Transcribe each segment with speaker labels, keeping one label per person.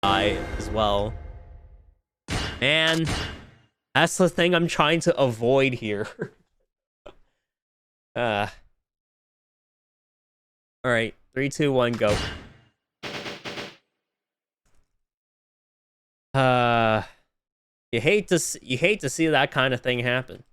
Speaker 1: die as well. Man, that's the thing I'm trying to avoid here. All right, 3, 2, 1, go. You hate to see that kind of thing happen.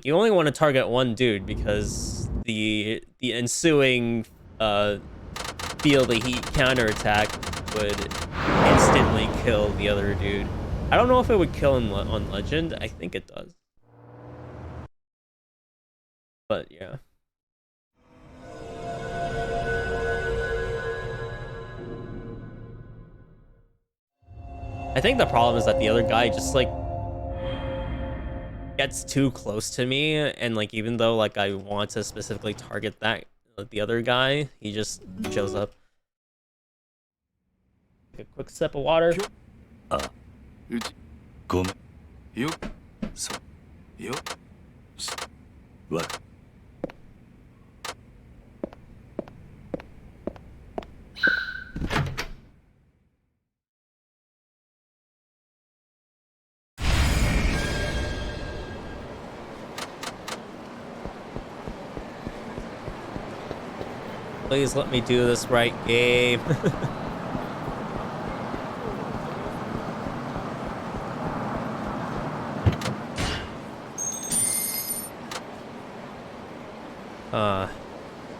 Speaker 1: You only want to target one dude because the ensuing field of heat counterattack would instantly kill the other dude. I don't know if it would kill on Legend. I think it does. But yeah. I think the problem is that the other guy just like gets too close to me, and like even though like I want to specifically target that the other guy, he just shows up. Take a quick sip of water. Please let me do this right, game.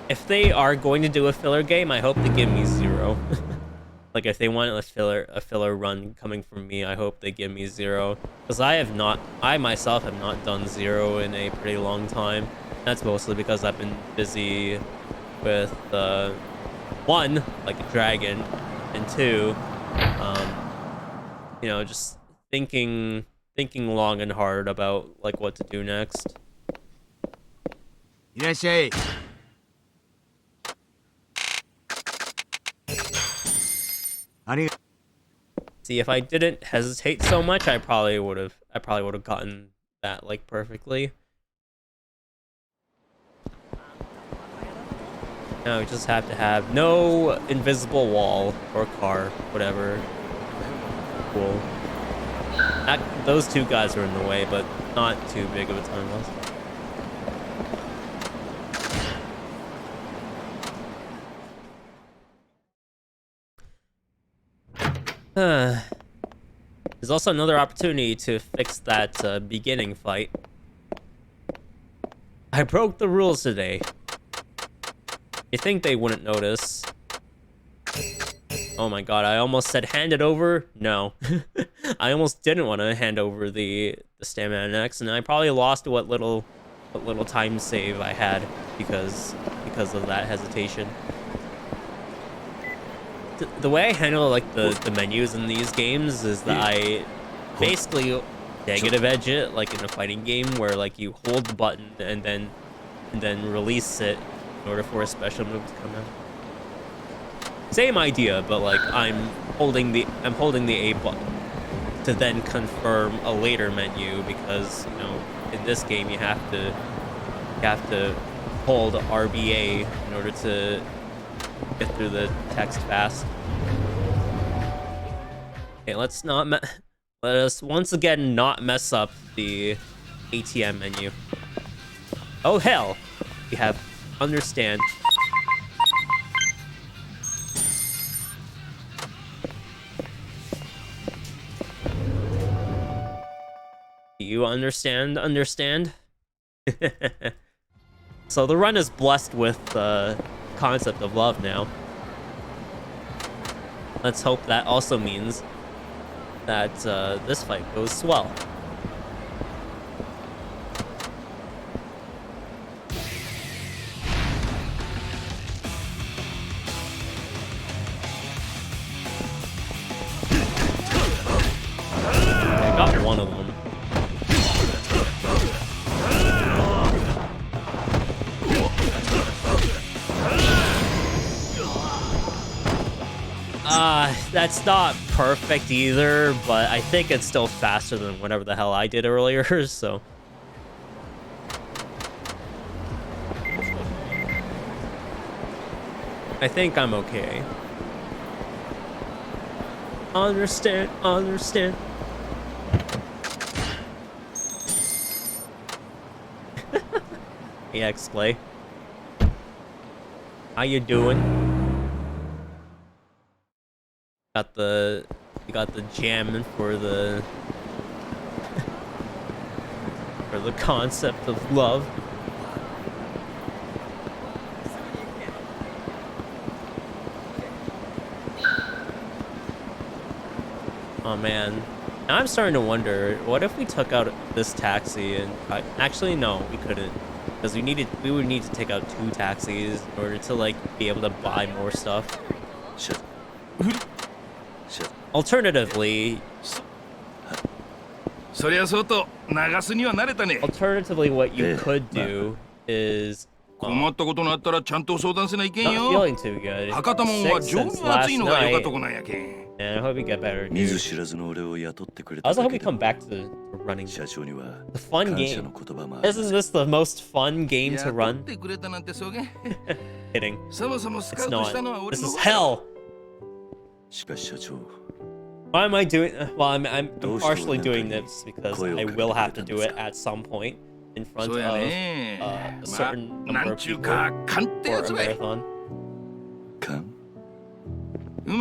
Speaker 1: If they are going to do a filler game, I hope they give me 0. Like if they want a filler run coming from me, I hope they give me 0. Because I myself have not done 0 in a pretty long time. That's mostly because I've been busy with 1, like a dragon, and 2, you know, just thinking long and hard about like what to do next. See, if I didn't hesitate so much, I probably would have gotten that like perfectly. Now we just have to have no invisible wall or car, whatever. Cool. Those 2 guys are in the way, but not too big of a time loss. There's also another opportunity to fix that beginning fight. I broke the rules today. You think they wouldn't notice? Oh my god, I almost said hand it over. No. I almost didn't want to hand over the stamina next, and I probably lost what little time save I had because of that hesitation. The way I handle like the menus in these games is that I basically negative edge it like in a fighting game where like you hold the button and then release it in order for a special move to come out. Same idea, but like I'm holding the A button to then confirm a later menu, because you know in this game you have to hold RBA in order to get through the text fast. Okay, let us once again not mess up the ATM menu. Oh hell, we have understand. Do you understand? So the run is blessed with the concept of love now. Let's hope that also means that this fight goes swell. I got one of them. That's not perfect either, but I think it's still faster than whatever the hell I did earlier, so. I think I'm okay. Understand. Hey, X-Play. How you doing? You got the jam for the for the concept of love. Oh man, now I'm starting to wonder, what if we took out this taxi and actually no, we couldn't, because we would need to take out 2 taxis in order to like be able to buy more stuff. Alternatively, what you could do is not feeling too good. Sick since last night, and I hope you get better. Dude. I also hope we come back to running. The fun game. Isn't this the most fun game to run? Kidding. It's not. This is hell. Why am I doing? Well, I'm partially doing this because I will have to do it at some point in front of a certain number of people for a marathon. As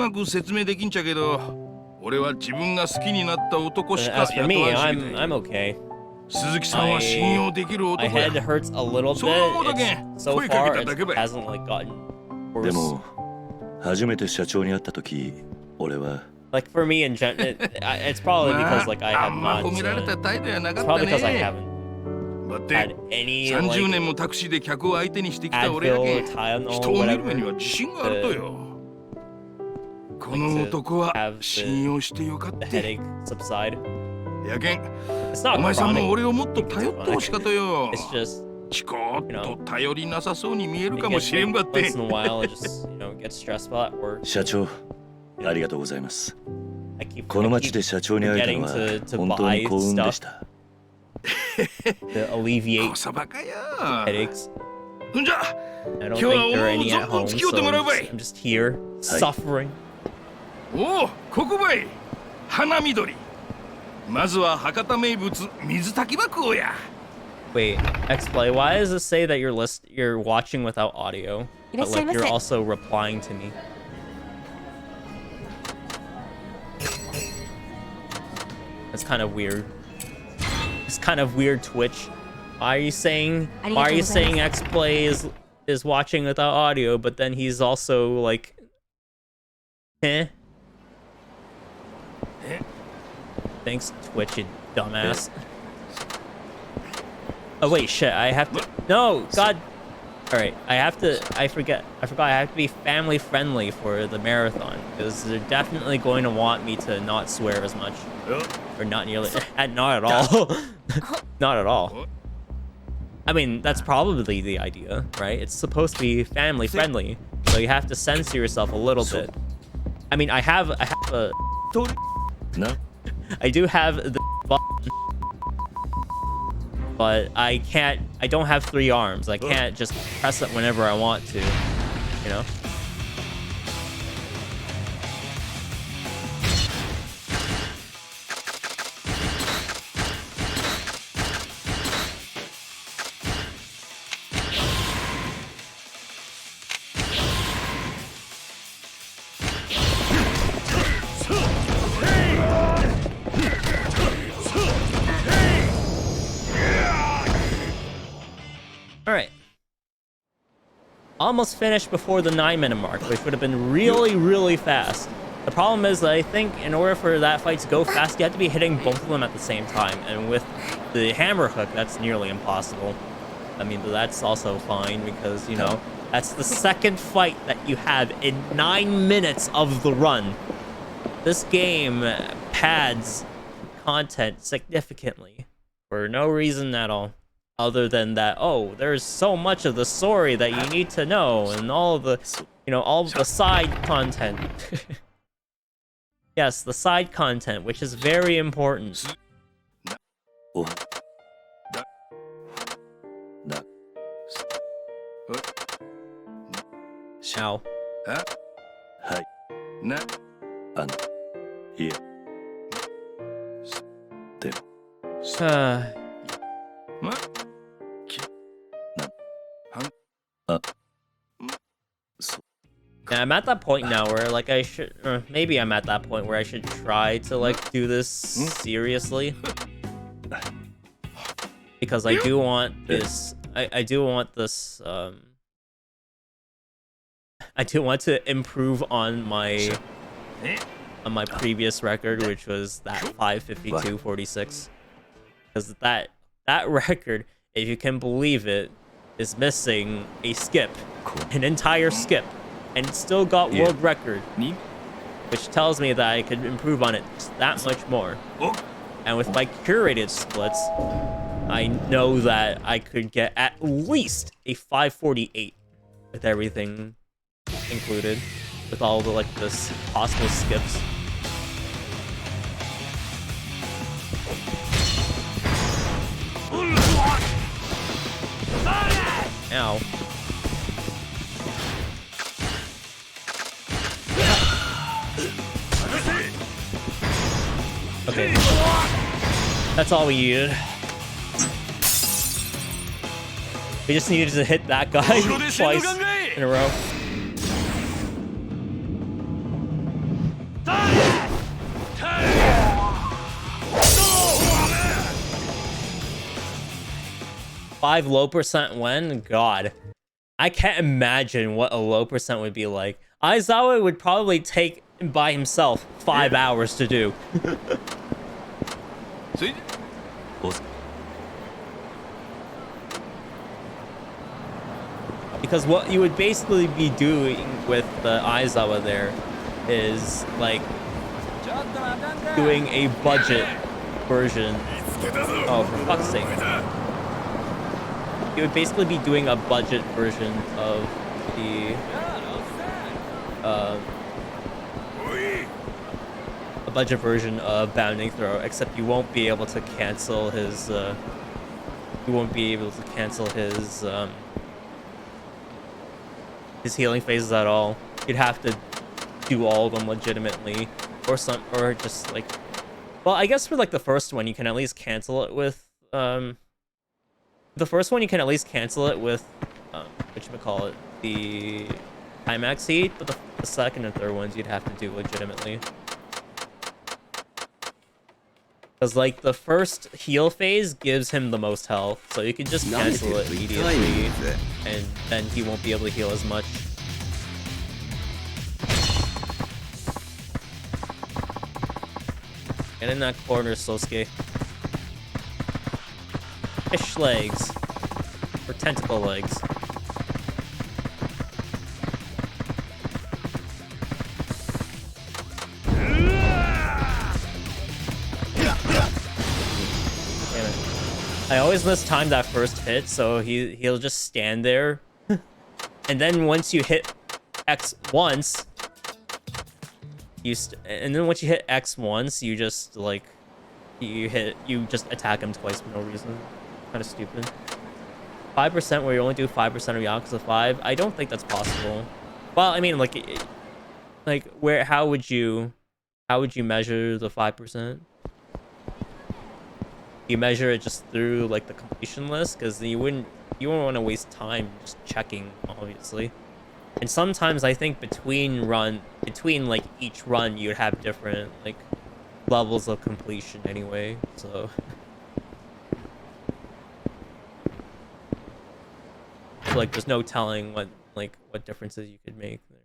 Speaker 1: for me, I'm okay. My head hurts a little bit. So far, it hasn't like gotten worse. Like for me in general, it's probably because like I have not. It's probably because I haven't had any like Advil or Tylenol or whatever to have the headache subside. It's not chronic. It's just, you know, once in a while I just, you know, get stressed about work. I keep forgetting to buy stuff to alleviate headaches. I don't think there are any at home, so I'm just here suffering. Wait, X-Play, why does it say that you're watching without audio, but like you're also replying to me? That's kind of weird. It's kind of weird, Twitch. Why are you saying X-Play is watching without audio, but then he's also like, eh? Thanks, Twitch, you dumbass. Oh wait, shit, I have to, no, God. Alright, I forgot I have to be family friendly for the marathon, because they're definitely going to want me to not swear as much. Or not nearly, not at all. Not at all. I mean, that's probably the idea, right? It's supposed to be family friendly, so you have to censor yourself a little bit. I mean, I have a... No. I do have the button, but I don't have 3 arms. I can't just press it whenever I want to, you know? Alright. Almost finished before the 9-minute mark, which would have been really, really fast. The problem is that I think in order for that fight to go fast, you have to be hitting both of them at the same time. And with the hammer hook, that's nearly impossible. I mean, but that's also fine because, you know, that's the second fight that you have in 9 minutes of the run. This game pads content significantly for no reason at all. Other than that, oh, there's so much of the story that you need to know, and all the, you know, all the side content. Yes, the side content, which is very important. Ow. Yeah, I'm at that point now where like I should, or maybe I'm at that point where I should try to like do this seriously, because I do want this. I do want this. I do want to improve on my previous record, which was that 5:52:46, because that record, if you can believe it, is missing a skip, an entire skip, and it still got world record, which tells me that I could improve on it just that much more. And with my curated splits, I know that I could get at least a 5:48 with everything included, with all the like this possible skips. Ow. Okay. That's all we needed. We just needed to hit that guy twice in a row. Five low percent when? God. I can't imagine what a low percent would be like. Aizawa would probably take by himself 5 hours to do. Because what you would basically be doing with the Aizawa there is like doing a budget version. Oh, for fuck's sake. You would basically be doing a budget version of the a budget version of Bounding Throw, except you won't be able to cancel his his healing phases at all. You'd have to do all of them legitimately, or just like, well, I guess for like the first one you can at least cancel it with whatchamacallit, the Climax Heat, but the second and third ones you'd have to do legitimately. Because, like, the first heal phase gives him the most health, so you can just cancel it immediately, and then he won't be able to heal as much. Get in that corner, Sosuke. Fish legs. Or tentacle legs. I always mistime that first hit, so he'll just stand there, and then once you hit X once, you just like you just attack him twice for no reason. Kind of stupid. 5% where you only do 5% of Yakuza 5. I don't think that's possible. Well, I mean, like how would you measure the 5%? You measure it just through like the completion list, because you wouldn't want to waste time just checking, obviously. And sometimes I think between like each run you'd have different like levels of completion anyway, so like there's no telling what differences you could make there.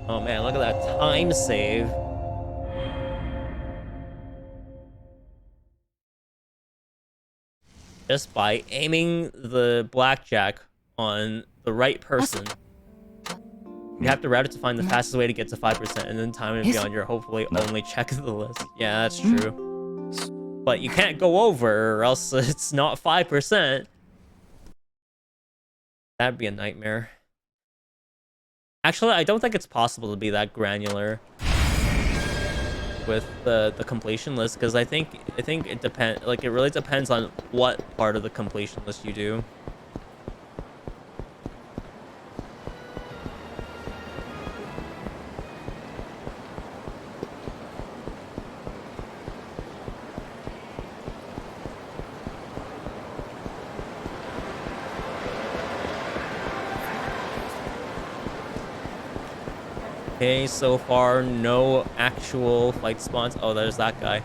Speaker 1: Oh man, look at that time save. Just by aiming the blackjack on the right person. You have to route it to find the fastest way to get to 5%, and then time it beyond your hopefully only check the list. Yeah, that's true. But you can't go over, or else it's not 5%. That'd be a nightmare. Actually, I don't think it's possible to be that granular with the completion list, because I think it depends. Like, it really depends on what part of the completion list you do. Okay, so far no actual fight spawns. Oh, there's that guy.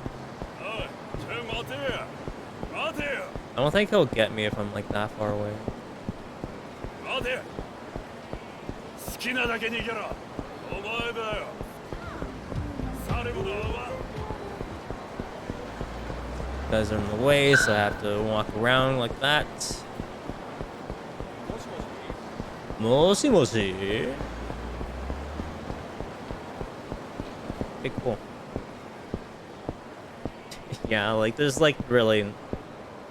Speaker 1: I don't think he'll get me if I'm like that far away. Guys are in the way, so I have to walk around like that. Moshi moshi. Okay, cool. Yeah, like there's like really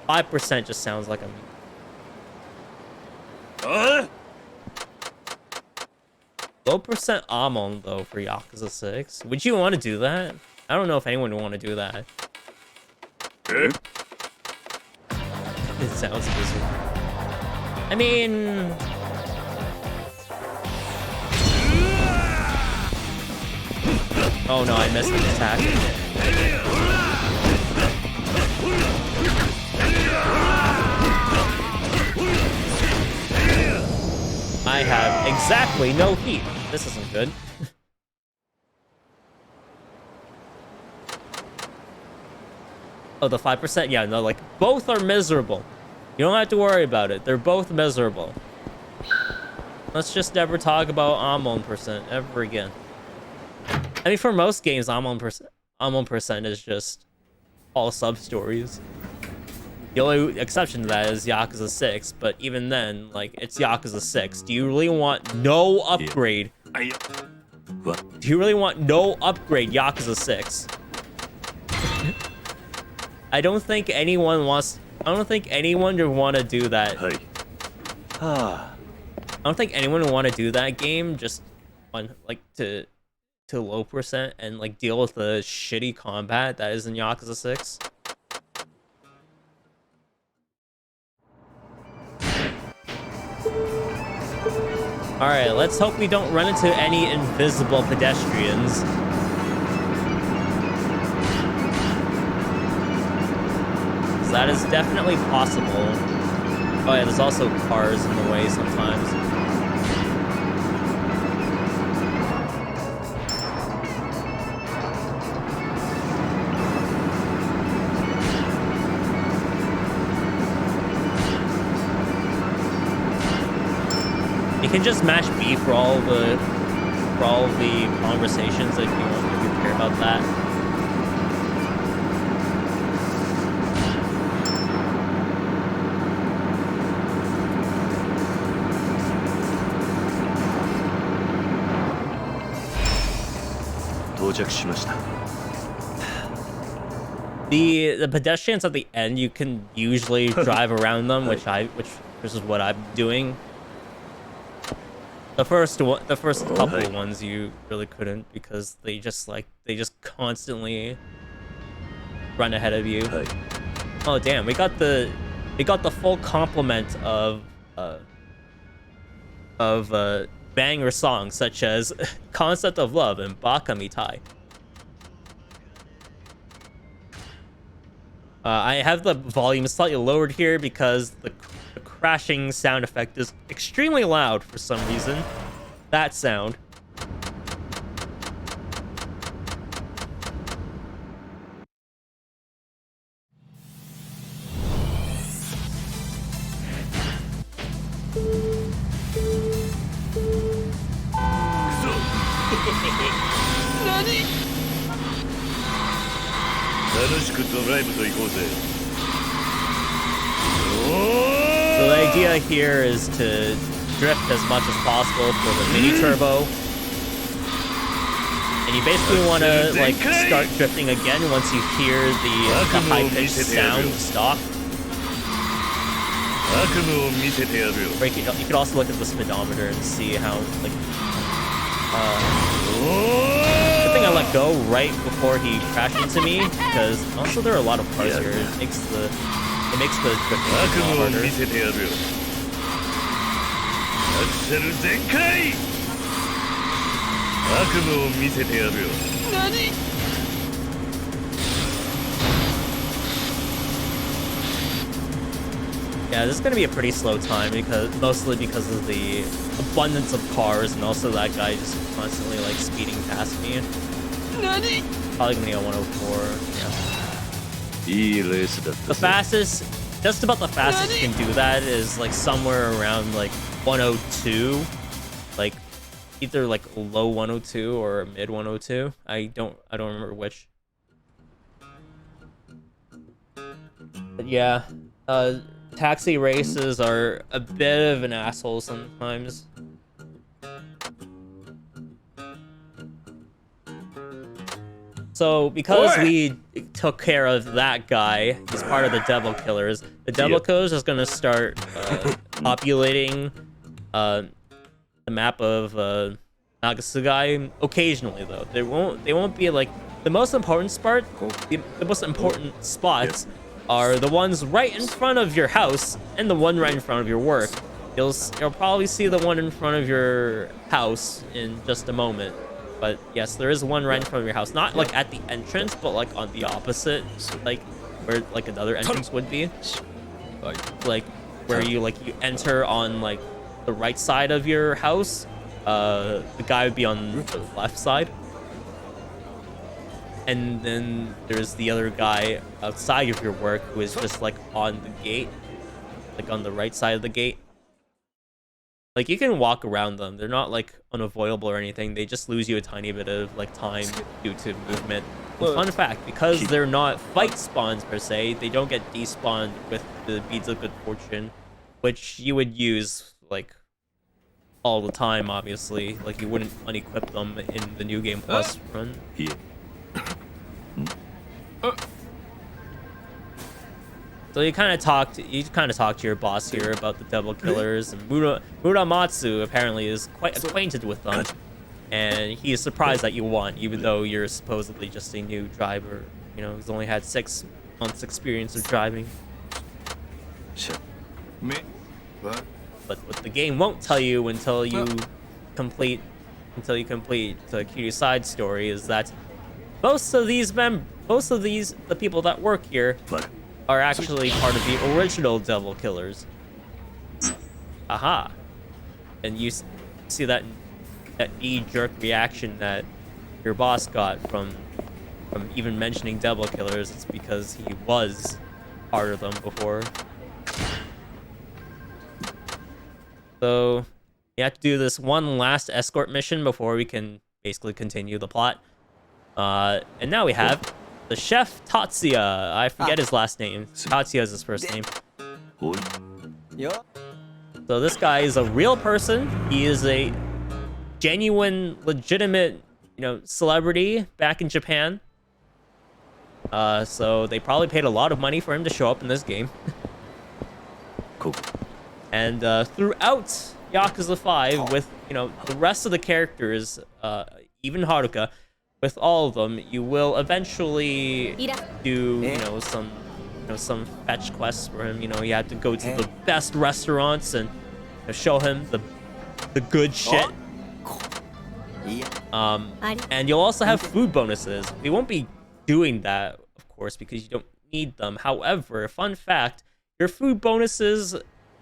Speaker 1: 5% just sounds like I'm low percent Amon though for Yakuza 6. Would you want to do that? I don't know if anyone would want to do that. It sounds miserable. I mean, oh no, I missed the attack. I have exactly no heat. This isn't good. Oh, the 5%? Yeah, no, like, both are miserable. You don't have to worry about it. They're both miserable. Let's just never talk about Amon percent ever again. I mean, for most games, Amon percent is just all sub-stories. The only exception to that is Yakuza 6, but even then, like, it's Yakuza 6. Do you really want no upgrade?
Speaker 2: What?
Speaker 1: Do you really want no upgrade Yakuza 6? I don't think anyone wants... I don't think anyone would want to do that. I don't think anyone would want to do that game just on, like, to low percent and, like, deal with the shitty combat that is in Yakuza 6. Alright, let's hope we don't run into any invisible pedestrians. That is definitely possible. Oh yeah, there's also cars in the way sometimes. You can just mash B for all the conversations if you care about that. The pedestrians at the end, you can usually drive around them, which this is what I'm doing. The first couple of ones you really couldn't, because they just constantly run ahead of you. Oh damn, we got the full complement of banger songs such as Concept of Love and Baka Mitai. I have the volume slightly lowered here because the crashing sound effect is extremely loud for some reason. That sound. So the idea here is to drift as much as possible for the mini turbo. And you basically want to like start drifting again once you hear the high-pitched sound stop. Or you could also look at the speedometer and see how like Good thing I let go right before he crashed into me, because also there are a lot of cars here. It makes the trip a lot harder. Yeah, this is gonna be a pretty slow time mostly because of the abundance of cars, and also that guy just constantly like speeding past me. Probably gonna be a 104. Yeah. The fastest, just about the fastest you can do that is like somewhere around like 102, like either like low 102 or mid 102. I don't remember which. But yeah, taxi races are a bit of an asshole sometimes. So because we took care of that guy, he's part of the Devil Killers. The Devil Killers is gonna start populating the map of Nagasugai occasionally, though. They won't be like the most important spot. The most important spots are the ones right in front of your house and the one right in front of your work. You'll probably see the one in front of your house in just a moment. But yes, there is one right in front of your house. Not like at the entrance, but like on the opposite, like where like another entrance would be. Like where you enter on like the right side of your house. The guy would be on the left side. And then there's the other guy outside of your work who is just like on the gate, like on the right side of the gate. Like you can walk around them. They're not like unavoidable or anything. They just lose you a tiny bit of like time due to movement. And fun fact, because they're not fight spawns per se, they don't get despawned with the beads of good fortune, which you would use like all the time, obviously. Like you wouldn't unequip them in the New Game Plus run. So you kind of talked to your boss here about the Devil Killers, and Muramatsu apparently is quite acquainted with them, and he is surprised that you won, even though you're supposedly just a new driver. You know, he's only had 6 months experience of driving. But what the game won't tell you until you complete the Kiryu's side story is that most of the people that work here are actually part of the original Devil Killers. Aha. And you see that knee-jerk reaction that your boss got from even mentioning Devil Killers. It's because he was part of them before. So you have to do this one last escort mission before we can basically continue the plot. And now we have the chef Tatsuya. I forget his last name. Tatsuya is his first name. So this guy is a real person. He is a genuine, legitimate, celebrity back in Japan. So they probably paid a lot of money for him to show up in this game.
Speaker 2: Cool.
Speaker 1: And throughout Yakuza 5, with the rest of the characters, even Haruka, with all of them, you will eventually do some fetch quests for him. You have to go to the best restaurants and show him the good shit. And you'll also have food bonuses. We won't be doing that, of course, because you don't need them. However, fun fact, your food bonuses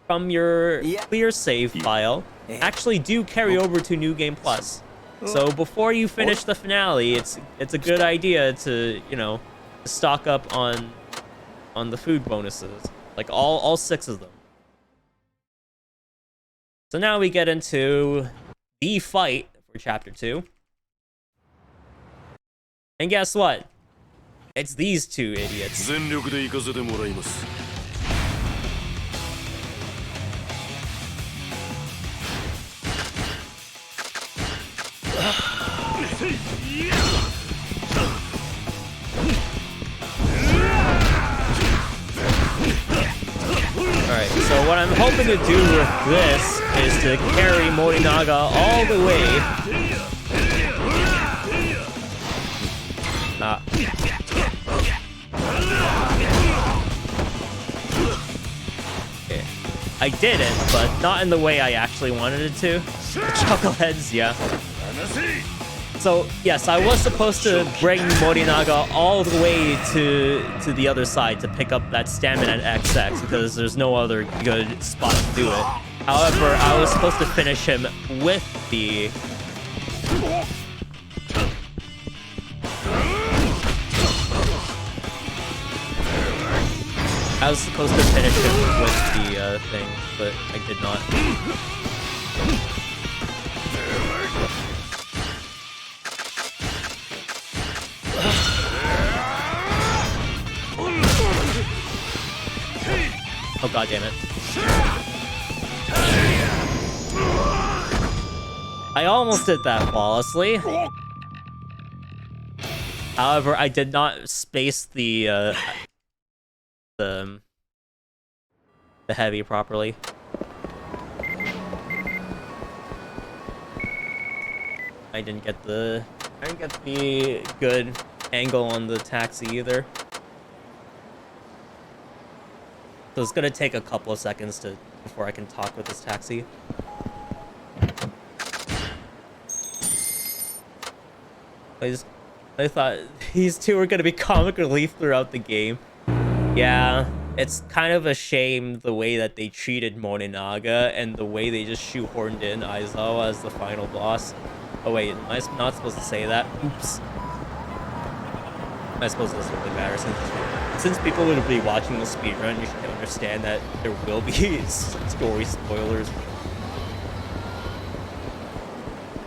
Speaker 1: from your clear save file actually do carry over to New Game Plus. So before you finish the finale, it's a good idea to stock up on the food bonuses, like all 6 of them. So now we get into the fight for chapter 2. And guess what? It's these 2 idiots. Alright, so what I'm hoping to do with this is to carry Morinaga all the way Okay. I did it, but not in the way I actually wanted it to. Chuckleheads, yeah. So, yes, I was supposed to bring Morinaga all the way to the other side to pick up that stamina at XX because there's no other good spot to do it. However, I was supposed to finish him with the... I was supposed to finish him with the thing, but I did not. Oh god damn it. I almost did that flawlessly. However, I did not space the heavy properly. I didn't get the good angle on the taxi either. So it's gonna take a couple of seconds before I can talk with this taxi. I thought these two were gonna be comic relief throughout the game. Yeah, it's kind of a shame the way that they treated Morinaga and the way they just shoehorned in Aizawa as the final boss. Oh wait, am I not supposed to say that? Oops. I suppose it doesn't really matter since people would be watching the speedrun, you should understand that there will be story spoilers.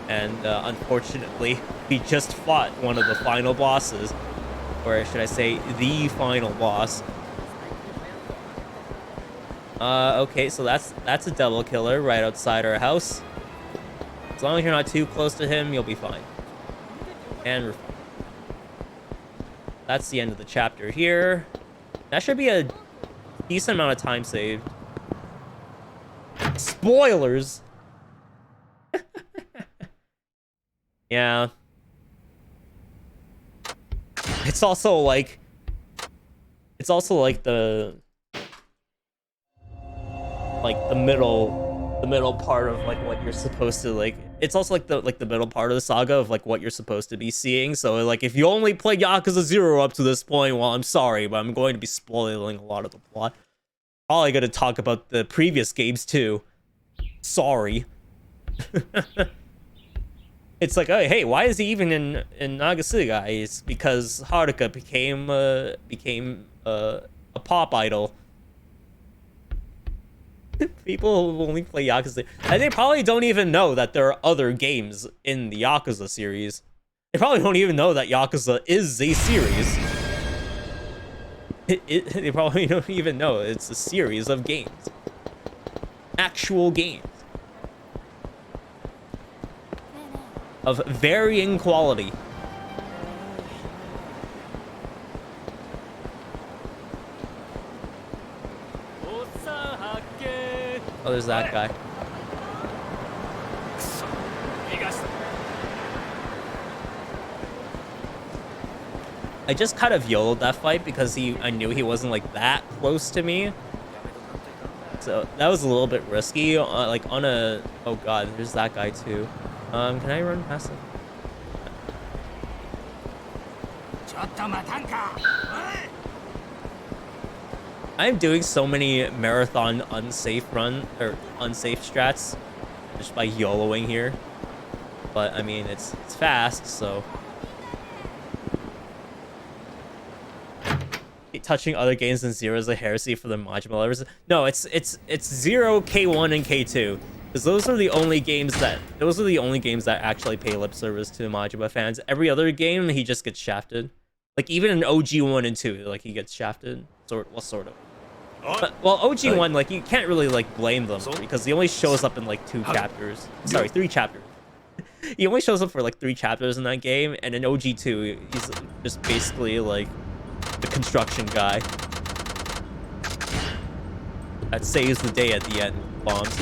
Speaker 1: And unfortunately, we just fought one of the final bosses, or should I say, the final boss. Okay, so that's a double killer right outside our house. As long as you're not too close to him, you'll be fine. And we're fine. That's the end of the chapter here. That should be a decent amount of time saved. Spoilers! Yeah. It's also like the middle part of like what you're supposed to like. It's also like the middle part of the saga of like what you're supposed to be seeing. So like if you only play Yakuza 0 up to this point, well, I'm sorry, but I'm going to be spoiling a lot of the plot. Probably gonna talk about the previous games too. Sorry. It's like, oh, hey, why is he even in Nagasuga? It's because Haruka became a pop idol. People who only play Yakuza, and they probably don't even know that there are other games in the Yakuza series. They probably don't even know that Yakuza is a series. They probably don't even know it's a series of games. Actual games. Of varying quality. Oh, there's that guy. I just kind of YOLO'd that fight because I knew he wasn't like that close to me. So that was a little bit risky. Like on a... Oh god, there's that guy too. Can I run past him? I'm doing so many marathon unsafe strats just by YOLOing here. But I mean, it's fast, so touching other games than Zero is a heresy for the Majima lovers. No, it's Zero, K1, and K2. Because those are the only games that actually pay lip service to Majima fans. Every other game, he just gets shafted. Like even in OG 1 and 2, like he gets shafted. Sort of. But, well, OG 1, like you can't really like blame them because he only shows up in like 2 chapters. Sorry, 3 chapters. He only shows up for like 3 chapters in that game, and in OG 2, he's just basically like the construction guy that saves the day at the end with bombs.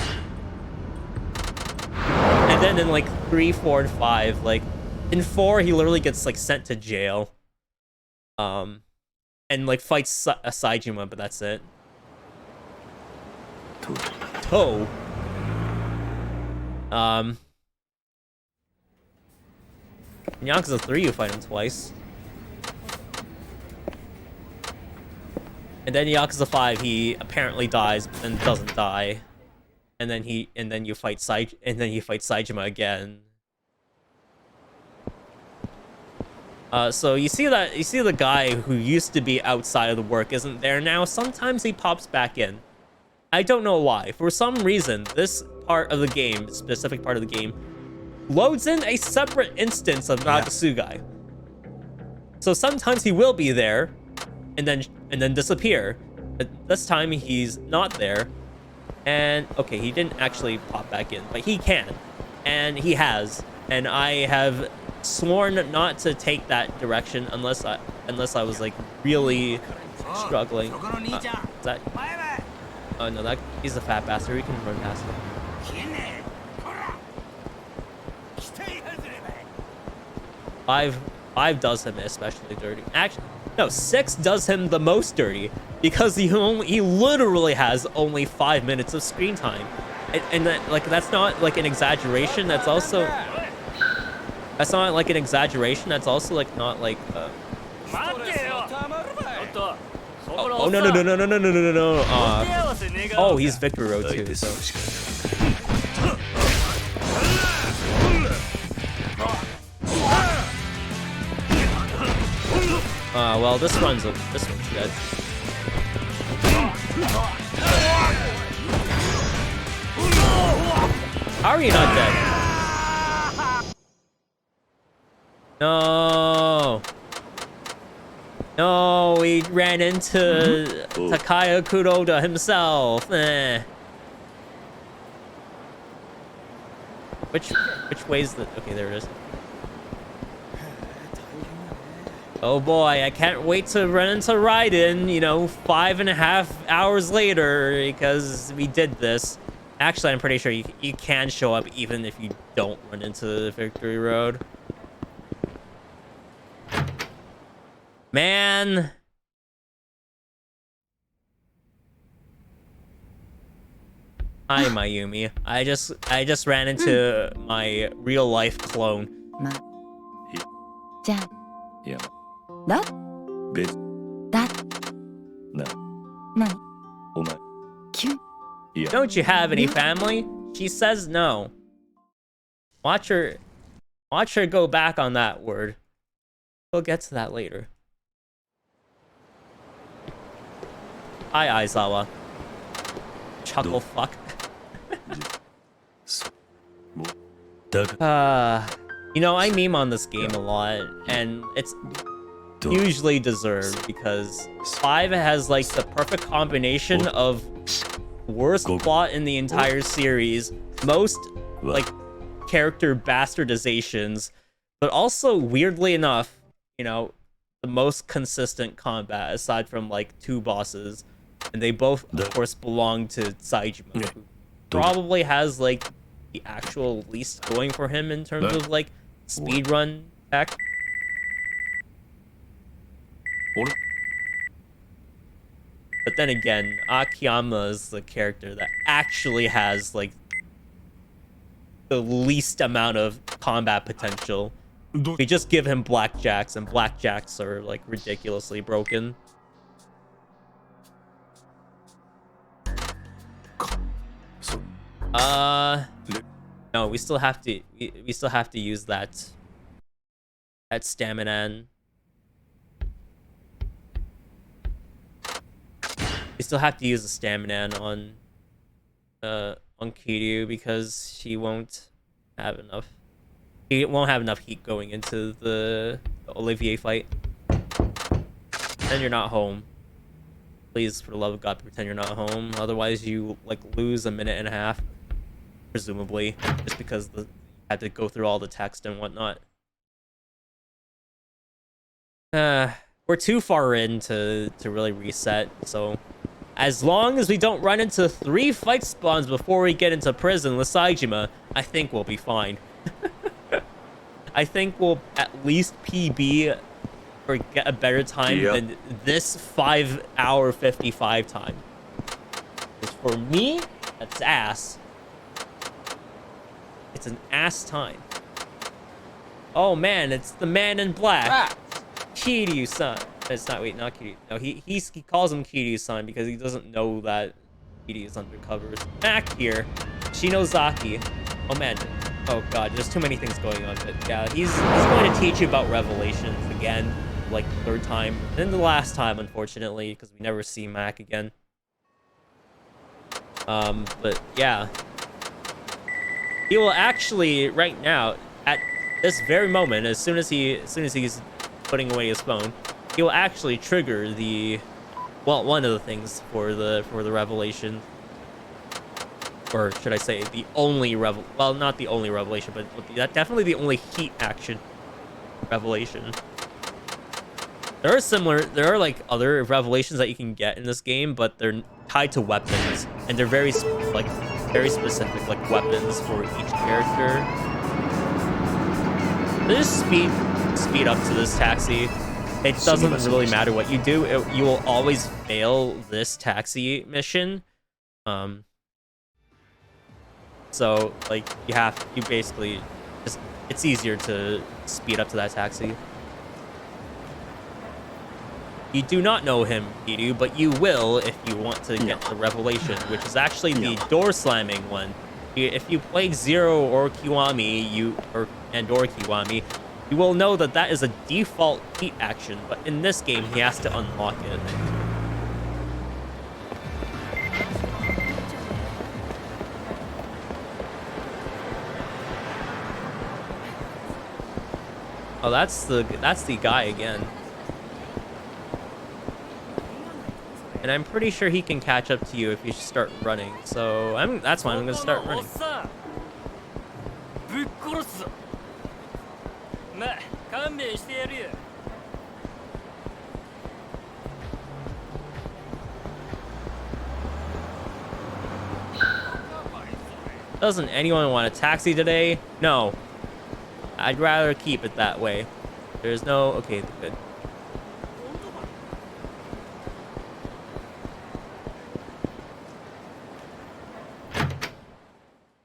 Speaker 1: And then in like 3, 4, and 5, like in 4 he literally gets like sent to jail. and like fights Saejima, but that's it.
Speaker 2: To.
Speaker 1: Toe. In Yakuza 3, you fight him twice. And then Yakuza 5, he apparently dies, but then doesn't die. And then you fight Saejima again. So you see the guy who used to be outside of the work isn't there now. Sometimes he pops back in. I don't know why. For some reason, this part of the game, specific part of the game, loads in a separate instance of Nagatsugai. So sometimes he will be there, and then disappear. But this time he's not there. And okay, he didn't actually pop back in, but he can, and he has. And I have sworn not to take that direction unless I was like really struggling. Is that? Oh no, that he's a fat bastard. We can run past him. 5 does him especially dirty. Actually, no, 6 does him the most dirty because he literally has only 5 minutes of screen time, and that, like, that's not like an exaggeration. That's not like an exaggeration. That's also like not like. Oh no. Oh, he's Victor Road too. So. Well, this one's dead. How are you not dead? No. No, we ran into Takaya Kuroda himself. Which way's the... Okay, there it is. Oh boy, I can't wait to run into Raiden, 5.5 hours later, because we did this. Actually, I'm pretty sure you can show up even if you don't run into the Victory Road. Man. Hi, Mayumi. I just ran into my real life clone.
Speaker 2: Yeah.
Speaker 3: That?
Speaker 2: Bit.
Speaker 3: That?
Speaker 2: No.
Speaker 3: Nani?
Speaker 2: Omae.
Speaker 3: Kyun?
Speaker 2: Yeah.
Speaker 1: Don't you have any family? She says no. Watch her go back on that word. We'll get to that later. Hi, Aizawa. Chuckle fuck. I meme on this game a lot, and it's hugely deserved because 5 has like the perfect combination of worst plot in the entire series, most like character bastardizations, but also weirdly enough, the most consistent combat aside from like 2 bosses, and they both of course belong to Saejima, who probably has like the actual least going for him in terms of like speedrun tech. But then again, Akiyama is the character that actually has like the least amount of combat potential. We just give him blackjacks, and blackjacks are like ridiculously broken. No, we still have to use that stamina. We still have to use the stamina on Kiryu because he won't have enough. He won't have enough heat going into the Olivier fight. Pretend you're not home. Please, for the love of God, pretend you're not home. Otherwise, you like lose a minute and a half, presumably, just because you had to go through all the text and whatnot. We're too far in to really reset, so as long as we don't run into 3 fight spawns before we get into prison with Saejima, I think we'll be fine. I think we'll at least PB or get a better time than this 5-hour 55 time. Because for me, that's ass. It's an ass time. Oh man, it's the man in black. Kiryu-san. It's not, wait, not Kiryu. No, he calls him Kiryu-san because he doesn't know that Kiryu is undercover. It's Mac here. Shinozaki. Oh man. Oh god, there's too many things going on. But yeah, he's going to teach you about Revelations again, like the third time. And then the last time, unfortunately, because we never see Mac again. But yeah. He will actually, right now, at this very moment, as soon as he's putting away his phone, he will actually trigger the, well, one of the things for the revelation, or should I say the only well, not the only revelation, but definitely the only heat action revelation. There are like other revelations that you can get in this game, but they're tied to weapons, and they're very specific, like weapons for each character. Just speed up to this taxi. It doesn't really matter what you do. You will always fail this taxi mission. So like you basically just, it's easier to speed up to that taxi. You do not know him, Kidu, but you will if you want to get the revelation, which is actually the door slamming one. If you played Zero or Kiwami, or Kiwami, you will know that that is a default heat action, but in this game, he has to unlock it. Oh, that's the guy again. And I'm pretty sure he can catch up to you if you start running. So that's why I'm gonna start running. Doesn't anyone want a taxi today? No. I'd rather keep it that way. There's no... Okay, good.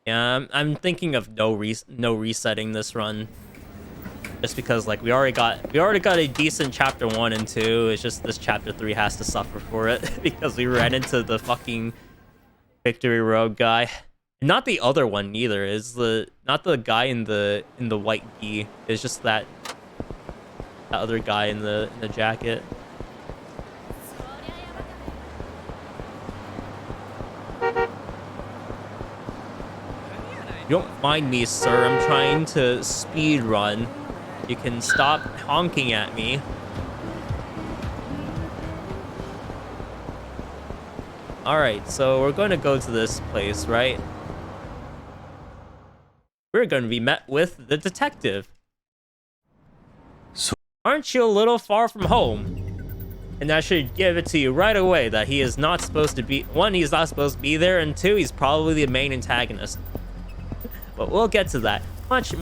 Speaker 1: Yeah, I'm thinking of no resetting this run, just because like we already got a decent chapter 1 and 2. It's just this chapter 3 has to suffer for it because we ran into the fucking Victory Road guy. Not the other one neither. Is not the guy in the white gi. It's just that other guy in the jacket. Don't mind me, sir. I'm trying to speed run. You can stop honking at me. Alright, so we're going to go to this place, right? We're going to be met with the detective.
Speaker 2: So
Speaker 1: aren't you a little far from home? And I should give it to you right away that he is not supposed to be... 1, he's not supposed to be there, and 2, he's probably the main antagonist. But we'll get to that much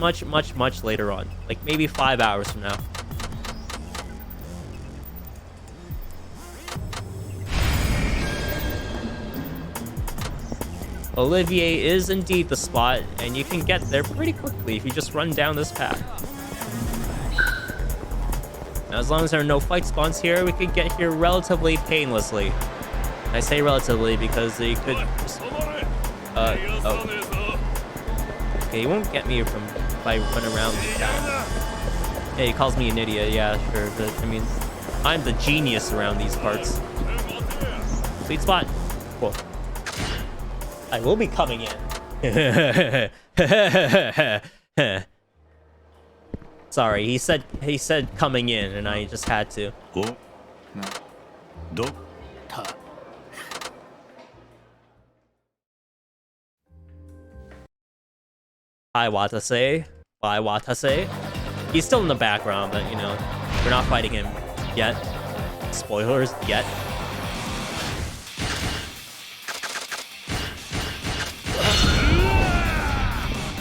Speaker 1: later on. Like maybe 5 hours from now. Olivier is indeed the spot, and you can get there pretty quickly if you just run down this path. Now, as long as there are no fight spawns here, we could get here relatively painlessly. I say relatively because they could just... oh. Okay, he won't get me if I run around like that. Yeah, he calls me an idiot, yeah, sure, but I mean, I'm the genius around these parts. Sweet spot. Cool. I will be coming in. Sorry, he said coming in, and I just had to. Hi, Watase. Bye, Watase. He's still in the background, but, you know, we're not fighting him yet. Spoilers, yet.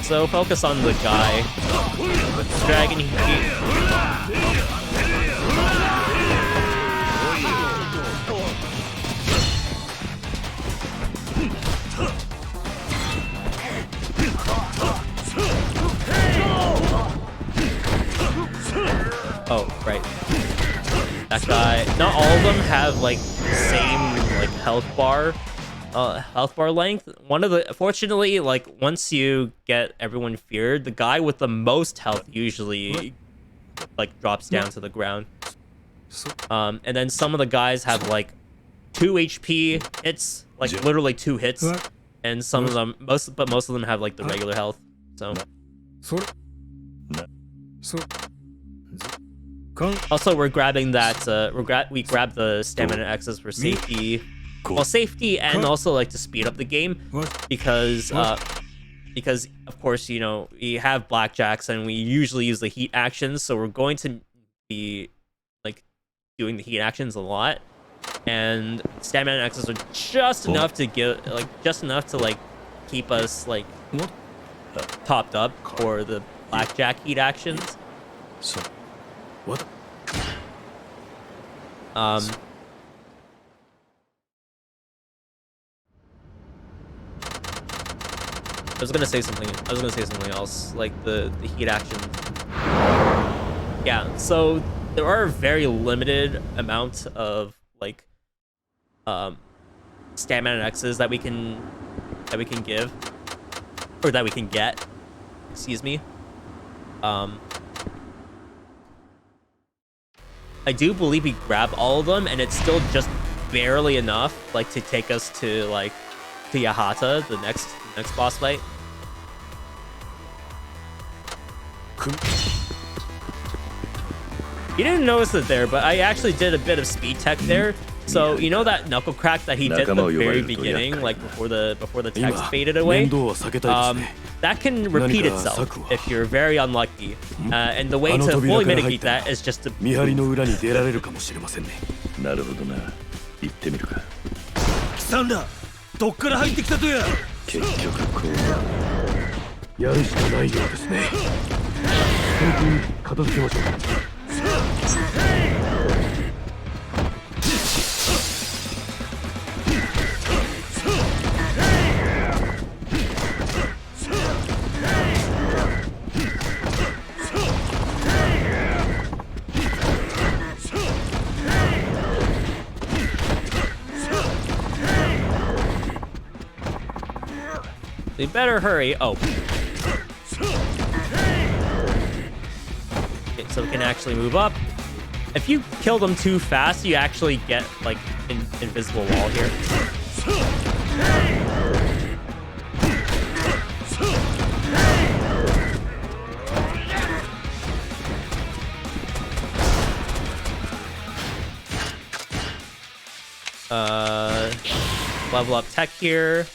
Speaker 1: So focus on the guy. Dragon, Oh, right. That guy. Not all of them have like the same like health bar length. Fortunately, like once you get everyone feared, the guy with the most health usually like drops down to the ground. And then some of the guys have like 2 HP hits, like literally 2 hits, and some of them most of them have like the regular health. So also we're grabbing that we grab the stamina X's for safety. Well, safety and also like to speed up the game because of course, you know, we have blackjacks and we usually use the heat actions, so we're going to be like doing the heat actions a lot, and stamina X's are just enough to keep us like topped up for the blackjack heat actions. I was gonna say something else, like the heat action. Yeah, so there are a very limited amount of like stamina X's that we can give, or that we can get. Excuse me. I do believe we grab all of them, and it's still just barely enough, like to take us to Yahata, the next boss fight. You didn't notice it there, but I actually did a bit of speed tech there. So you know that knuckle crack that he did at the very beginning, like before the text faded away. That can repeat itself if you're very unlucky. And the way to fully mitigate that is just to.
Speaker 2: 見張りの裏に出られるかもしれませんね。なるほどな。行ってみるか。キサンダ、どっから入ってきたとや。結局こうやるしかないようですね。本当に片付けましょう。
Speaker 1: They better hurry. Oh. Okay, so we can actually move up. If you kill them too fast, you actually get like an invisible wall here. Level up tech here.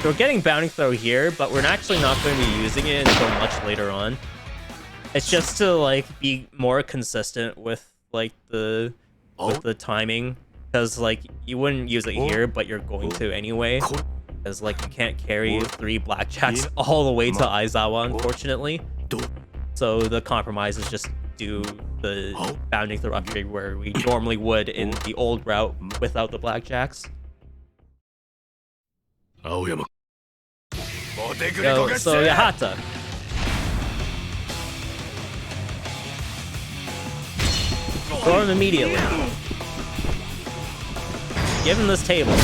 Speaker 1: So we're getting bounty throw here, but we're actually not going to be using it until much later on. It's just to like be more consistent with like the timing, because like you wouldn't use it here, but you're going to anyway, because like you can't carry 3 blackjacks all the way to Aizawa, unfortunately. So the compromise is just do the bounding throw upgrade where we normally would in the old route without the blackjacks. Yo, so Yahata. Throw him immediately. Give him this table.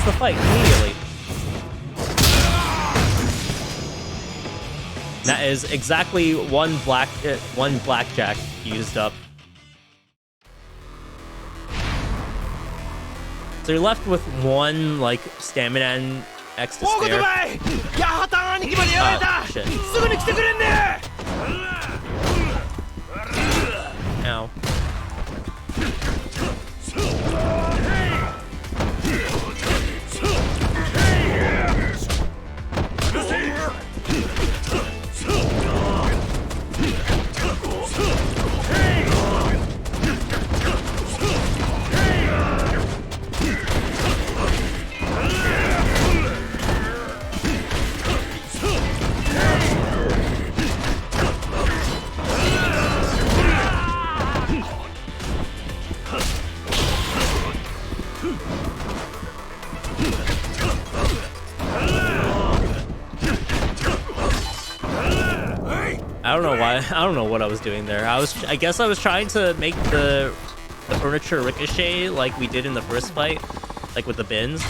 Speaker 1: The fight immediately. That is exactly one blackjack used up. So you're left with 1 like stamina and X to spare. Oh, shit. Ow. I don't know why. I don't know what I was doing there. I guess I was trying to make the furniture ricochet like we did in the first fight, like with the bins.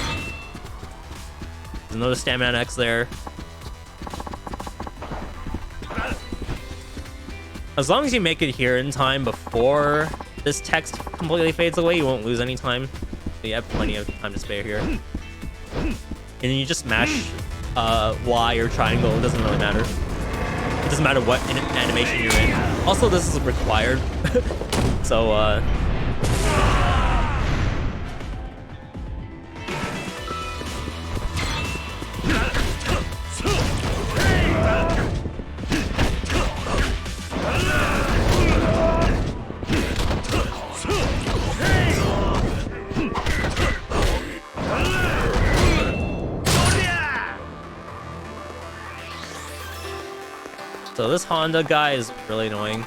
Speaker 1: There's another stamina X there. As long as you make it here in time before this text completely fades away, you won't lose any time. You have plenty of time to spare here. And then you just mash Y or triangle, it doesn't really matter. It doesn't matter what animation you're in. Also, this is required. So, so this Honda guy is really annoying.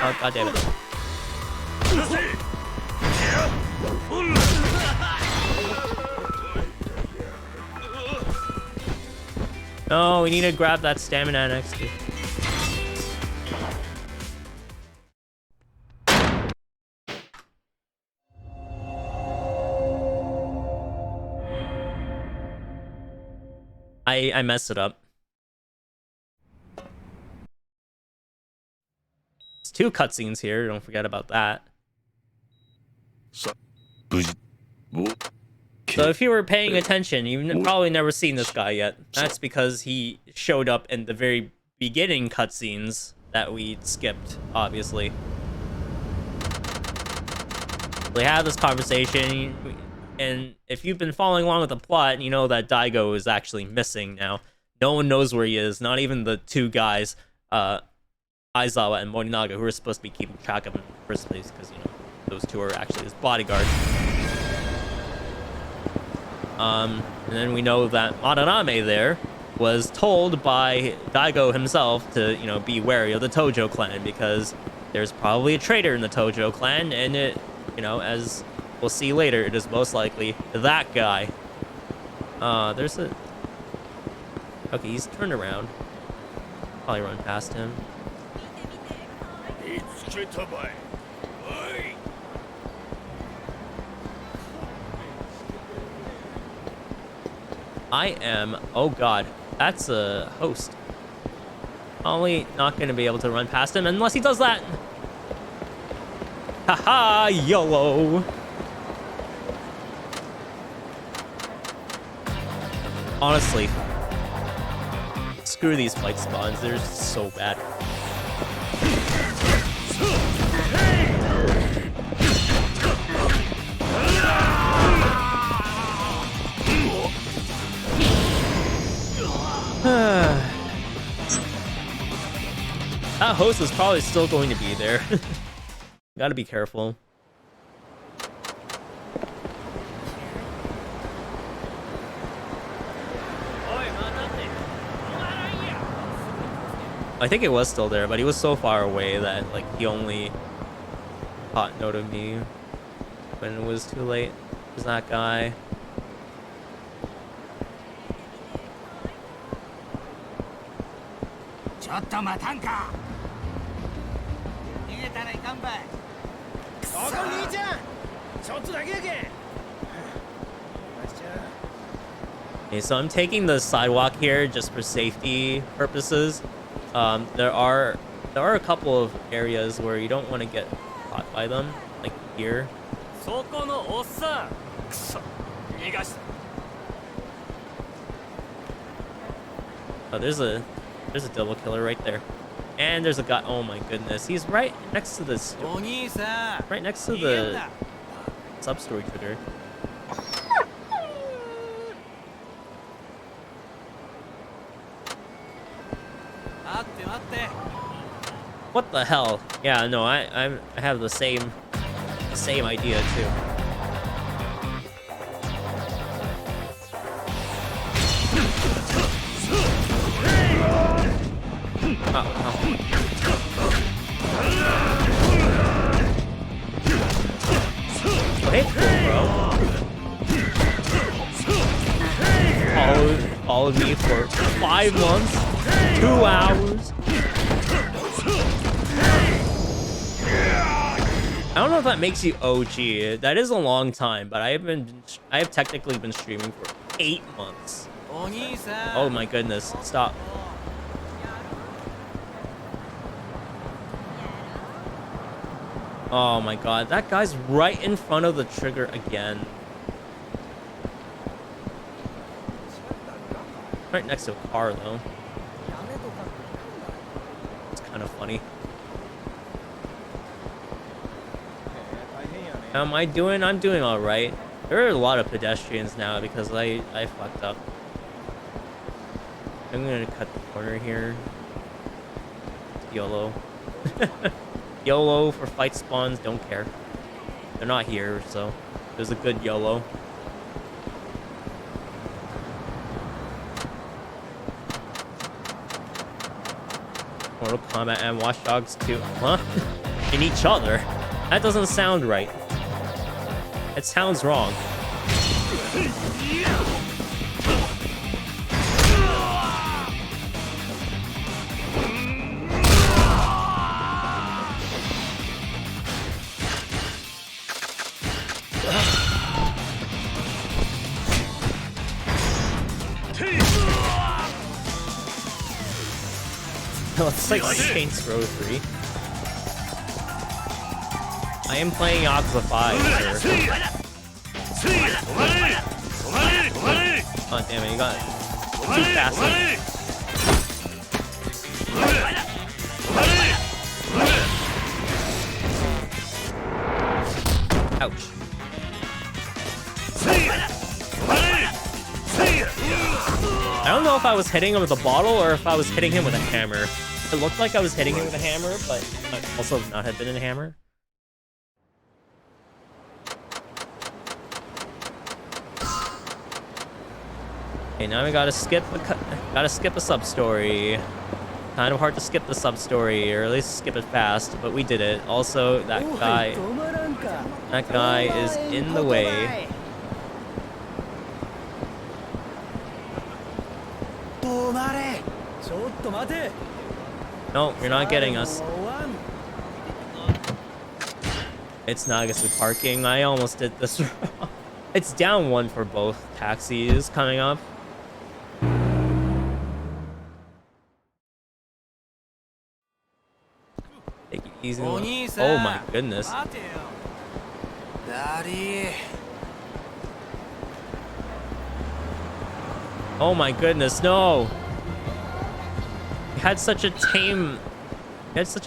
Speaker 1: Oh, God damn it. No, we need to grab that stamina next to. I messed it up. There's 2 cutscenes here, don't forget about that. So if you were paying attention, you've probably never seen this guy yet. That's because he showed up in the very beginning cutscenes that we skipped, obviously. They have this conversation, and if you've been following along with the plot, you know that Daigo is actually missing now. No one knows where he is, not even the 2 guys, Aizawa and Morinaga, who are supposed to be keeping track of him in the first place, because, you know, those 2 are actually his bodyguards. And then we know that Madarame there was told by Daigo himself to, you know, be wary of the Tojo clan, because there's probably a traitor in the Tojo clan, and it, you know, as we'll see later, it is most likely that guy. There's a... Okay, he's turned around. Probably run past him. I am... Oh god, that's a host. Probably not going to be able to run past him unless he does that. Haha, YOLO. Honestly, screw these fight spawns, they're so bad. That host is probably still going to be there. Gotta be careful. I think it was still there, but he was so far away that, like, he only caught note of me when it was too late. There's that guy. Okay, so I'm taking the sidewalk here just for safety purposes. There are a couple of areas where you don't want to get caught by them, like here. Oh, there's a double killer right there, and there's a guy. Oh my goodness, he's right next to this. Right next to the sub-story trigger. What the hell? Yeah, no, I have the same idea too. Hey, bro. Followed me for 5 months, 2 hours. I don't know if that makes you OG. That is a long time, but I have technically been streaming for 8 months. Oh my goodness! Stop. Oh my god, that guy's right in front of the trigger again. Right next to a car, though. It's kind of funny. How am I doing? I'm doing alright. There are a lot of pedestrians now because I fucked up. I'm gonna cut the corner here. YOLO. YOLO for fight spawns, don't care. They're not here, so there's a good YOLO. Mortal Kombat and Watch Dogs 2. Huh? In each other? That doesn't sound right. It sounds wrong. It's like Saints Row 3. I am playing Yakuza 5, sir. Oh, damn it, you got too fast. Ouch. I don't know if I was hitting him with a bottle or if I was hitting him with a hammer. It looked like I was hitting him with a hammer, but might also not have been a hammer. Okay, now we gotta skip a sub story. Kind of hard to skip the sub story, or at least skip it fast, but we did it. Also, that guy is in the way. No, you're not getting us. It's Nagasu parking. I almost did this wrong. It's down 1 for both taxis coming up. Take it easy. Oh my goodness. Oh my goodness, no. We had such a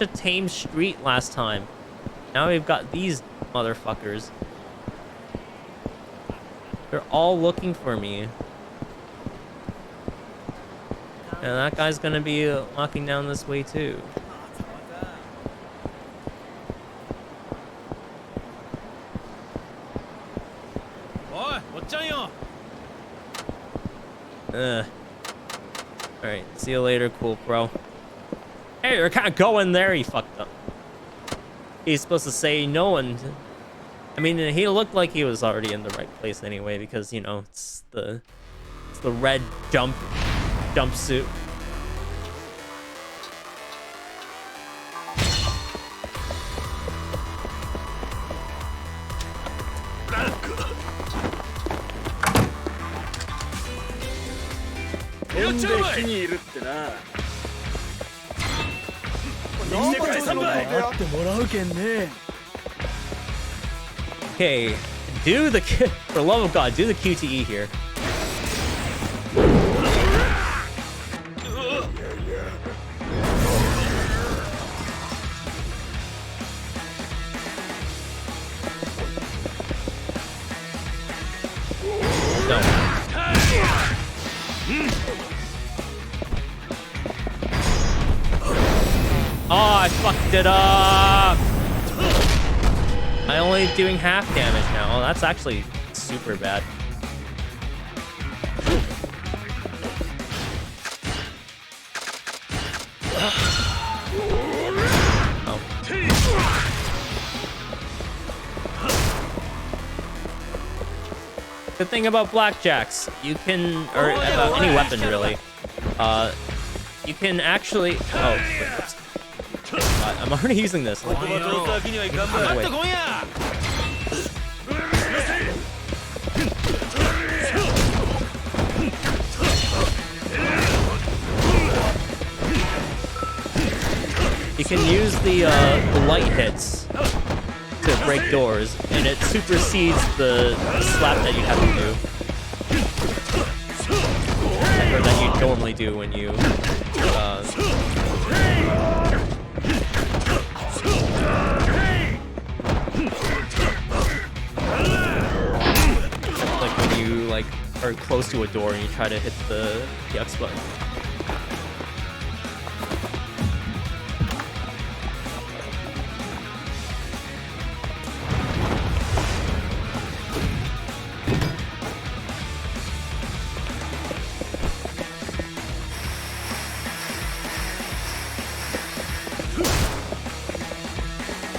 Speaker 1: tame street last time. Now we've got these motherfuckers. They're all looking for me. And that guy's gonna be walking down this way too. Alright, see you later, cool bro. Hey, you're kind of going there, he fucked up. He's supposed to say no, and I mean, he looked like he was already in the right place anyway, because, you know, it's the red jumpsuit. Okay, for the love of God, do the QTE here. No. Oh, I fucked it up. I'm only doing half damage now. Oh, that's actually super bad. The thing about blackjacks, you can, or about any weapon really, you can actually. Oh, wait, whoops. I'm already using this. Wait. You can use the light hits to break doors, and it supersedes the slap that you have to do, or that you normally do when you like when you like are close to a door and you try to hit the X button.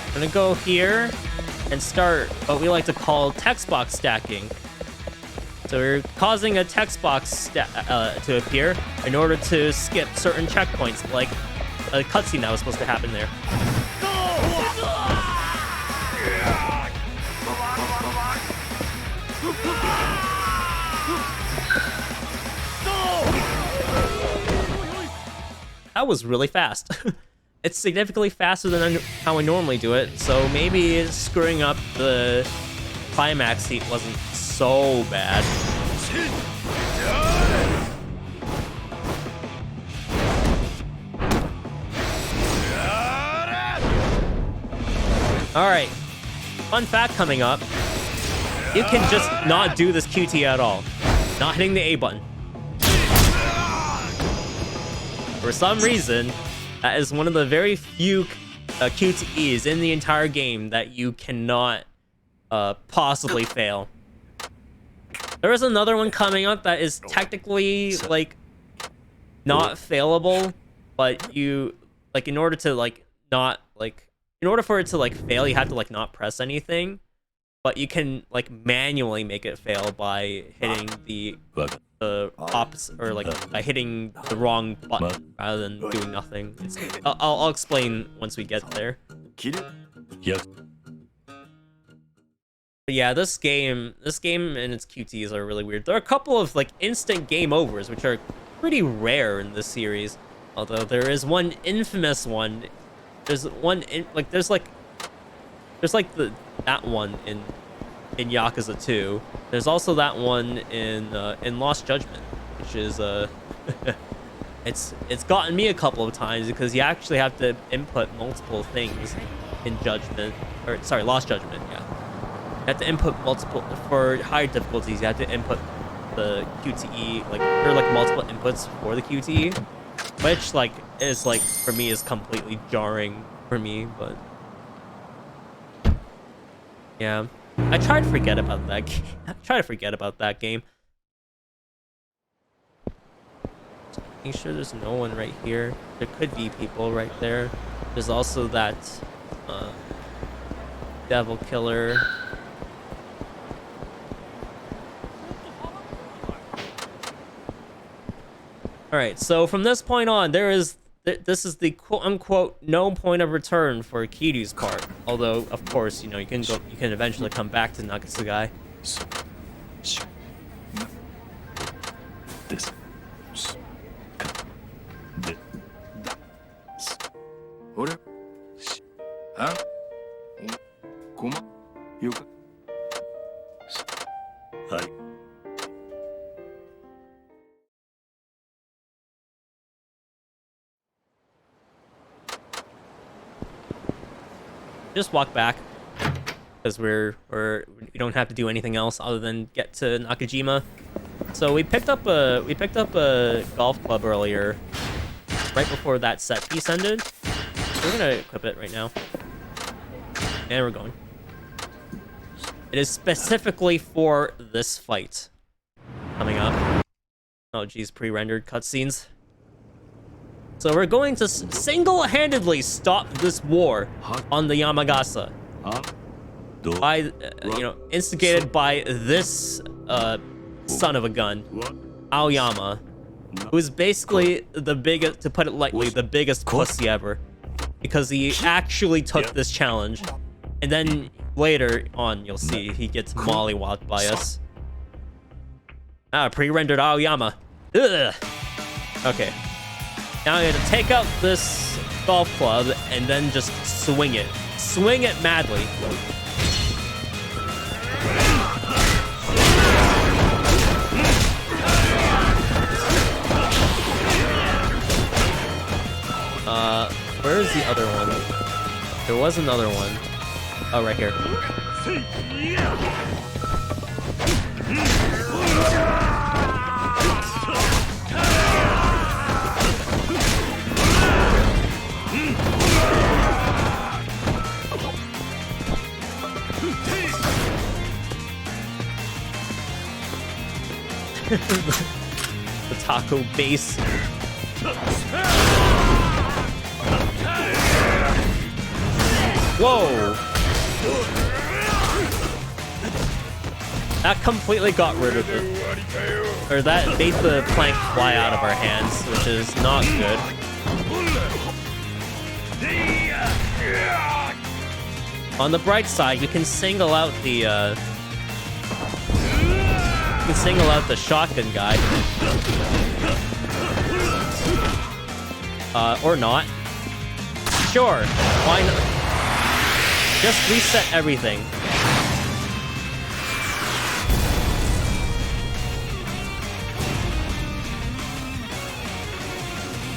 Speaker 1: I'm gonna go here and start what we like to call text box stacking. So we're causing a text box to appear in order to skip certain checkpoints, like a cutscene that was supposed to happen there. That was really fast. It's significantly faster than how I normally do it, so maybe screwing up the climax seat wasn't so bad. Alright, fun fact coming up. You can just not do this QT at all. Not hitting the A button. For some reason, that is one of the very few QTEs in the entire game that you cannot possibly fail. There is another one coming up that is technically like not failable, but you like in order to like not like in order for it to like fail, you have to like not press anything, but you can like manually make it fail by hitting the opposite, or like by hitting the wrong button rather than doing nothing. I'll explain once we get there.
Speaker 2: Yeah.
Speaker 1: But yeah, this game and its QTs are really weird. There are a couple of like instant game overs, which are pretty rare in this series. Although there is one infamous one. There's one there's that one in Yakuza 2. There's also that one in Lost Judgment, which is it's gotten me a couple of times because you actually have to input multiple things in Judgment, or sorry, Lost Judgment, yeah. You have to input multiple, for higher difficulties, you have to input the QTE, like, there are like multiple inputs for the QTE, which like, is like, for me is completely jarring for me, but yeah. I try to forget about that game. Just making sure there's no one right here. There could be people right there. There's also that devil killer. Alright, so from this point on, this is the quote-unquote no point of return for Kiryu's part. Although, of course, you know, you can eventually come back to Nakatsugai. Just walk back because we don't have to do anything else other than get to Nakajima. So we picked up a golf club earlier, right before that set piece ended. We're gonna equip it right now, and we're going. It is specifically for this fight coming up. Oh geez, pre-rendered cutscenes. So we're going to single-handedly stop this war on the Yamagasa. by, instigated by this son of a gun, Aoyama, who's basically the biggest, to put it lightly, the biggest pussy ever, because he actually took this challenge, and then later on you'll see he gets mollywopped by us. Pre-rendered Aoyama. Ugh. Okay. Now you have to take out this golf club and then just swing it. Swing it madly. Where's the other one? There was another one. Oh, right here. The taco base. Whoa! That completely got rid of it. Or that made the plank fly out of our hands, which is not good. On the bright side, you can single out the shotgun guy. Or not. Sure, why not? Just reset everything.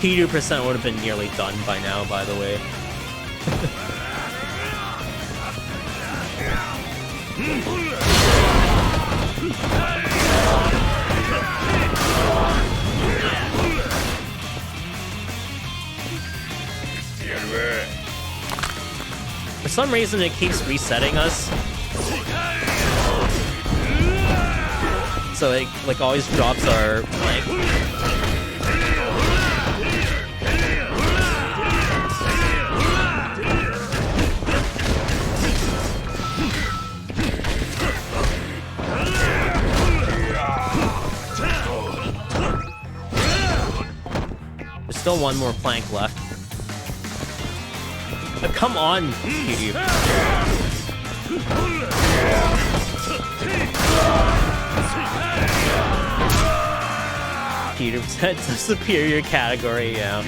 Speaker 1: P2% would have been nearly done by now, by the way. For some reason, it keeps resetting us. So it like always drops our plank. There's still one more plank left. Come on, Kiryu. Peter said it's a superior category, yeah.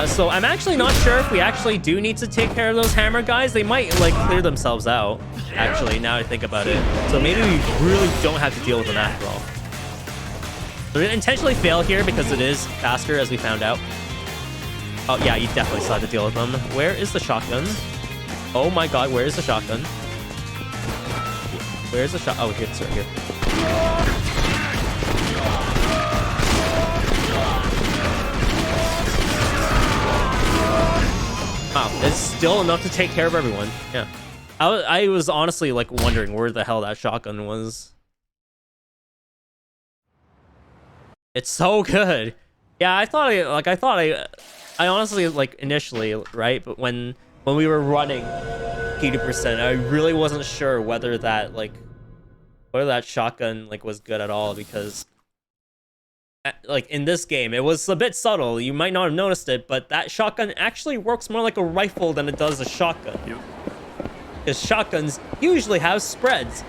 Speaker 1: So I'm actually not sure if we actually do need to take care of those hammer guys. They might, like, clear themselves out, actually, now I think about it. So maybe we really don't have to deal with them after all. So we're gonna intentionally fail here because it is faster, as we found out. Oh, yeah, you definitely still have to deal with them. Where is the shotgun? Oh my god, where is the shotgun? Where's the shot? Oh, here, it's right here. Wow, it's still enough to take care of everyone. Yeah. I was honestly, like, wondering where the hell that shotgun was. It's so good. Yeah, I honestly, like, initially, right? But when we were running 80%, I really wasn't sure whether that shotgun, like, was good at all, because, like, in this game, it was a bit subtle. You might not have noticed it, but that shotgun actually works more like a rifle than it does a shotgun. Because shotguns usually have spreads,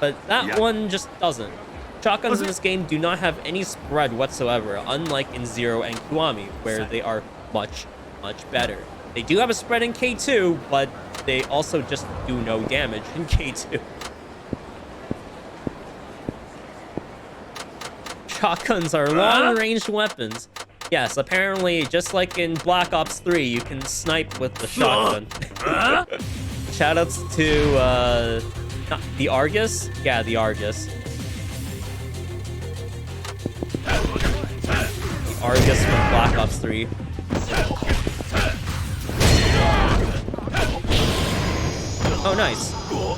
Speaker 1: but that one just doesn't. Shotguns in this game do not have any spread whatsoever, unlike in Zero and Kiwami, where they are much, much better. They do have a spread in K2, but they also just do no damage in K2. Shotguns are long-range weapons. Yes, apparently, just like in Black Ops 3, you can snipe with the shotgun. Shoutouts to, the Argus? Yeah, the Argus. Argus from Black Ops 3. Oh, nice.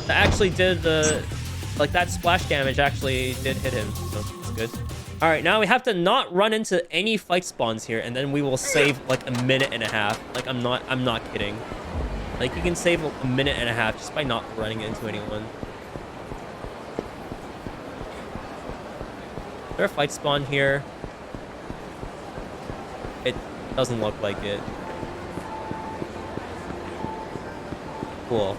Speaker 1: That actually did like, that splash damage actually did hit him, so that's good. All right, now we have to not run into any fight spawns here, and then we will save like a minute and a half. Like I'm not kidding. Like you can save a minute and a half just by not running into anyone. Is there a fight spawn here? It doesn't look like it. Cool.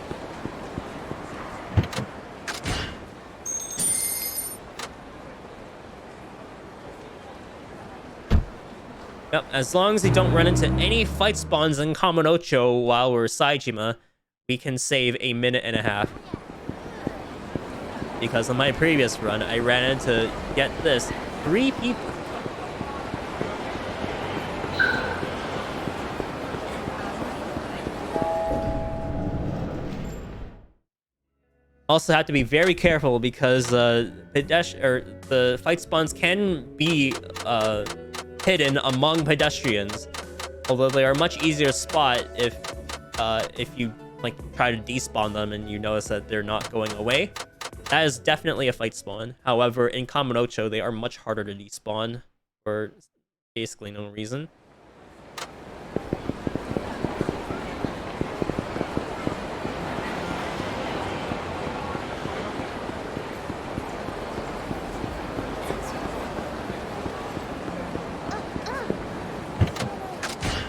Speaker 1: Yep, as long as we don't run into any fight spawns in Kamurocho while we're Saejima, we can save a minute and a half. Because on my previous run, I ran into, get this, 3 people. Also have to be very careful because the fight spawns can be hidden among pedestrians, although they are much easier to spot if you like try to despawn them and you notice that they're not going away. That is definitely a fight spawn. However, in Kamurocho, they are much harder to despawn for basically no reason.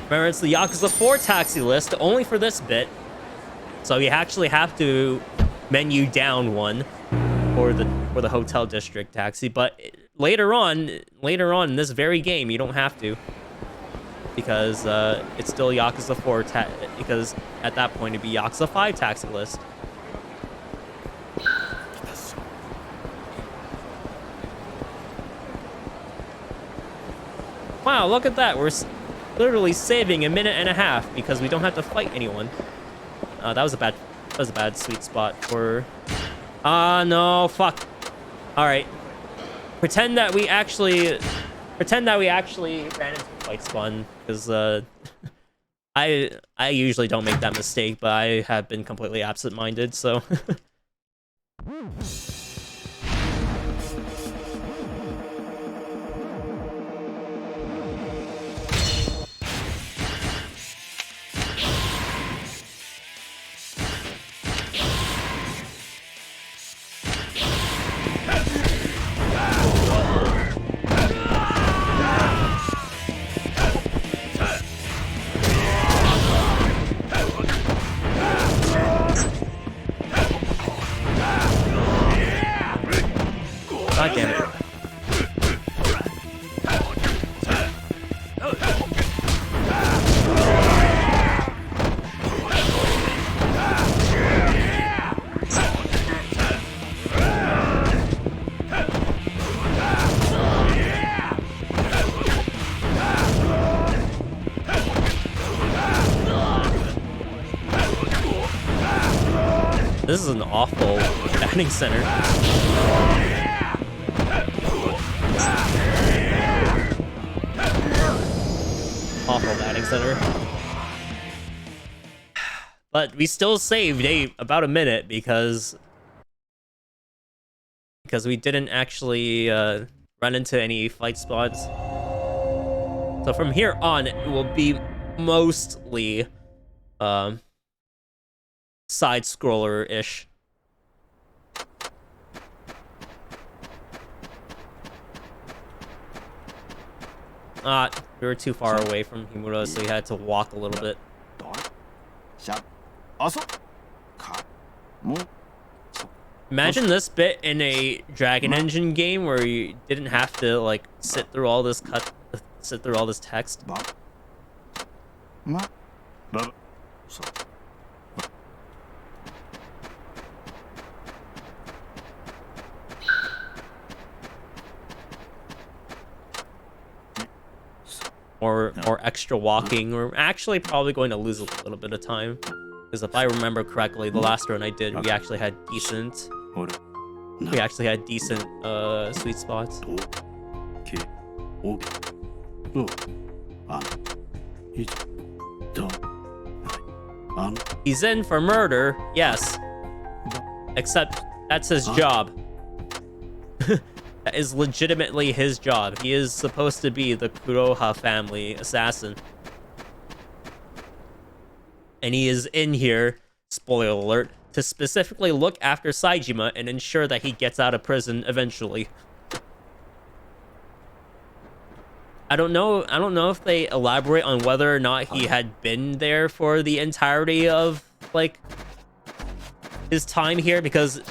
Speaker 1: Remember, it's the Yakuza 4 taxi list, only for this bit. So you actually have to menu down one for the hotel district taxi. But later on in this very game, you don't have to. Because it's still Yakuza 4 because at that point it'd be Yakuza 5 taxi list. Wow, look at that. We're literally saving a minute and a half because we don't have to fight anyone. That was a bad sweet spot for... no, fuck. Alright. Pretend that we actually ran into a fight spawn, because I usually don't make that mistake, but I have been completely absent-minded, so... God damn it. This is an awful batting center. Awful batting center. But we still saved about a minute because we didn't actually run into any fight spots. So from here on, it will be mostly side scroller-ish. We were too far away from Himura, so we had to walk a little bit. Imagine this bit in a Dragon Engine game where you didn't have to like sit through all this text. Or extra walking. We're actually probably going to lose a little bit of time, because if I remember correctly, the last run I did, we actually had decent sweet spots. He's in for murder, yes. Except that's his job. That is legitimately his job. He is supposed to be the Kuroha family assassin. And he is in here, spoiler alert, to specifically look after Saejima and ensure that he gets out of prison eventually. I don't know if they elaborate on whether or not he had been there for the entirety of, like, his time here, because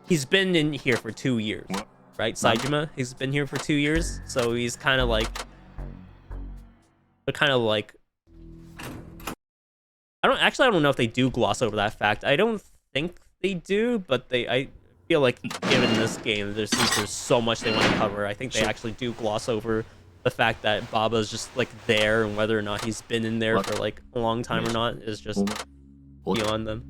Speaker 1: he's been in here for 2 years, right? Saejima, he's been here for 2 years, so he's kind of like, I don't know if they do gloss over that fact. I don't think they do, but I feel like given this game, there's so much they want to cover. I think they actually do gloss over the fact that Baba's just like there, and whether or not he's been in there for like a long time or not is just beyond them.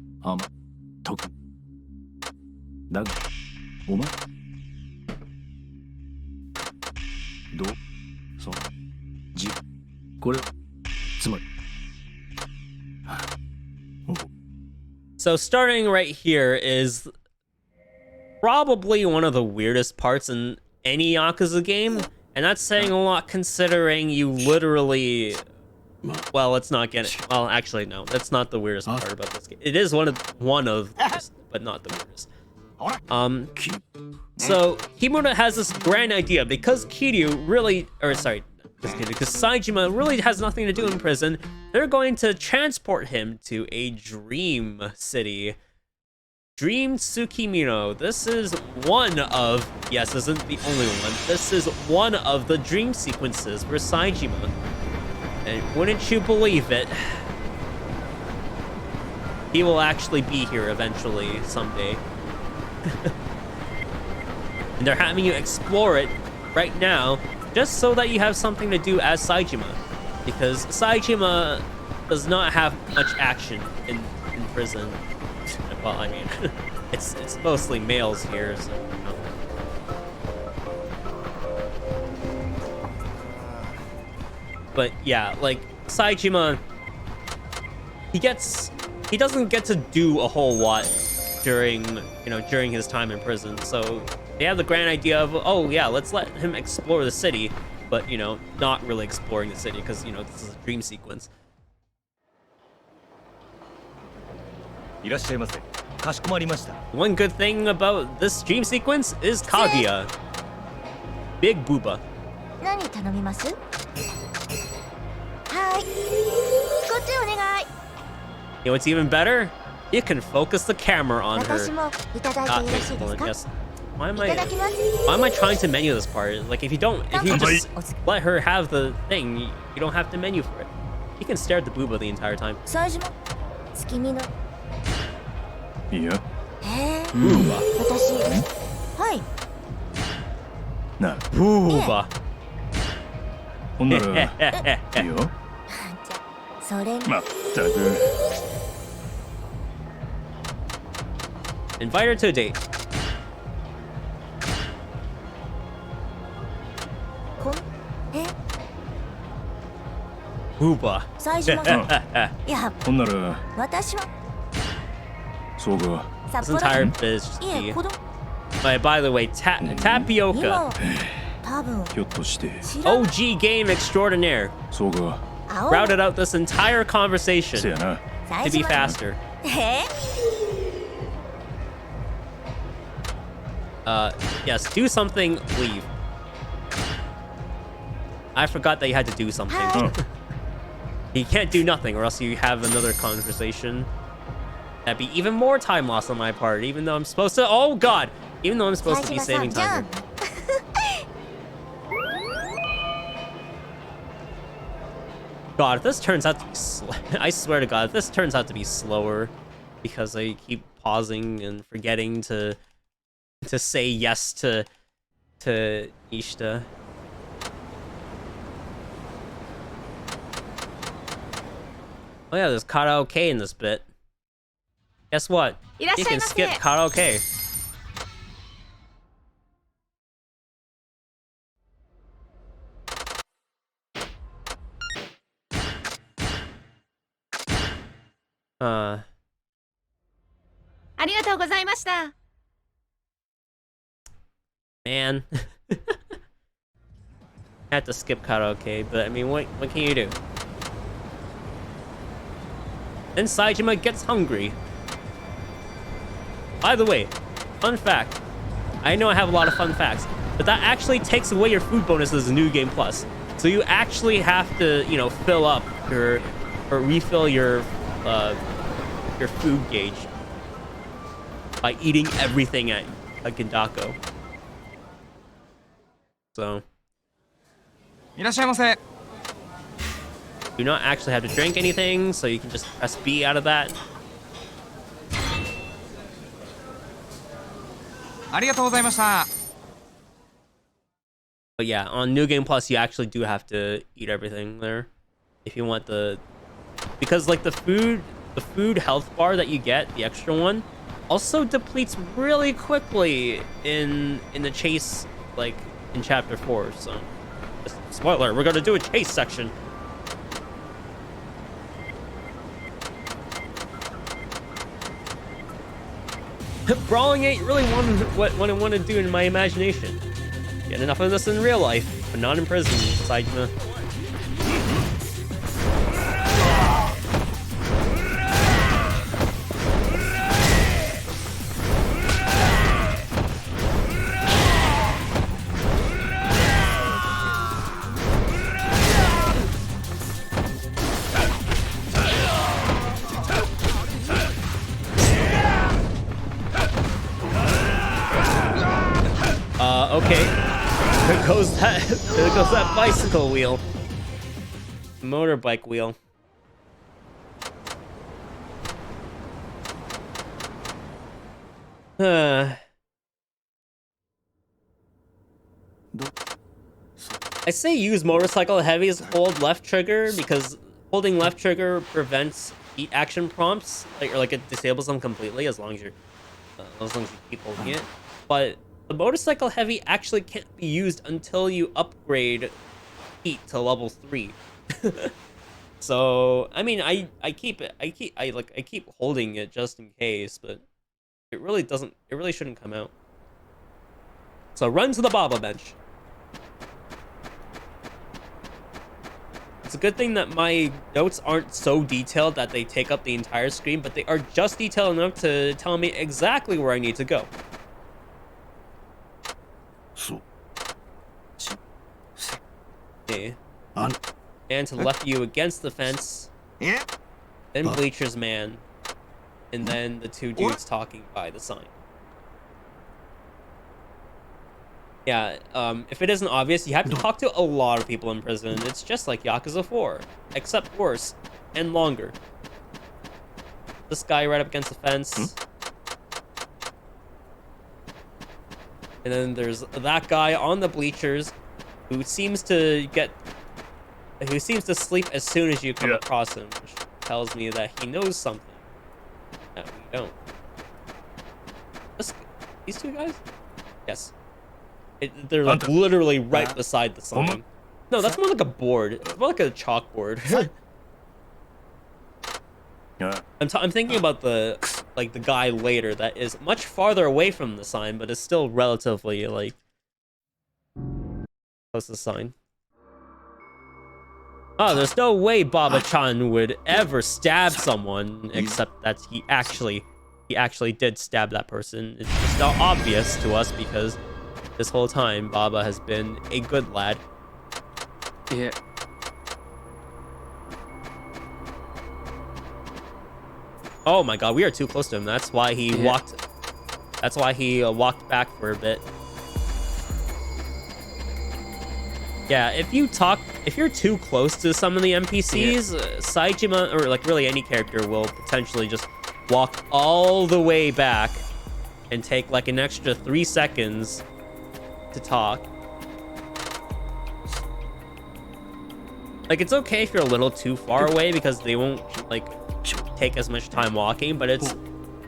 Speaker 1: So starting right here is probably one of the weirdest parts in any Yakuza game, and that's saying a lot considering you literally... Well, let's not get it. Well, actually, no. That's not the weirdest part about this game. It is one of the weirdest, but not the weirdest. So Himura has this grand idea because because Saejima really has nothing to do in prison. They're going to transport him to a dream city. Dream Tsukimino. This is one of, yes, this isn't the only one. This is one of the dream sequences for Saejima. And wouldn't you believe it, he will actually be here eventually, someday. And they're having you explore it right now, just so that you have something to do as Saejima. Because Saejima does not have much action in prison. Well, I mean, it's mostly males here, so, you know. But yeah, like, Saejima, he doesn't get to do a whole lot during his time in prison. So they have the grand idea of, oh yeah, let's let him explore the city, but, not really exploring the city because, this is a dream sequence. One good thing about this dream sequence is Kaguya. Big booba. You know what's even better? You can focus the camera on her. Yes. Why am I trying to menu this part? Like, if you just let her have the thing, you don't have to menu for it. You can stare at the booba the entire time.
Speaker 2: Yeah.
Speaker 1: Booba. Booba. Invite her to a date. Booba. This entire bit is just key. By the way, Tapioca. OG game extraordinaire. Routed out this entire conversation to be faster. Yes, do something, leave. I forgot that you had to do something. You can't do nothing or else you have another conversation. That'd be even more time lost on my part, even though I'm supposed to... Oh, God! Even though I'm supposed to be saving time here. God, if this turns out to be I swear to God, if this turns out to be slower because I keep pausing and forgetting to say yes to Ishita. Oh yeah, there's karaoke in this bit. Guess what? You can skip karaoke. Man. I had to skip karaoke, but I mean, what can you do? Then Saejima gets hungry. By the way, fun fact. I know I have a lot of fun facts, but that actually takes away your food bonuses in New Game Plus. So you actually have to, you know, fill up or refill your food gauge by eating everything at Gindako. So you do not actually have to drink anything, so you can just press B out of that. But yeah, on New Game Plus, you actually do have to eat everything there if you want because like the food health bar that you get, the extra one, also depletes really quickly in the chase, like in chapter 4. So spoiler, we're gonna do a chase section. Brawling ain't really what I want to do in my imagination. Get enough of this in real life, but not in prison, Saejima. Okay. There goes that bicycle wheel. Motorbike wheel. I say use motorcycle heavies, hold left trigger, because holding left trigger prevents eat action prompts, like it disables them completely as long as you keep holding it. But the motorcycle heavy actually can't be used until you upgrade heat to level 3. So I mean, I keep holding it just in case, but it really shouldn't come out. So run to the Baba bench. It's a good thing that my notes aren't so detailed that they take up the entire screen, but they are just detailed enough to tell me exactly where I need to go. Okay. And to the left of you against the fence. Then Bleacher's man. And then the two dudes talking by the sign. Yeah, if it isn't obvious, you have to talk to a lot of people in prison. It's just like Yakuza 4, except worse and longer. This guy right up against the fence. And then there's that guy on the bleachers who seems to sleep as soon as you come across him, which tells me that he knows something that we don't. These two guys? Yes. They're like literally right beside the sign. No, that's more like a board. It's more like a chalkboard. I'm thinking about the guy later that is much farther away from the sign, but is still relatively like close to the sign. Oh, there's no way Baba-chan would ever stab someone, except that he actually did stab that person. It's just not obvious to us because this whole time Baba has been a good lad.
Speaker 4: Yeah.
Speaker 1: Oh my god, we are too close to him. That's why he walked walked back for a bit. Yeah, if you're too close to some of the NPCs, Saejima, or like really any character, will potentially just walk all the way back and take like an extra 3 seconds to talk. Like, it's okay if you're a little too far away because they won't like take as much time walking, but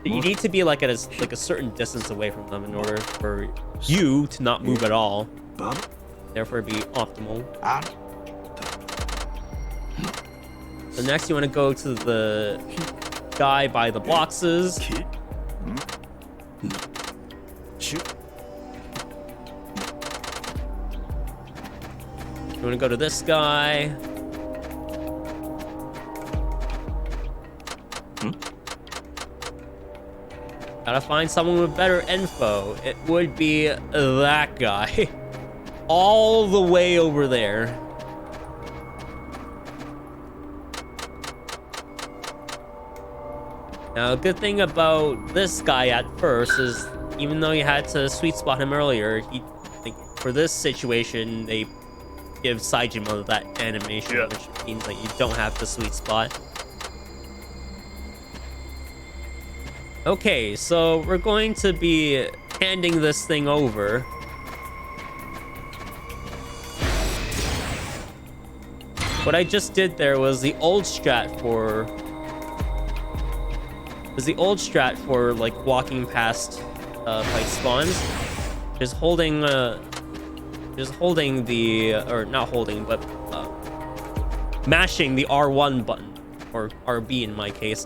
Speaker 1: you need to be like at a certain distance away from them in order for you to not move at all. Therefore, be optimal. So next, you want to go to the guy by the boxes. You want to go to this guy? Gotta find someone with better info. It would be that guy. All the way over there. Now, a good thing about this guy at first is, even though you had to sweet spot him earlier, for this situation, they give Saejima that animation, which means that you don't have to sweet spot. Okay, so we're going to be handing this thing over. What I just did there was the old strat for... like walking past fight spawns. Just holding the... or not holding, but mashing the R1 button, or RB in my case.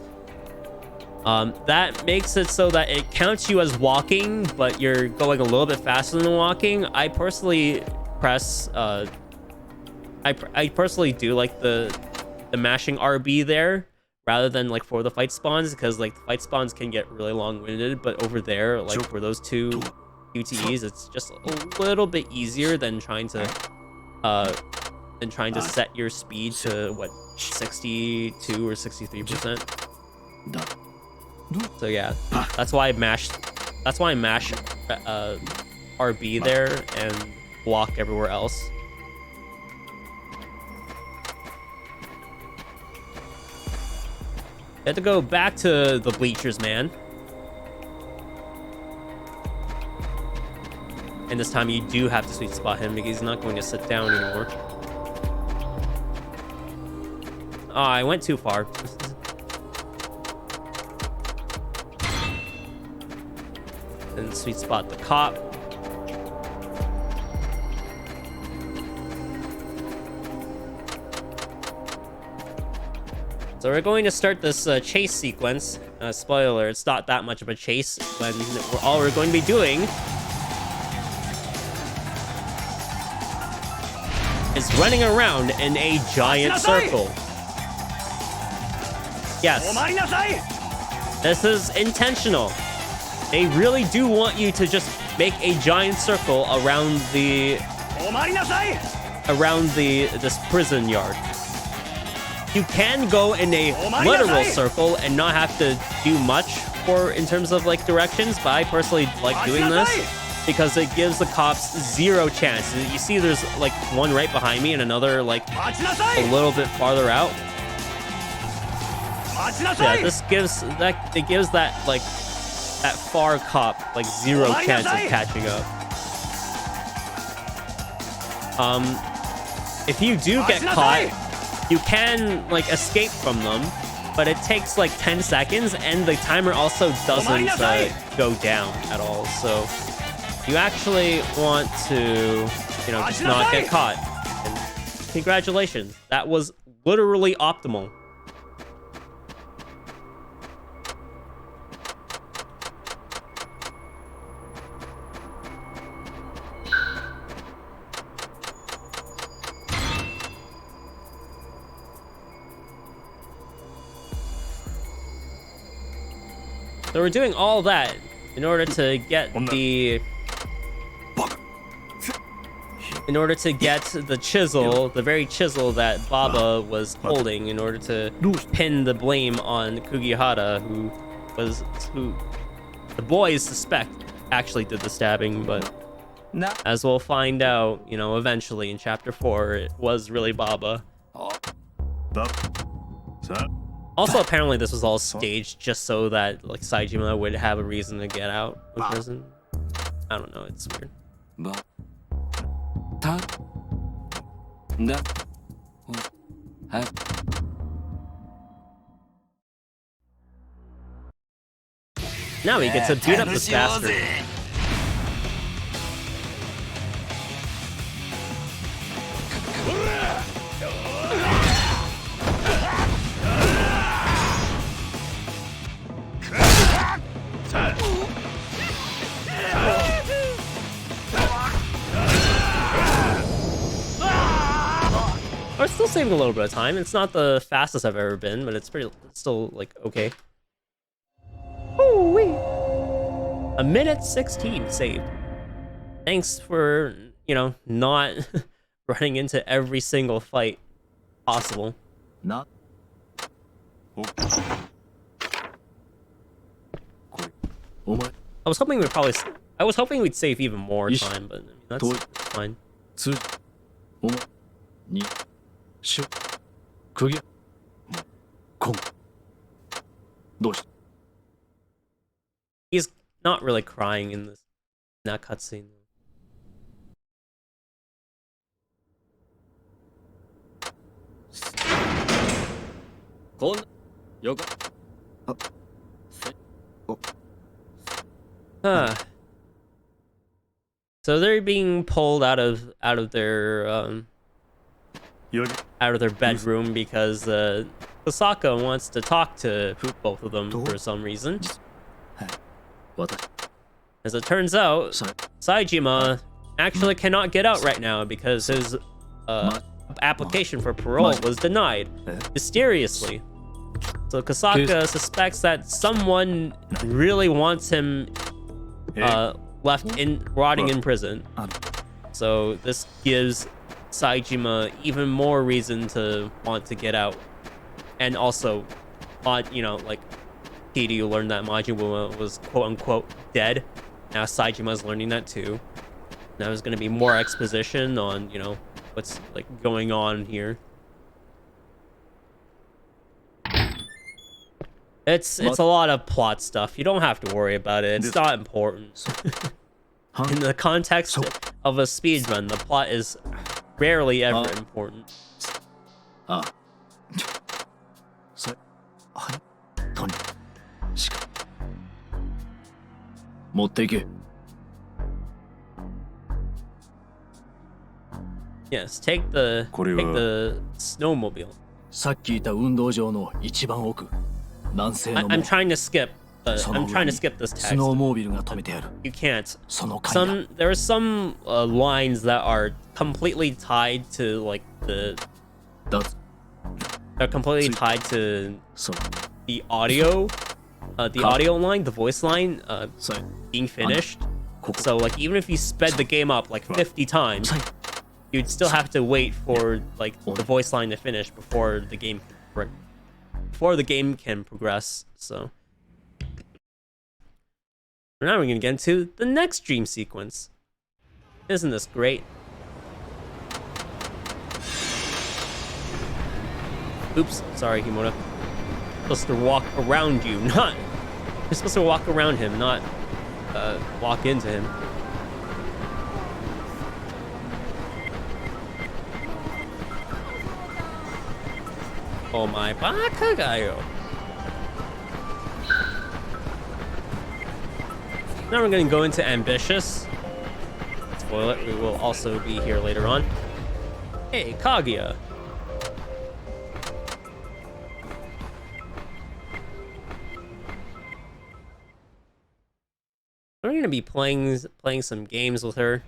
Speaker 1: That makes it so that it counts you as walking, but you're going a little bit faster than walking. I personally press... I personally do like the mashing RB there, rather than like for the fight spawns, because like the fight spawns can get really long-winded, but over there, like for those two QTEs, it's just a little bit easier than trying to set your speed to what, 62 or 63%. So yeah, that's why I mash RB there and block everywhere else. You have to go back to the bleachers, man. And this time you do have to sweet spot him because he's not going to sit down anymore. Oh, I went too far. Then sweet spot the cop. So we're going to start this chase sequence. Spoiler, it's not that much of a chase when all we're going to be doing is running around in a giant circle. Yes, this is intentional. They really do want you to just make a giant circle around this prison yard. You can go in a literal circle and not have to do much in terms of like directions, but I personally like doing this because it gives the cops zero chance. You see there's like one right behind me and another like a little bit farther out. Yeah, this gives that like that far cop like zero chance of catching up. If you do get caught, you can like escape from them, but it takes like 10 seconds and the timer also doesn't go down at all. So you actually want to, just not get caught. And congratulations, that was literally optimal. So we're doing all that in order to get the chisel, the very chisel that Baba was holding, in order to pin the blame on Kugihara, who the boys suspect actually did the stabbing, but as we'll find out, eventually in chapter 4, it was really Baba. Also, apparently this was all staged just so that like Saejima would have a reason to get out of prison. I don't know, it's weird. Now we get to beat up this bastard. saving a little bit of time. It's not the fastest I've ever been, but it's still like okay. Ooh-wee. 1:16 saved. Thanks for, not running into every single fight possible.
Speaker 2: Not.
Speaker 1: I was hoping we'd save even more time, but that's fine. He's not really crying in that cutscene. So they're being pulled out of their bedroom because Osaka wants to talk to both of them for some reason. As it turns out, Saejima actually cannot get out right now because his application for parole was denied mysteriously. So Kasaka suspects that someone really wants him rotting in prison. So this gives Saejima even more reason to want to get out. And also, Kiryu learned that Majima was quote-unquote dead. Now Saijima's learning that too. Now there's going to be more exposition on, what's going on here. It's a lot of plot stuff. You don't have to worry about it. It's not important. In the context of a speedrun, the plot is rarely ever important. Yes, take the snowmobile. I'm trying to skip. I'm trying to skip this text. You can't. There are some lines that are completely tied to they're completely tied to the audio. The audio line, the voice line, being finished. So even if you sped the game up 50 times, you'd still have to wait for the voice line to finish before the game can progress. So now we're gonna get into the next dream sequence. Isn't this great? Oops, sorry, Himura. You're supposed to walk around you, not. You're supposed to walk around him, not walk into him. Oh my bakagayo. Now we're gonna go into ambitious. Spoil it, we will also be here later on. Hey, Kaguya. We're gonna be playing some games with her.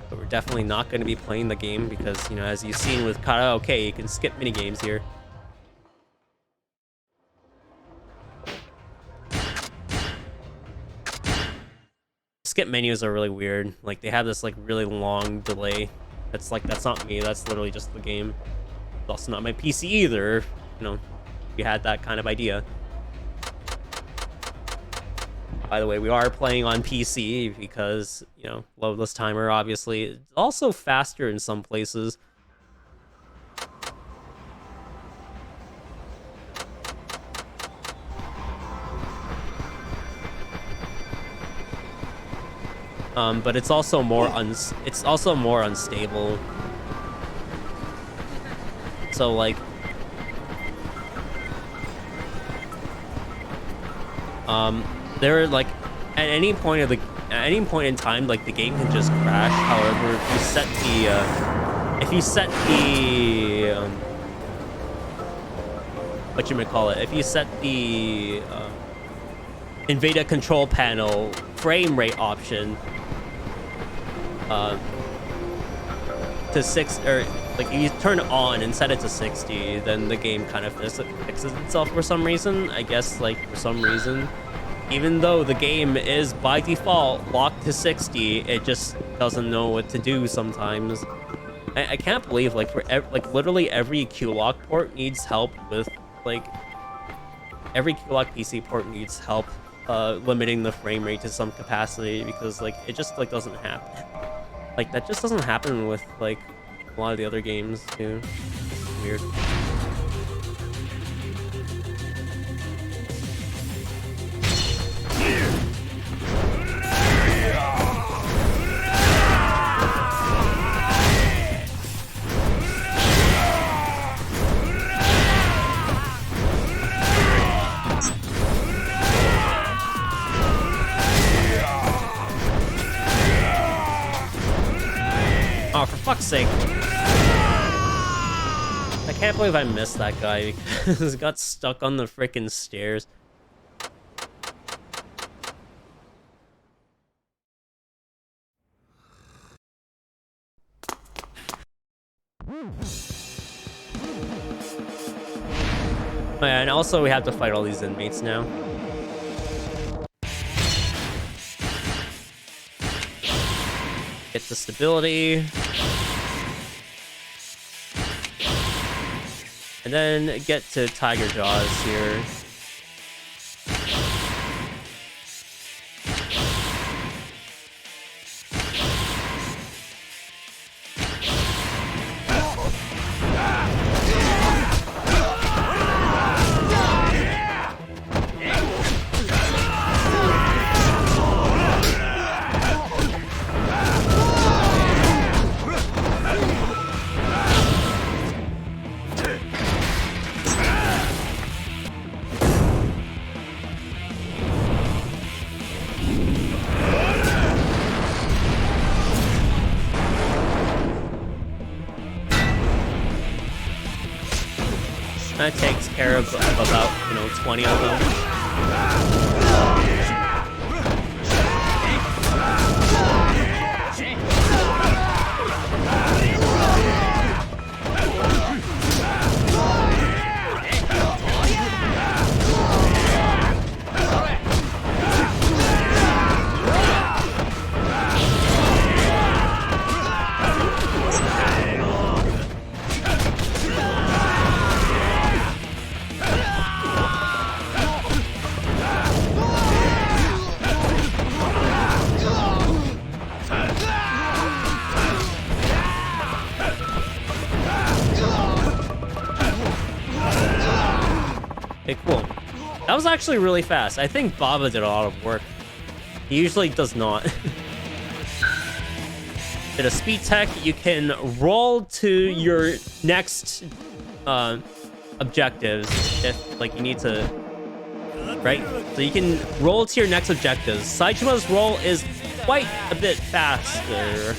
Speaker 1: But we're definitely not going to be playing the game because, as you've seen with karaoke, you can skip mini games here. Skip menus are really weird. They have this really long delay. That's not me. That's literally just the game. It's also not my PC either. If you had that kind of idea. By the way, we are playing on PC because, loadless timer, obviously. It's also faster in some places. But it's also more unstable. So there are at any point in time the game can just crash. However, if you set the if you set the NVIDIA control panel frame rate option to 6 or like you turn it on and set it to 60, then the game kind of fixes itself for some reason. I guess like for some reason, even though the game is by default locked to 60, it just doesn't know what to do sometimes. I can't believe like like literally every Q-Lock port needs help with like every Q-Lock PC port needs help limiting the frame rate to some capacity, because like it just like doesn't happen. Like that just doesn't happen with like a lot of the other games too. It's weird. Oh, for fuck's sake. I can't believe I missed that guy because he got stuck on the frickin' stairs. Oh yeah, and also we have to fight all these inmates now. Get the stability. And then get to Tiger Jaws here. That takes care of about, 20 of them. Okay, cool. That was actually really fast. I think Baba did a lot of work. He usually does not. Did a speed tech, you can roll to your next objectives if like you need to, right? So you can roll to your next objectives. Saijima's roll is quite a bit faster.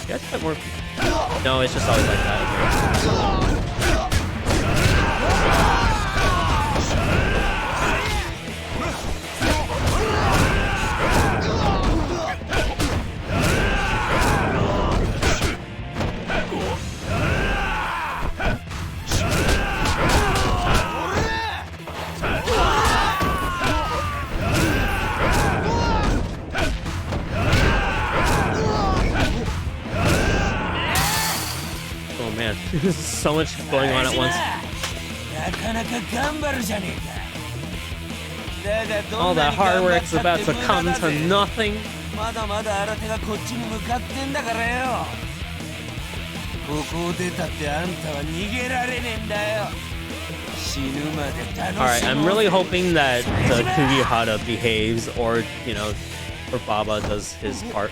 Speaker 1: Yeah, quite more. No, it's just always like that. There's so much going on at once. All that hard work's about to come to nothing. Alright, I'm really hoping that the Kugihara behaves, or, or Baba does his part.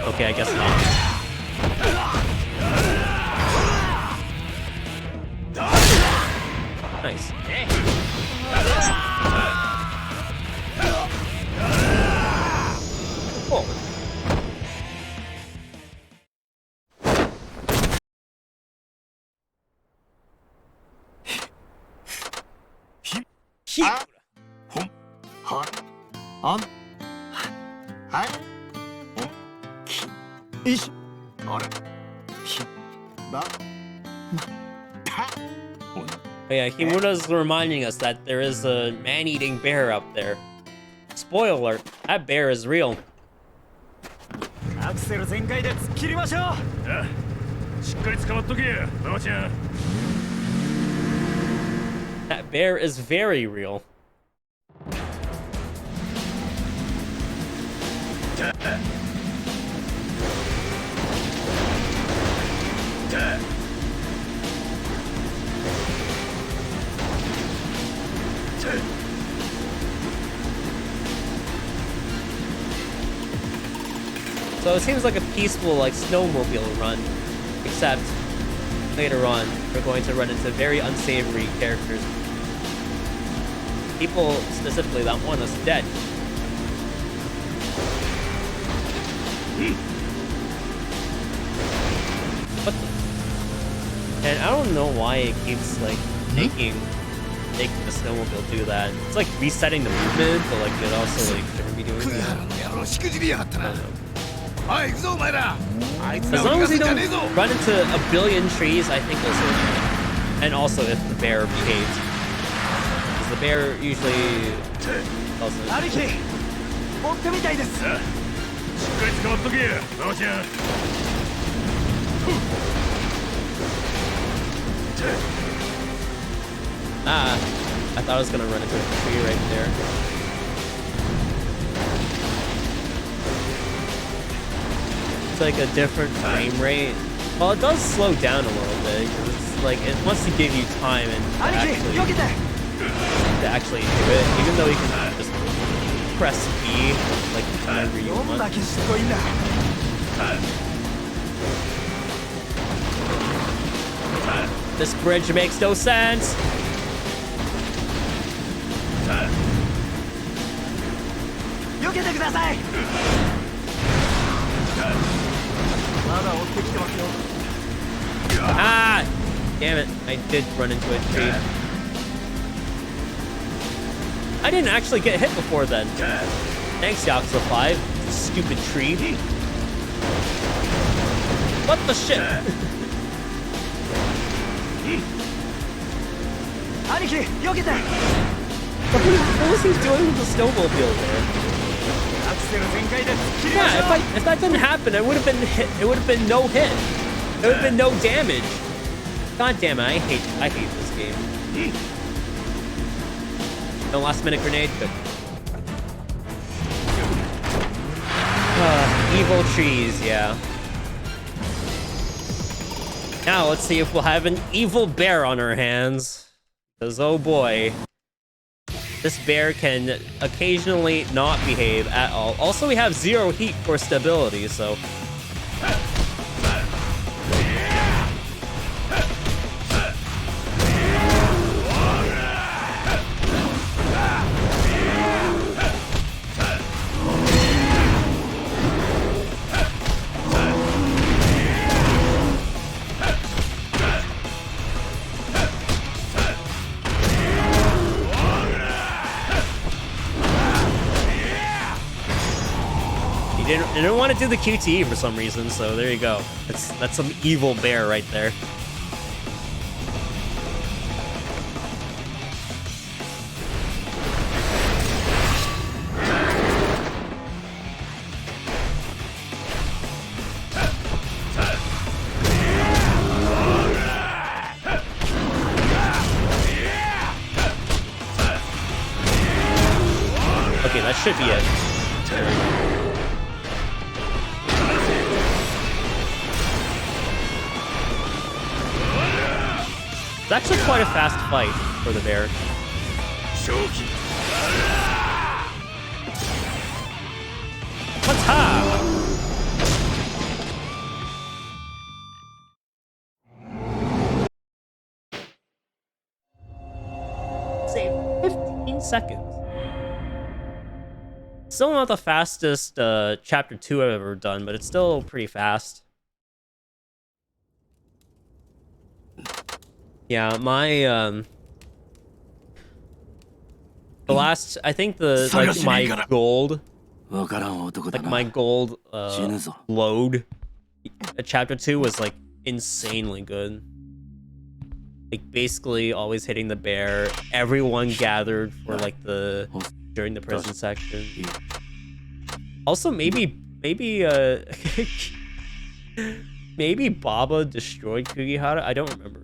Speaker 1: Okay, I guess not. Nice. Cool. Heat.
Speaker 2: ほんはあんはいほんきいしあれひばたほん
Speaker 1: But yeah, Kimura's reminding us that there is a man-eating bear up there. Spoiler alert, that bear is real.
Speaker 2: アクセル全開で突っ切りましょう。ああ、しっかり捕まっとけや、ママちゃん。
Speaker 1: That bear is very real. So it seems like a peaceful, like, snowmobile run, except later on we're going to run into very unsavory characters. People specifically that want us dead. What the? And I don't know why it keeps like making the snowmobile do that. It's like resetting the movement, but like it also like shouldn't be doing that. As long as we don't run into a billion trees, I think it's okay. And also if the bear behaves. Because the bear usually doesn't. Ah, I thought I was gonna run into a tree right there. It's like a different frame rate. Well, it does slow down a little bit. It's like it wants to give you time and to actually do it, even though you can just press B like whenever you want. This bridge makes no sense. Ah! Damn it, I did run into a tree. I didn't actually get hit before then. Thanks, Yakuza 5. Stupid tree. What the shit? What was he doing with the snowmobile there? Yeah, if that didn't happen, it would have been hit. It would have been no hit. It would have been no damage. God damn it! I hate this game. No last minute grenade. Good. Evil trees, yeah. Now let's see if we'll have an evil bear on our hands. Because oh boy. This bear can occasionally not behave at all. Also, we have 0 heat for stability, so... They didn't want to do the QTE for some reason, so there you go. That's some evil bear right there. Okay, that should be it. It's actually quite a fast fight for the bear. Pata! seconds. Still not the fastest chapter 2 I've ever done, but it's still pretty fast. Yeah, my the last, I think my gold load at chapter 2 was like insanely good. Like basically always hitting the bear. Everyone gathered for like during the prison section. Also maybe maybe Baba destroyed Kugihara. I don't remember.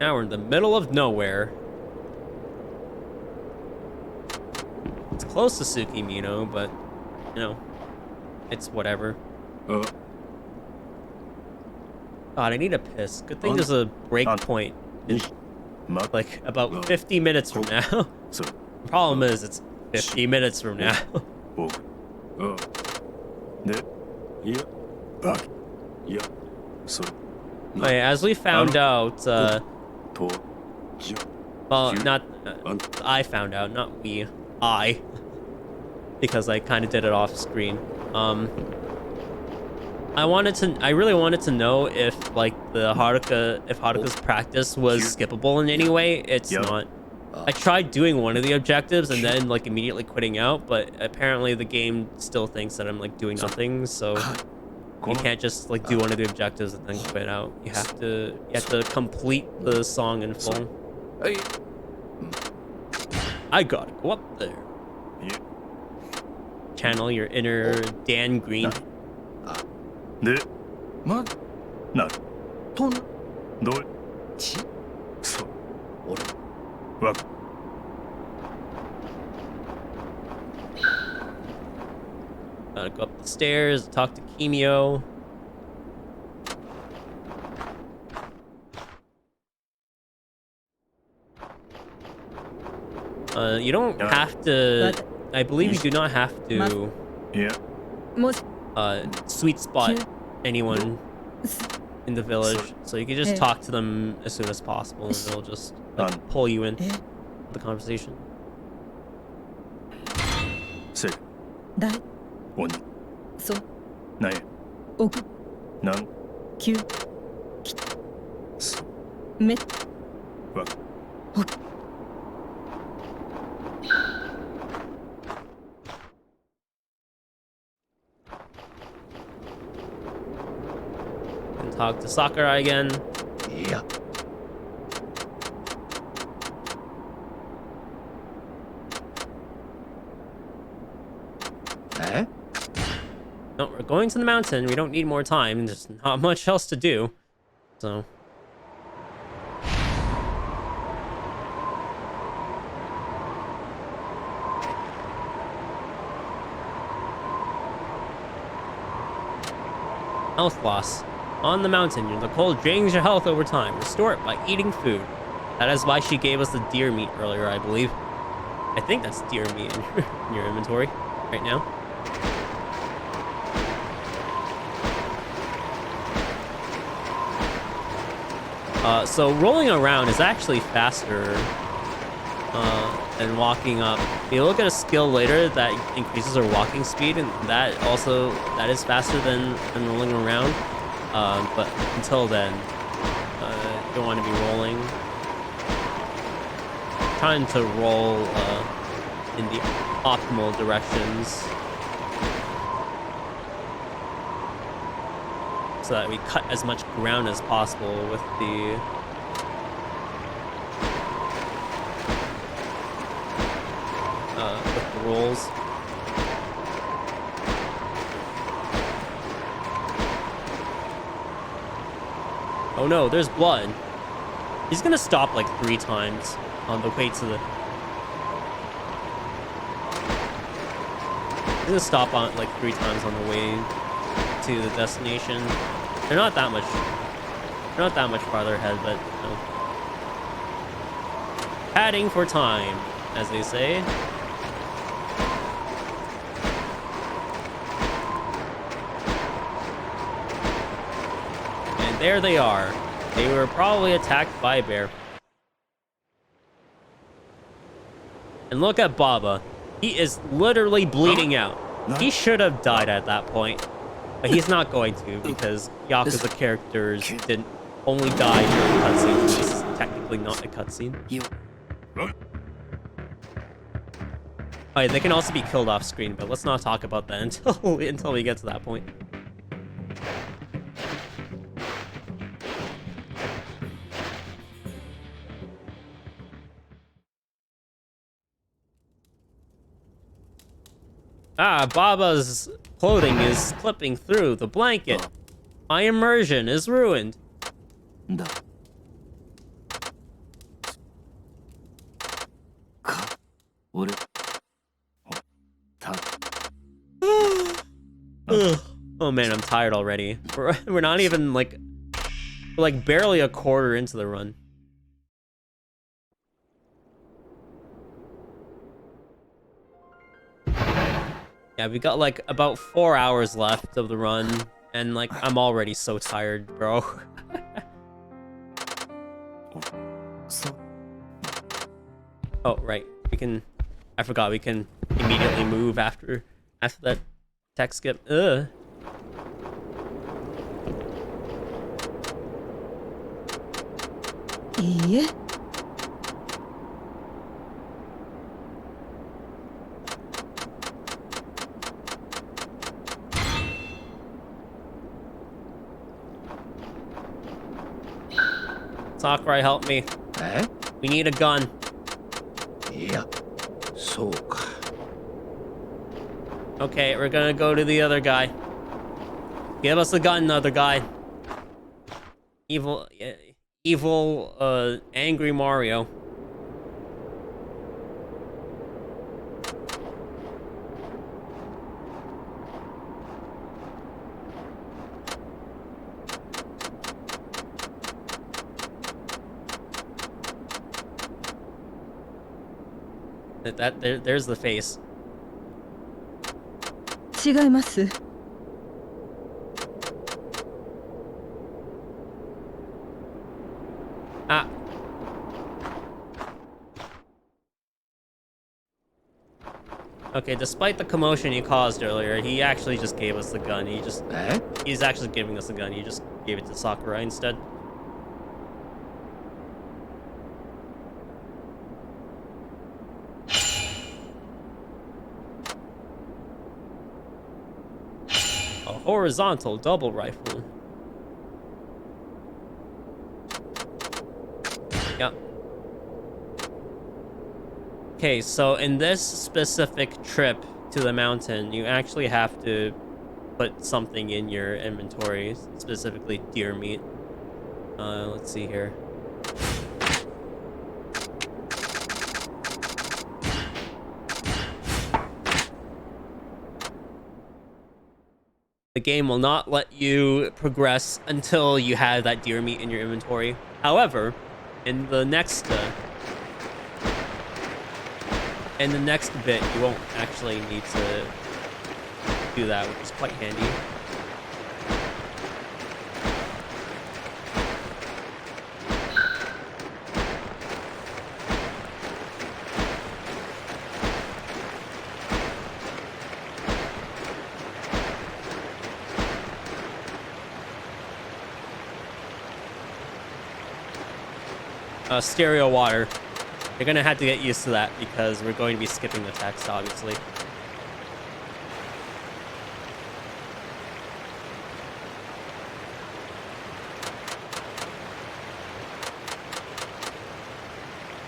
Speaker 1: Now we're in the middle of nowhere. It's close to Tsukimino, but, you know, it's whatever. God, I need a piss. Good thing there's a break point in, like, about 50 minutes from now. The problem is, it's 50 minutes from now. Okay, as we found out, well, not I found out, not we. Because I kind of did it off screen. I really wanted to know if like Haruka's practice was skippable in any way. It's not. I tried doing one of the objectives and then like immediately quitting out, but apparently the game still thinks that I'm like doing nothing, so you can't just like do one of the objectives and then quit out. You have to complete the song in full. I gotta go up there. Channel your inner Dan Green. Gotta go up the stairs, talk to Kimio. You don't have to. I believe you do not have to. Sweet spot anyone in the village, so you can just talk to them as soon as possible, and they'll just like, pull you in the conversation. And talk to Sakurai again.
Speaker 2: Yeah.
Speaker 1: No, we're going to the mountain. We don't need more time. There's not much else to do. So. Health loss. On the mountain, the cold drains your health over time. Restore it by eating food. That is why she gave us the deer meat earlier, I believe. I think that's deer meat in your inventory right now. So rolling around is actually faster than walking up. You look at a skill later that increases our walking speed, and that is faster than rolling around. But until then, you don't want to be rolling. Trying to roll in the optimal directions, so that we cut as much ground as possible with the rolls. Oh no, there's blood. He's gonna stop like 3 times on the way to the... He's gonna stop on like 3 times on the way to the destination. They're not that much farther ahead, but you know. padding for time, as they say. And there they are. They were probably attacked by a bear. And look at Baba. He is literally bleeding out. He should have died at that point. But he's not going to, because Yakuza characters didn't only die during cutscenes. This is technically not a cutscene. Alright, they can also be killed off screen, but let's not talk about that until we get to that point. Ah, Baba's clothing is clipping through the blanket. My immersion is ruined. Oh man, I'm tired already. We're not even we're like barely a quarter into the run. Yeah, we got like about 4 hours left of the run, and like I'm already so tired, bro. Oh, right. I forgot we can immediately move after that tech skip. Ugh.
Speaker 3: Yeah.
Speaker 1: Sakurai, help me. We need a gun.
Speaker 2: Yeah. So.
Speaker 1: Okay, we're gonna go to the other guy. Give us a gun, other guy. Evil, angry Mario. There's the face.
Speaker 3: 違います。
Speaker 1: Ah. Okay, despite the commotion he caused earlier, he actually just gave us the gun. He's actually giving us the gun. He just gave it to Sakurai instead. A horizontal double rifle. Yep. Okay, so in this specific trip to the mountain, you actually have to put something in your inventory, specifically deer meat. Let's see here. The game will not let you progress until you have that deer meat in your inventory. However, in the next bit, you won't actually need to do that, which is quite handy. Stereo water. You're gonna have to get used to that because we're going to be skipping the text, obviously.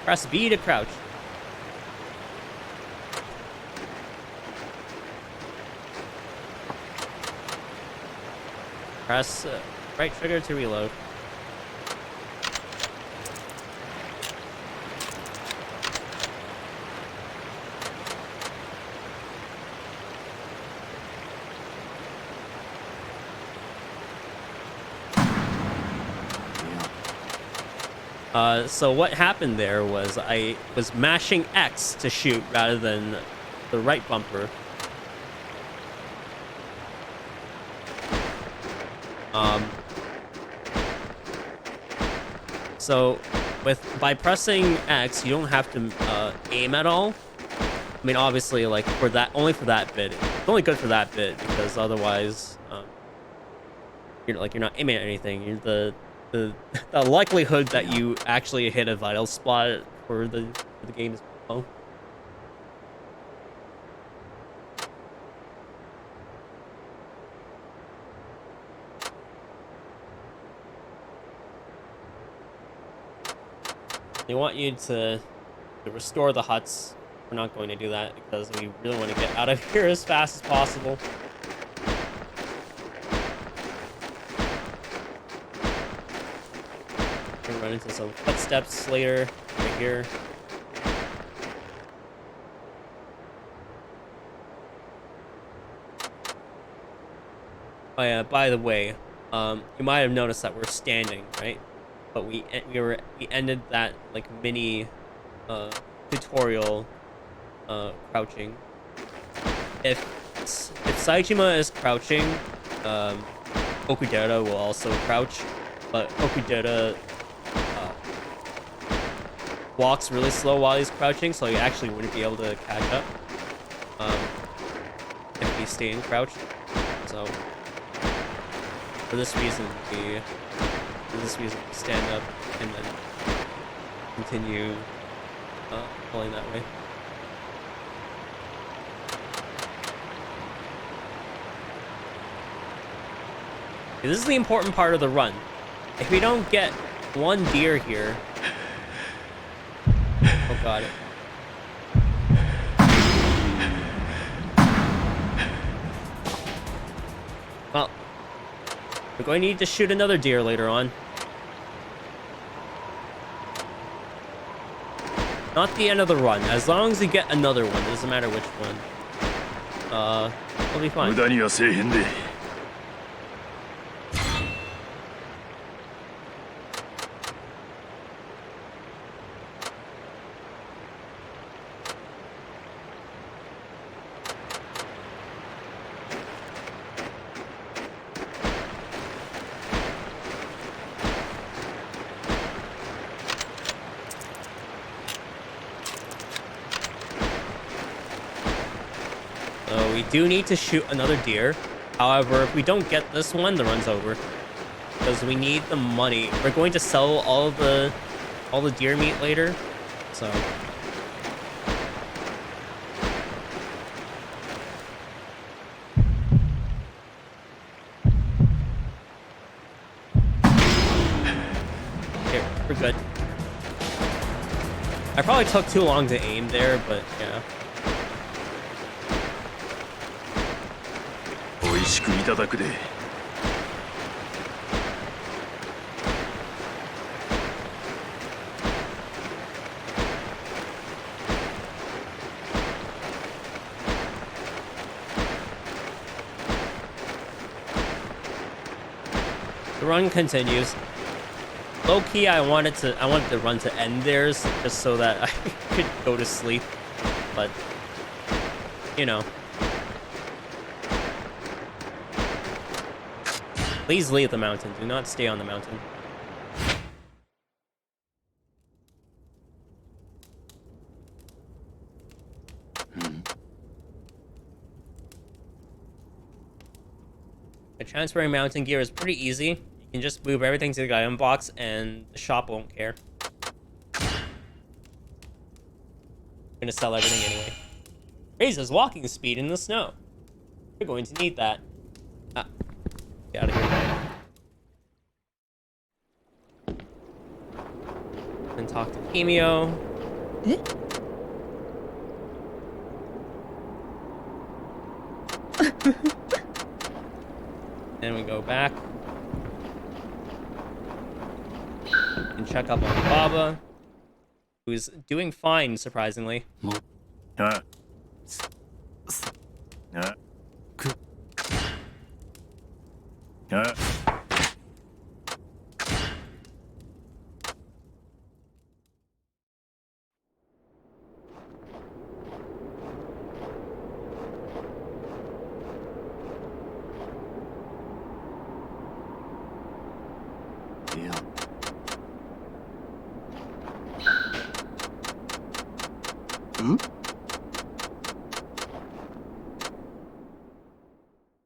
Speaker 1: Press B to crouch. Press right trigger to reload. So what happened there was I was mashing X to shoot rather than the right bumper. So by pressing X, you don't have to aim at all. I mean, obviously, like only for that bit. It's only good for that bit because otherwise, you're not aiming at anything. The likelihood that you actually hit a vital spot for the game is low. They want you to restore the huts. We're not going to do that because we really want to get out of here as fast as possible. We're gonna run into some footsteps later, right here. Oh yeah, by the way, you might have noticed that we're standing, right? But we ended that like mini tutorial crouching. If Saejima is crouching, Okudera will also crouch, but Okudera walks really slow while he's crouching, so he actually wouldn't be able to catch up if he stayed in crouch. So for this reason, we stand up and then continue pulling that way. Okay, this is the important part of the run. If we don't get one deer here, oh god. Well, we're going to need to shoot another deer later on. Not the end of the run. As long as we get another one, doesn't matter which one. We'll be fine. We do need to shoot another deer. However, if we don't get this one, the run's over. Because we need the money. We're going to sell all the deer meat later. So here, we're good. I probably took too long to aim there, but yeah. The run continues. Low key, I wanted the run to end there just so that I could go to sleep, but you know. Please leave the mountain. Do not stay on the mountain. Transferring mountain gear is pretty easy. You can just move everything to the item box and the shop won't care. I'm gonna sell everything anyway. Raises walking speed in the snow. You're going to need that. Ah, get out of here. And talk to Kimio. Then we go back and check up on Baba, who's doing fine, surprisingly.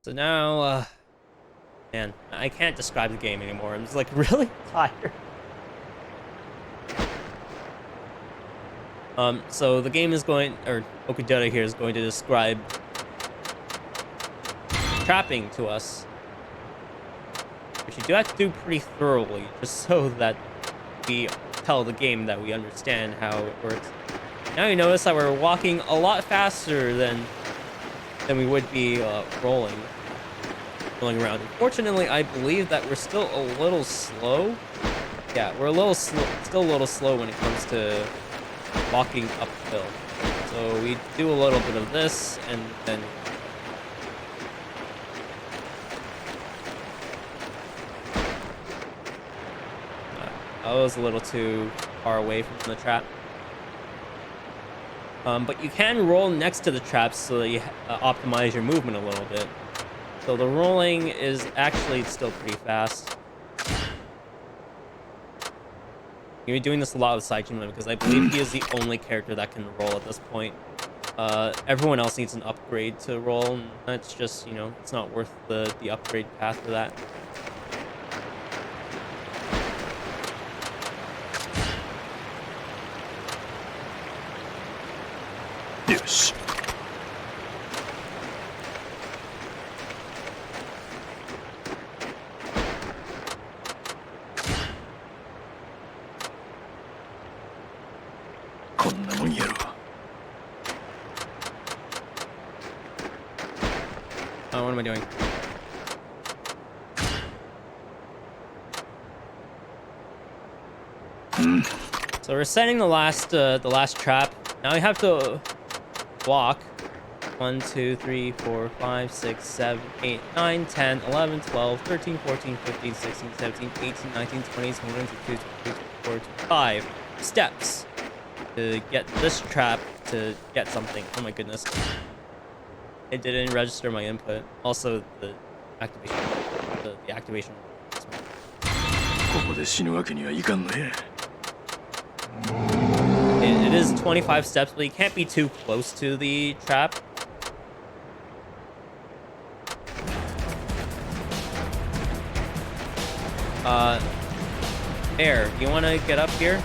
Speaker 1: So now, man, I can't describe the game anymore. I'm just like really tired. So the game is going, or Okudera here is going to describe trapping to us, which you do have to do pretty thoroughly, just so that we tell the game that we understand how it works. Now you notice that we're walking a lot faster than we would be rolling around. Unfortunately, I believe that we're still a little slow. Yeah, we're a little still a little slow when it comes to walking uphill. So we do a little bit of this, and then I was a little too far away from the trap. But you can roll next to the traps so that you optimize your movement a little bit. So the rolling is actually still pretty fast. You're doing this a lot with Saijima because I believe he is the only character that can roll at this point. Everyone else needs an upgrade to roll, and that's just, you know, it's not worth the upgrade path for that.
Speaker 2: Yes.
Speaker 1: Oh, what am I doing? So we're setting the last trap. Now we have to walk 1, 2, 3, 4, 5, 6, 7, 8, 9, 10, 11, 12, 13, 14, 15, 16, 17, 18, 19, 20, 21, 22, 23, 24, 25 steps to get this trap to get something. Oh my goodness. It didn't register my input. Also, the activation. The activation. It is 25 steps, but you can't be too close to the trap. Air, you want to get up here?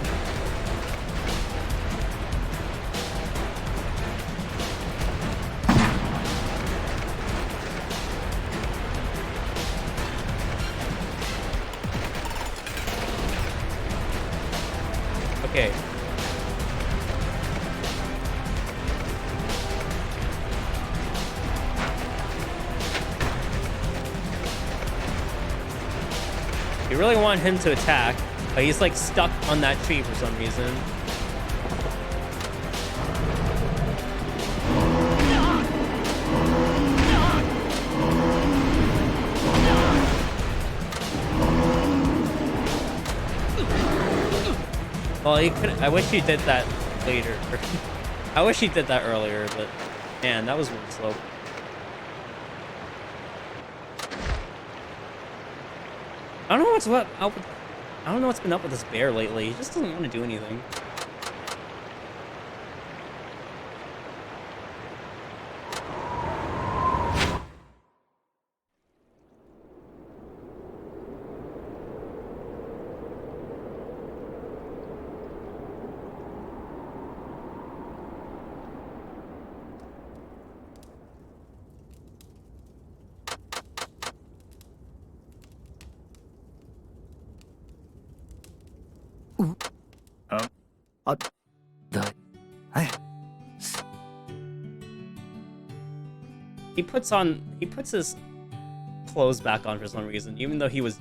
Speaker 1: Okay. You really want him to attack, but he's like stuck on that tree for some reason. Well, he could. I wish he did that later. I wish he did that earlier, but man, that was really slow. I don't know what's up. I don't know what's been up with this bear lately. He just doesn't want to do anything. He puts his clothes back on for some reason, even though he was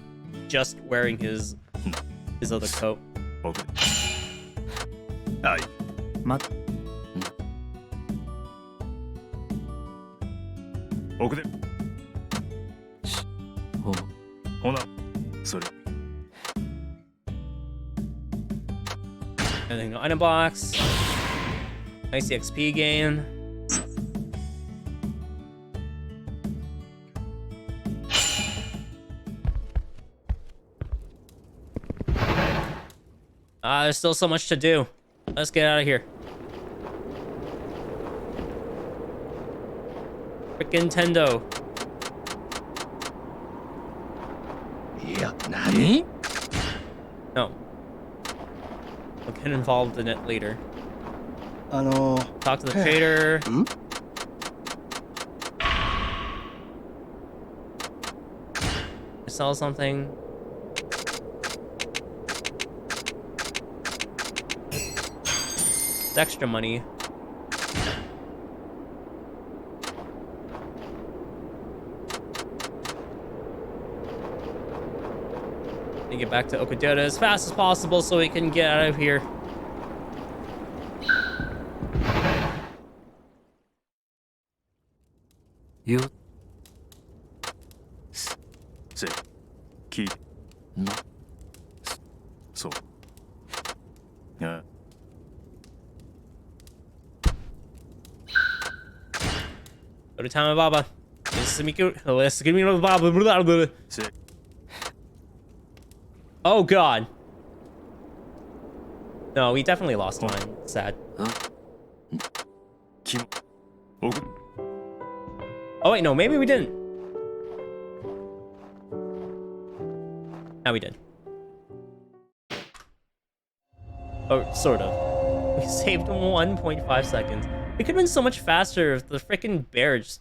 Speaker 1: just wearing his other coat. Anything in item box. Nice XP gain. There's still so much to do. Let's get out of here. Frickin' Nintendo.
Speaker 2: や、何?
Speaker 1: No. We'll get involved in it later. Talk to the trader. Sell something. It's extra money. And get back to Okudera as fast as possible so we can get out of here.
Speaker 2: Yo. No. So. Yeah.
Speaker 1: Go to town with Baba. Let's give me Baba. Oh god. No, we definitely lost time. Sad. Oh wait, no, maybe we didn't. Now we did. Oh, sort of. We saved 1.5 seconds. We could have been so much faster if the freaking bear just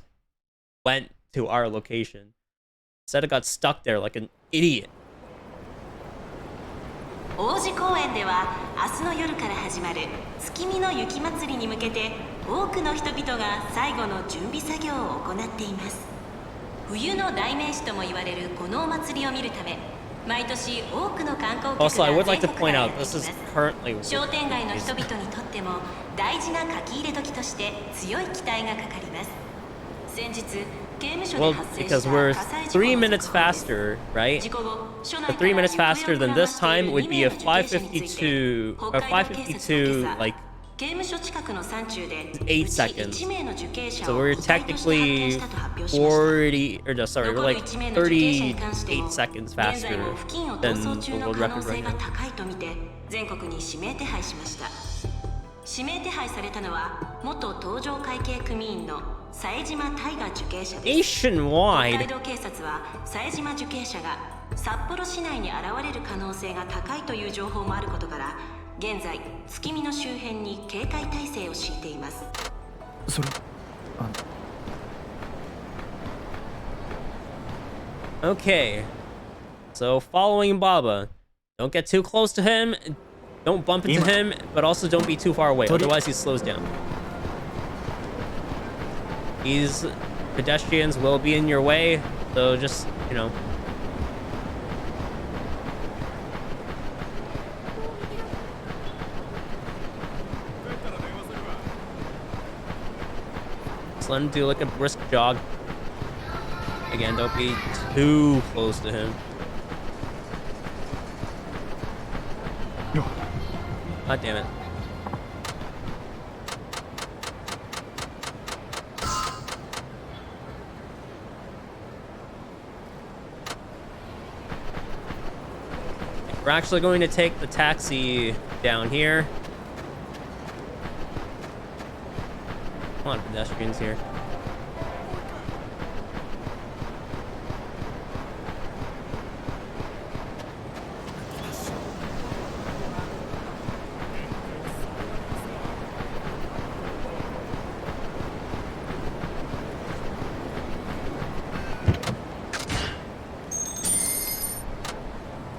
Speaker 1: went to our location. Instead it got stuck there like an idiot.
Speaker 5: 王子公園では明日の夜から始まる月見の雪まつりに向けて多くの人々が最後の準備作業を行っています。冬の代名詞とも言われるこのお祭りを見るため毎年多くの観光客が
Speaker 1: Also, I would like to
Speaker 5: 全国
Speaker 1: point
Speaker 5: からや
Speaker 1: out
Speaker 5: ってき
Speaker 1: this
Speaker 5: ます
Speaker 1: is currently
Speaker 5: 商店街の人々にとっても大事な書き入れ時として強い期待がかかります。先日
Speaker 1: well, because we're 3 minutes faster, right? The 3 minutes faster than this time would be a 5:52 or 5:52 like 8 seconds. So we're technically 40 or no, sorry, we're like 38 seconds faster than the world record right now.
Speaker 5: 全国に指名手配しました。指名手配されたのは元搭乗会計組員の冴島大河受刑者です。北
Speaker 1: Nationwide.
Speaker 5: 海道警察は冴島受刑者が札幌市内に現れる可能性が高いという情報もあることから現在月見の周辺に警戒態勢を敷いています。
Speaker 2: それ、
Speaker 1: Okay. So following Baba. Don't get too close to him. Don't bump into him, but also don't be too far away. Otherwise he slows down. These pedestrians will be in your way, so just, you know. Just let him do like a brisk jog. Again, don't be too close to him. God damn it. We're actually going to take the taxi down here. A lot of pedestrians here.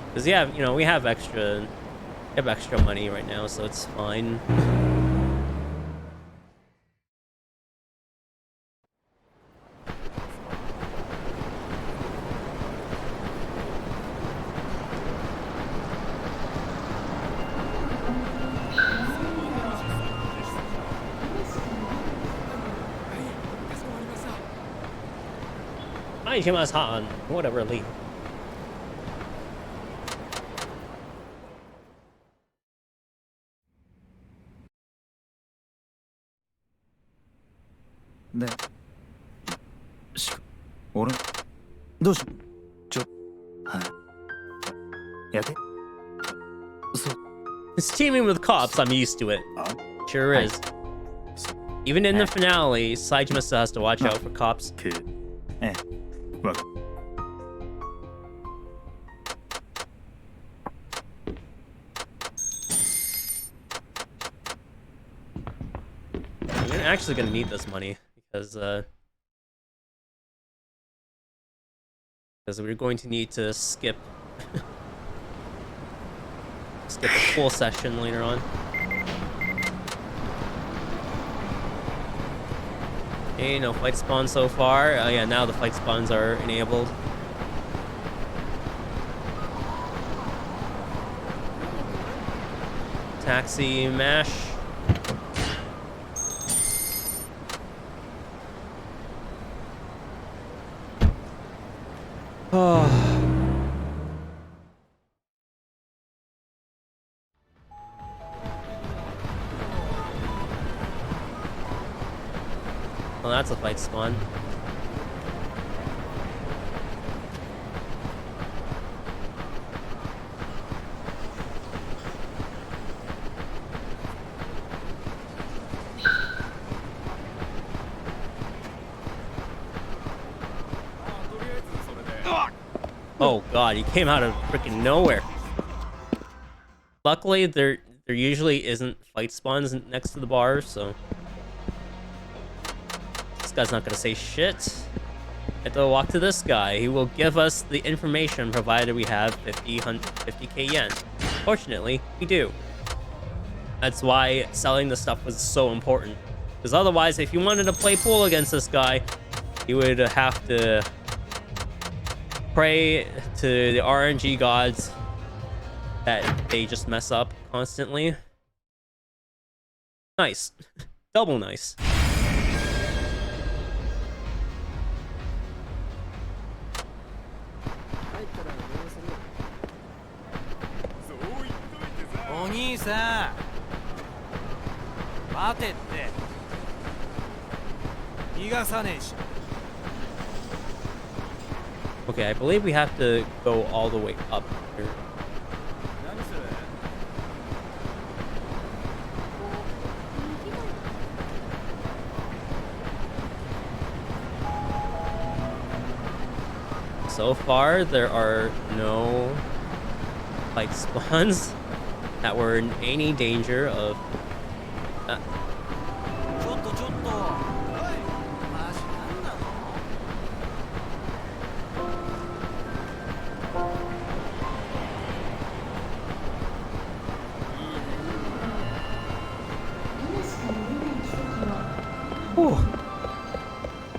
Speaker 1: Because yeah, you know, we have extra money right now, so it's fine. Whatever, leave. It's teaming with cops, I'm used to it. Sure is. Even in the finale, Saejima still has to watch out for cops. actually gonna need this money because we're going to need to skip skip a full session later on. Okay, no fight spawns so far. Yeah, now the fight spawns are enabled. Taxi mash. Oh. Well, that's a fight spawn. Oh god, he came out of freaking nowhere. Luckily, there usually isn't fight spawns next to the bar, so this guy's not gonna say shit. I have to walk to this guy. He will give us the information provided we have 50k yen. Fortunately, we do. That's why selling the stuff was so important. Because otherwise, if you wanted to play pool against this guy, you would have to pray to the RNG gods that they just mess up constantly. Nice. Double nice. Okay, I believe we have to go all the way up here. So far, there are no fight spawns that were in any danger of...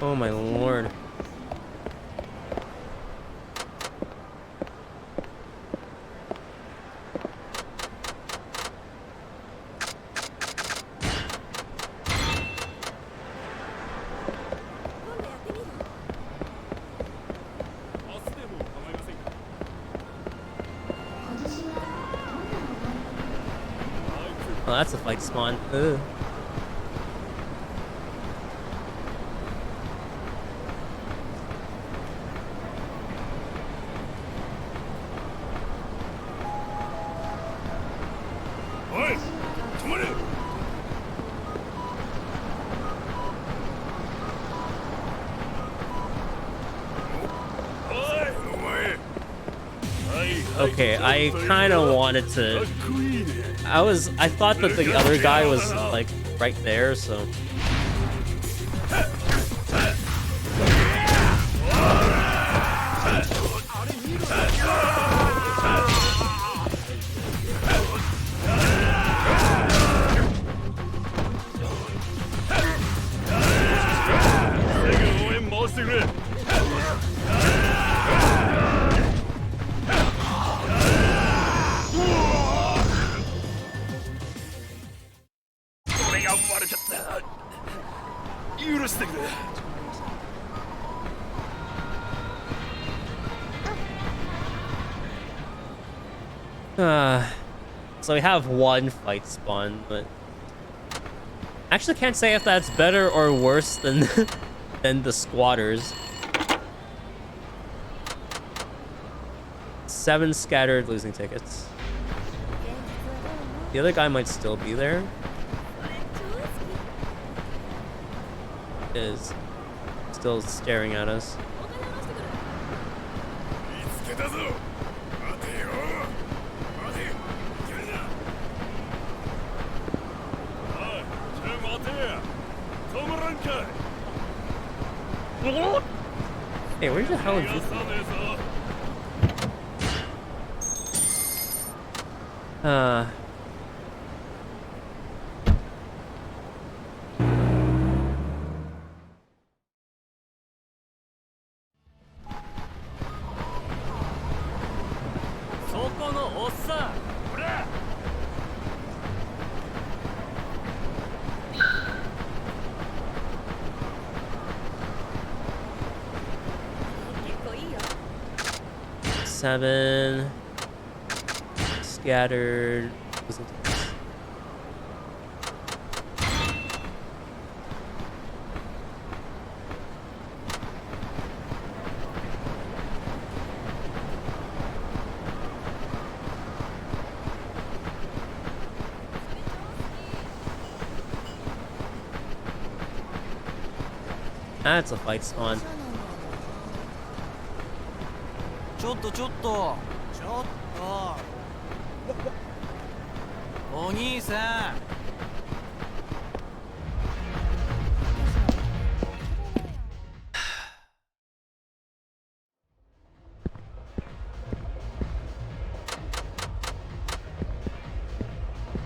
Speaker 1: Oh my lord. Oh, that's a fight spawn. Ugh. Okay, I kind of wanted to... I thought that the other guy was, like, right there, so... So we have one fight spawn, but I actually can't say if that's better or worse than than the squatters. 7 scattered losing tickets. The other guy might still be there. Is still staring at us. Hey, where the hell is this? Seven scattered. That's a fight spawn.
Speaker 6: ちょっとちょっとお兄さん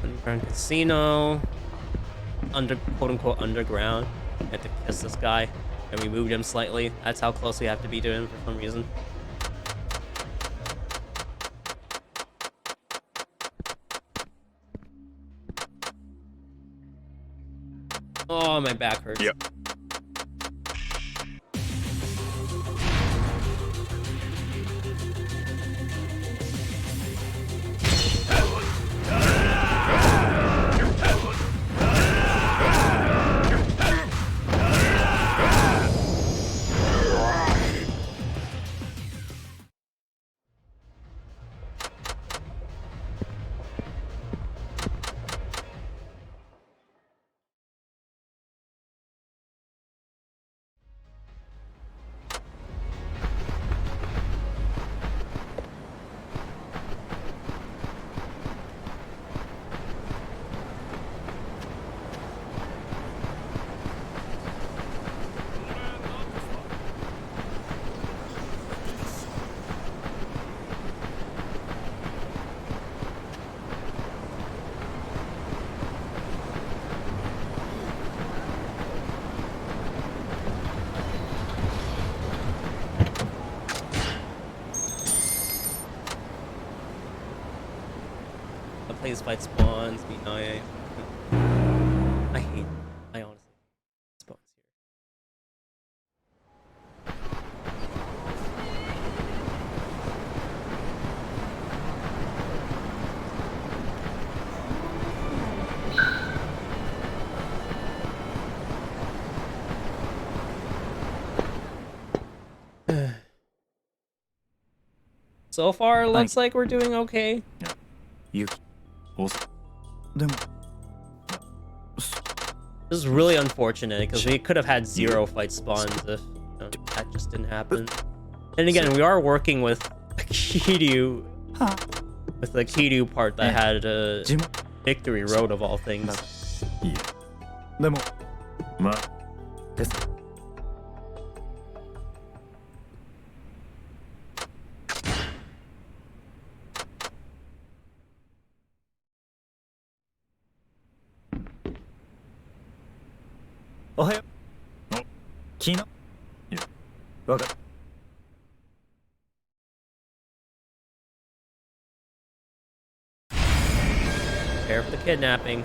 Speaker 1: Underground casino. Quote unquote underground. We had to kiss this guy. And we moved him slightly. That's how close we have to be to him for some reason. Oh, my back hurts.
Speaker 2: Yep.
Speaker 1: These fight spawns, be IA. I honestly hate spawns here. So far, it looks like we're doing okay.
Speaker 2: You.
Speaker 1: This is really unfortunate because we could have had 0 fight spawns if that just didn't happen. And again, we are working with a Kiryu, with the Kiryu part that had a victory road of all things. Prepare for the kidnapping.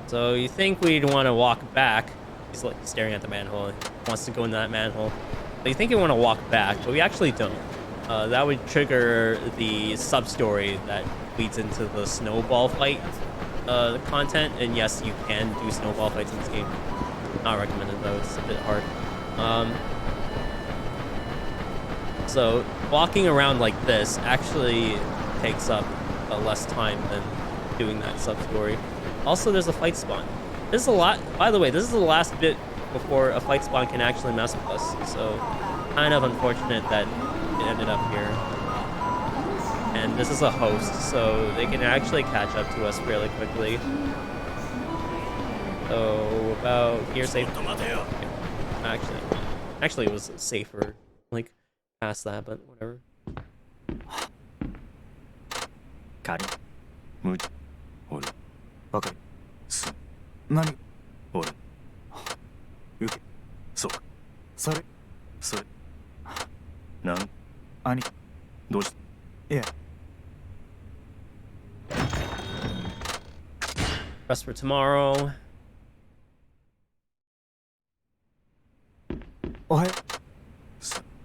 Speaker 1: So you think we'd want to walk back. He's like staring at the manhole. He wants to go into that manhole. So you think you want to walk back, but we actually don't. That would trigger the sub-story that leads into the snowball fight content. And yes, you can do snowball fights in this game. Not recommended though, it's a bit hard. So walking around like this actually takes up less time than doing that sub-story. Also, there's a fight spawn. This is a lot. By the way, this is the last bit before a fight spawn can actually mess with us. So kind of unfortunate that it ended up here. And this is a host, so they can actually catch up to us fairly quickly. So about here, safe. Actually, it was safer, like past that, but whatever.
Speaker 2: 仮無知俺わかるす何俺受けそうそれなん兄貴どうしていや
Speaker 1: Rest for tomorrow.
Speaker 2: おはよ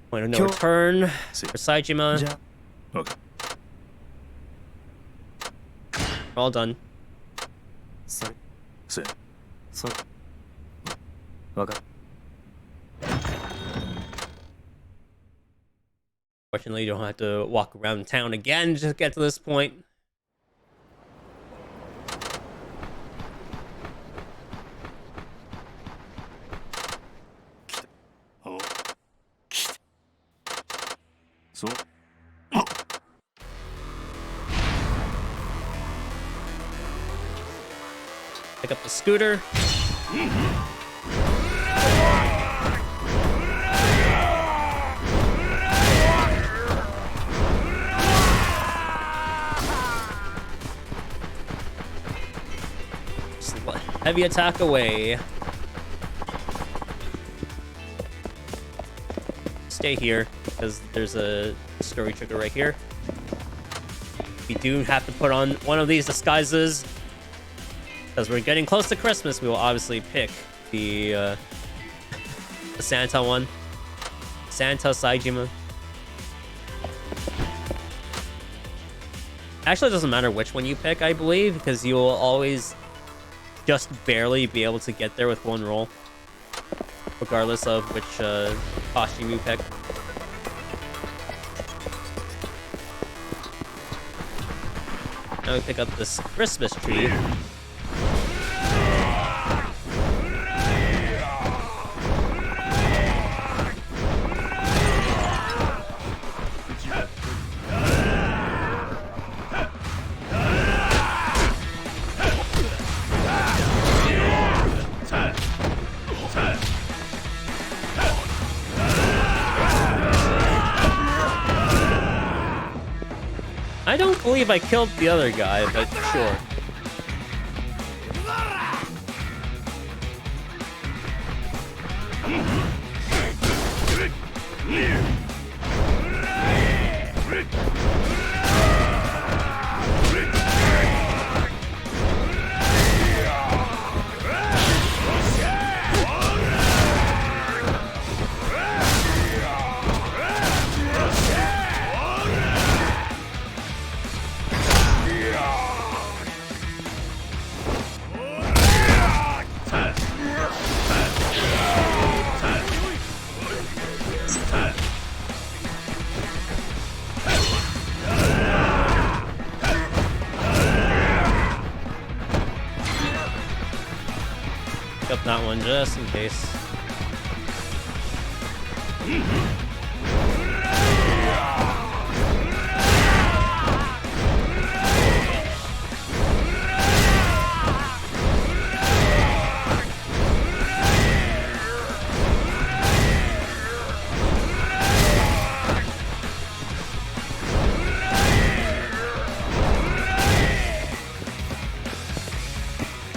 Speaker 1: Point of no return for Saejima.
Speaker 2: じゃあ OK
Speaker 1: All done.
Speaker 2: それそれわかる
Speaker 1: Fortunately, you don't have to walk around town again just to get to this point.
Speaker 2: So
Speaker 1: Pick up the scooter. Heavy attack away. Stay here, because there's a story trigger right here. We do have to put on one of these disguises. Because we're getting close to Christmas, we will obviously pick the Santa one. Santa Saejima. Actually, it doesn't matter which one you pick, I believe, because you will always just barely be able to get there with one roll, regardless of which costume you pick. Now we pick up this Christmas tree. I don't believe I killed the other guy, but sure. Pick up that one just in case.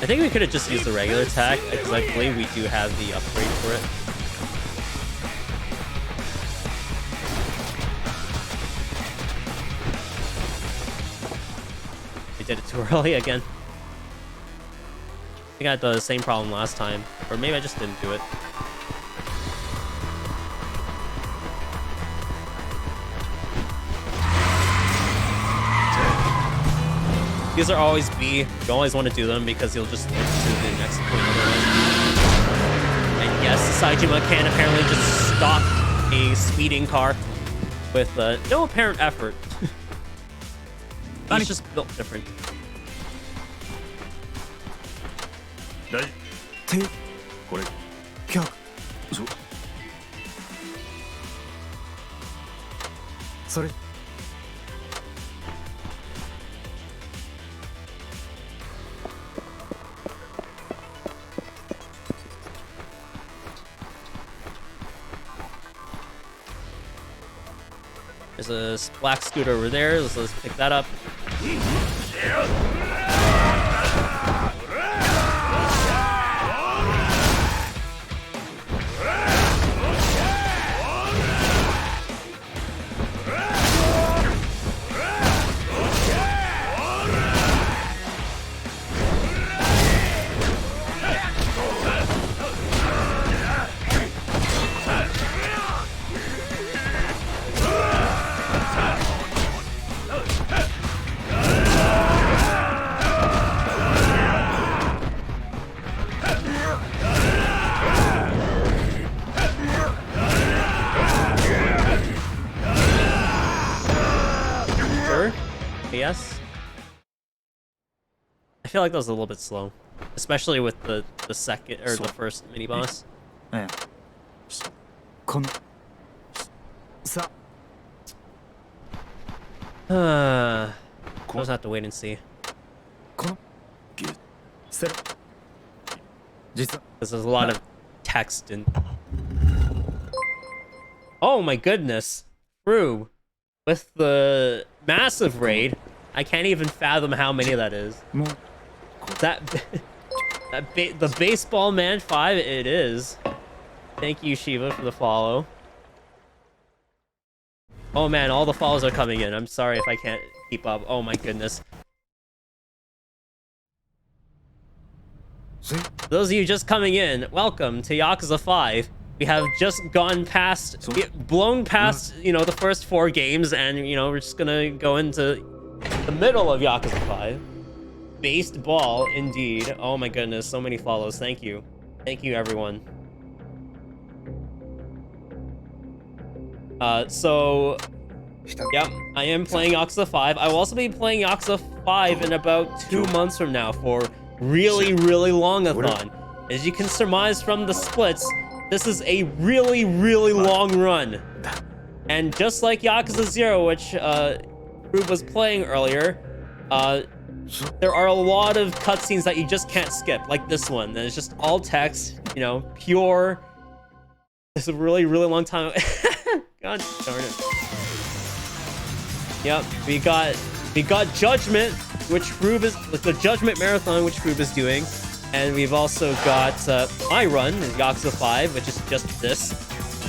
Speaker 1: I think we could have just used the regular attack, because I believe we do have the upgrade for it. We did it too early again. I think I had the same problem last time, or maybe I just didn't do it. These are always B. You always want to do them because you'll just link to the next point otherwise. And yes, Saejima can apparently just stop a speeding car with no apparent effort. He's just built different.
Speaker 2: これキャそれ
Speaker 1: There's a black scooter over there. Let's pick that up. Yes. I feel like that was a little bit slow, especially with the second or the first mini boss.
Speaker 2: このさ
Speaker 1: We'll just have to wait and see.
Speaker 2: このせろ実は
Speaker 1: Because there's a lot of text and. Oh my goodness, Rube, with the massive raid, I can't even fathom how many that is.
Speaker 2: もう
Speaker 1: The baseball man 5, it is. Thank you, Shiva, for the follow. Oh man, all the follows are coming in. I'm sorry if I can't keep up. Oh my goodness. Those of you just coming in, welcome to Yakuza 5. We have just gone past, blown past, you know, the first 4 games, and, you know, we're just gonna go into the middle of Yakuza 5. Based ball, indeed. Oh my goodness, so many follows. Thank you. Thank you, everyone. Yep, I am playing Yakuza 5. I will also be playing Yakuza 5 in about 2 months from now for really, really long-a-thon. As you can surmise from the splits, this is a really, really long run. And just like Yakuza 0, which Rube was playing earlier, there are a lot of cutscenes that you just can't skip, like this one. It's just all text, you know, pure. It's a really, really long time. God darn it. Yep, we got Judgment, which Rube is the Judgment Marathon, which Rube is doing, and we've also got my run, Yakuza 5, which is just this.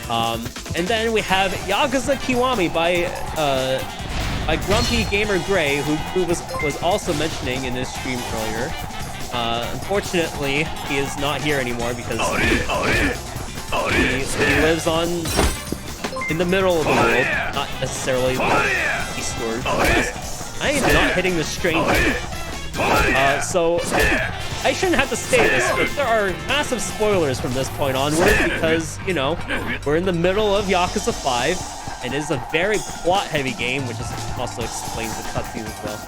Speaker 1: And then we have Yakuza Kiwami by Grumpy Gamer Gray, who was also mentioning in his stream earlier. Unfortunately, he is not here anymore because he lives in the middle of the world, not necessarily eastward. I am not hitting the stranger. So I shouldn't have to say this, but there are massive spoilers from this point onward because, you know, we're in the middle of Yakuza 5, and it is a very plot-heavy game, which also explains the cutscenes as well.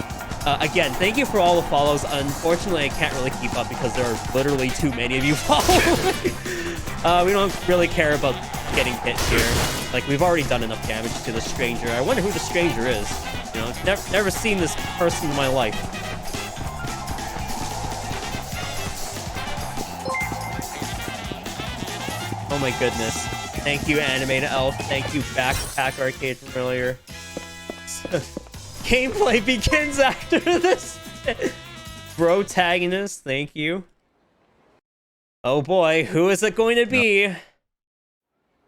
Speaker 1: Again, thank you for all the follows. Unfortunately, I can't really keep up because there are literally too many of you following. We don't really care about getting hit here. Like, we've already done enough damage to the stranger. I wonder who the stranger is. You know, never seen this person in my life. Oh my goodness. Thank you, Animated Elf. Thank you, Backpack Arcade from earlier. Gameplay begins after this. Protagonist, thank you. Oh boy, who is it going to be?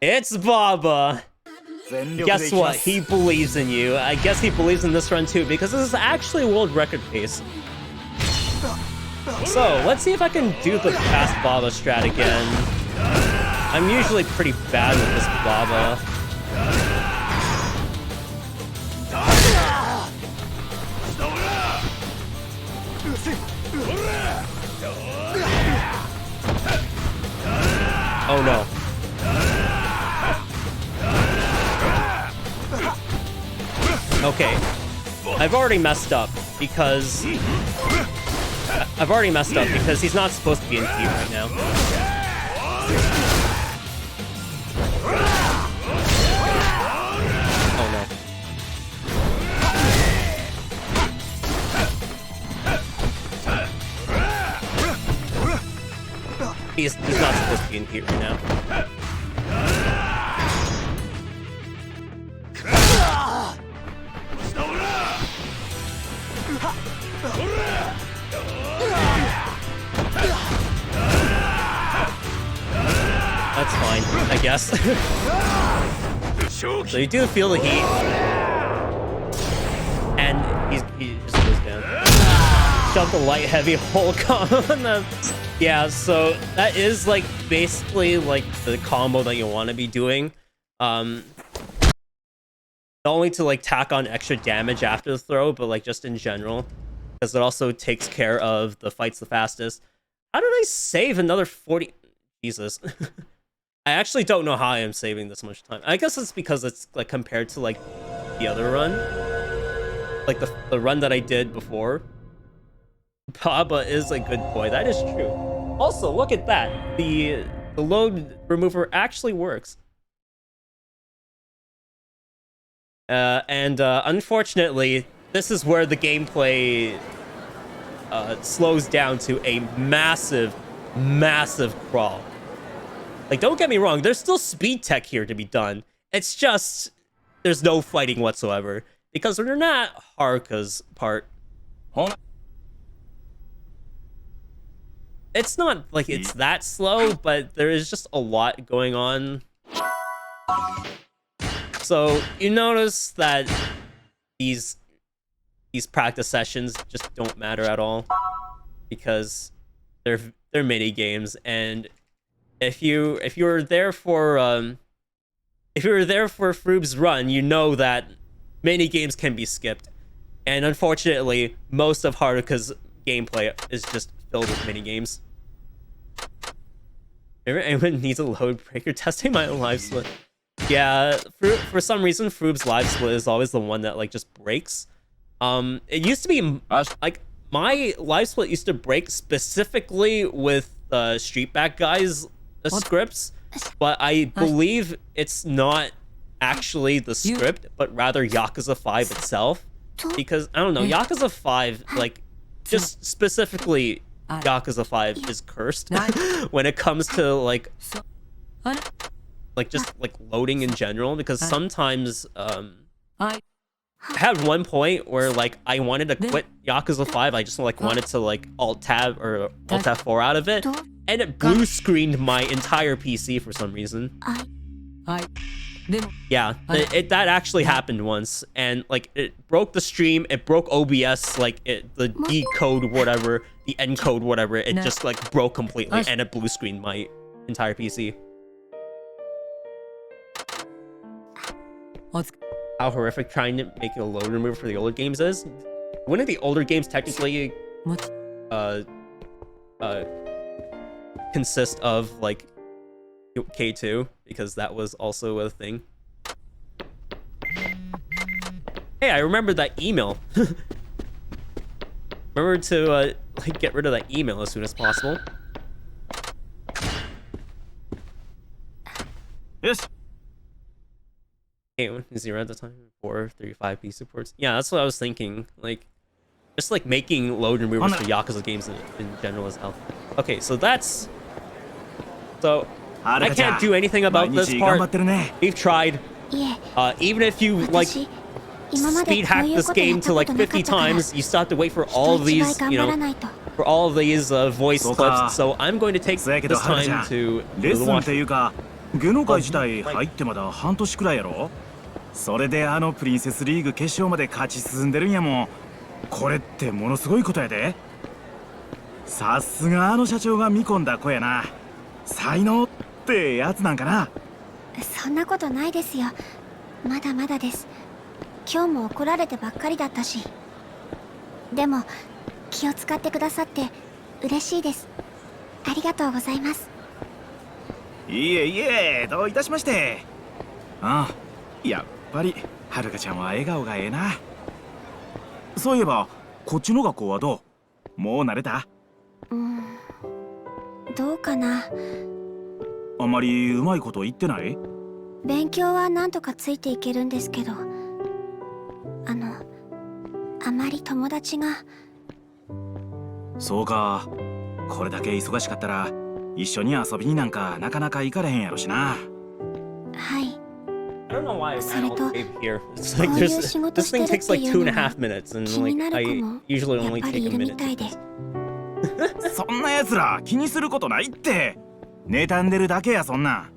Speaker 1: It's Baba. Guess what? He believes in you. I guess he believes in this run too, because this is actually world record pace. So, let's see if I can do the fast Baba strat again. I'm usually pretty bad with this Baba. Oh no. Okay. I've already messed up because he's not supposed to be in heat right now. Oh no. He's not supposed to be in heat right now. That's fine, I guess. So you do feel the heat. And he just goes down. Shove the light heavy Hulk on them. Yeah, so that is like basically like the combo that you want to be doing. Not only to like tack on extra damage after the throw, but like just in general. Because it also takes care of the fights the fastest. How did I save another 40? Jesus. I actually don't know how I am saving this much time. I guess it's because it's like compared to like the other run. Like the run that I did before. Baba is a good boy. That is true. Also, look at that. The load remover actually works. Unfortunately, this is where the gameplay slows down to a massive crawl. Like, don't get me wrong, there's still speed tech here to be done. It's just there's no fighting whatsoever because we're not Haruka's part. It's not like it's that slow, but there is just a lot going on. So you notice that these practice sessions just don't matter at all because they're mini games, and if you were there for Froob's run, you know that mini games can be skipped, and unfortunately, most of Haruka's gameplay is just filled with mini games. Anyone needs a load breaker? Testing my own live split. Yeah, for some reason, Froob's live split is always the one that like just breaks. It used to be like my live split used to break specifically with Streetback guys scripts, but I believe it's not actually the script, but rather Yakuza 5 itself. Because I don't know, Yakuza 5 like just specifically Yakuza 5 is cursed when it comes to like just like loading in general, because sometimes I had one point where like I wanted to quit Yakuza 5. I just like wanted to like alt tab or alt F4 out of it, and it blue screened my entire PC for some reason. Yeah, that actually happened once, and like it broke the stream, it broke OBS, like the decode whatever, the encode whatever, it just like broke completely, and it blue screened my entire PC. How horrific trying to make a load remover for the older games is. Wouldn't the older games technically consist of like K2, because that was also a thing. Hey, I remember that email. Remember to like get rid of that email as soon as possible.
Speaker 6: Yes.
Speaker 1: Hey, zero at the time. 435 P supports. Yeah, that's what I was thinking. Like, just like making load removers for Yakuza games in general as hell. Okay, so that's. So I can't do anything about this part. We've tried. Even if you like speed hack this game to like 50 times, you still have to wait for all of these, you know, for all of these voice clips. So I'm going to take this time to do the watch.
Speaker 2: 芸能界自体入ってまだ半年くらいやろ。それでプリンセスリーグ決勝まで勝ち進んでるんやもん。これってものすごいことやで。さすが社長が見込んだ子やな。才能ってやつなんかな。
Speaker 7: そんなことないですよ。まだまだです。今日も怒られてばっかりだったし。でも気を使ってくださって嬉しいです。ありがとうございます。
Speaker 2: いえいえ、どういたしまして。ああ、やっぱりはるかちゃんは笑顔がええな。そういえばこっちの学校はどう？もう慣れた？
Speaker 7: どうかな。
Speaker 2: あんまりうまいこと言ってない？
Speaker 7: 勉強はなんとかついていけるんですけど、あまり友達が。
Speaker 2: そうか。これだけ忙しかったら一緒に遊びになんかなかなか行かれへんやろしな。
Speaker 7: はい。
Speaker 1: I don't know why I
Speaker 7: それ
Speaker 1: all
Speaker 7: と
Speaker 1: save here. It's
Speaker 7: こ
Speaker 1: like
Speaker 7: ういう
Speaker 1: there's
Speaker 7: 仕事
Speaker 1: this
Speaker 7: して
Speaker 1: thing
Speaker 7: るっ
Speaker 1: takes
Speaker 7: て
Speaker 1: like
Speaker 7: いうの
Speaker 1: 2.5
Speaker 7: も
Speaker 1: minutes, and
Speaker 7: 気に
Speaker 1: like
Speaker 7: な
Speaker 1: I
Speaker 7: る子も
Speaker 1: usually
Speaker 7: やっ
Speaker 1: only
Speaker 7: ぱ
Speaker 1: take
Speaker 7: りい
Speaker 1: a
Speaker 7: るみ
Speaker 1: minute
Speaker 7: たい
Speaker 1: to
Speaker 7: で。
Speaker 1: do
Speaker 2: そんな奴ら気にすることないって。妬んでるだけやそんなん。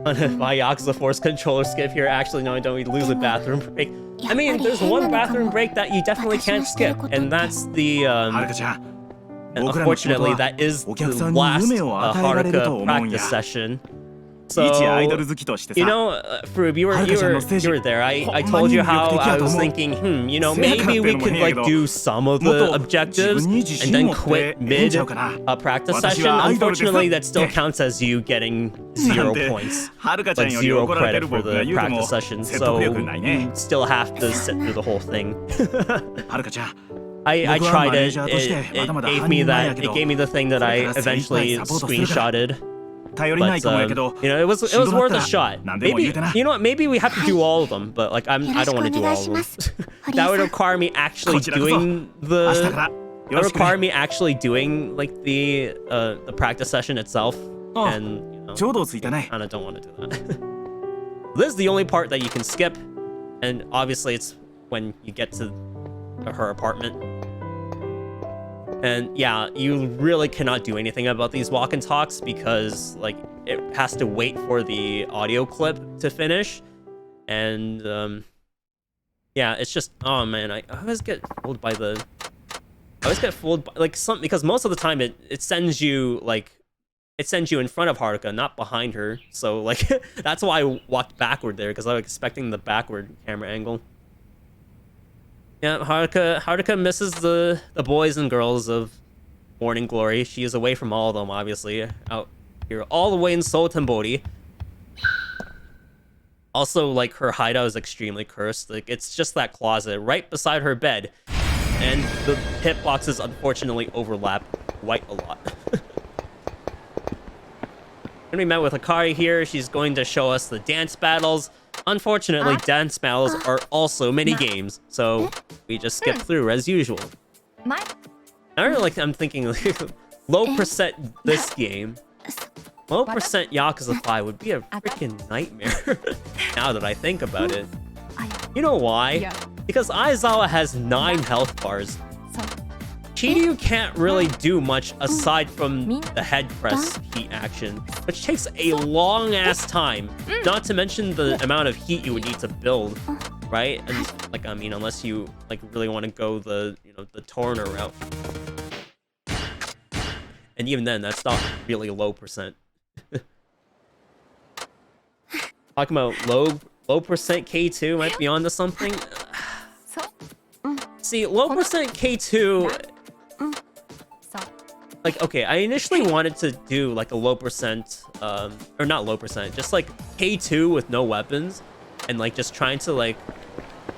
Speaker 1: this. Why Yakuza Force controller skip here? Actually, no, I don't. We lose a bathroom break. I mean, there's one bathroom break that you definitely can't skip, and that's the
Speaker 2: はるかちゃん、僕らの仕事
Speaker 1: unfortunately
Speaker 2: は
Speaker 1: that is
Speaker 2: お客
Speaker 1: the
Speaker 2: さんに
Speaker 1: last
Speaker 2: 夢を与えられると
Speaker 1: Haruka
Speaker 2: 思うんや。
Speaker 1: practice session.
Speaker 2: 一アイドル
Speaker 1: So
Speaker 2: 好きとしてさ。
Speaker 1: you know, Froob, you were there. I told you how I was thinking, you know, maybe we could like do some of the objectives and then quit mid a practice session. Unfortunately, that still counts as you getting 0 points,
Speaker 2: はるかちゃん
Speaker 1: like
Speaker 2: より
Speaker 1: 0
Speaker 2: 怒られて
Speaker 1: credit
Speaker 2: る
Speaker 1: for
Speaker 2: 僕が
Speaker 1: the
Speaker 2: 言うても
Speaker 1: practice session.
Speaker 2: 説得
Speaker 1: So
Speaker 2: 力ないね。
Speaker 1: you still have to sit through the whole thing.
Speaker 2: はるかちゃん。
Speaker 1: I
Speaker 2: 僕は
Speaker 1: tried
Speaker 2: マネー
Speaker 1: it.
Speaker 2: ジャーとして
Speaker 1: It
Speaker 2: まだまだ
Speaker 1: gave
Speaker 2: 半
Speaker 1: me
Speaker 2: 人前
Speaker 1: that.
Speaker 2: やけ
Speaker 1: It
Speaker 2: ど、
Speaker 1: gave me the thing that
Speaker 2: こ
Speaker 1: I
Speaker 2: れから精一杯
Speaker 1: eventually
Speaker 2: サポートするから
Speaker 1: screenshotted.
Speaker 2: 頼りない
Speaker 1: But
Speaker 2: かもやけど、
Speaker 1: you know, it was
Speaker 2: しんどなっ
Speaker 1: worth
Speaker 2: た
Speaker 1: a
Speaker 2: ら
Speaker 1: shot.
Speaker 2: 何でも言う
Speaker 1: Maybe
Speaker 2: てな。
Speaker 1: you know what? Maybe we have to do all of them, but like I don't want to do all of them. That would require me actually
Speaker 2: こちらこそ。
Speaker 1: doing
Speaker 2: 明日
Speaker 1: the.
Speaker 2: からよ
Speaker 1: That
Speaker 2: ろ
Speaker 1: would
Speaker 2: しくね。
Speaker 1: require me actually doing like the practice session itself,
Speaker 2: あ、
Speaker 1: and you know,
Speaker 2: ちょうど着いたね。
Speaker 1: kind of don't want to do that. This is the only part that you can skip, and obviously it's when you get to her apartment. And yeah, you really cannot do anything about these walk and talks because like it has to wait for the audio clip to finish. And yeah, it's just, oh man, I always get fooled by like some, because most of the time it sends you like, it sends you in front of Haruka, not behind her. So like that's why I walked backward there, because I was expecting the backward camera angle. Yeah, Haruka misses the boys and girls of Morning Glory. She is away from all of them, obviously, out here all the way in Seoul Tenbori. Also, like, her hideout is extremely cursed. Like, it's just that closet right beside her bed, and the hitboxes unfortunately overlap quite a lot. And we met with Akari here. She's going to show us the dance battles. Unfortunately, dance battles are also mini games, so we just skip through as usual. I don't know, like, I'm thinking like, low percent this game. Low percent Yakuza 5 would be a freaking nightmare. Now that I think about it. You know why? Because Aizawa has 9 health bars. Kiryu can't really do much aside from the head press heat action, which takes a long ass time. Not to mention the amount of heat you would need to build, right? And like, I mean, unless you like really want to go the, you know, the Torner route. And even then, that's not really low percent. Talking about low percent K2 might be onto something. See, low percent K2. Like, okay, I initially wanted to do like a low percent, or not low percent, just like K2 with no weapons, and like just trying to like,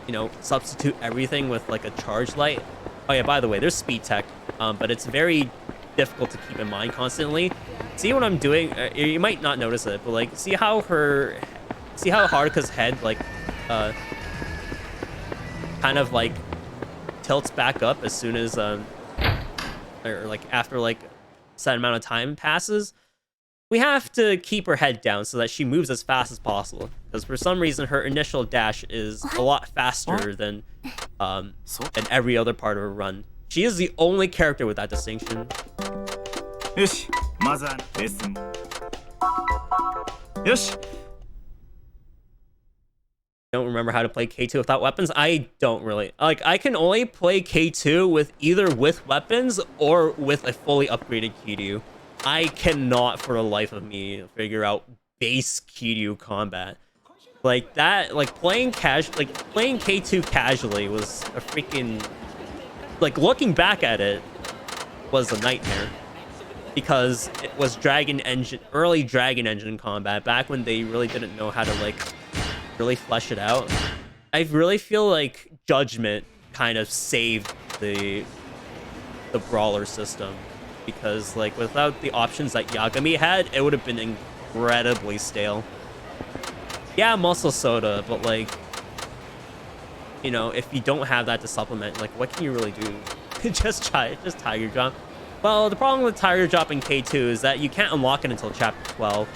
Speaker 1: you know, substitute everything with like a charge light. Oh yeah, by the way, there's speed tech, but it's very difficult to keep in mind constantly. See what I'm doing? You might not notice it, but like, see how Haruka's head like, kind of like tilts back up as soon as or like after like a set amount of time passes. We have to keep her head down so that she moves as fast as possible, because for some reason her initial dash is a lot faster than every other part of her run. She is the only character with that distinction.
Speaker 2: よし、まずはレッスン。よし。
Speaker 1: Don't remember how to play K2 without weapons. I don't really like. I can only play K2 with either with weapons or with a fully upgraded Kiryu. I cannot for the life of me figure out base Kiryu combat. Like that, like playing K2 casually was a freaking, like, looking back at it was a nightmare. because it was early Dragon Engine combat back when they really didn't know how to like really flesh it out. I really feel like Judgment kind of saved the brawler system, because like without the options that Yagami had, it would have been incredibly stale. Yeah, muscle soda, but like, you know, if you don't have that to supplement, like what can you really do? just Tiger Drop. Well, the problem with Tiger Drop in K2 is that you can't unlock it until chapter 12.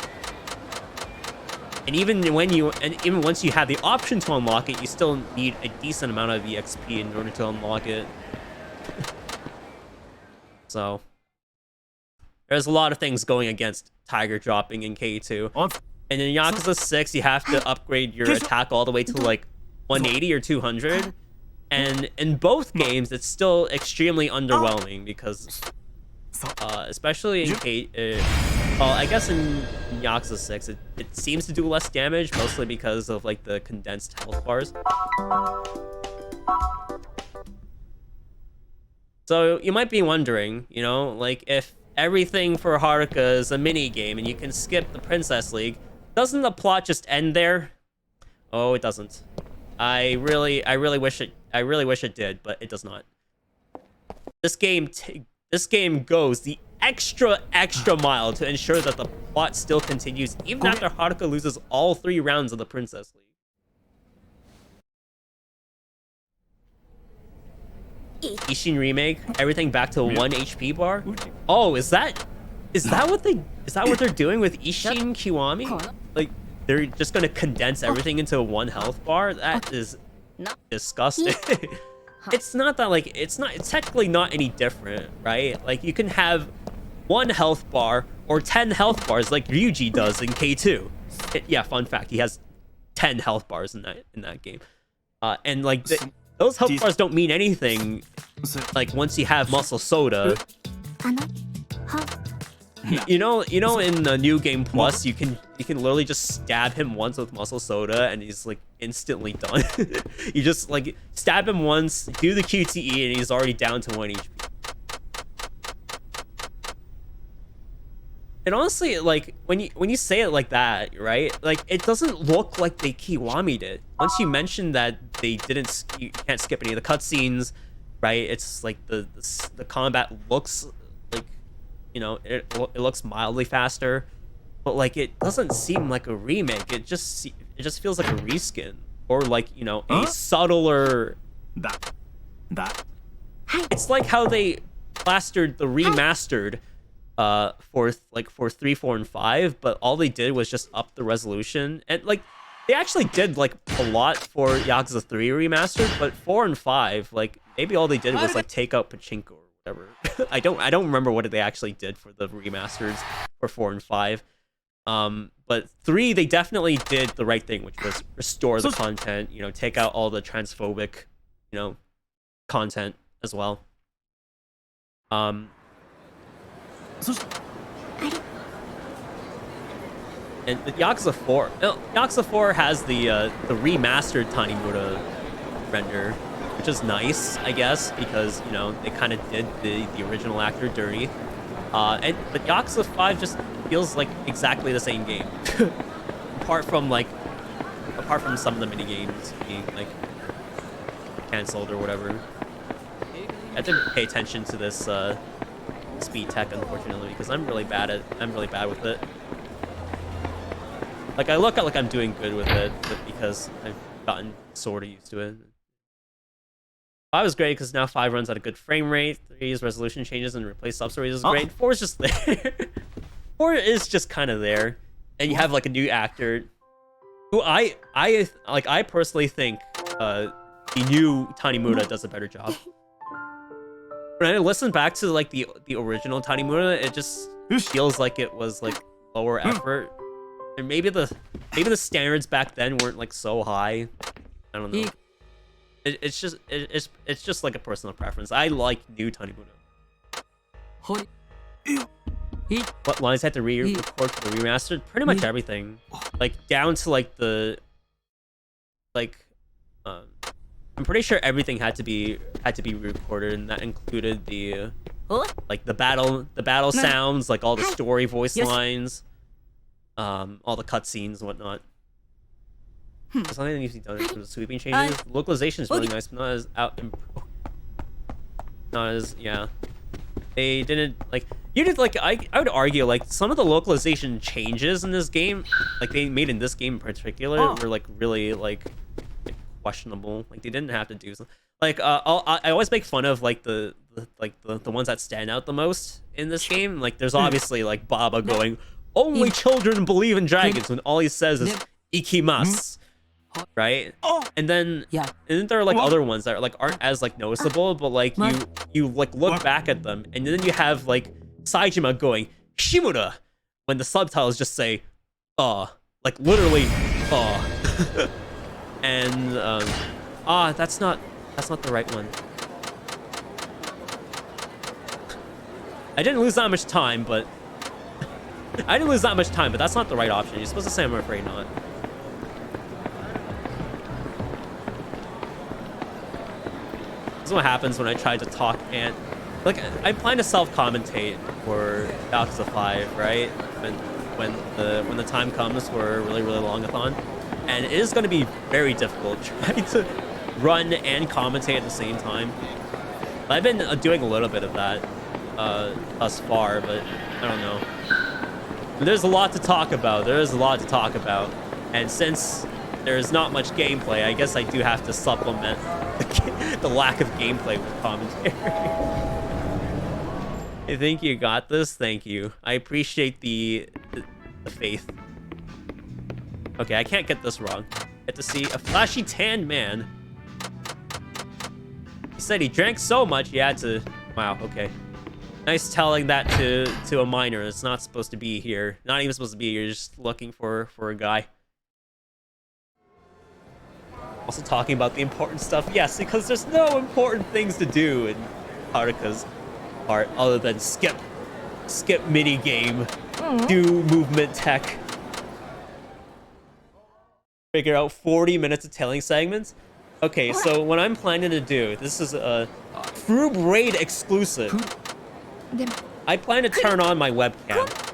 Speaker 1: And even once you have the option to unlock it, you still need a decent amount of EXP in order to unlock it. So there's a lot of things going against Tiger dropping in K2. And in Yakuza 6, you have to upgrade your attack all the way to like 180 or 200. And in both games, it's still extremely underwhelming because, especially in well, I guess in Yakuza 6, it seems to do less damage, mostly because of like the condensed health bars. So you might be wondering, you know, like if everything for Haruka is a mini game and you can skip the Princess League, doesn't the plot just end there? Oh, it doesn't. I really wish it did, but it does not. This game goes the extra mile to ensure that the plot still continues even after Haruka loses all 3 rounds of the Princess League. Ishin remake, everything back to 1 HP bar. Oh, is that what they're doing with Ishin Kiwami? Like they're just gonna condense everything into 1 health bar? That is disgusting. It's not that like it's technically not any different, right? Like you can have 1 health bar or 10 health bars like Ryuji does in K2. Yeah, fun fact, he has 10 health bars in that game. And like those health bars don't mean anything like once you have muscle soda. You know in the new game plus you can literally just stab him once with muscle soda and he's like instantly done. You just like stab him once, do the QTE, and he's already down to 1 HP. And honestly, like when you say it like that, right? Like it doesn't look like they Kiwami did. Once you mention that you can't skip any of the cutscenes, right? It's like the combat looks like, you know, it looks mildly faster, but like it doesn't seem like a remake. It just feels like a reskin or like, you know, a subtler. It's like how they plastered the remastered for 3, 4, and 5, but all they did was just up the resolution. And like they actually did like a lot for Yakuza 3 remastered, but 4 and 5, like maybe all they did was like take out pachinko or whatever. I don't remember what they actually did for the remasters for 4 and 5. But 3, they definitely did the right thing, which was restore the content, you know, take out all the transphobic, you know, content as well. And Yakuza 4 has the remastered Tanimura render, which is nice, I guess, because, you know, they kind of did the original actor dirty. But Yakuza 5 just feels like exactly the same game, apart from some of the mini games being like canceled or whatever. I have to pay attention to this speed tech, unfortunately, because I'm really bad with it. Like I look like I'm doing good with it, but because I've gotten sort of used to it. 5 is great because now 5 runs at a good frame rate. 3's resolution changes and replace substories is great. 4 is just there. 4 is just kind of there, and you have like a new actor, who I personally think the new Tanimura does a better job. When I listen back to like the original Tanimura, it just feels like it was like lower effort. And maybe the standards back then weren't like so high. I don't know. It's just like a personal preference. I like new Tanimura. What lines had to re-record for the remastered? Pretty much everything, like down to like the I'm pretty sure everything had to be recorded, and that included the like the battle sounds, like all the story voice lines, all the cutscenes and whatnot. There's something that needs to be done in terms of sweeping changes. Localization is really nice, but not as yeah. They didn't like you did like I would argue like some of the localization changes in this game, like they made in this game in particular, were like really like questionable. Like they didn't have to do something. Like I always make fun of like the ones that stand out the most in this game. Like there's obviously like Baba going, only children believe in dragons, when all he says is ikimasu, right? And then there are like other ones that are like aren't as like noticeable, but like you like look back at them, and then you have like Saejima going Shimura when the subtitles just say like literally and that's not the right one. I didn't lose that much time, but that's not the right option. You're supposed to say I'm afraid not. This is what happens when I try to talk and like I plan to self-commentate for Yakuza 5, right? When the time comes for a really longathon, and it is going to be very difficult trying to run and commentate at the same time. I've been doing a little bit of that thus far, but I don't know. There's a lot to talk about. And since there's not much gameplay, I guess I do have to supplement the lack of gameplay with commentary. I think you got this. Thank you. I appreciate the faith. Okay, I can't get this wrong. Get to see a flashy tan man. He said he drank so much he had to... Wow, okay. Nice telling that to a minor. It's not supposed to be here. Not even supposed to be here. Just looking for a guy. Also talking about the important stuff. Yes, because there's no important things to do in Haruka's part other than skip mini game, do movement tech, figure out 40 minutes of telling segments. Okay, so what I'm planning to do, this is a Froob Raid exclusive. I plan to turn on my webcam,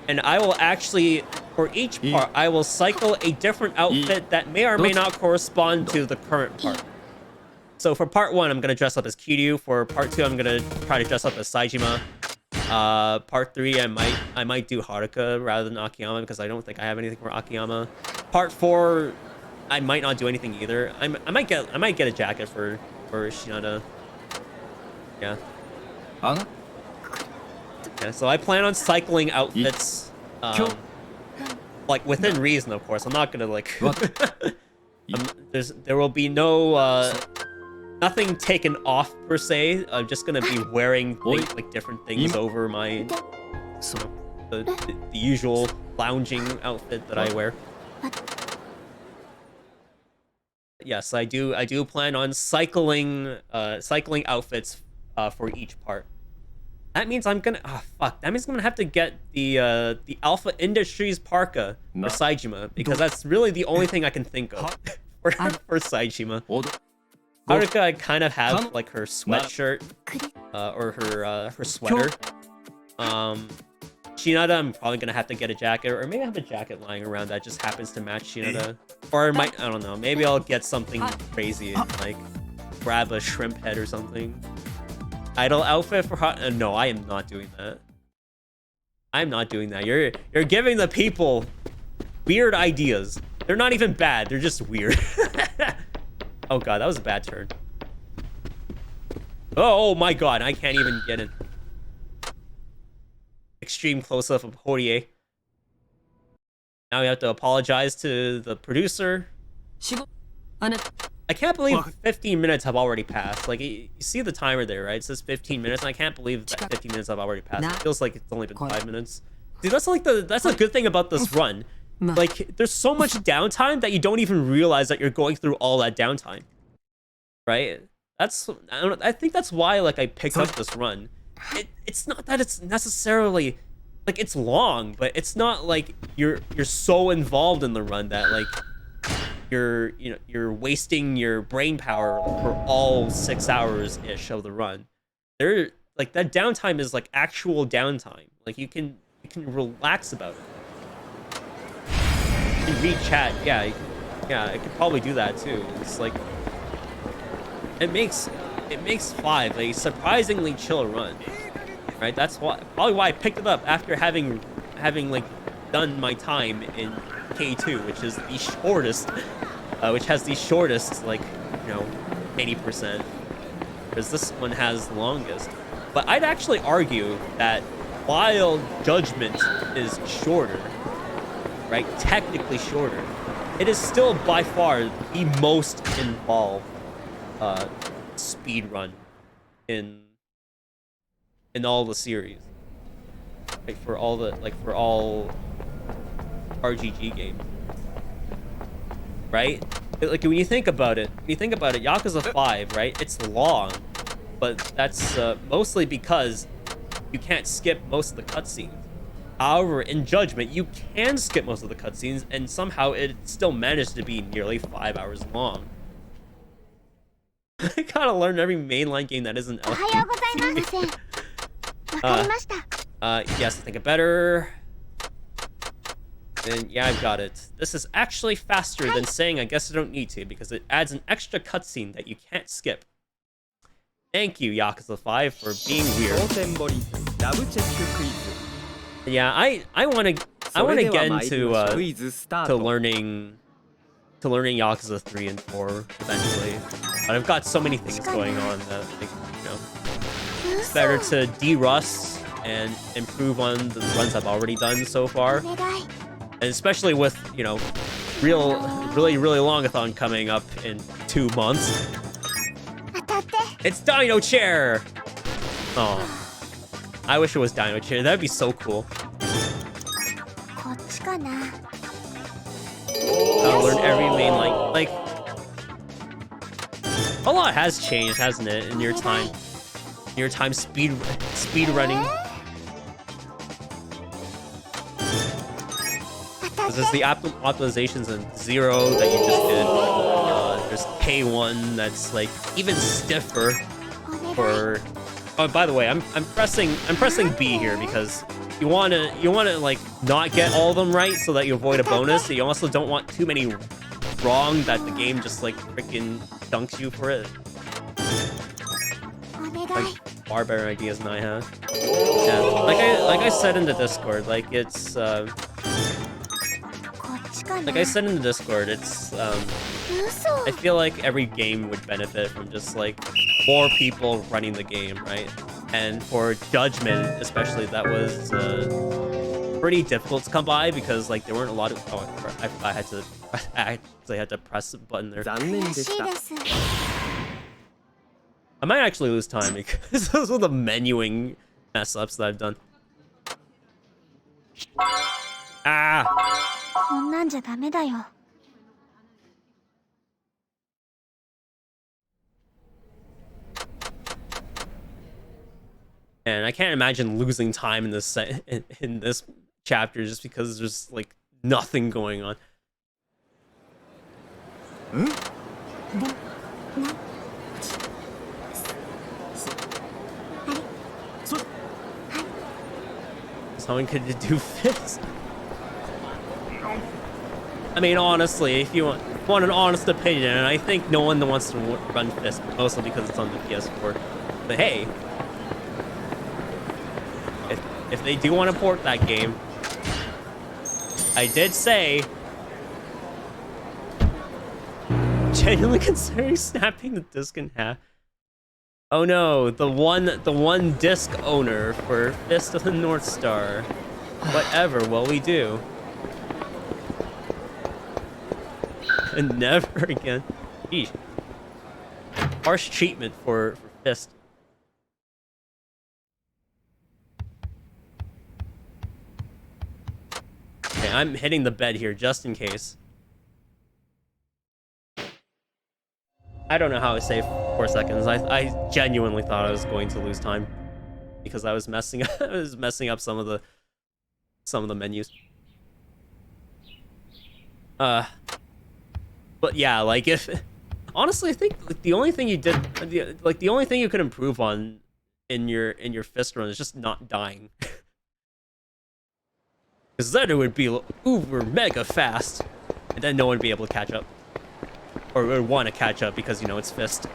Speaker 1: and I will actually, for each part, I will cycle a different outfit that may or may not correspond to the current part. So for part 1, I'm gonna dress up as Kiryu. For part 2, I'm gonna try to dress up as Saejima. Part 3, I might do Haruka rather than Akiyama because I don't think I have anything for Akiyama. Part 4, I might not do anything either. I might get a jacket for Shinada. Yeah. Yeah, so I plan on cycling outfits, like within reason, of course. I'm not gonna like. There will be no nothing taken off per se. I'm just gonna be wearing like different things over my the usual lounging outfit that I wear. Yes, I do plan on cycling outfits for each part. That means I'm gonna that means I'm gonna have to get the Alpha Industries parka for Saejima, because that's really the only thing I can think of for Saejima. Haruka, I kind of have like her sweatshirt or her sweater. Shinada, I'm probably gonna have to get a jacket, or maybe I have a jacket lying around that just happens to match Shinada, or I might, I don't know, maybe I'll get something crazy and like grab a shrimp head or something. Idol outfit for no, I am not doing that. I'm not doing that. You're giving the people weird ideas. They're not even bad. They're just weird. Oh god, that was a bad turn. Oh my god, I can't even get in. Extreme close-up of Horie. Now we have to apologize to the producer. I can't believe 15 minutes have already passed. Like, you see the timer there, right? It says 15 minutes, and I can't believe that 15 minutes have already passed. It feels like it's only been 5 minutes. Dude, that's like that's a good thing about this run. Like, there's so much downtime that you don't even realize that you're going through all that downtime. Right? I think that's why, like, I picked up this run. It's not that it's necessarily, like, it's long, but it's not like you're so involved in the run that, like, you're wasting your brain power for all 6 hours ish of the run. like that downtime is like actual downtime. Like you can relax about it. You can read chat, yeah, I could probably do that too. It's like it makes 5 a surprisingly chill run, right? That's probably why I picked it up after having like done my time in K2, which is the shortest, which has the shortest, like, 80%, because this one has the longest. But I'd actually argue that while Judgment is shorter, right, technically shorter, it is still by far the most involved speed run in all the series, like for all RGG games, right? Like when you think about it, Yakuza 5, right? It's long, but that's mostly because you can't skip most of the cutscenes. However, in Judgment, you can skip most of the cutscenes, and somehow it still managed to be nearly 5 hours long. I gotta learn every mainline game that isn't. Yes, I think it better. Then yeah, I've got it. This is actually faster than saying I guess I don't need to, because it adds an extra cutscene that you can't skip. Thank you, Yakuza 5, for being weird. Yeah, I want to get into learning Yakuza 3 and 4 eventually. But I've got so many things going on that I think, it's better to de-rust and improve on the runs I've already done so far. And especially with, really longathon coming up in 2 months. It's Dino Chair! Oh, I wish it was Dino Chair. That'd be so cool. I'll learn every main like a lot has changed, hasn't it, in your time speed running. There's the optimizations in 0 that you just did. There's K1 that's like even stiffer for. Oh, by the way, I'm pressing B here because you wanna like not get all of them right so that you avoid a bonus. So you also don't want too many wrong that the game just like freaking dunks you for it. Like far better ideas than I have. Yeah, like I said in the Discord, like it's I feel like every game would benefit from just like more people running the game, right? And for Judgment, especially, that was pretty difficult to come by because like there weren't a lot of. Oh, I actually had to press the button there. I might actually lose time because those are the menuing mess ups that I've done. Ah. And I can't imagine losing time in this in this chapter just because there's like nothing going on. Someone could do fists. I mean, honestly, if you want an honest opinion, and I think no one wants to run fist, mostly because it's on the PS4. But hey, if they do want to port that game, I did say, genuinely considering snapping the disc in half. Oh no, the one disc owner for Fist of the North Star. Whatever will we do? And never again. Eesh. Harsh treatment for Fist. Okay, I'm hitting the bed here just in case. I don't know how I saved 4 seconds. I genuinely thought I was going to lose time because I was messing up some of the menus. But yeah, like if honestly, I think like the only thing you could improve on in your fist run is just not dying. Because then it would be uber mega fast, and then no one would be able to catch up, or would want to catch up because, you know, it's fist.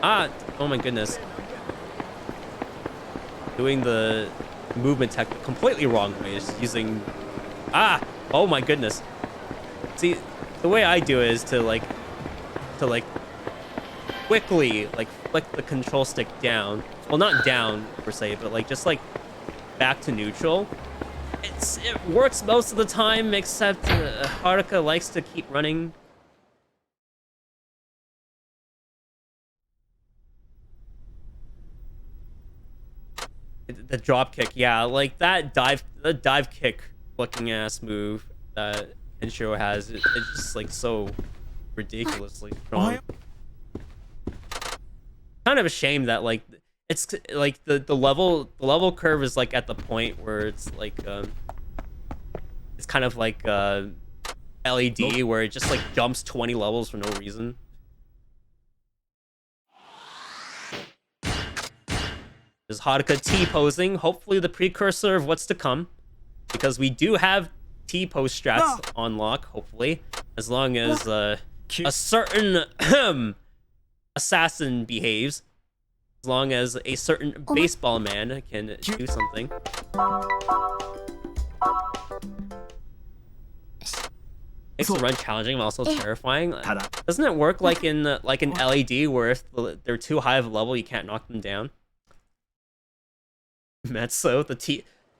Speaker 1: Ah, oh my goodness. Doing the movement tech completely wrong way, just using, oh my goodness. See, the way I do it is to quickly like flick the control stick down. Well, not down per se, but like just like back to neutral. It works most of the time, except Haruka likes to keep running. The drop kick, yeah, like the dive kick looking ass move that Kenshiro has, it's just like so ridiculously strong. Kind of a shame that like it's like the level curve is like at the point where it's like it's kind of like LED where it just like jumps 20 levels for no reason. There's Haruka T-posing, hopefully the precursor of what's to come, because we do have T-pose strats on lock, hopefully, as long as a certain assassin behaves, as long as a certain baseball man can do something. Makes the run challenging and also terrifying. Doesn't it work like in an LED where if they're too high of a level, you can't knock them down? Metso,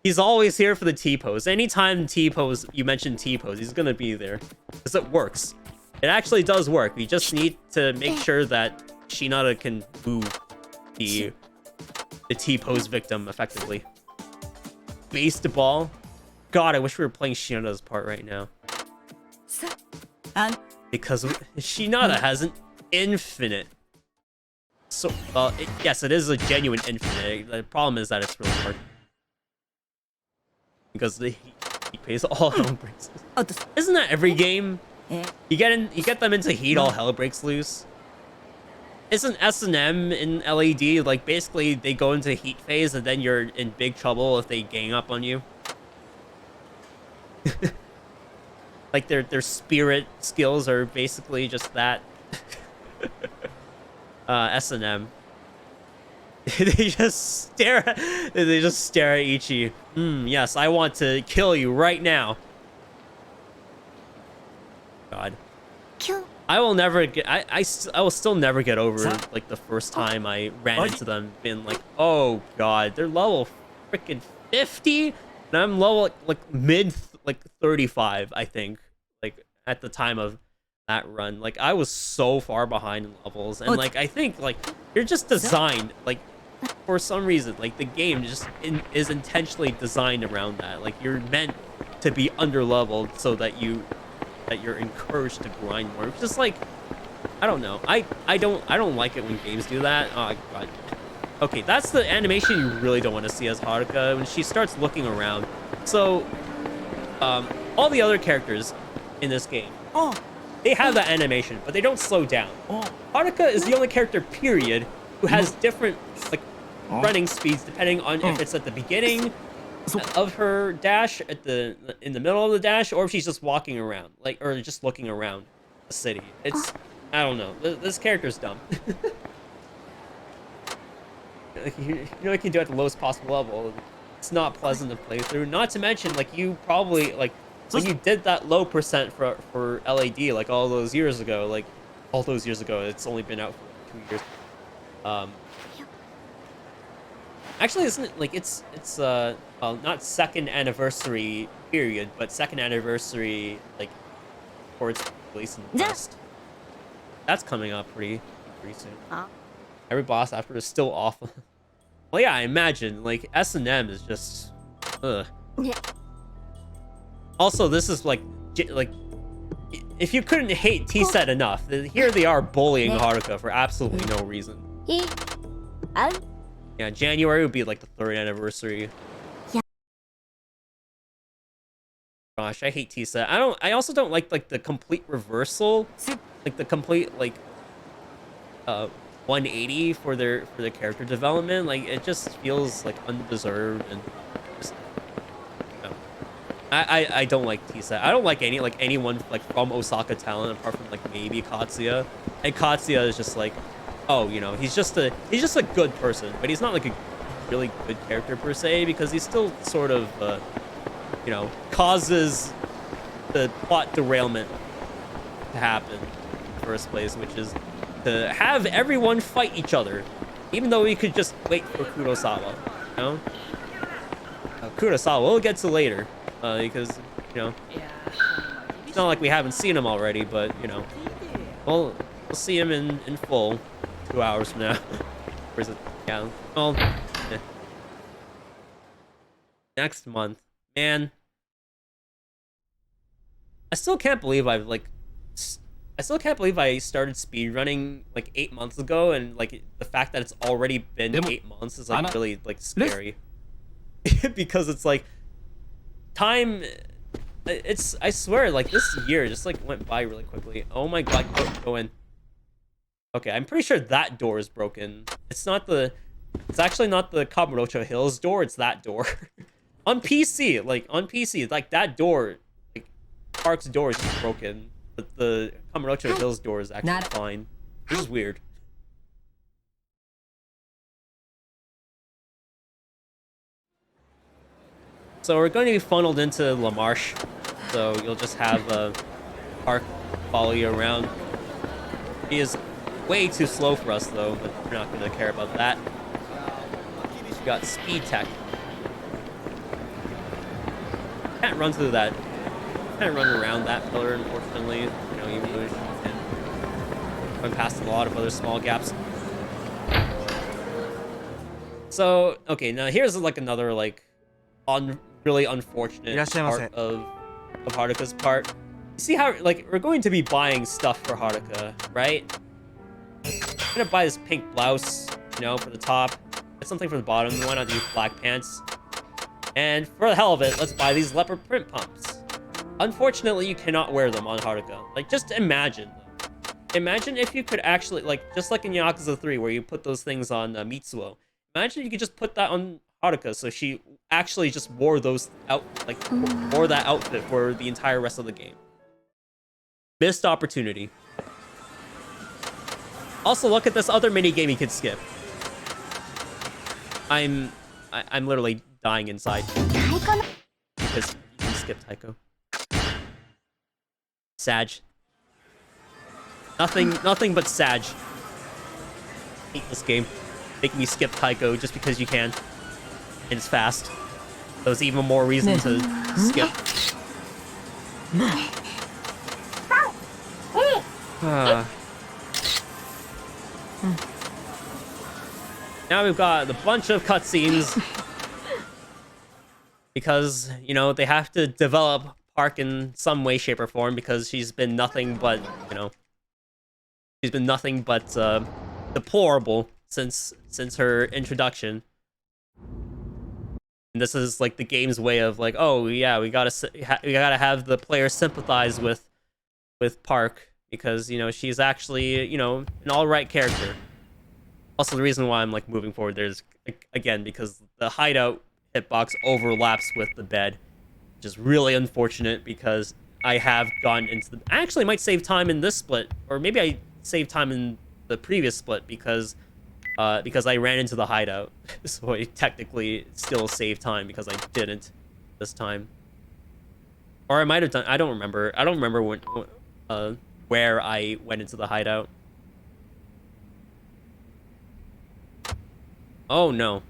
Speaker 1: he's always here for the T-pose. Anytime T-pose, you mention T-pose, he's gonna be there. Because it works. It actually does work. We just need to make sure that Shinada can move the T-pose victim effectively. Based ball. God, I wish we were playing Shinada's part right now. Because Shinada has an infinite. So, yes, it is a genuine infinite. The problem is that it's really hard. Because he pays all hell breaks loose. Isn't that every game? You get them into heat, all hell breaks loose. Isn't S&M in LED like basically they go into heat phase and then you're in big trouble if they gang up on you? Like their spirit skills are basically just that. S&M. They just stare at Ichi. Yes, I want to kill you right now. God. I will never get I will still never get over like the first time I ran into them being like, oh god, they're level freaking 50 and I'm level like mid 35, I think, like at the time of that run. Like I was so far behind in levels, and like I think like you're just designed like for some reason like the game just is intentionally designed around that. Like you're meant to be under leveled so that you're encouraged to grind more. It's just like I don't know. I don't like it when games do that. Oh god. Okay, that's the animation you really don't want to see as Haruka when she starts looking around. So all the other characters in this game, they have that animation, but they don't slow down. Haruka is the only character, period, who has different like running speeds depending on if it's at the beginning of her dash, in the middle of the dash, or if she's just walking around, like, or just looking around the city. It's, I don't know. This character's dumb. Like, you know, you can do it at the lowest possible level. It's not pleasant to play through. Not to mention, like, you probably like. When you did that low percent for LAD like all those years ago, it's only been out for 2 years. Actually, isn't it like it's well, not second anniversary period, but second anniversary like for its release in the West. That's coming up pretty soon. Every boss after is still awful. Well, yeah, I imagine like S&M is just
Speaker 7: Yeah.
Speaker 1: Also, this is like if you couldn't hate T-Set enough, here they are bullying Haruka for absolutely no reason. Yeah, January would be like the 3rd anniversary.
Speaker 7: Yeah.
Speaker 1: Gosh, I hate T-Set. I also don't like the complete reversal, like the complete 180 for their character development. Like it just feels like undeserved and just, you know, I don't like Tisa. I don't like anyone like from Osaka talent apart from like maybe Katsuya. And Katsuya is just like, oh, you know, he's just a good person, but he's not like a really good character per se because he's still sort of you know, causes the plot derailment to happen in the first place, which is to have everyone fight each other, even though we could just wait for Kurosawa, you know? Kurosawa we'll get to later, because, you know, it's not like we haven't seen him already, but, you know, we'll see him in full 2 hours from now. Or is it? Yeah, well, yeah. Next month. Man, I still can't believe I started speedrunning like 8 months ago, and like the fact that it's already been 8 months is like really like scary. Because it's like time, I swear like this year just like went by really quickly. Oh my god, go in. Okay, I'm pretty sure that door is broken. It's actually not the Kamurocho Hills door, it's that door. On PC, like that door, like Park's door is just broken, but the Kamurocho Hills door is actually fine. This is weird. So we're going to be funneled into La Marche, so you'll just have Park follow you around. He is way too slow for us though, but we're not going to care about that. We got speed tech. Can't run through that. Can't run around that pillar, unfortunately. You know, even though you can run past a lot of other small gaps. So, okay, now here's like another like really unfortunate part of Haruka's part. You see how like we're going to be buying stuff for Haruka, right? I'm gonna buy this pink blouse, you know, for the top. Get something for the bottom. Why not do black pants? And for the hell of it, let's buy these leopard print pumps. Unfortunately, you cannot wear them on Haruka. Like, just imagine. Imagine if you could actually, like, just like in Yakuza 3, where you put those things on Mitsuo. Imagine you could just put that on Haruka, so she actually just wore those out, like, wore that outfit for the entire rest of the game. Missed opportunity. Also, look at this other minigame you could skip. I'm literally dying inside because you can skip Taiko. Sag. Nothing but Sag. Hate this game. Make me skip Taiko just because you can. And it's fast. There's even more reason to skip. Now we've got a bunch of cutscenes. Because, you know, they have to develop Park in some way, shape, or form because she's been nothing but, you know, she's been nothing but deplorable since her introduction. And this is like the game's way of like, oh yeah, we gotta have the player sympathize with Park because, you know, she's actually, you know, an alright character. Also, the reason why I'm like moving forward there is again because the hideout hitbox overlaps with the bed, which is really unfortunate because I have gone into the... I actually might save time in this split, or maybe I saved time in the previous split because I ran into the hideout. So I technically still saved time because I didn't this time. Or I might have done... I don't remember. I don't remember when, where I went into the hideout. Oh, no.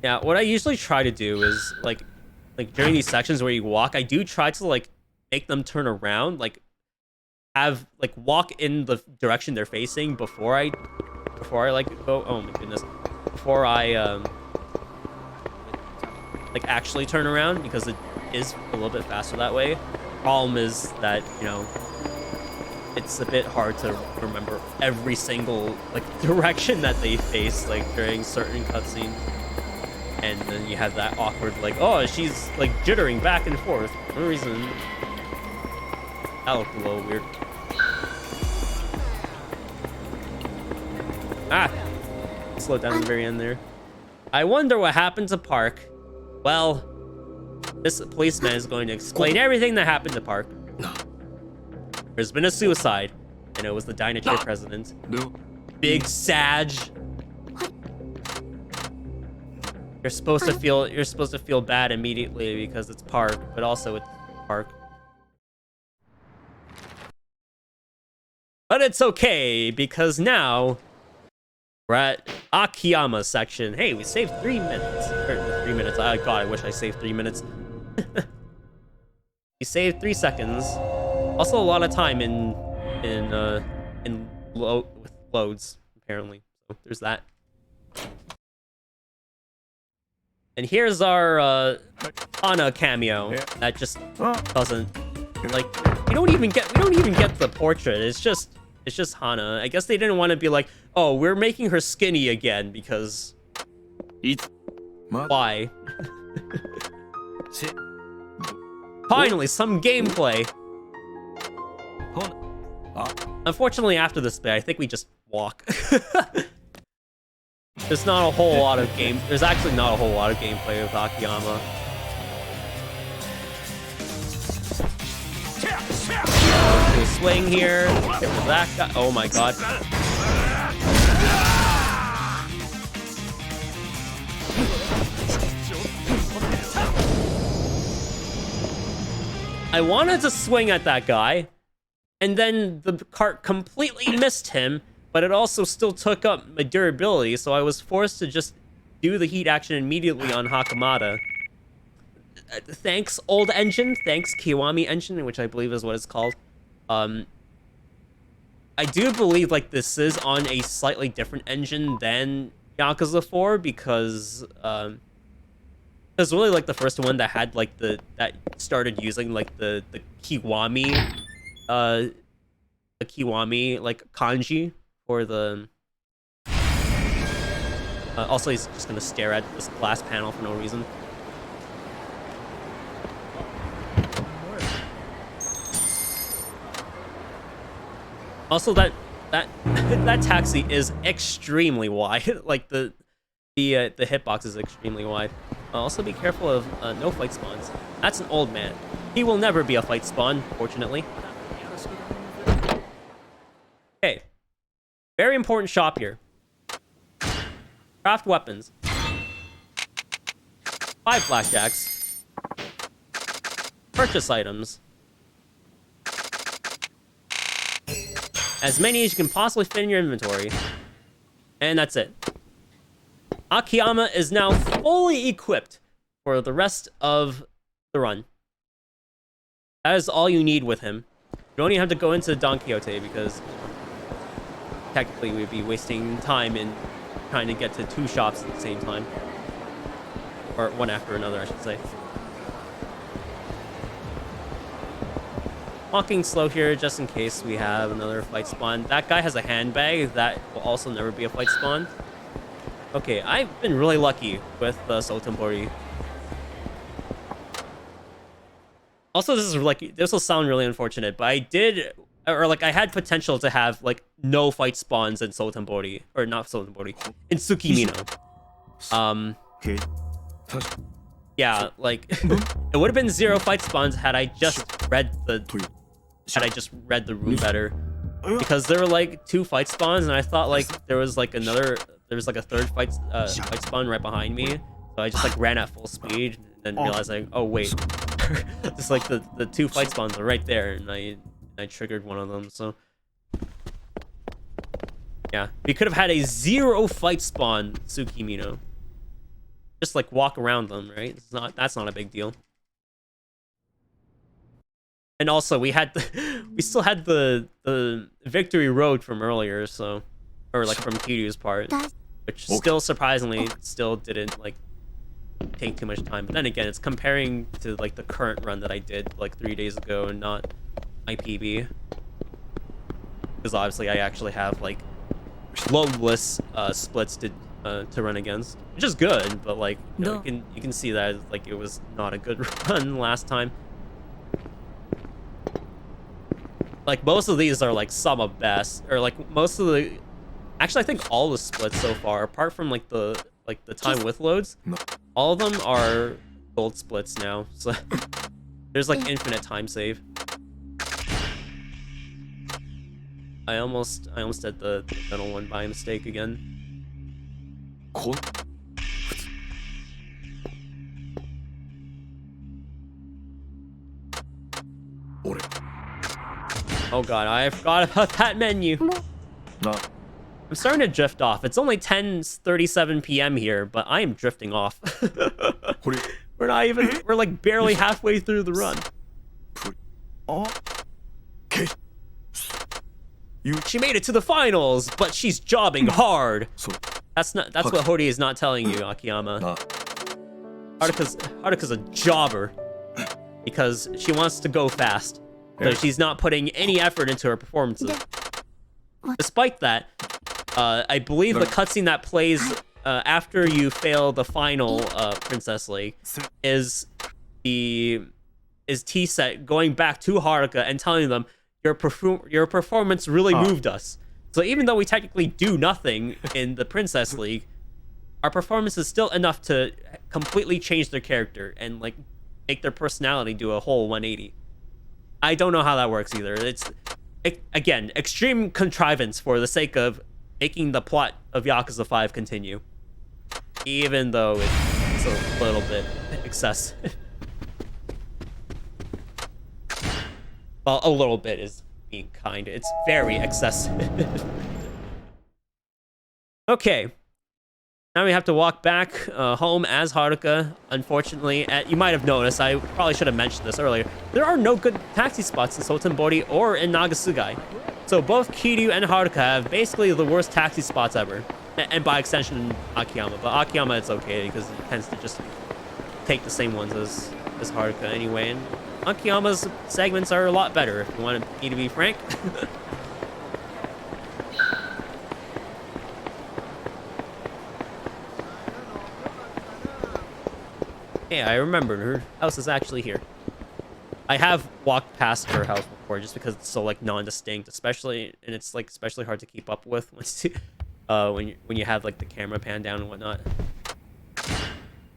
Speaker 1: Yeah, what I usually try to do is, like during these sections where you walk, I do try to, like, make them turn around, like, walk in the direction they're facing before I, like, go, oh my goodness, before I, like, actually turn around, because it is a little bit faster that way. Problem is that, you know, it's a bit hard to remember every single, like, direction that they face, like, during certain cutscenes. And then you have that awkward, like, oh, she's, like, jittering back and forth. For no reason. That looked a little weird. Ah! Slow down at the very end there. I wonder what happened to Park. Well, this policeman is going to explain everything that happened to Park. There's been a suicide, and it was the Dynatrace president. Big Sag. You're supposed to feel bad immediately because it's Park, but also it's Park. But it's okay because now we're at Akiyama's section. Hey, we saved 3 minutes. Or 3 minutes. Oh god, I wish I saved 3 minutes. We saved 3 seconds. Also, a lot of time with loads apparently. So there's that. And here's our Ana cameo that just doesn't like we don't even get the portrait. It's just Hana. I guess they didn't want to be like, oh, we're making her skinny again because why? Finally, some gameplay. Unfortunately, after this bit, I think we just walk. There's not a whole lot of game. There's actually not a whole lot of gameplay with Akiyama. We'll swing here. Get rid of that guy. Oh my god. I wanted to swing at that guy, and then the cart completely missed him, but it also still took up my durability, so I was forced to just do the heat action immediately on Hakamada. Thanks, old engine. Thanks, Kiwami engine, which I believe is what it's called. I do believe like this is on a slightly different engine than Yakuza 4 because it was really like the first one that had like that started using like the Kiwami like kanji for the also he's just gonna stare at this glass panel for no reason. Also, that taxi is extremely wide. Like the hitbox is extremely wide. Also, be careful of no fight spawns. That's an old man. He will never be a fight spawn, fortunately. Okay, very important shop here. Craft weapons. 5 blackjacks. Purchase items. As many as you can possibly fit in your inventory. And that's it. Akiyama is now fully equipped for the rest of the run. That is all you need with him. You don't even have to go into Don Quixote because technically we'd be wasting time in trying to get to 2 shops at the same time. Or one after another, I should say. Walking slow here just in case we have another fight spawn. That guy has a handbag that will also never be a fight spawn. Okay, I've been really lucky with Sotenbori. Also, this will sound really unfortunate, but I had potential to have like no fight spawns in Sotenbori, or not Sotenbori, in Tsukimino. Yeah, like it would have been 0 fight spawns had I just read the room better, because there were like 2 fight spawns, and I thought like there was like a 3rd fight spawn right behind me, so I just like ran at full speed and then realized like, oh wait, just like the 2 fight spawns are right there, and I triggered one of them. So yeah, we could have had a 0 fight spawn Tsukimino. Just like walk around them, right? That's not a big deal. And also we still had the victory road from earlier, so, or like from Kiryu's part, which still surprisingly still didn't like take too much time. But then again, it's comparing to like the current run that I did like 3 days ago and not my PB, because obviously I actually have like loadless splits to run against, which is good, but like you can see that like it was not a good run last time. Like most of these are like some of best, or like most of the Actually, I think all the splits so far, apart from like the time with loads, all of them are gold splits now. So there's like infinite time save. I almost did the middle one by mistake again. Oh god, I forgot about that menu. I'm starting to drift off. It's only 10:37 p.m. here, but I am drifting off. We're like barely halfway through the run. She made it to the finals, but she's jobbing hard. That's what Hori is not telling you, Akiyama. Haruka's a jobber because she wants to go fast. So she's not putting any effort into her performances. Despite that, I believe the cutscene that plays after you fail the final Princess League is T-Set going back to Haruka and telling them your performance really moved us. So even though we technically do nothing in the Princess League, our performance is still enough to completely change their character and like make their personality do a whole 180. I don't know how that works either. It's again extreme contrivance for the sake of making the plot of Yakuza 5 continue, even though it's a little bit excessive. Well, a little bit is being kind. It's very excessive. Okay. Now we have to walk back home as Haruka. Unfortunately, you might have noticed, I probably should have mentioned this earlier, there are no good taxi spots in Sotenbori or in Nagasugai. So both Kiryu and Haruka have basically the worst taxi spots ever. And by extension, Akiyama. But Akiyama, it's okay because he tends to just take the same ones as Haruka anyway. And Akiyama's segments are a lot better, if you want me to be frank. Yeah, I remembered her house is actually here. I have walked past her house before just because it's so like non-distinct, especially, and it's like especially hard to keep up with when you have like the camera pan down and whatnot.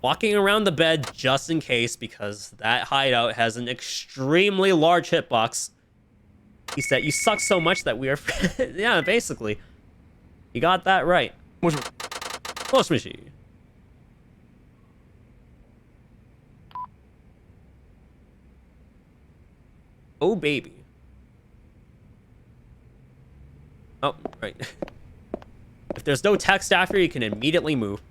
Speaker 1: Walking around the bed just in case, because that hideout has an extremely large hitbox. He said, "You suck so much that we are." Yeah, basically, you got that right. Moshimishi. Oh, baby. Oh, right. If there's no text after, you can immediately move.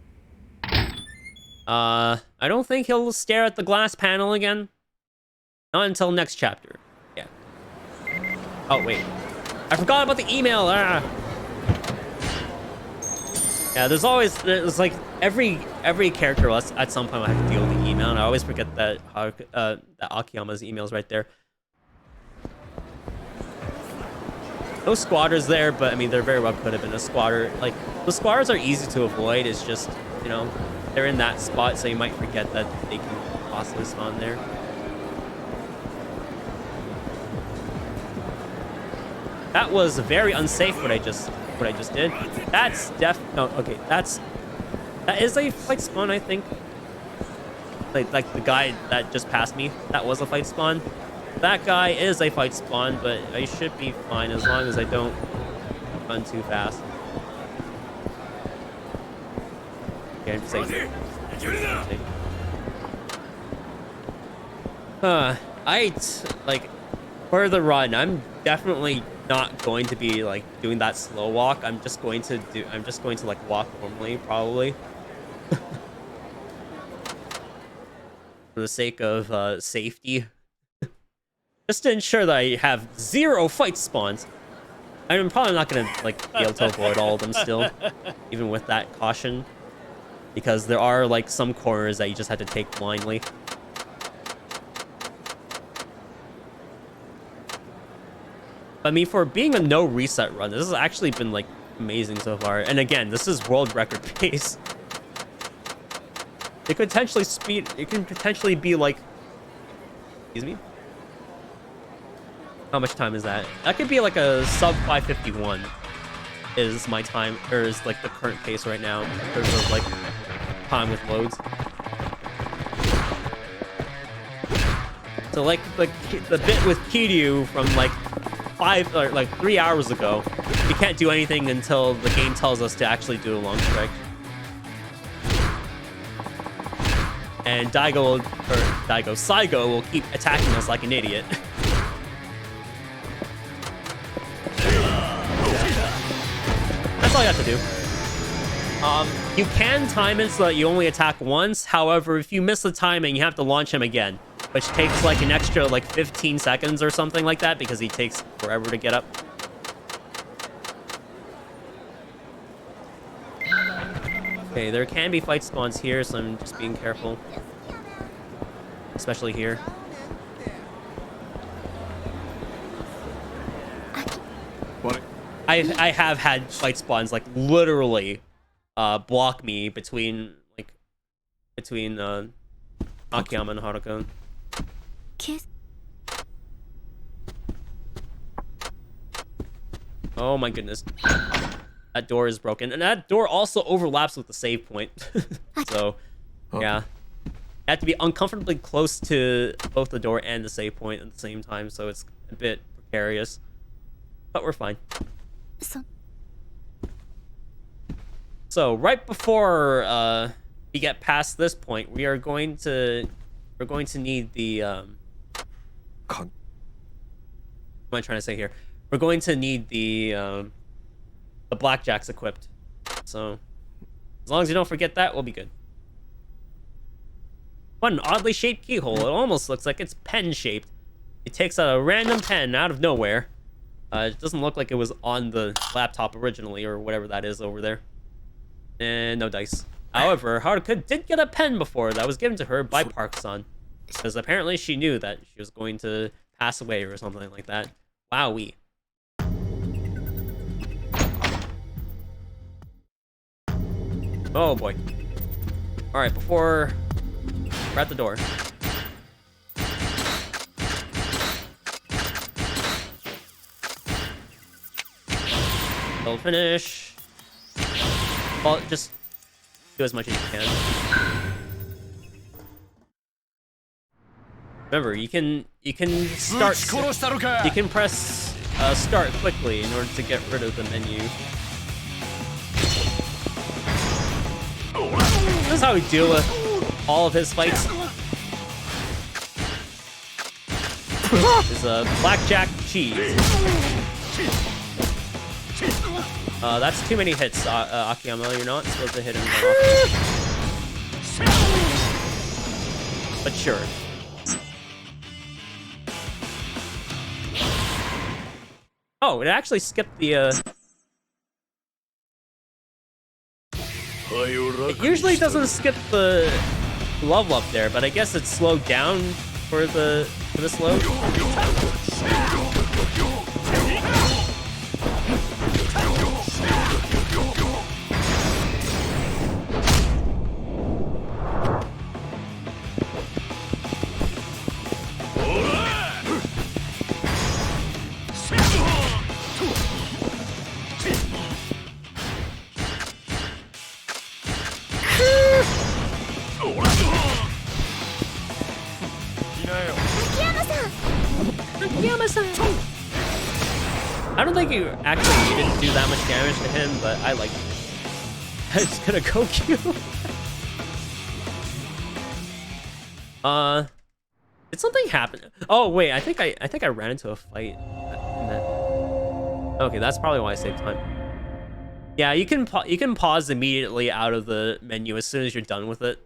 Speaker 1: I don't think he'll stare at the glass panel again. Not until next chapter. Yeah. Oh, wait. I forgot about the email. Ah. Yeah, there's like every character at some point will have to deal with the email, and I always forget that Akiyama's email is right there. No squatters there, but I mean, there very well could have been a squatter. Like, the squatters are easy to avoid. It's just, you know, they're in that spot, so you might forget that they can possibly spawn there. That was very unsafe what I just did. That's no, okay, that is a fight spawn, I think. Like the guy that just passed me, that was a fight spawn. That guy is a fight spawn, but I should be fine as long as I don't run too fast. Okay, I'm safe. Like, for the run, I'm definitely not going to be like doing that slow walk. I'm just going to like walk normally, probably. For the sake of safety. Just to ensure that I have 0 fight spawns. I'm probably not gonna like be able to avoid all of them still, even with that caution, because there are like some corners that you just have to take blindly. I mean, for being a no reset run, this has actually been like amazing so far. And again, this is world record pace. It could potentially be like, excuse me. How much time is that? That could be like a sub 551. is my time, or is like the current pace right now in terms of like time with loads. So like the bit with Kiryu from like 3 hours ago, we can't do anything until the game tells us to actually do a long strike. And Saigo will keep attacking us like an idiot. That's all you have to do. You can time it so that you only attack once. However, if you miss the timing, you have to launch him again, which takes like an extra like 15 seconds or something like that because he takes forever to get up. Okay, there can be fight spawns here, so I'm just being careful. Especially here.
Speaker 2: What?
Speaker 1: I have had fight spawns like literally block me between Akiyama and Haruka.
Speaker 3: Kiss.
Speaker 1: Oh my goodness. That door is broken. And that door also overlaps with the save point. So, yeah. You have to be uncomfortably close to both the door and the save point at the same time, so it's a bit precarious. But we're fine. So, right before we get past this point, we're going to need the what am I trying to say here? We're going to need the blackjacks equipped. So as long as you don't forget that, we'll be good. What an oddly shaped keyhole. It almost looks like it's pen shaped. It takes out a random pen out of nowhere. It doesn't look like it was on the laptop originally or whatever that is over there. And no dice. However, Haruka did get a pen before that was given to her by Park-san. Because apparently she knew that she was going to pass away or something like that. Wowee. Oh boy. Alright, before we're at the door. Don't finish. Well, just do as much as you can. Remember, you can start. You can press start quickly in order to get rid of the menu. This is how we deal with all of his fights. Is a blackjack cheese. That's too many hits, Akiyama. You're not supposed to hit him that often. But sure. Oh, it actually skipped the, It usually doesn't skip the level up there, but I guess it's slowed down for this load. I don't think you actually needed to do that much damage to him, but I like it. It's gonna go Q. Did something happen? Oh wait, I think I ran into a fight. Okay, that's probably why I saved time. Yeah, you can pause immediately out of the menu as soon as you're done with it.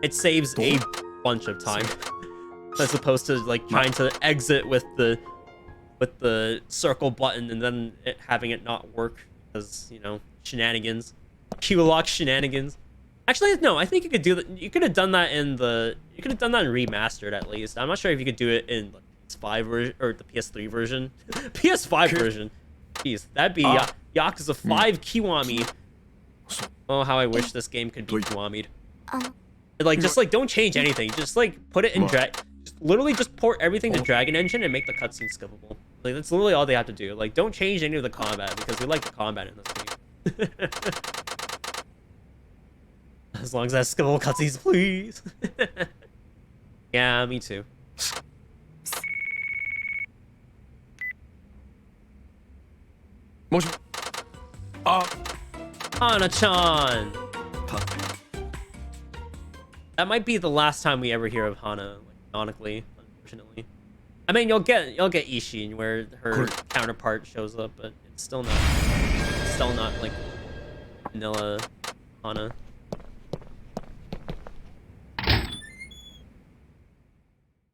Speaker 1: It saves a bunch of time. As opposed to like trying to exit with the circle button and then having it not work because, you know, shenanigans, Q-lock shenanigans. Actually, no, I think you could do that. You could have done that in remastered at least. I'm not sure if you could do it in the PS5 version or the PS3 version. PS5 version. Jeez, that'd be Yakuza 5 Kiwami. Oh, how I wish this game could be Kiwami'd. Like, just like don't change anything. Just like put it in drag. Literally just port everything to Dragon Engine and make the cutscene skippable. Like, that's literally all they have to do. Like, don't change any of the combat, because we like the combat in this game. As long as I skippable cutscenes, please. Yeah, me too. Hana-chan! That might be the last time we ever hear of Hana, like, canonically, unfortunately. I mean, you'll get Ishin where her counterpart shows up, but it's still not like vanilla Hana.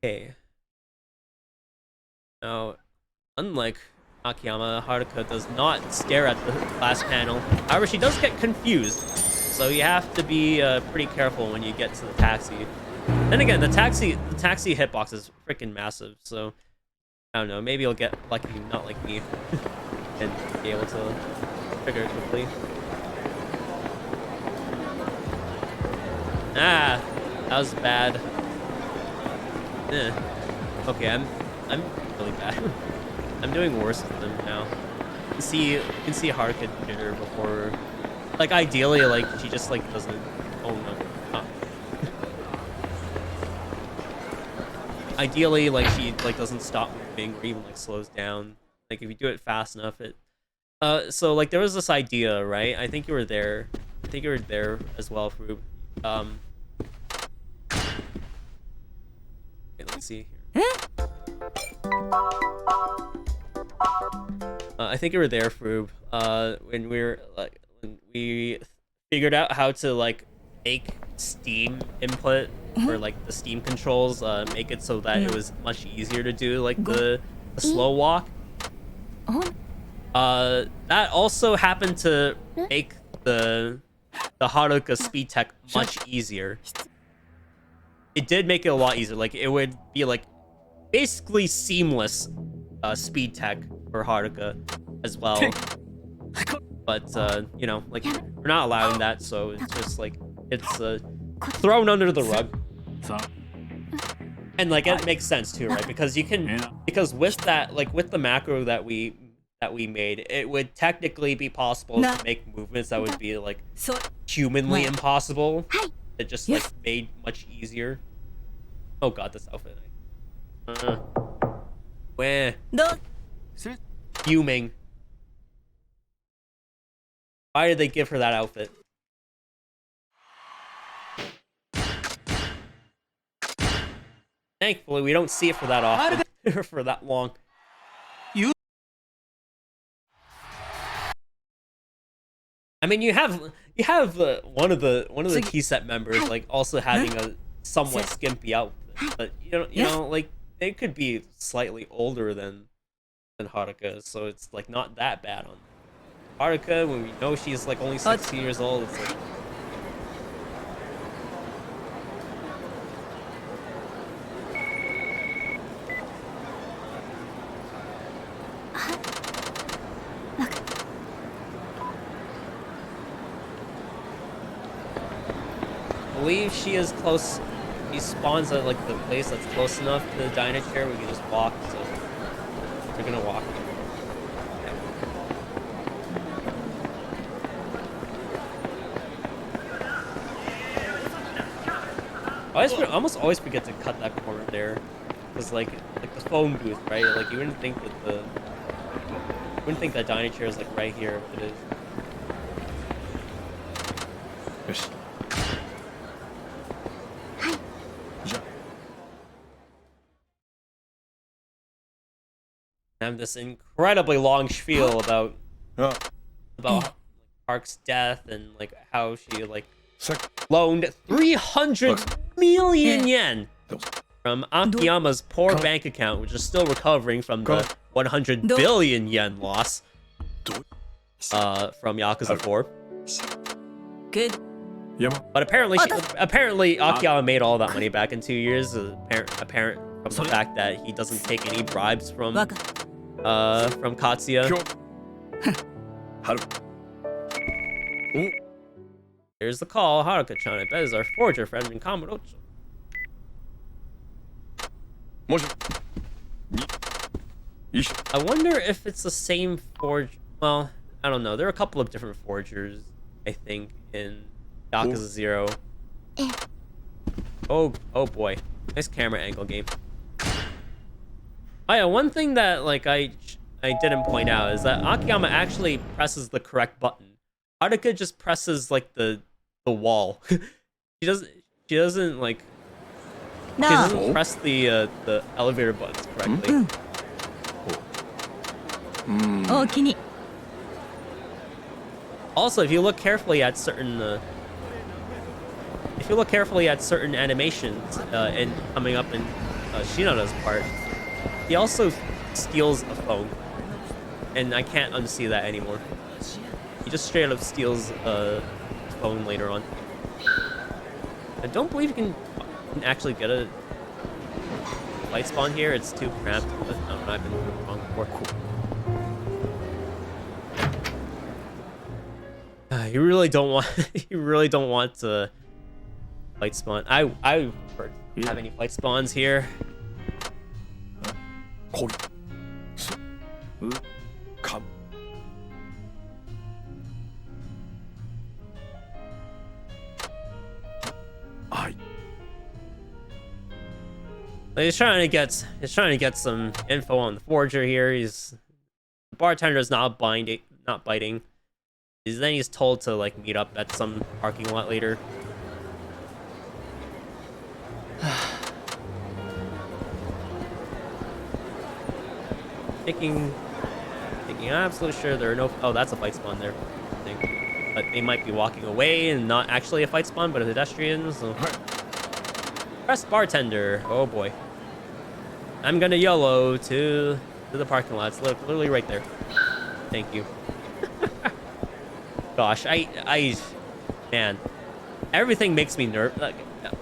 Speaker 1: Okay. Now, unlike Akiyama, Haruka does not stare at the last panel. However, she does get confused, so you have to be pretty careful when you get to the taxi. Then again, the taxi hitbox is freaking massive, so I don't know. Maybe you'll get lucky, not like me, and be able to trigger it quickly. Ah, that was bad. Okay, I'm really bad. I'm doing worse with them now. You can see Haruka did her before. Like, ideally, like, she just, like, doesn't... Oh, no. Oh. Ideally, like, she, like, doesn't stop moving or even, like, slows down. Like, if you do it fast enough, it... So, like, there was this idea, right? I think you were there. I think you were there as well, Froob. Wait, let's see here. I think you were there, Froob, when we figured out how to, like, make Steam input, or, like, the Steam controls, make it so that it was much easier to do, like, the slow walk. That also happened to make the Haruka speed tech much easier. It did make it a lot easier. Like, it would be, like, basically seamless speed tech for Haruka as well. But, you know, like, we're not allowing that, so it's just, like, it's thrown under the rug. And, like, it makes sense, too, right? Because you can... Because with that, like, with the macro that we made, it would technically be possible to make movements that would be, like, humanly impossible. It just, like, made much easier. Oh god, this outfit. Where? Fuming. Why did they give her that outfit? Thankfully, we don't see it for that often. For that long. I mean, you have one of the key set members, like, also having a somewhat skimpy outfit, but you know, like, they could be slightly older than Haruka, so it's, like, not that bad on Haruka when we know she's, like, only 16 years old. It's like... I believe she is close. He spawns at, like, the place that's close enough to the diner chair we can just walk, so we're gonna walk. I almost always forget to cut that corner there, because like the phone booth, right? Like, you wouldn't think that diner chair is, like, right here, but it is.
Speaker 2: Yes.
Speaker 1: I have this incredibly long spiel about Park's death and, like, how she, like, loaned 300 million yen from Akiyama's poor bank account, which is still recovering from the 100 billion yen loss from Yakuza 4.
Speaker 3: Good.
Speaker 1: But apparently Akiyama made all that money back in 2 years, apparent from the fact that he doesn't take any bribes from Katsuya. Here's the call. Haruka-chan, I bet is our forger friend in Kamurocho. I wonder if it's the same forge. Well, I don't know. There are a couple of different forgers, I think, in Yakuza 0. Oh boy. Nice camera angle game. Oh yeah, one thing that like I didn't point out is that Akiyama actually presses the correct button. Haruka just presses like the wall. she doesn't like she doesn't press the elevator buttons correctly.
Speaker 3: おおきに
Speaker 1: Also, if you look carefully at certain animations and coming up in Shinoda's part, he also steals a phone, and I can't unsee that anymore. He just straight up steals a phone later on. I don't believe you can actually get a light spawn here. It's too cramped, but I don't know, I've been wrong before. You really don't want to fight spawn. I prefer to have any fight spawns here. He's trying to get some info on the forger here. The bartender's not biting. Then he's told to like meet up at some parking lot later. Thinking, I'm absolutely sure there are no. Oh, that's a fight spawn there. I think, but they might be walking away and not actually a fight spawn, but a pedestrian. So. Press bartender. Oh boy. I'm gonna YOLO to the parking lot. It's literally right there. Thank you. Gosh, man, everything makes me nervous. Like,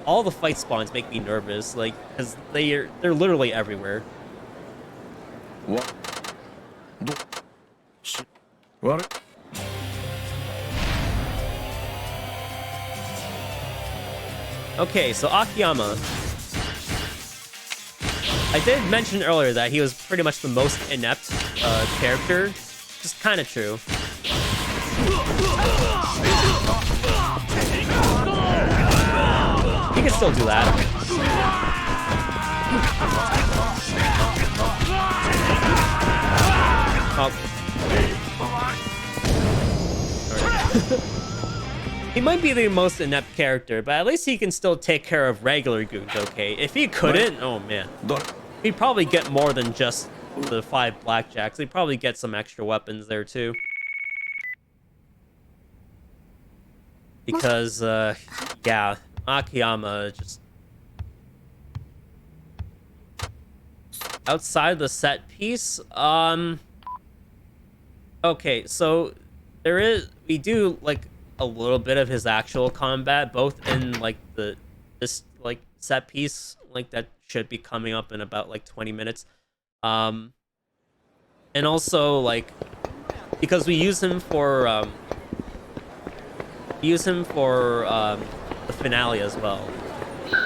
Speaker 1: all the fight spawns make me nervous, like, because they're literally everywhere.
Speaker 2: What? What?
Speaker 1: Okay, so Akiyama. I did mention earlier that he was pretty much the most inept character, which is kind of true. He can still do that. He might be the most inept character, but at least he can still take care of regular goons, okay? If he couldn't, oh man. He'd probably get more than just the 5 blackjacks. He'd probably get some extra weapons there too. Because, yeah, Akiyama just... Outside the set piece, okay, so we do, like, a little bit of his actual combat, both in, like, this set piece, like, that should be coming up in about, like, 20 minutes. And also, like, because we use him for, the finale as well,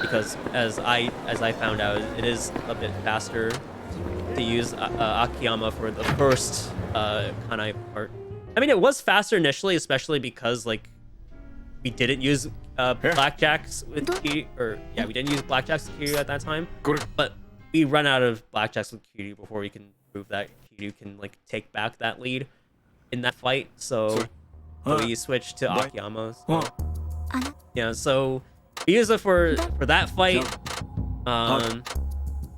Speaker 1: because as I found out, it is a bit faster to use Akiyama for the first Kanai part. I mean, it was faster initially, especially because like we didn't use blackjacks with Kiryu, we didn't use blackjacks with Kiryu at that time. But we run out of blackjacks with Kiryu before we can prove that Kiryu can like take back that lead in that fight. So we switched to Akiyama. So, yeah, so we use it for that fight,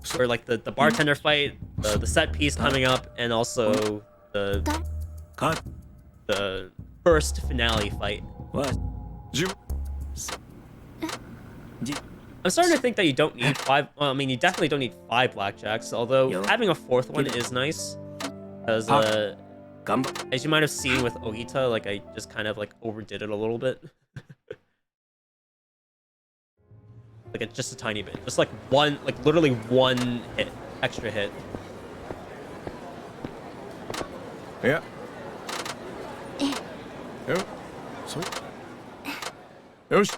Speaker 1: for like the bartender fight, the set piece coming up, and also the first finale fight. I'm starting to think that you don't need 5. Well, I mean, you definitely don't need 5 blackjacks. Although having a 4th one is nice, because as you might have seen with Oita, like I just kind of like overdid it a little bit. Like just a tiny bit, just like one, like literally one hit, extra hit.
Speaker 2: Yeah. So. Yosh.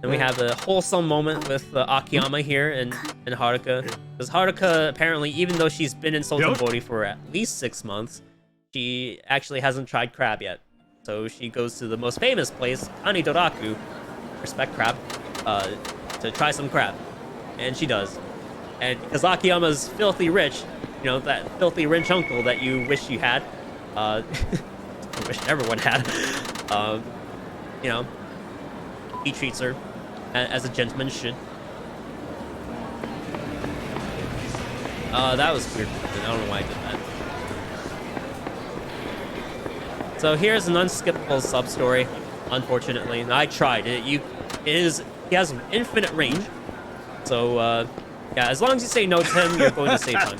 Speaker 1: And we have a wholesome moment with Akiyama here and Haruka. Because Haruka, apparently, even though she's been in Sultanbori for at least 6 months, she actually hasn't tried crab yet. So she goes to the most famous place, Kanidoraku, respect crab, to try some crab. And she does. And because Akiyama's filthy rich, you know, that filthy rich uncle that you wish you had, I wish everyone had, you know, he treats her as a gentleman should. That was weird. I don't know why I did that. So here's an unskippable sub-story, unfortunately. I tried. He has infinite range. So, yeah, as long as you say no to him, you're going to save time.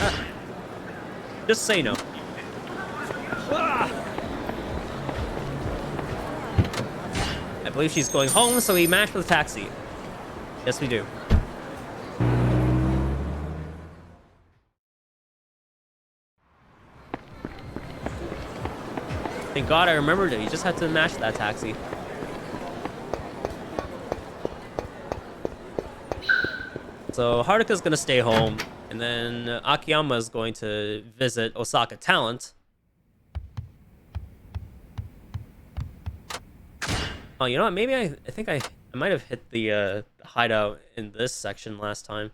Speaker 1: Just say no. I believe she's going home, so we match with a taxi. Yes, we do. Thank God I remembered it. You just had to match that taxi. So Haruka's gonna stay home, and then Akiyama is going to visit Osaka Talent. Oh, you know what? Maybe I think I might have hit the hideout in this section last time.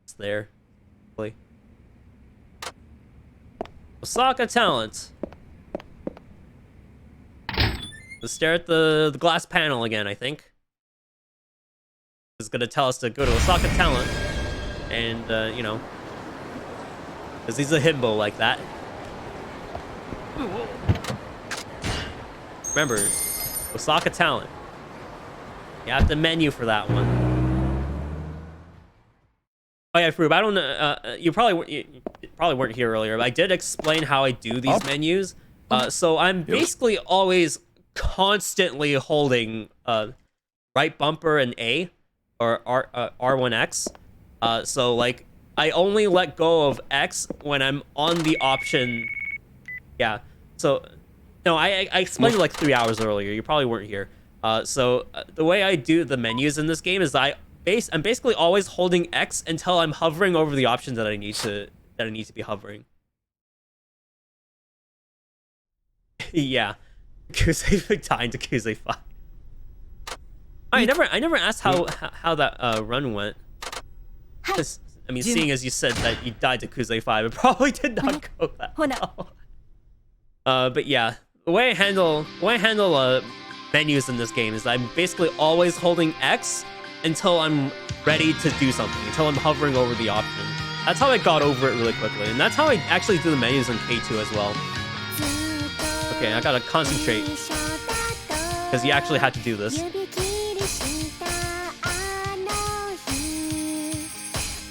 Speaker 1: It's there. Really. Osaka Talent. Let's stare at the glass panel again, I think. It's gonna tell us to go to Osaka Talent. And, you know, because he's a himbo like that. Remember, Osaka Talent. You have the menu for that one. Oh yeah, Froob, I don't know. You probably weren't here earlier, but I did explain how I do these menus. So I'm basically always constantly holding right bumper and A or R1X. So like I only let go of X when I'm on the option. Yeah. So no, I explained it like 3 hours earlier. You probably weren't here. So the way I do the menus in this game is I'm basically always holding X until I'm hovering over the option that I need to be hovering. Yeah. Yakuza dying to Yakuza 5. I never asked how that run went. I mean, seeing as you said that you died to Yakuza 5, it probably did not go that well. But yeah, the way I handle menus in this game is I'm basically always holding X until I'm ready to do something, until I'm hovering over the option. That's how I got over it really quickly, and that's how I actually do the menus in K2 as well. Okay, I gotta concentrate, because you actually had to do this.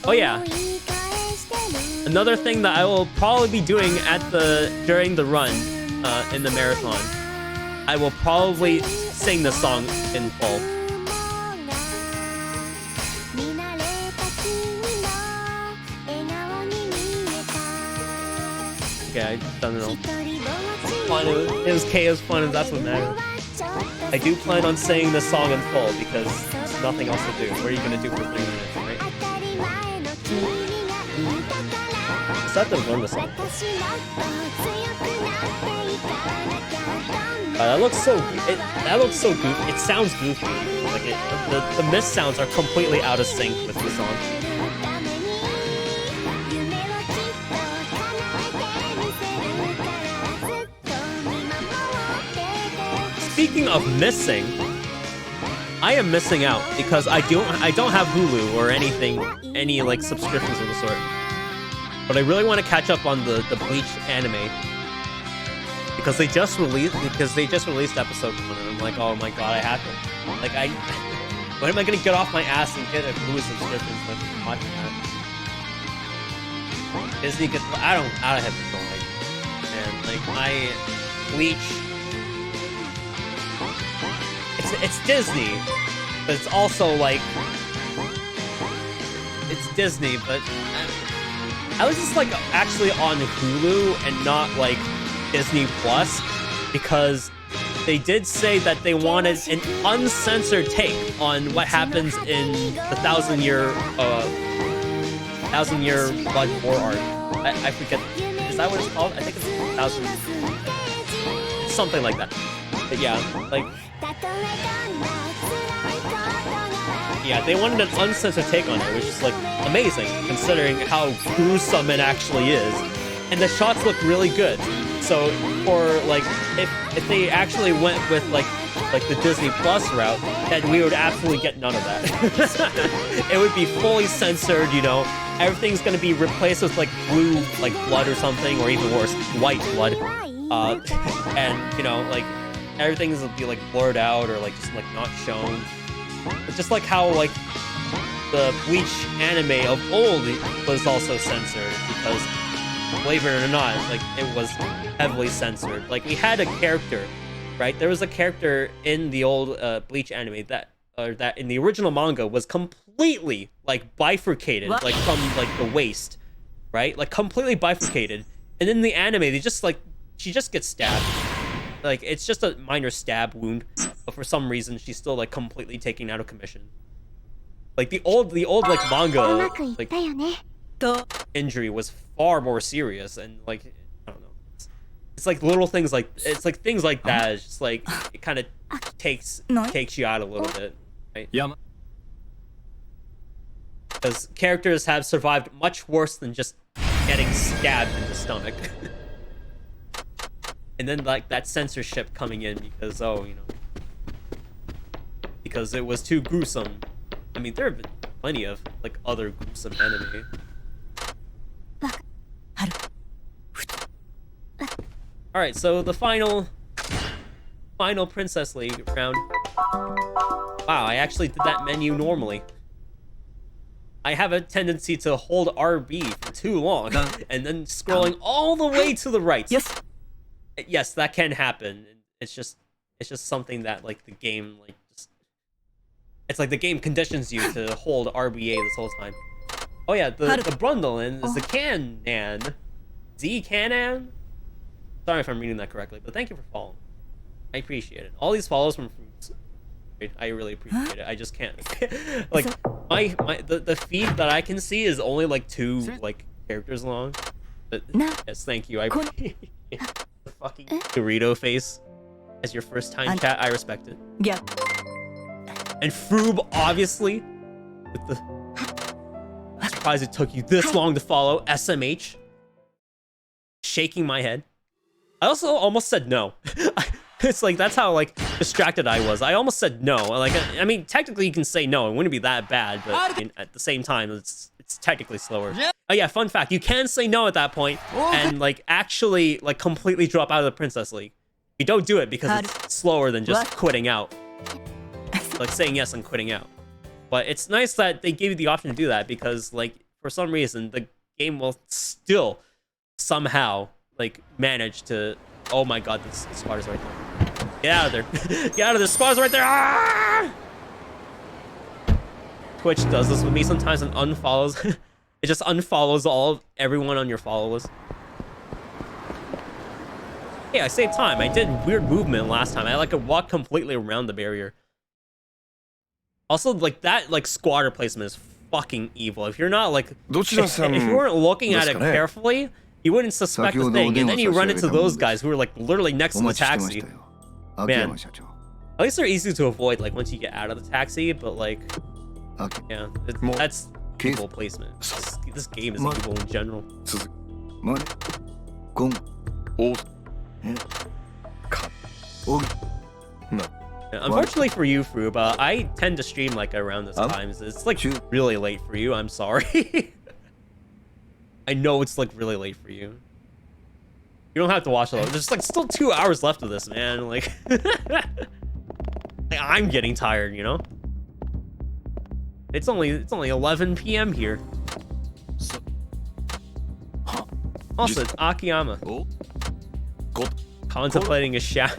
Speaker 1: Oh yeah. Another thing that I will probably be doing during the run in the marathon, I will probably sing the song in full. Okay, I don't know. It was chaos fun, and that's what matters. I do plan on singing this song in full because there's nothing else to do. What are you gonna do for 3 minutes, right? Is that the run the song? That looks so goofy. It sounds goofy. Like the mist sounds are completely out of sync with the song. Speaking of missing, I am missing out because I don't have Hulu or any like subscriptions of the sort. But I really want to catch up on the Bleach anime because they just released episode 1, and I'm like, oh my god, I have to. Like when am I gonna get off my ass and get a Hulu subscription so I can watch that? Disney gets I don't have no idea. And like my Bleach. It's Disney, but it's also like it's Disney, but I was just like actually on Hulu and not like Disney Plus because they did say that they wanted an uncensored take on what happens in the Thousand Year Blood War arc. I forget. Is that what it's called? I think it's 1,000. Something like that. But yeah, like. Yeah, they wanted an uncensored take on it, which is like amazing considering how gruesome it actually is. And the shots look really good. So for like if they actually went with like the Disney Plus route, then we would absolutely get none of that. It would be fully censored, you know. Everything's gonna be replaced with like blue like blood or something, or even worse, white blood. And you know, like everything's will be like blurred out or like just like not shown. It's just like how like the Bleach anime of old was also censored because, believe it or not, like it was heavily censored. Like we had a character, right? There was a character in the old Bleach anime that in the original manga was completely like bifurcated, like from like the waist, right? Like completely bifurcated. And in the anime, they just like she just gets stabbed. Like it's just a minor stab wound, but for some reason she's still like completely taken out of commission. Like the old like manga like injury was far more serious, and like I don't know, it's like little things like it's like things like that. It's just like it kind of takes you out a little bit, right?
Speaker 2: Yeah.
Speaker 1: Because characters have survived much worse than just getting stabbed in the stomach. And then like that censorship coming in because because it was too gruesome. I mean, there have been plenty of like other gruesome anime. All right, so the final Princess League round. Wow, I actually did that menu normally. I have a tendency to hold RB for too long and then scrolling all the way to the right. Yes, that can happen. It's just something that like the game like it's like the game conditions you to hold RBA this whole time. Oh yeah, the Brundlin is the Canan. Z Canan? Sorry if I'm reading that correctly, but thank you for following. I appreciate it. All these follows from Fruits. I really appreciate it. I just can't. Like the feed that I can see is only like 2 like characters long. But yes, thank you. I appreciate it. The fucking Dorito face as your first time chat. I respect it.
Speaker 3: Yeah.
Speaker 1: And Froob, obviously, with the. I'm surprised it took you this long to follow. SMH. Shaking my head. I also almost said no. It's like that's how like distracted I was. I almost said no. Like I mean, technically you can say no. It wouldn't be that bad, but I mean, at the same time, it's technically slower. Oh yeah, fun fact: you can say no at that point and like actually like completely drop out of the Princess League. You don't do it because it's slower than just quitting out. Like saying yes and quitting out. But it's nice that they gave you the option to do that because like for some reason the game will still somehow like manage to. Oh my god, this squad is right there. Get out of there. Get out of there. Squad's right there. Ah! Twitch does this with me sometimes and unfollows. It just unfollows everyone on your follow list. Hey, I saved time. I did weird movement last time. I like walked completely around the barrier. Also, like that like squatter placement is fucking evil. If you're not like if you weren't looking at it carefully, you wouldn't suspect a thing, and then you run into those guys who are like literally next to the taxi. Man, at least they're easy to avoid like once you get out of the taxi, but like yeah, that's evil placement. This game is evil in general. Yeah, unfortunately for you, Froob, I tend to stream like around this time. It's like really late for you. I'm sorry. I know it's like really late for you. You don't have to watch it. There's like still 2 hours left of this, man. Like, like I'm getting tired, you know. It's only 11 p.m. here. Also, it's Akiyama. Contemplating a shower.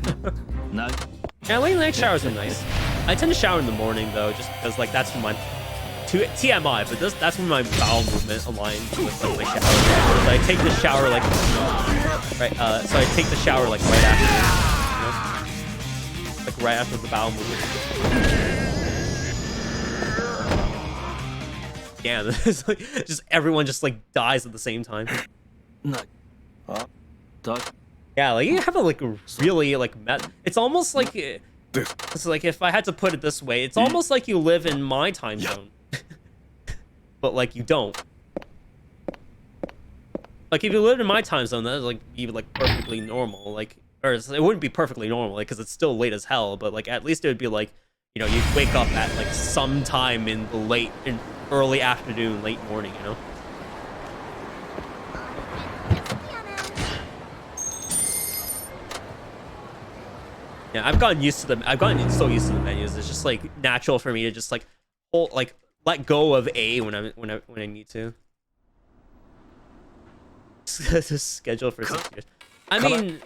Speaker 1: Yeah, late night showers are nice. I tend to shower in the morning though, just because like that's when my TMI, but that's when my bowel movement aligns with like my shower. So I take the shower like right. So I take the shower like right after. You know? like right after the bowel movement. Damn, it's like just everyone just like dies at the same time. Yeah, like you have a like really like it's almost like it's like if I had to put it this way, it's almost like you live in my time zone, but like you don't. Like if you lived in my time zone, that would like be like perfectly normal. Like, or it wouldn't be perfectly normal, like because it's still late as hell. But like at least it would be like, you know, you'd wake up at like some time in the early afternoon, late morning, you know. Yeah, I've gotten so used to the menus. It's just like natural for me to just like let go of A when I need to. Schedule for 6 years. I mean,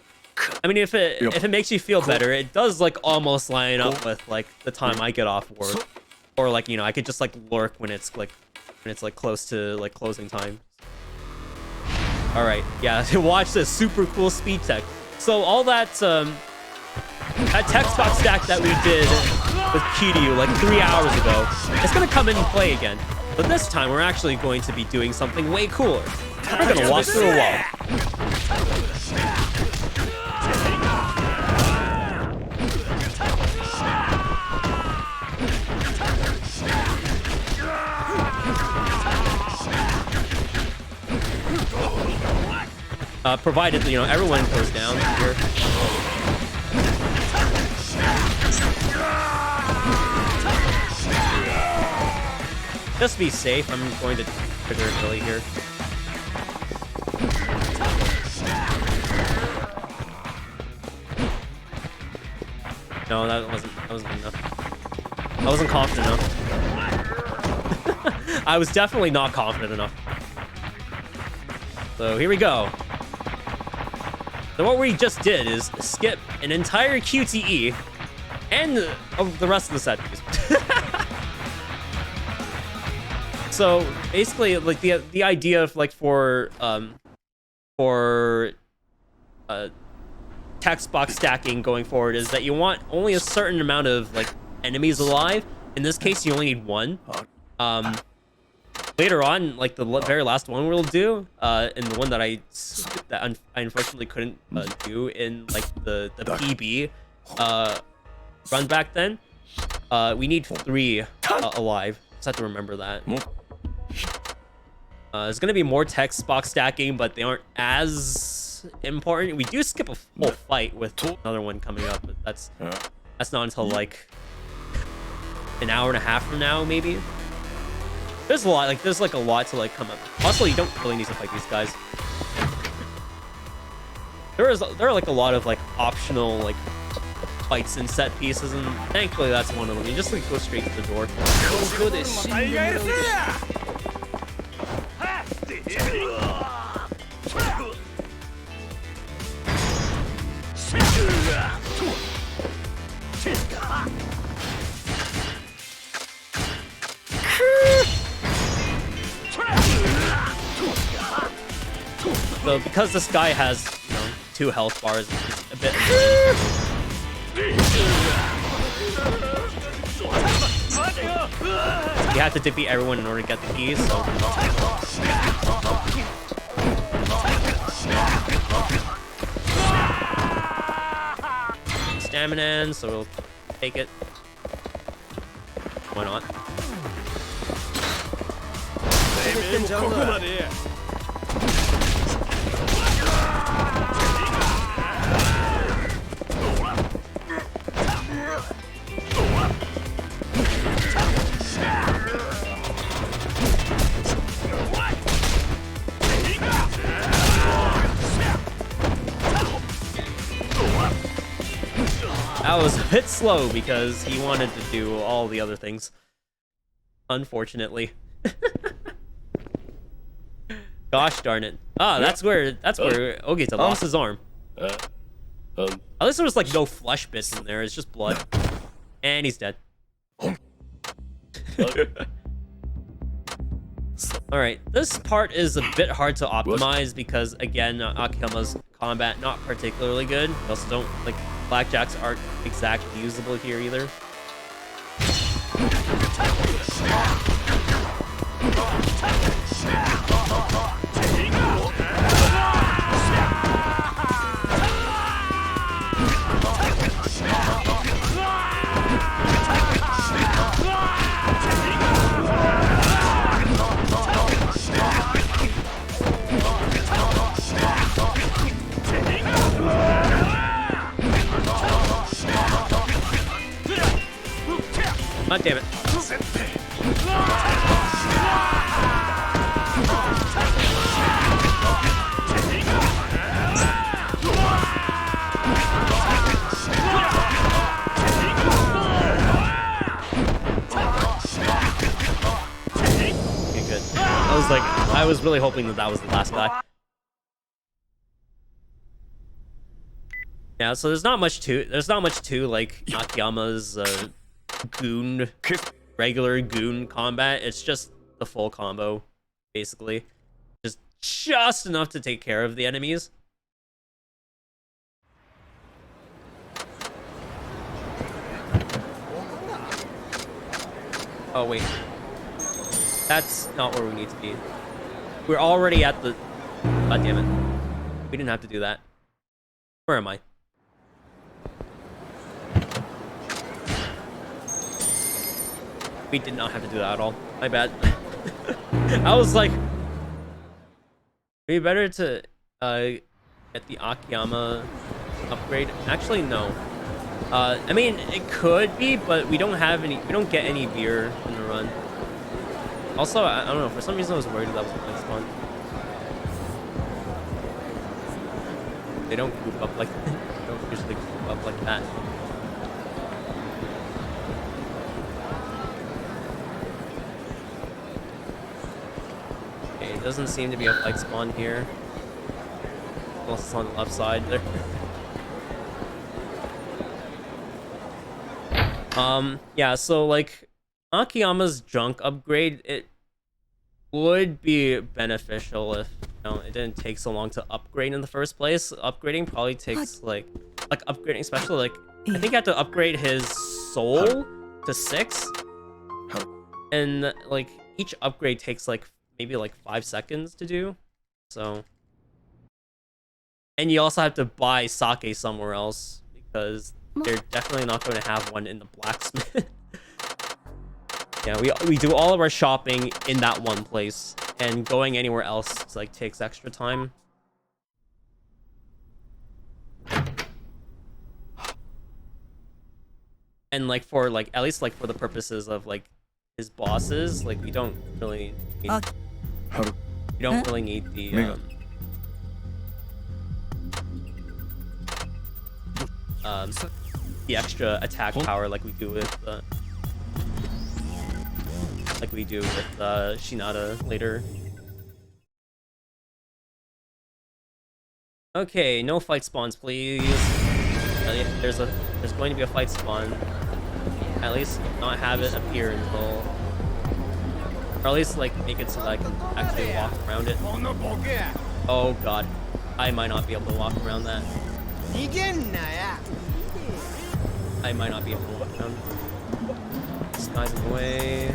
Speaker 1: if it makes you feel better, it does like almost line up with like the time I get off work, or like, you know, I could just like lurk when it's like close to like closing time. All right, yeah, watch this super cool speed tech. So all that text box stack that we did with Kiryu like 3 hours ago, it's gonna come in and play again. But this time we're actually going to be doing something way cooler. We're gonna walk through a wall. Provided, you know, everyone goes down here. Just be safe. I'm going to trigger it really here. No, that wasn't enough. I wasn't confident enough. I was definitely not confident enough. So here we go. So what we just did is skip an entire QTE and the rest of the set piece. So basically, like the idea of like for text box stacking going forward is that you want only a certain amount of like enemies alive. In this case, you only need one. Later on, like the very last one we'll do, and the one that I unfortunately couldn't do in like the PB run back then, we need 3 alive. Just have to remember that. There's gonna be more text box stacking, but they aren't as important. We do skip a full fight with another one coming up, but that's not until like an hour and a half from now, maybe. There's a lot, like there's like a lot to like come up. Also, you don't really need to fight these guys. There are like a lot of like optional like fights and set pieces, and thankfully that's one of them. You just like go straight to the door. So because this guy has, you know, 2 health bars, it's a bit you have to defeat everyone in order to get the keys, so stamina, so we'll take it. Why not? That was a bit slow because he wanted to do all the other things. Unfortunately. Gosh darn it. Ah, that's where Ogita lost his arm. At least there was like no flesh bits in there, it's just blood. And he's dead. Alright, this part is a bit hard to optimize because again, Akiyama's combat not particularly good. We also don't like blackjacks aren't exactly usable here either. God damn it. Okay, good. I was really hoping that was the last guy. Yeah, so there's not much to like Akiyama's regular goon combat. It's just the full combo, basically. Just enough to take care of the enemies. Oh wait, that's not where we need to be. We're already at the... God damn it. We didn't have to do that. Where am I? We did not have to do that at all. My bad. I was like, it'd be better to get the Akiyama upgrade. Actually, no. I mean, it could be, but we don't get any beer in the run. Also, I don't know, for some reason I was worried that was the next one. They don't group up like they don't usually group up like that. Okay, it doesn't seem to be a fight spawn here. Unless it's on the left side there. Yeah, so like Akiyama's junk upgrade, it would be beneficial if it didn't take so long to upgrade in the first place. Upgrading probably takes like upgrading, especially like I think you have to upgrade his soul to 6, and like each upgrade takes like maybe like 5 seconds to do. So, and you also have to buy sake somewhere else because they're definitely not going to have one in the blacksmith. Yeah, we do all of our shopping in that one place, and going anywhere else like takes extra time. And like for like at least like for the purposes of like his bosses, like we don't really need, the extra attack power like we do with Shinada later. Okay, no fight spawns, please. There's going to be a fight spawn. At least not have it appear until, or at least like make it so that I can actually walk around it. Oh god, I might not be able to walk around that. I might not be able to walk around. This guy's in the way.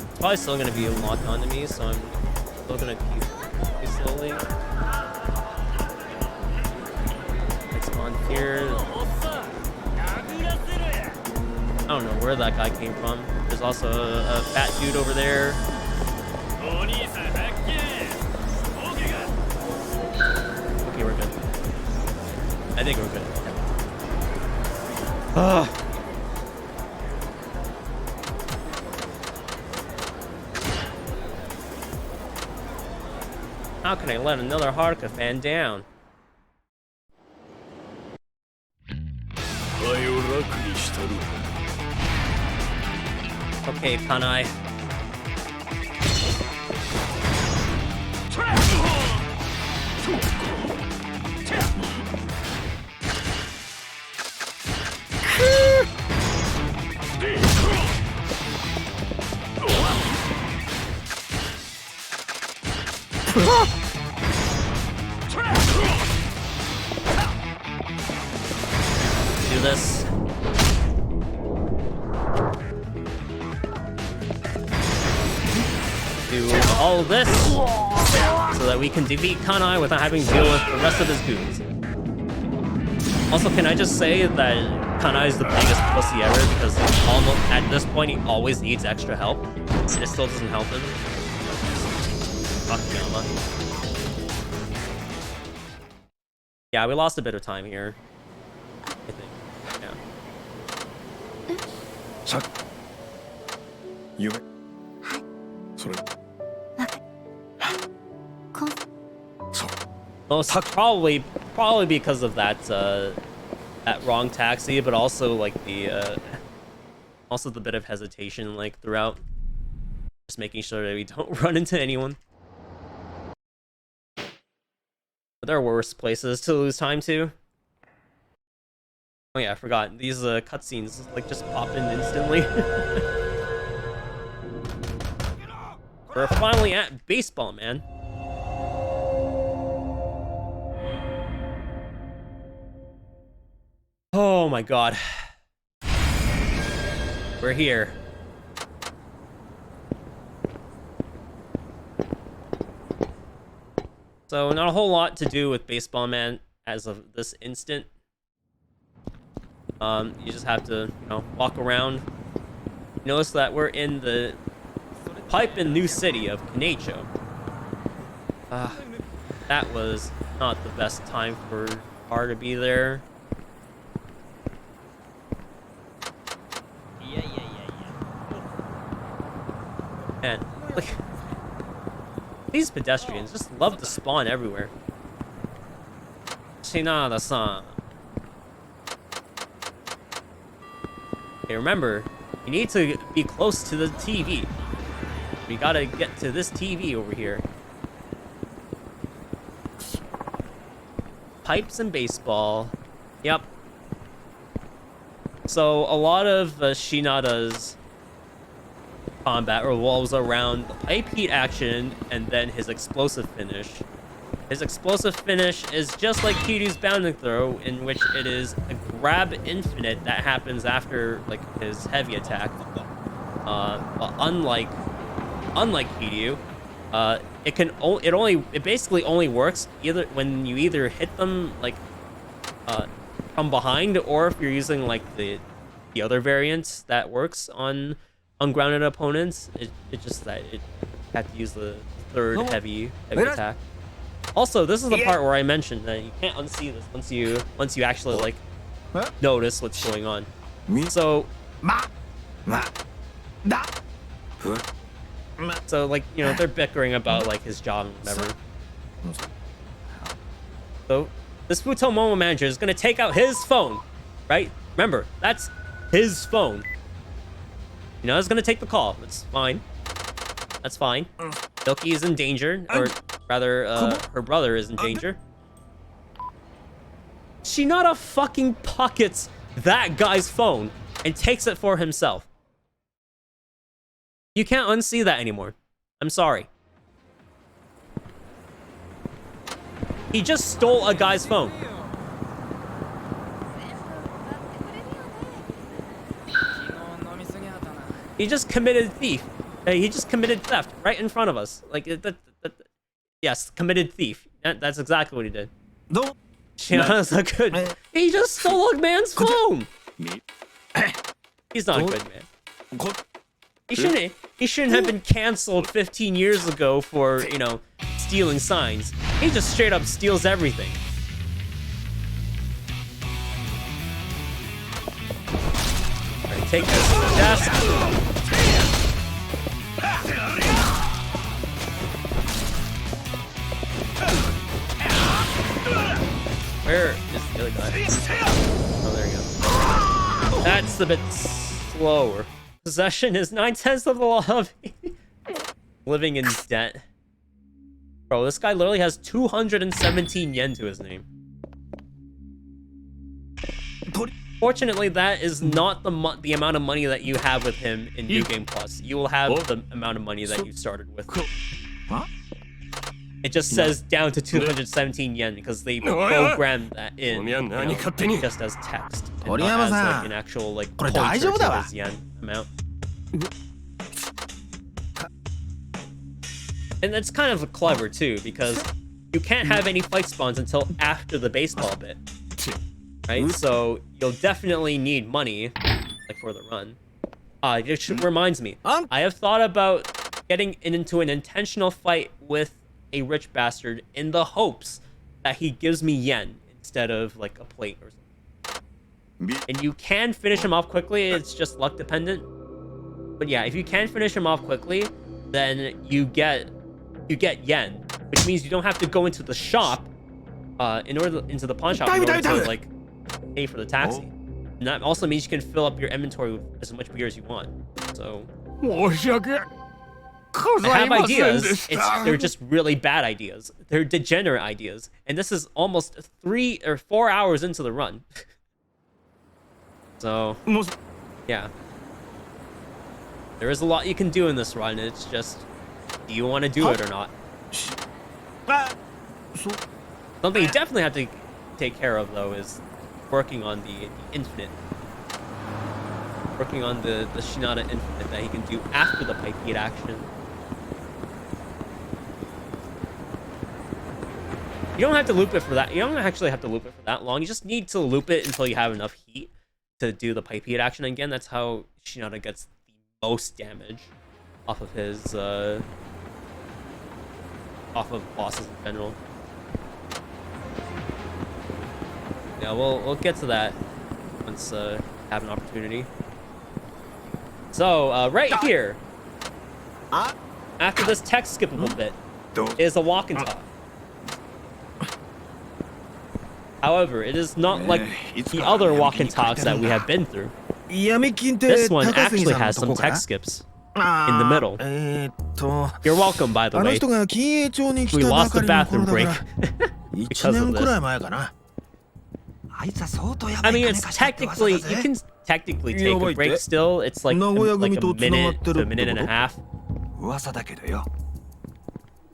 Speaker 1: It's probably still gonna be locked onto me, so I'm still gonna keep slowly. It's on here. I don't know where that guy came from. There's also a fat dude over there. Okay, we're good. I think we're good. How can I let another Haruka fan down? Okay, Kanai. do this. Do all this so that we can defeat Kanai without having to deal with the rest of his goons. Also, can I just say that Kanai is the biggest pussy ever because almost at this point he always needs extra help and it still doesn't help him. Fuck Yama. Yeah, we lost a bit of time here. I think. Yeah.
Speaker 2: さ夢それそう
Speaker 1: Most probably because of that that wrong taxi, but also like the bit of hesitation like throughout, just making sure that we don't run into anyone. But there are worse places to lose time to. Oh yeah, I forgot. These cutscenes like just pop in instantly. We're finally at baseball, man. Oh my god. We're here. So not a whole lot to do with Baseball Man as of this instant. You just have to, you know, walk around. Notice that we're in the Pipe-in New City of Kanecho. That was not the best time for R to be there. Man, look. These pedestrians just love to spawn everywhere. Shinada-san. Okay, remember, you need to be close to the TV. We gotta get to this TV over here. Pipes and baseball. Yep. So, a lot of Shinada's combat revolves around the pipe heat action and then his explosive finish. His explosive finish is just like Kiryu's bounding throw, in which it is a grab infinite that happens after like his heavy attack. But unlike Kiryu, it basically only works either when you either hit them like from behind, or if you're using like the other variant that works on ungrounded opponents. It just that it have to use the third heavy attack. Also, this is the part where I mentioned that you can't unsee this once you actually like notice what's going on. So like, you know, they're bickering about like his job and whatever. So this Futomomo manager is gonna take out his phone, right? Remember, that's his phone. You know, he's gonna take the call. That's fine. That's fine. Milky is in danger, or rather, her brother is in danger. Shinada fucking pockets that guy's phone and takes it for himself. You can't unsee that anymore. I'm sorry. He just stole a guy's phone. He just committed thief. He just committed theft right in front of us. Like, yes, committed thief. That's exactly what he did. No. Shinada's not good. He just stole a man's phone. He's not a good man. He shouldn't have been canceled 15 years ago for, you know, stealing signs. He just straight up steals everything. Alright, take this to the desk. Where is the other guy? Oh, there you go. That's a bit slower. Possession is 9/10 of the lobby. Living in debt. Bro, this guy literally has 217 yen to his name. Fortunately, that is not the amount of money that you have with him in New Game Plus. You will have the amount of money that you started with. It just says down to 217 yen because they programmed that in, just as text, and not as like an actual like pointer to his yen amount. And that's kind of clever too, because you can't have any fight spawns until after the baseball bit, right? So you'll definitely need money, like for the run. It reminds me, I have thought about getting into an intentional fight with a rich bastard in the hopes that he gives me yen instead of like a plate or something. And you can finish him off quickly, it's just luck dependent. But yeah, if you can finish him off quickly, then you get yen, which means you don't have to go into the shop into the pawn shop in order to like pay for the taxi. And that also means you can fill up your inventory with as much beer as you want. So I have ideas. They're just really bad ideas. They're degenerate ideas. And this is almost 3 or 4 hours into the run. So, yeah. There is a lot you can do in this run. It's just, do you want to do it or not? Something you definitely have to take care of, though, is working on the infinite. Working on the Shinada infinite that he can do after the pipe heat action. You don't have to loop it for that. You don't actually have to loop it for that long. You just need to loop it until you have enough heat to do the pipe heat action again. That's how Shinada gets the most damage off of his off of bosses in general. Yeah, we'll get to that once have an opportunity. So right here, after this text skippable bit, is a walk and talk. However, it is not like the other walk and talks that we have been through. This one actually has some text skips in the middle. You're welcome, by the way. We lost the bathroom break because of this. I mean, it's technically, you can technically take a break still. It's like a minute to a minute and a half.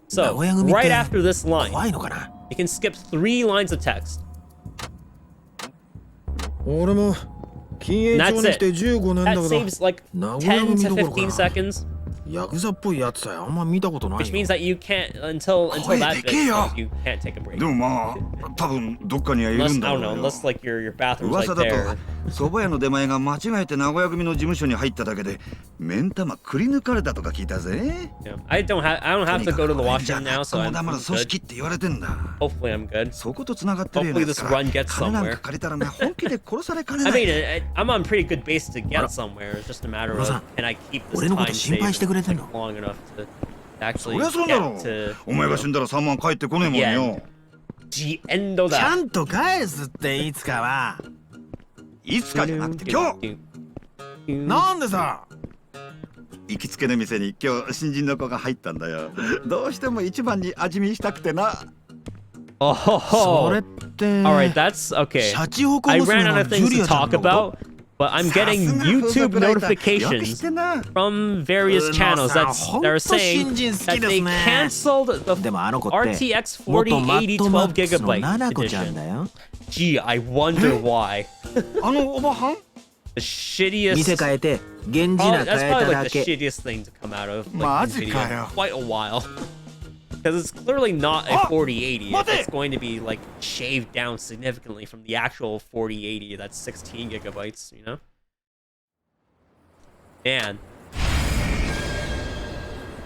Speaker 1: So, right after this line, you can skip 3 lines of text. And that's it. That saves like 10 to 15 seconds. Which means that you can't, until that bit, you can't take a break. Unless, I don't know, unless like your bathroom's right there.
Speaker 8: 蕎麦屋の出前が間違えて名古屋組の事務所に入っただけで目ん玉くり抜かれたとか聞いたぜ。
Speaker 1: I don't have to go to the washroom now, so I'm good.
Speaker 8: 組織って言われてんだ。
Speaker 1: Hopefully I'm good.
Speaker 8: そこと繋がってるや
Speaker 1: Hopefully this run gets
Speaker 8: 金なん
Speaker 1: somewhere.
Speaker 8: か借りたらね本気で殺されかねな
Speaker 1: I
Speaker 8: い。
Speaker 1: mean, I'm on pretty good base to get somewhere. It's just a matter of can I keep this time saved like, long enough to actually
Speaker 8: そりゃそうだ
Speaker 1: get
Speaker 8: ろ
Speaker 1: to
Speaker 8: お前が死んだら3万返ってこねえもんよ。
Speaker 1: the end of
Speaker 6: ちゃ
Speaker 1: that.
Speaker 6: んと返すっていつかは。
Speaker 8: いつかじゃなくて今日。
Speaker 6: なんでさ。
Speaker 8: 行きつけの店に今日新人の子が入ったんだよ。どうしても一番に味見したくてな。
Speaker 1: Oh,
Speaker 6: それって。
Speaker 1: alright, that's okay.
Speaker 6: シャチホコ
Speaker 1: I
Speaker 6: 娘
Speaker 1: ran out
Speaker 6: の
Speaker 1: of
Speaker 6: ジ
Speaker 1: things
Speaker 6: ュリ
Speaker 1: to
Speaker 6: アちゃん
Speaker 1: talk
Speaker 6: のこと
Speaker 1: about, but I'm getting YouTube notifications from various channels that are saying that they canceled the
Speaker 6: でもあの子って
Speaker 1: RTX
Speaker 6: 元マッドマックスの
Speaker 1: 4080
Speaker 6: ナナ
Speaker 1: gigabyte
Speaker 6: コちゃんだ
Speaker 1: edition.
Speaker 6: よ。
Speaker 1: Gee, I wonder why.
Speaker 8: あのおばはん
Speaker 1: The shittiest.
Speaker 6: 店変えて源氏
Speaker 1: Oh,
Speaker 6: 名
Speaker 1: that's
Speaker 6: 変え
Speaker 1: probably
Speaker 6: た
Speaker 1: like
Speaker 6: だ
Speaker 1: the
Speaker 6: け。
Speaker 1: shittiest thing to come out of like,
Speaker 8: Maji
Speaker 1: NVIDIA
Speaker 8: kayo.
Speaker 1: in quite a while. Because it's clearly not a 4080. If it's going to be like shaved down significantly from the actual 4080 that's 16 gigabytes, you know? Man.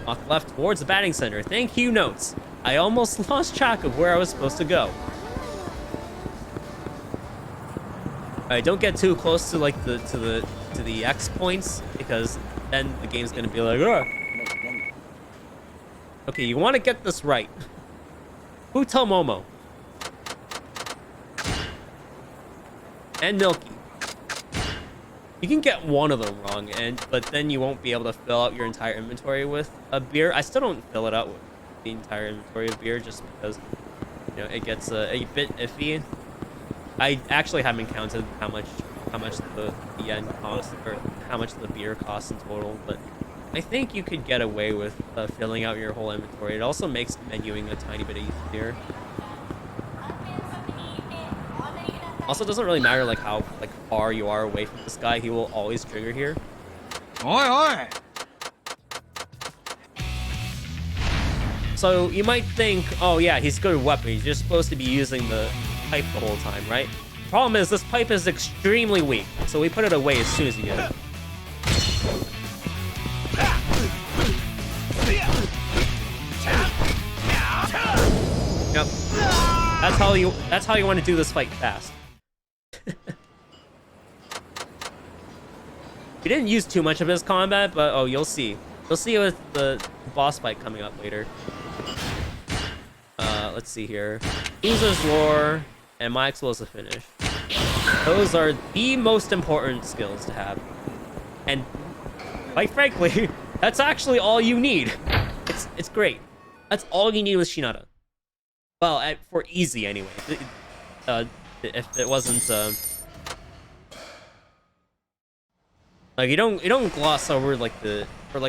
Speaker 1: Walk left towards the batting center. Thank you, notes. I almost lost track of where I was supposed to go. Alright, don't get too close to like the X points, because then the game's gonna be like, ugh. Okay, you want to get this right. Futomomo. And Milky. You can get one of them wrong, but then you won't be able to fill out your entire inventory with a beer. I still don't fill it out with the entire inventory of beer, just because, you know, it gets a bit iffy. I actually haven't counted how much the yen costs, or how much the beer costs in total, but I think you could get away with filling out your whole inventory. It also makes menuing a tiny bit easier. Also, it doesn't really matter like how far you are away from this guy. He will always trigger here.
Speaker 6: Oi, oi!
Speaker 1: So you might think, oh yeah, he's good with weapons. You're supposed to be using the pipe the whole time, right? Problem is, this pipe is extremely weak, so we put it away as soon as you get it. Yep. That's how you want to do this fight fast. We didn't use too much of his combat, but oh, you'll see. You'll see with the boss fight coming up later. Let's see here. Yakuza's Roar and my explosive finish. Those are the most important skills to have. And quite frankly, that's actually all you need. It's great. That's all you need with Shinada. Well, for easy anyway. If it wasn't like you don't gloss over like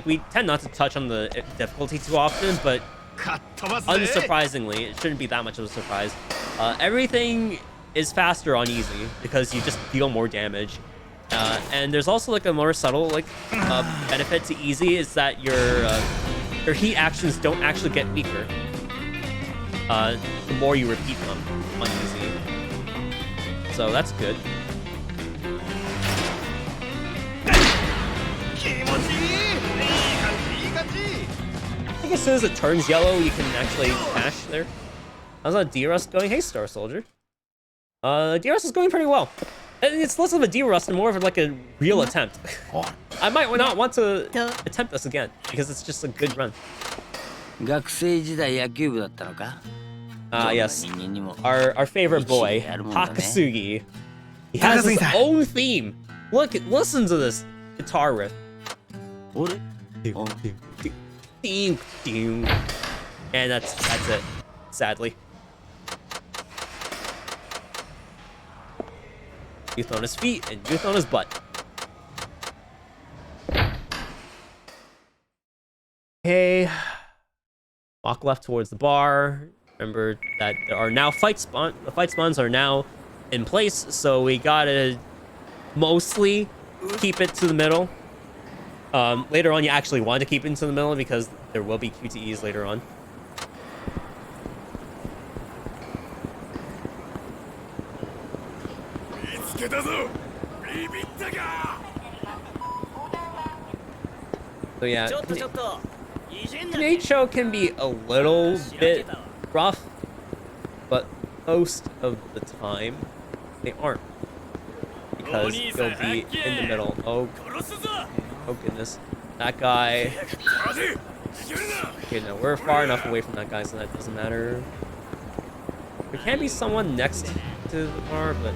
Speaker 1: we tend not to touch on the difficulty too often, but unsurprisingly, it shouldn't be that much of a surprise. Everything is faster on easy because you just deal more damage. And there's also like a more subtle benefit to easy is that your heat actions don't actually get weaker. The more you repeat them on easy. So that's good. I think as soon as it turns yellow, you can actually dash there. How's that D-Rust going? Hey, Star Soldier. D-Rust is going pretty well. It's less of a D-Rust and more of like a real attempt. I might not want to attempt this again because it's just a good run. Yes. Our favorite boy, Takasugi. He has his own theme. Listen to this guitar riff. And that's it, sadly. Youth on his feet and youth on his butt. Okay. Walk left towards the bar. Remember that there are now the fight spawns are now in place, so we gotta mostly keep it to the middle. Later on, you actually want to keep it to the middle because there will be QTEs later on. So yeah, Nacho can be a little bit rough, but most of the time they aren't because they'll be in the middle. Oh goodness, that guy. Okay, no, we're far enough away from that guy, so that doesn't matter. There can be someone next to the bar, but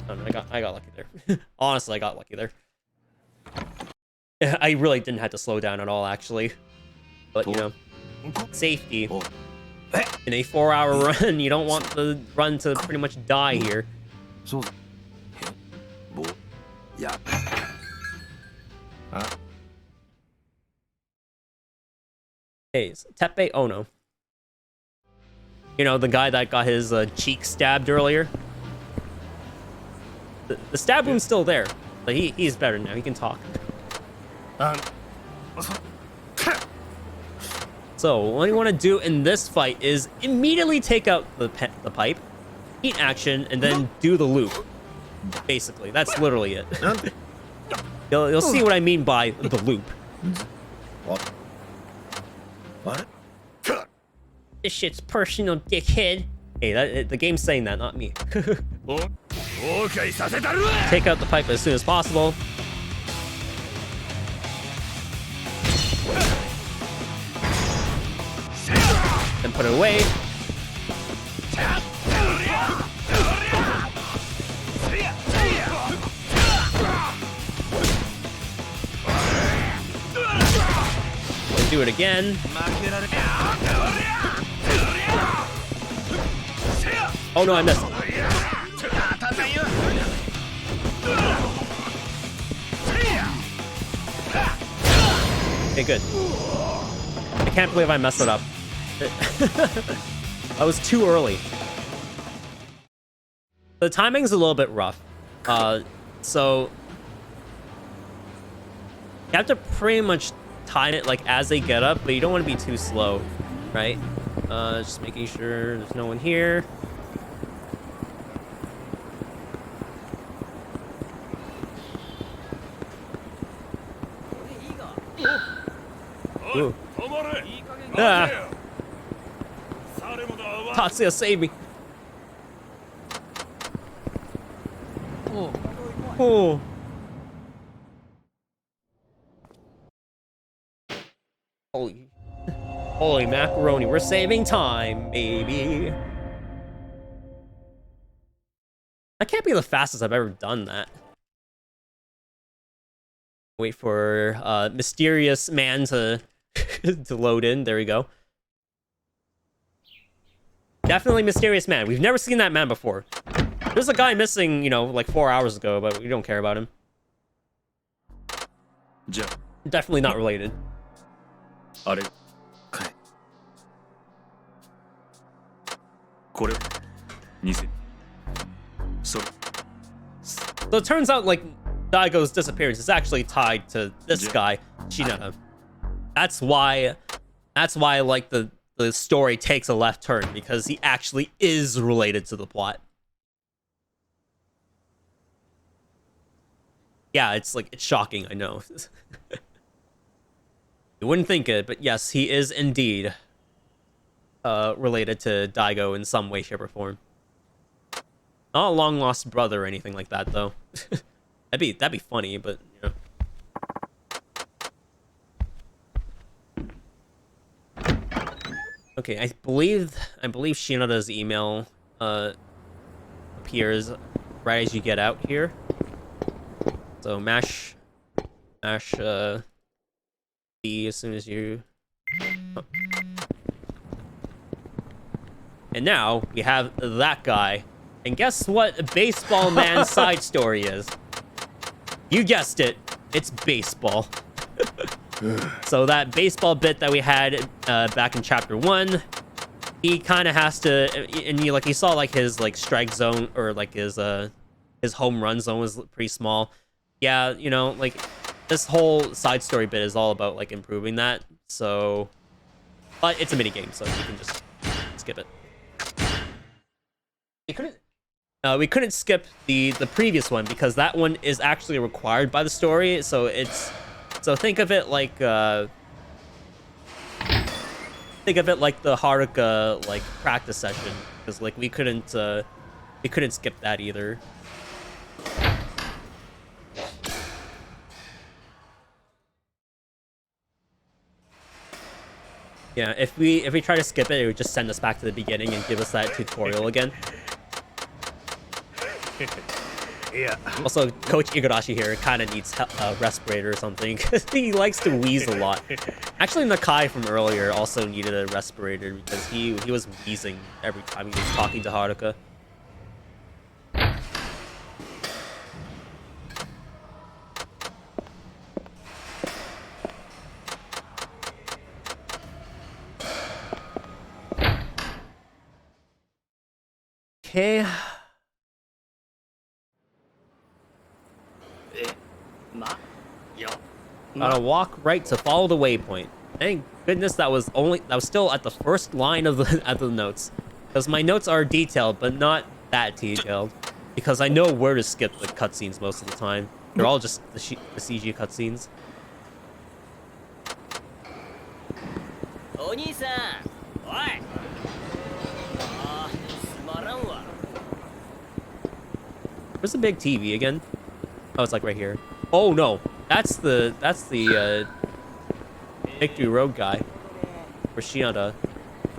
Speaker 1: I don't know, I got lucky there. Honestly, I got lucky there. I really didn't have to slow down at all, actually. But you know, safety. In a 4-hour run, you don't want the run to pretty much die here. Hey, Teppei Ono. You know, the guy that got his cheek stabbed earlier? The stab wound's still there, but he's better now. He can talk. So, what you want to do in this fight is immediately take out the pipe, heat action, and then do the loop. Basically, that's literally it. You'll see what I mean by the loop.
Speaker 2: What?
Speaker 1: This shit's personal, dickhead. Hey, the game's saying that, not me. Take out the pipe as soon as possible. Then put it away. Then do it again. Oh no, I missed. Okay, good. I can't believe I messed it up. I was too early. The timing's a little bit rough. So you have to pretty much time it like as they get up, but you don't want to be too slow, right? Just making sure there's no one here. Ooh. Ah. Tatsuya, save me. Oh. Holy macaroni, we're saving time, baby. That can't be the fastest I've ever done that. Wait for mysterious man to to load in. There we go. Definitely mysterious man. We've never seen that man before. There's a guy missing, you know, like 4 hours ago, but we don't care about him. Definitely not related. So it turns out, like, Daigo's disappearance is actually tied to this guy, Shinada. That's why, like, the story takes a left turn, because he actually is related to the plot. Yeah, it's shocking, I know. You wouldn't think it, but yes, he is indeed related to Daigo in some way, shape, or form. Not a long lost brother or anything like that, though. that'd be funny, but you know. Okay, I believe Shinada's email appears right as you get out here. So mash B as soon as you. Oh. And now we have that guy. And guess what Baseball Man's side story is? You guessed it. It's baseball. So that baseball bit that we had back in chapter 1, he kind of has to, and you saw like his strike zone, or like his home run zone was pretty small. Yeah, you know, like this whole side story bit is all about like improving that. So, but it's a mini game, so you can just skip it. We couldn't skip the previous one because that one is actually required by the story. So think of it like the Haruka like practice session, because like we couldn't skip that either. Yeah, if we try to skip it, it would just send us back to the beginning and give us that tutorial again.
Speaker 2: Yeah.
Speaker 1: Also, Coach Igarashi here kind of needs a respirator or something, because he likes to wheeze a lot. Actually, Nakai from earlier also needed a respirator because he was wheezing every time he was talking to Haruka. Okay. Gotta walk right to follow the waypoint. Thank goodness that was still at the first line of the notes, because my notes are detailed but not that detailed, because I know where to skip the cutscenes most of the time. They're all just the CG cutscenes. Where's the big TV again? Oh, it's like right here. Oh no, that's the Victory Road guy. For Shinada.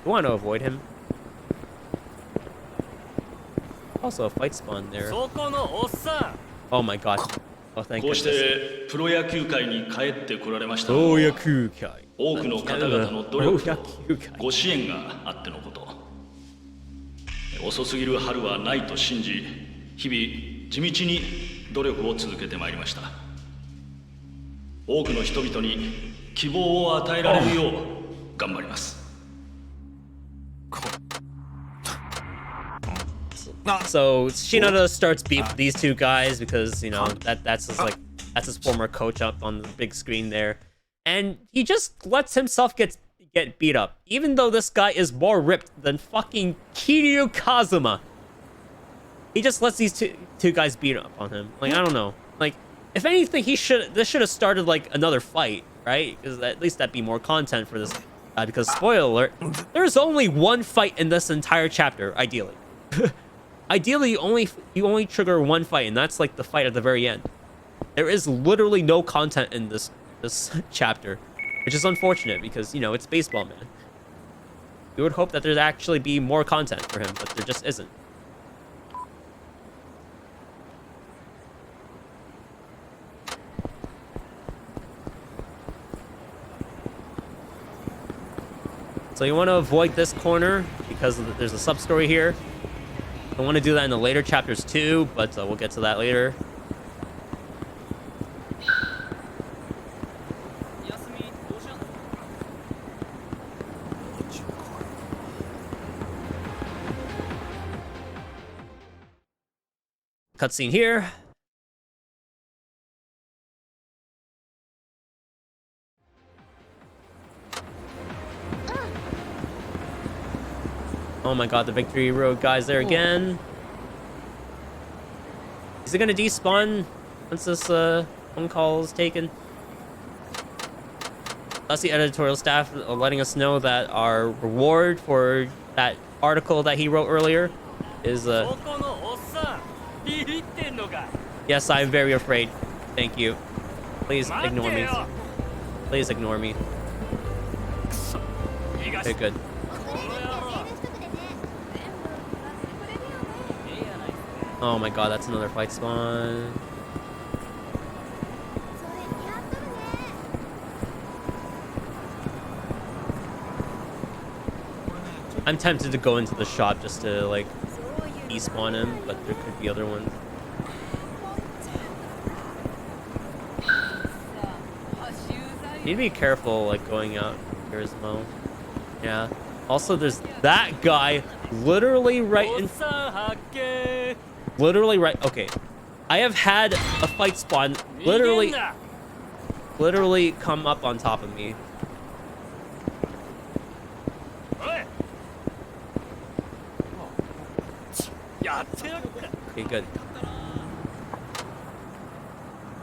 Speaker 1: You want to avoid him. Also a fight spawn there. Oh my god. Oh, thank goodness.
Speaker 9: プロ野球界に帰ってこられました。
Speaker 1: プロ野球界。
Speaker 9: 多くの方々の努力とご支援があってのこと。遅すぎる春はないと信じ、日々地道に努力を続けてまいりました。多くの人々に希望を与えられるよう頑張ります。
Speaker 1: So Shinada starts beef with these two guys because, you know, that's his former coach up on the big screen there. And he just lets himself get beat up, even though this guy is more ripped than fucking Kiryu Kazuma. He just lets these two guys beat up on him. Like, I don't know. Like, if anything, this should have started like another fight, right? Because at least that'd be more content for this. Because spoiler alert, there's only one fight in this entire chapter, ideally. Ideally, you only trigger one fight, and that's like the fight at the very end. There is literally no content in this chapter, which is unfortunate because, you know, it's Baseball Man. You would hope that there'd actually be more content for him, but there just isn't. So you want to avoid this corner because there's a sub-story here. I want to do that in the later chapters too, but we'll get to that later. Cutscene here. Oh my god, the Victory Road guy's there again. Is it gonna despawn once this phone call is taken? That's the editorial staff letting us know that our reward for that article that he wrote earlier is Yes, I am very afraid. Thank you. Please ignore me. Please ignore me. Okay, good. Oh my god, that's another fight spawn. I'm tempted to go into the shop just to, like, despawn him, but there could be other ones. Need to be careful, like, going out here as well. Yeah. Also, there's that guy literally right in... Literally right... Okay. I have had a fight spawn literally come up on top of me. Okay, good.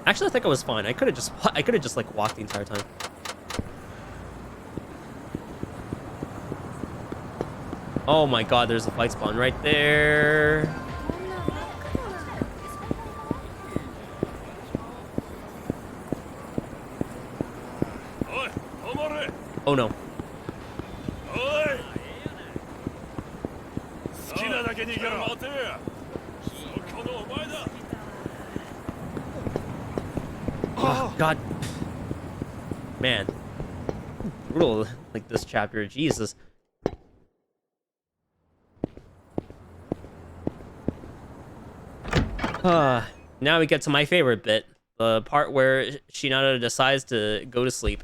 Speaker 1: Actually, I think I was fine. I could have just like walked the entire time. Oh my god, there's a fight spawn right there. Oh no. Oh, god. Man. Brutal, like, this chapter. Jesus. Now we get to my favorite bit. The part where Shinada decides to go to sleep.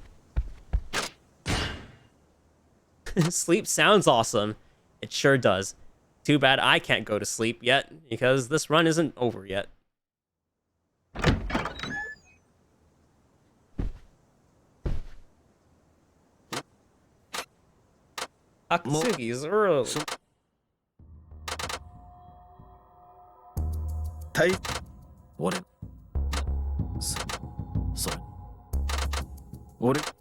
Speaker 1: Sleep sounds awesome. It sure does. Too bad I can't go to sleep yet, because this run isn't over yet. Akatsuki's early.
Speaker 2: What? Sorry. What?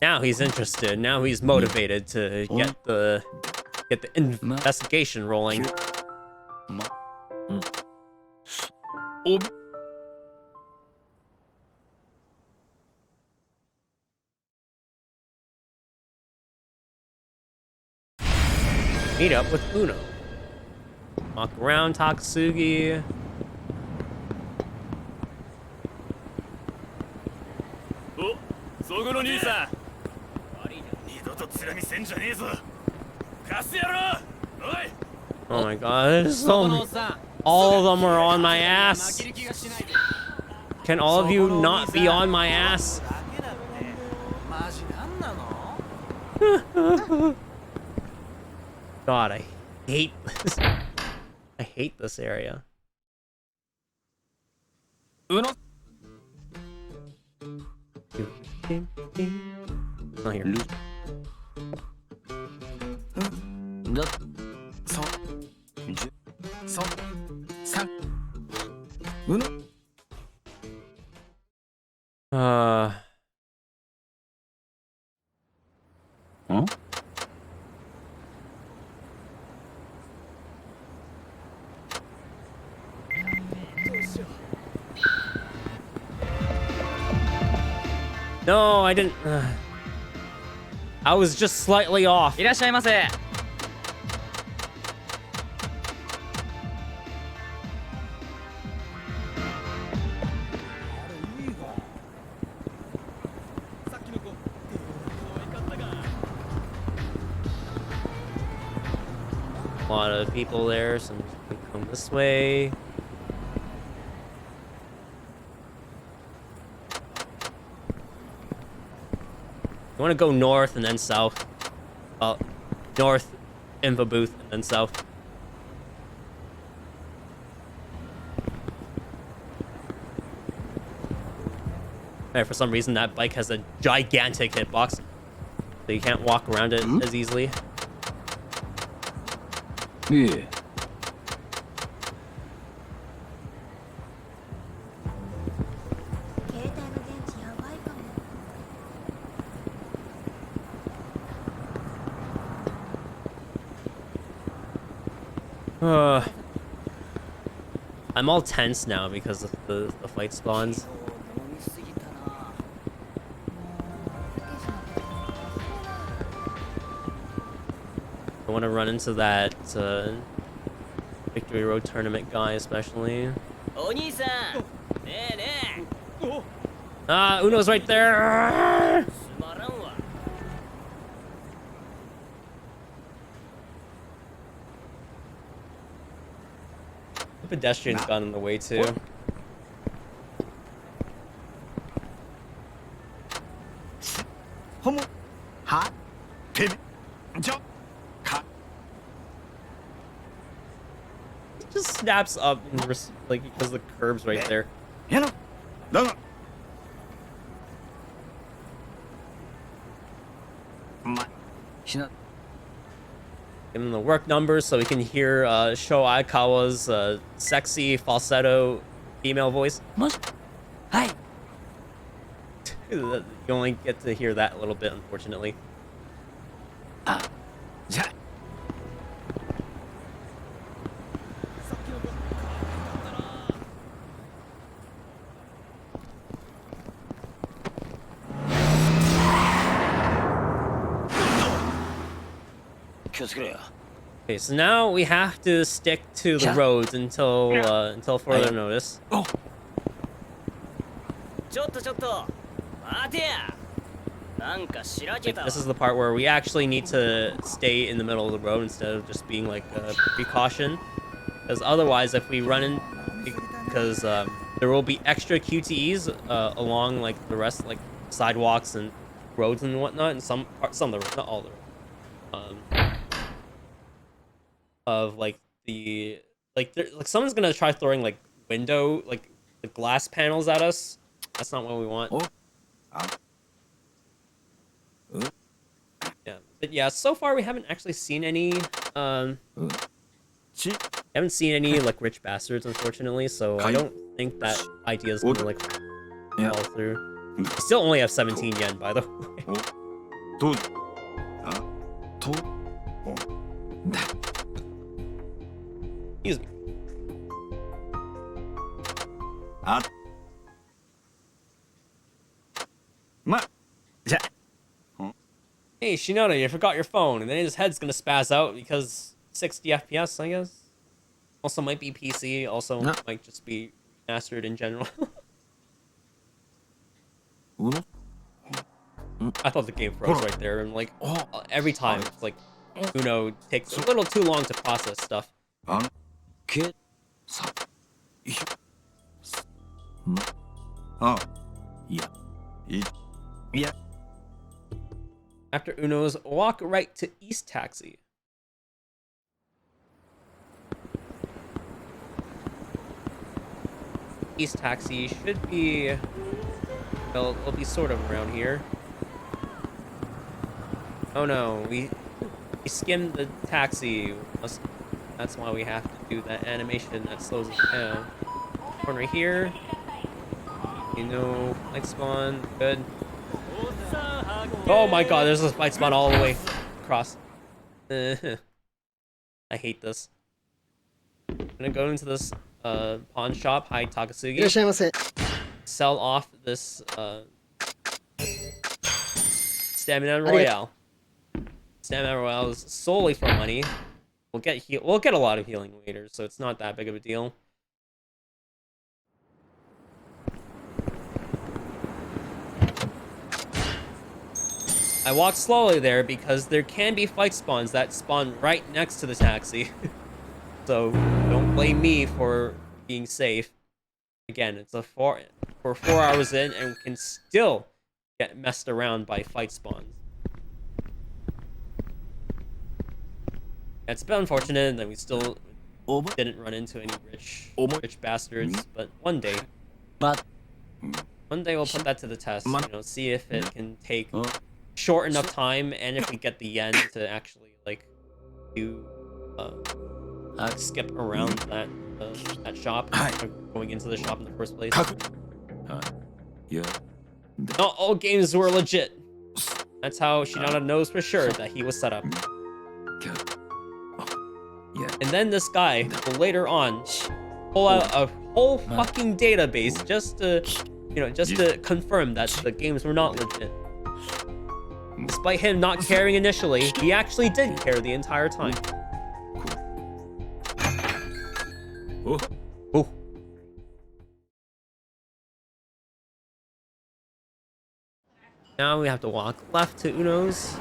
Speaker 1: Now he's interested. Now he's motivated to get the investigation rolling. Meet up with Uno. Walk around Takasugi. Oh my god, there's so many. All of them are on my ass. Can all of you not be on my ass? God, I hate this. I hate this area.
Speaker 6: Uno.
Speaker 1: Not here.
Speaker 6: Uno.
Speaker 2: Huh?
Speaker 1: No, I didn't. I was just slightly off.
Speaker 4: いらっしゃいませ。
Speaker 1: A lot of people there, so I'm just gonna come this way. You want to go north and then south. North, info booth, and then south. And for some reason, that bike has a gigantic hitbox, so you can't walk around it as easily.
Speaker 2: Yeah.
Speaker 1: I'm all tense now because of the fight spawns. I want to run into that Victory Road tournament guy, especially. Ah, Uno's right there. The pedestrian's got in the way too. It just snaps up and like because the curb's right there. Give him the work numbers so we can hear Sho Aikawa's sexy falsetto female voice.
Speaker 4: Hi.
Speaker 1: You only get to hear that a little bit, unfortunately. Okay, so now we have to stick to the roads until further notice. I think this is the part where we actually need to stay in the middle of the road instead of just being like a precaution, because otherwise, if we run in, because there will be extra QTEs along like the rest, like sidewalks and roads and whatnot, and some of the roads, not all the roads. Of like the like someone's gonna try throwing like window the glass panels at us. That's not what we want. Yeah, but yeah, so far we haven't actually seen any haven't seen any like rich bastards, unfortunately, so I don't think that idea is gonna like fall through. We still only have 17 yen, by the way. Excuse me. Hey, Shinoda, you forgot your phone, and then his head's gonna spaz out because 60 FPS, I guess. Also might be PC, also might just be mastered in general. I thought the game froze right there, and like every time it's like Uno takes a little too long to process stuff.
Speaker 2: けさいま
Speaker 8: あ
Speaker 2: いや
Speaker 8: い
Speaker 2: いや
Speaker 1: After Uno's, walk right to East Taxi. East Taxi should be... Well, it'll be sort of around here. Oh no, we skimmed the taxi. That's why we have to do that animation that slows us down. Corner here. You know, light spawn, good. Oh my god, there's a light spawn all the way across. I hate this. I'm gonna go into this pawn shop, hi Takasugi. Sell off this Stamina Royale. Stamina Royale is solely for money. We'll get a lot of healing later, so it's not that big of a deal. I walked slowly there because there can be fight spawns that spawn right next to the taxi. So don't blame me for being safe. Again, it's we're 4 hours in and we can still get messed around by fight spawns. It's a bit unfortunate that we still didn't run into any rich bastards, but one day we'll put that to the test, you know, see if it can take short enough time, and if we get the yen to actually like do skip around that shop, going into the shop in the first place. Not all games were legit. That's how Shinada knows for sure that he was set up. And then this guy will later on pull out a whole fucking database just to, you know, just to confirm that the games were not legit. Despite him not caring initially, he actually did care the entire time. Oh. Now we have to walk left to Uno's.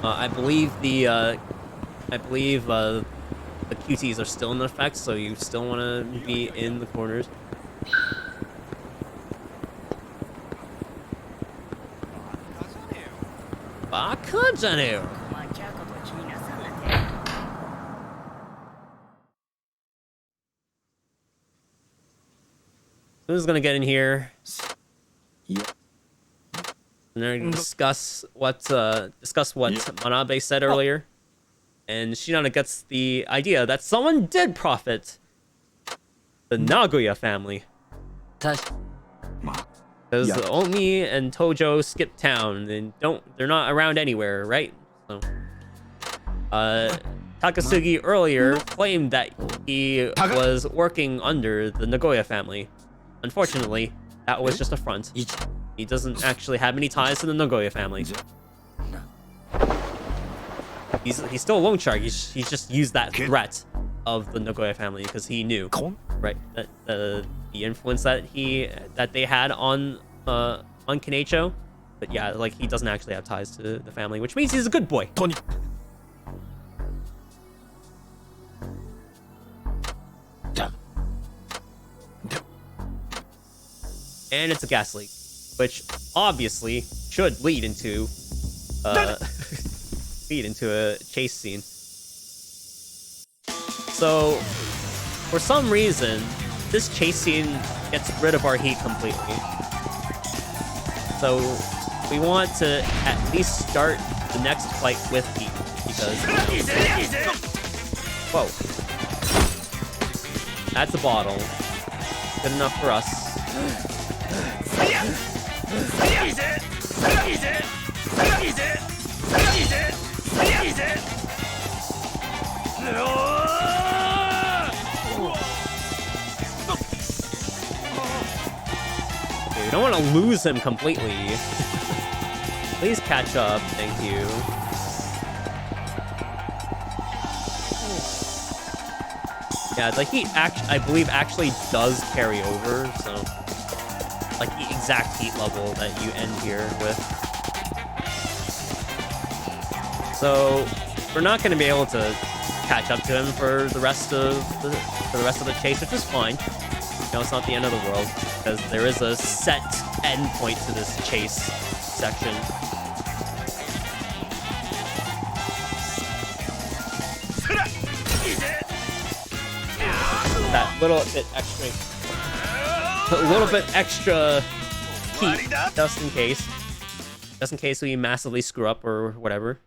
Speaker 1: I believe the QTs are still in effect, so you still want to be in the corners. Bakajaneru. Who's gonna get in here? And they're gonna discuss what Manabe said earlier. And Shinada gets the idea that someone did profit. The Nagoya family. Because Omi and Tojo skipped town and they're not around anywhere, right? So Takasugi earlier claimed that he was working under the Nagoya family. Unfortunately, that was just a front. He doesn't actually have any ties to the Nagoya family. He's still a loan shark. He's just used that threat of the Nagoya family because he knew, right, that the influence that they had on Kanecho. But yeah, like, he doesn't actually have ties to the family, which means he's a good boy. And it's a gas leak, which obviously should lead into a chase scene. So, for some reason, this chase scene gets rid of our heat completely. So, we want to at least start the next fight with heat, because... Whoa. That's a bottle. Good enough for us. Okay, we don't want to lose him completely. Please catch up, thank you. Yeah, the heat I believe actually does carry over, so like the exact heat level that you end here with. So we're not going to be able to catch up to him for the rest of the chase, which is fine. You know, it's not the end of the world because there is a set end point to this chase section. That little bit extra heat, just in case we massively screw up or whatever.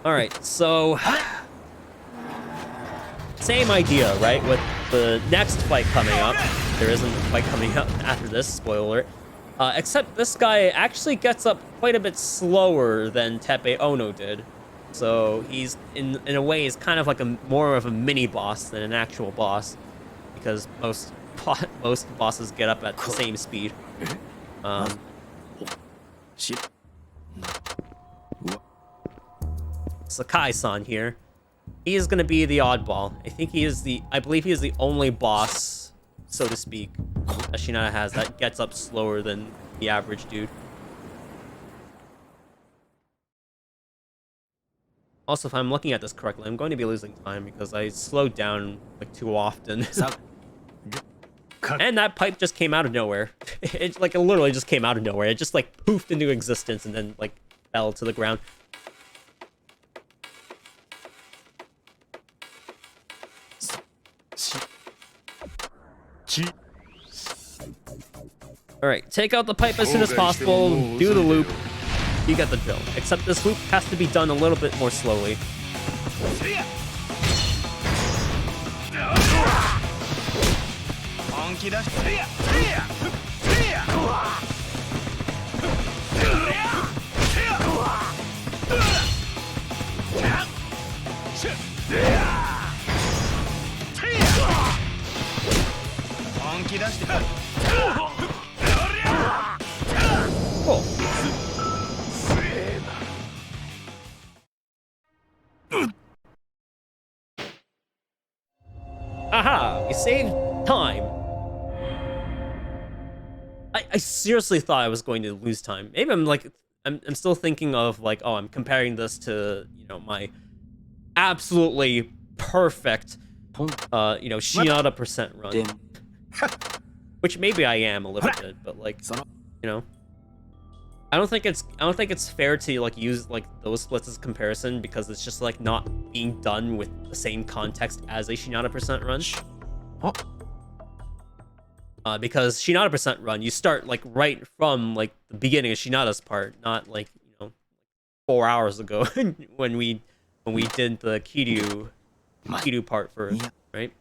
Speaker 1: All right, so same idea, right? With the next fight coming up, there isn't a fight coming up after this. Spoiler alert. Except this guy actually gets up quite a bit slower than Tepe Ono did. So he's in a way is kind of like more of a mini boss than an actual boss, because most bosses get up at the same speed. Sakai-san here. He is gonna be the oddball. I believe he is the only boss, so to speak, that Shinada has that gets up slower than the average dude. Also, if I'm looking at this correctly, I'm going to be losing time because I slowed down like too often. And that pipe just came out of nowhere. It literally just came out of nowhere. It just like poofed into existence and then like fell to the ground. Alright, take out the pipe as soon as possible, do the loop. You get the drill. Except this loop has to be done a little bit more slowly. Cool. Aha! We saved time. I seriously thought I was going to lose time. Maybe I'm still thinking of like, oh, I'm comparing this to, you know, my absolutely perfect Shinada percent run. Which maybe I am a little bit, but like, you know, I don't think it's fair to like use like those splits as comparison because it's just like not being done with the same context as a Shinada percent run. Because Shinada percent run, you start like right from like the beginning of Shinada's part, not like, you know, 4 hours ago when we did the Kiryu part first, right?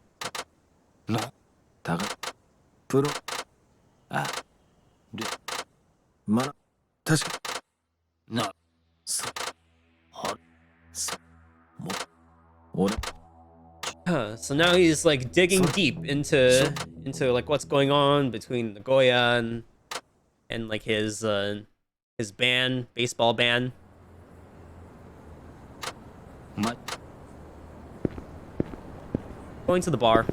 Speaker 1: So now he's like digging deep into like what's going on between Nagoya and like his baseball band. Going to the bar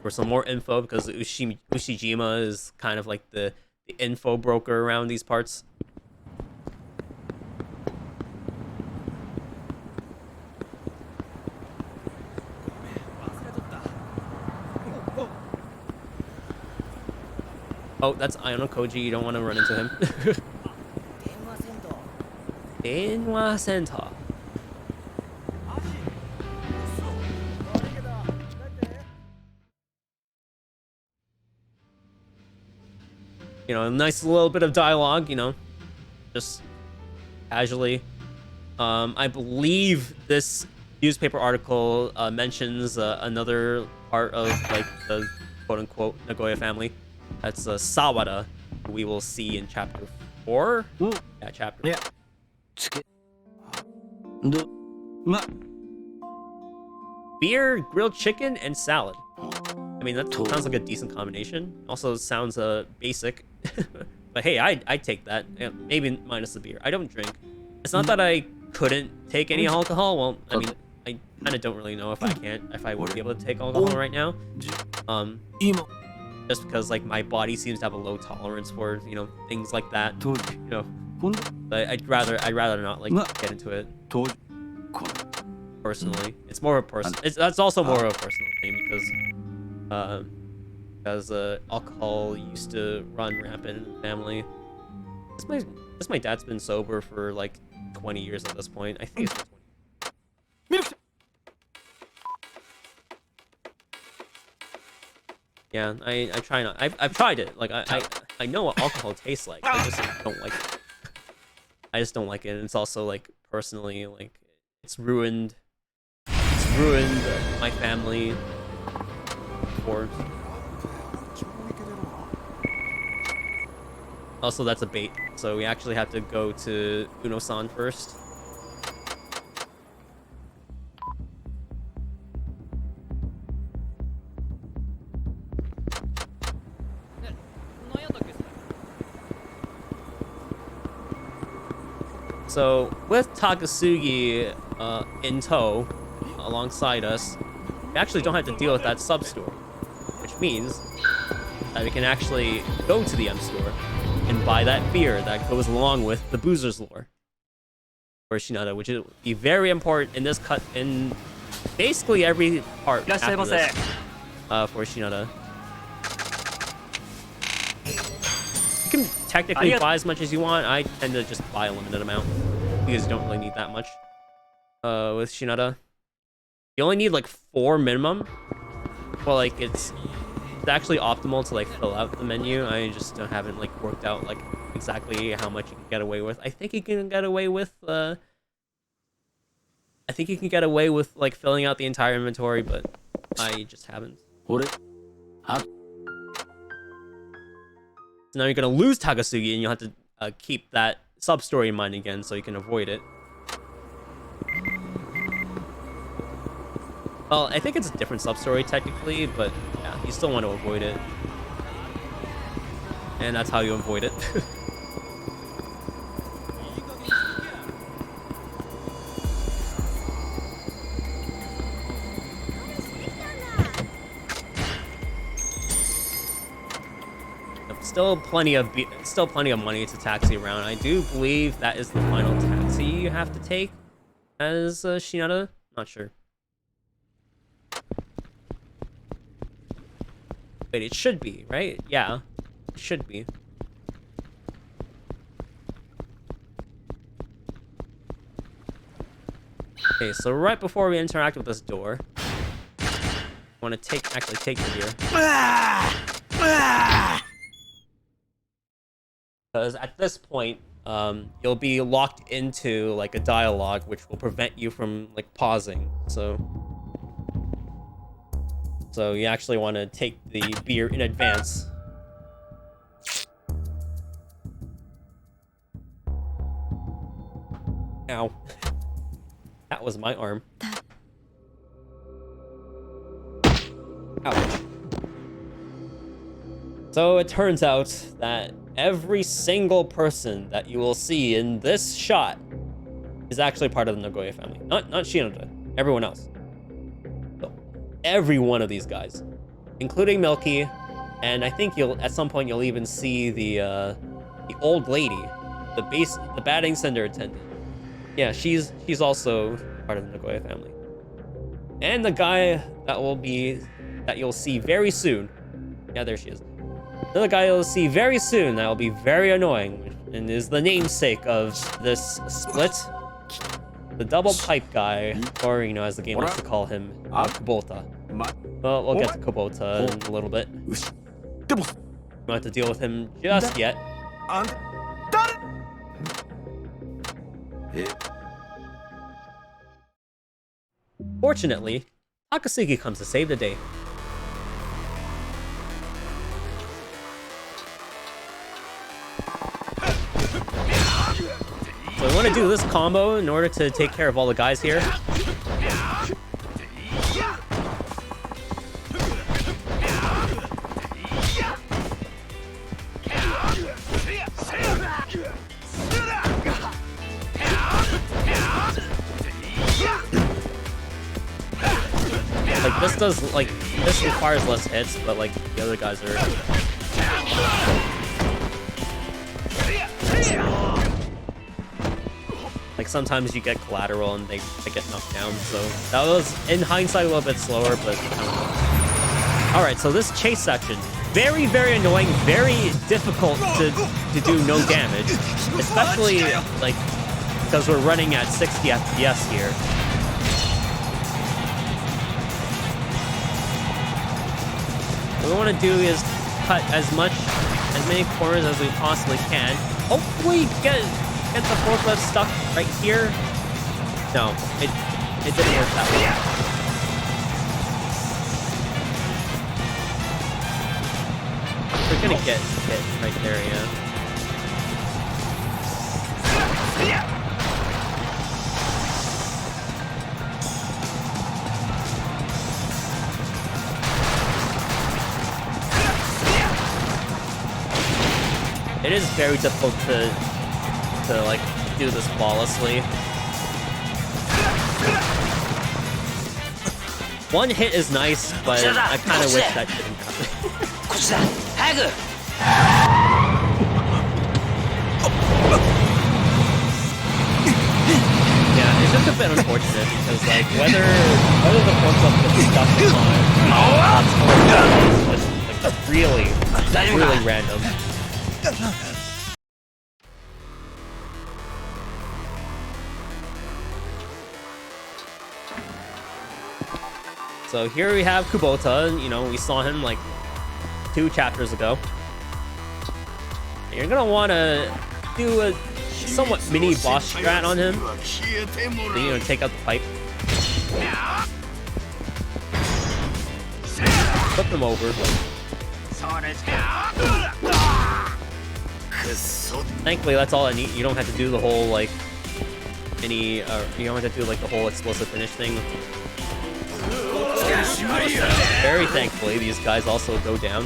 Speaker 1: for some more info because Ushijima is kind of like the info broker around these parts. Oh, that's Iono Koji. You don't want to run into him. Denwa Center. You know, a nice little bit of dialogue, you know, just casually. I believe this newspaper article mentions another part of like the quote-unquote Nagoya family. That's Sawada, who we will see in chapter 4. Yeah, chapter 4. Beer, grilled chicken, and salad. I mean, that sounds like a decent combination. Also sounds basic. But hey, I take that. Yeah, maybe minus the beer. I don't drink. It's not that I couldn't take any alcohol, well, I mean, I kind of don't really know if I would be able to take alcohol right now. Just because like my body seems to have a low tolerance for, you know, things like that. You know, I'd rather not like get into it personally. It's more of a person. That's also more of a personal thing because alcohol used to run rampant in the family. My dad's been sober for like 20 years at this point. I think it's been 20. Yeah, I try not. I've tried it. Like I know what alcohol tastes like. I just don't like it. I just don't like it. And it's also like personally, like it's ruined. It's ruined my family. Of course. Also, that's a bait. So we actually have to go to Uno-san first. So with Takasugi in tow alongside us, we actually don't have to deal with that sub-store, which means that we can actually go to the M-store and buy that beer that goes along with the Boozer's Lore for Shinada, which will be very important in this cut in basically every part after this, for Shinada. You can technically buy as much as you want. I tend to just buy a limited amount because you don't really need that much with Shinada. You only need like 4 minimum. Well, like it's actually optimal to like fill out the menu. I just haven't like worked out like exactly how much you can get away with. I think you can get away with like filling out the entire inventory, but I just haven't. So now you're gonna lose Takasugi and you'll have to keep that sub-story in mind again so you can avoid it. Well, I think it's a different sub-story technically, but yeah, you still want to avoid it. And that's how you avoid it. Still plenty of money to taxi around. I do believe that is the final taxi you have to take as Shinada. Not sure. Wait, it should be, right? Yeah, it should be. Okay, so right before we interact with this door, I want to actually take the beer. Because at this point, you'll be locked into like a dialogue, which will prevent you from like pausing. So you actually want to take the beer in advance. Ow. That was my arm. Ouch. So it turns out that every single person that you will see in this shot is actually part of the Nagoya family. Not Shinada, everyone else. So every one of these guys, including Milky, and I think at some point you'll even see the old lady, the batting center attendant. Yeah, she's also part of the Nagoya family. And the guy that you'll see very soon. Yeah, there she is. Another guy you'll see very soon that will be very annoying and is the namesake of this split. The double pipe guy, or you know, as the game likes to call him, Kubota. Well, we'll get to Kubota in a little bit. We don't have to deal with him just yet. Fortunately, Takasugi comes to save the day. So we want to do this combo in order to take care of all the guys here. does, like, this requires less hits, but, like, the other guys are... Like, sometimes you get collateral and they get knocked down, so that was, in hindsight, a little bit slower, but... Alright, so this chase section, very, very annoying, very difficult to do no damage, especially, like, because we're running at 60 FPS here. What we want to do is cut as many corners as we possibly can. Hopefully get the forklift stuck right here. No, it didn't work that way. We're gonna get hit right there, yeah. It is very difficult to like do this flawlessly. One hit is nice, but I kind of wish that didn't happen. Yeah, it's just a bit unfortunate because like whether the forklift gets stuck on is like really random. So here we have Kubota, you know, we saw him like 2 chapters ago. And you're gonna wanna do a somewhat mini boss strat on him. So, you know, take out the pipe. Flip them over. Thankfully, that's all I need. You don't have to do the whole like you don't have to do like the whole explosive finish thing. Very thankfully, these guys also go down.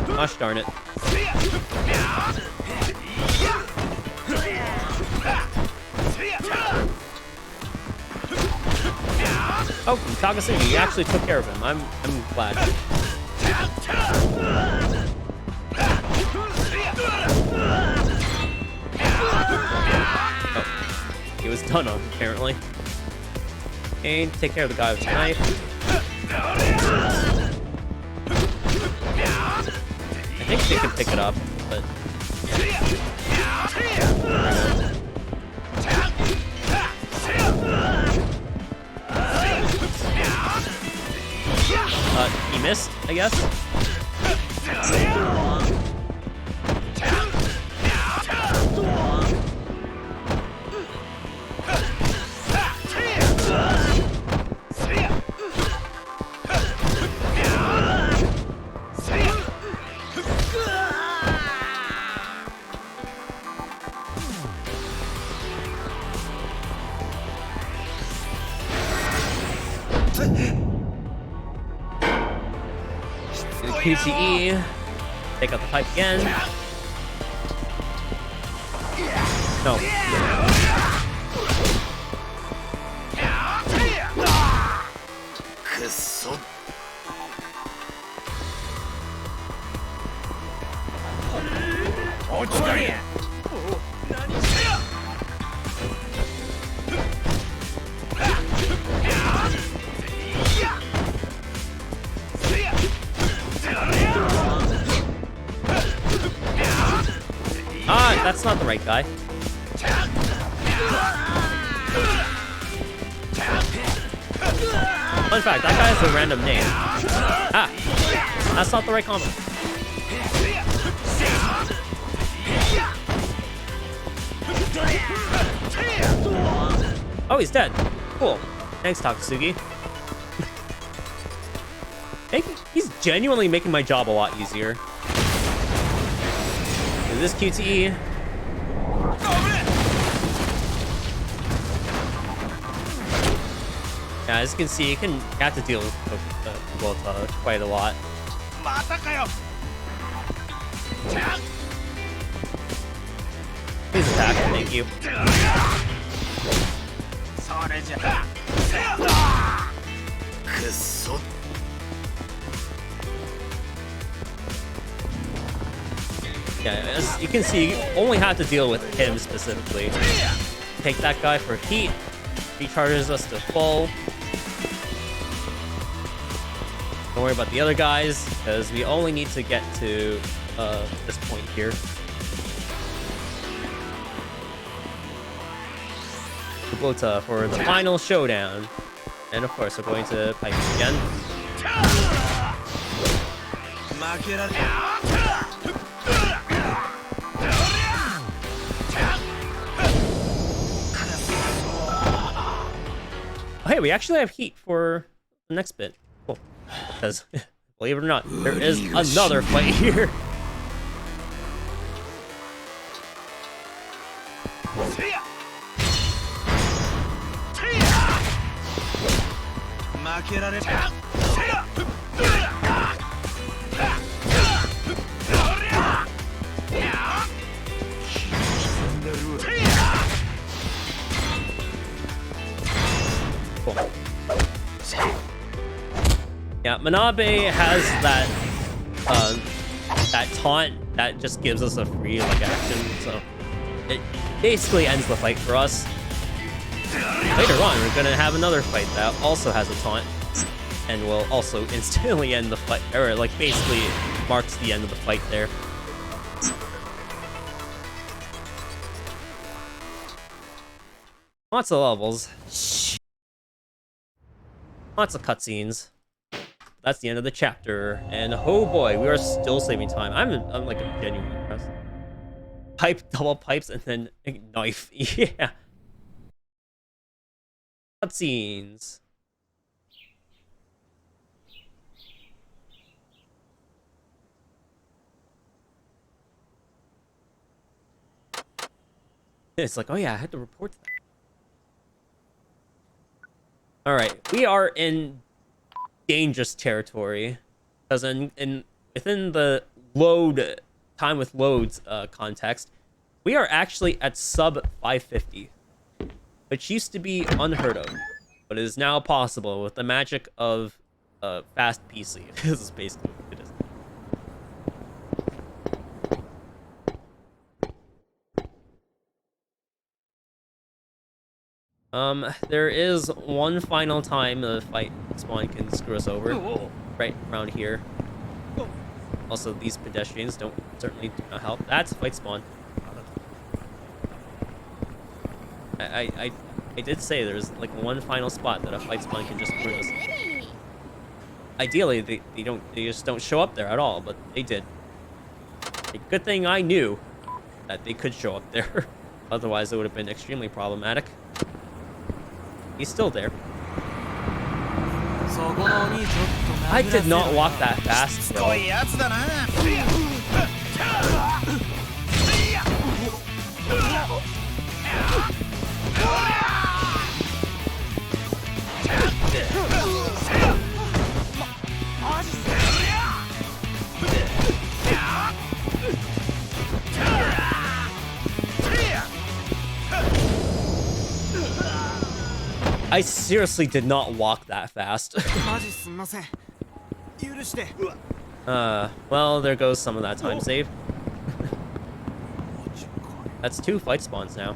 Speaker 1: Gosh darn it. Oh, Takasugi, you actually took care of him. I'm glad. Oh, he was done on, apparently. And take care of the guy with the knife. I think they can pick it up, but... he missed, I guess. QTE. Take out the pipe again. No. That's not the right guy. Fun fact, that guy has a random name. Ah! That's not the right combo. Oh, he's dead. Cool. Thanks, Takasugi. He's genuinely making my job a lot easier. This QTE. Yeah, as you can see, you have to deal with quite a lot. Please attack, thank you. Yeah, as you can see, you only have to deal with him specifically. Take that guy for heat. Recharges us to full. Don't worry about the other guys, because we only need to get to this point here. Kubota for the final showdown. And of course, we're going to pipe again. Oh, hey, we actually have heat for the next bit. Cool. Because, believe it or not, there is another fight here. Cool. Yeah, Manabe has that that taunt that just gives us a free action, so it basically ends the fight for us. Later on, we're gonna have another fight that also has a taunt, and will also instantly end the fight, or basically marks the end of the fight there. Lots of levels. Lots of cutscenes. That's the end of the chapter, and oh boy, we are still saving time. I'm like a genuine impressed. Pipe, double pipes, and then a knife. Yeah. Cutscenes. It's like, oh yeah, I had to report that. All right, we are in dangerous territory, because within the time with loads context, we are actually at sub 550, which used to be unheard of, but is now possible with the magic of fast PC. This is basically what it is. There is one final time the fight spawn can screw us over, right around here. Also, these pedestrians certainly do not help. That's fight spawn. I did say there's like one final spot that a fight spawn can just screw us. Ideally, they just don't show up there at all, but they did. A good thing I knew that they could show up there. Otherwise, it would have been extremely problematic. He's still there. I did not walk that fast, bro. I seriously did not walk that fast. Well, there goes some of that time save. That's 2 fight spawns now.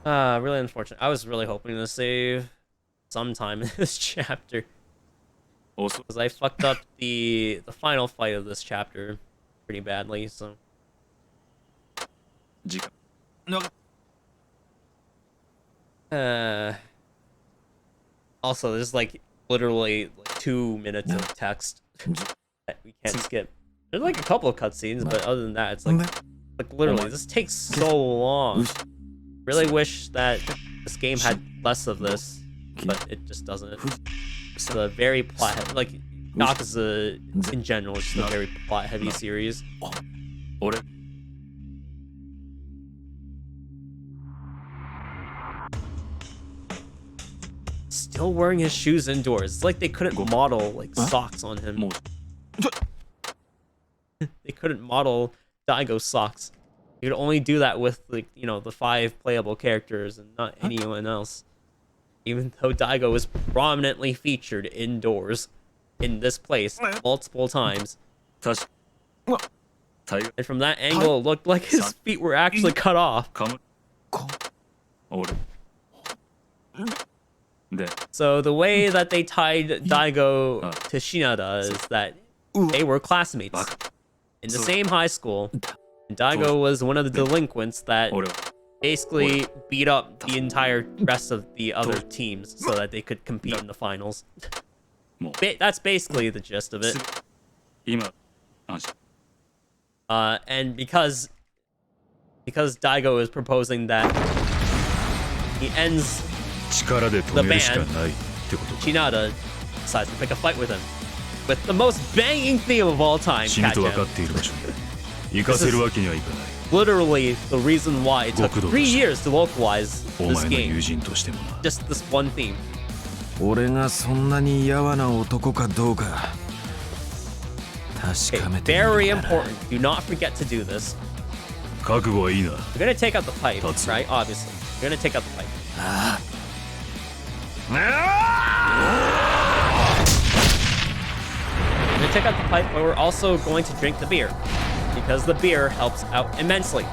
Speaker 1: Really unfortunate. I was really hoping to save sometime in this chapter. Also, because I fucked up the final fight of this chapter pretty badly, so. Also, there's like literally 2 minutes of text that we can't skip. There's like a couple of cutscenes, but other than that, it's like literally this takes so long. Really wish that this game had less of this, but it just doesn't. It's a very plot, like Yakuza in general, it's just a very plot-heavy series. Still wearing his shoes indoors. It's like they couldn't model like socks on him. They couldn't model Daigo's socks. You could only do that with, like, you know, the 5 playable characters and not anyone else. Even though Daigo is prominently featured indoors in this place multiple times. And from that angle, it looked like his feet were actually cut off. So the way that they tied Daigo to Shinada is that they were classmates in the same high school. And Daigo was one of the delinquents that basically beat up the entire rest of the other teams so that they could compete in the finals. That's basically the gist of it. And because Daigo is proposing that he ends the band, Shinada decides to pick a fight with him. With the most banging theme of all time, This is literally the reason why it took 3 years to localize this game. Just this one theme.
Speaker 2: 俺がそんなにやわな男かどうか
Speaker 1: Okay, very important. Do not forget to do this.
Speaker 2: 覚悟はいいな
Speaker 1: You're gonna take out the pipe, right? Obviously. You're gonna take out the pipe. We're gonna take out the pipe, but we're also going to drink the beer. Because the beer helps out immensely.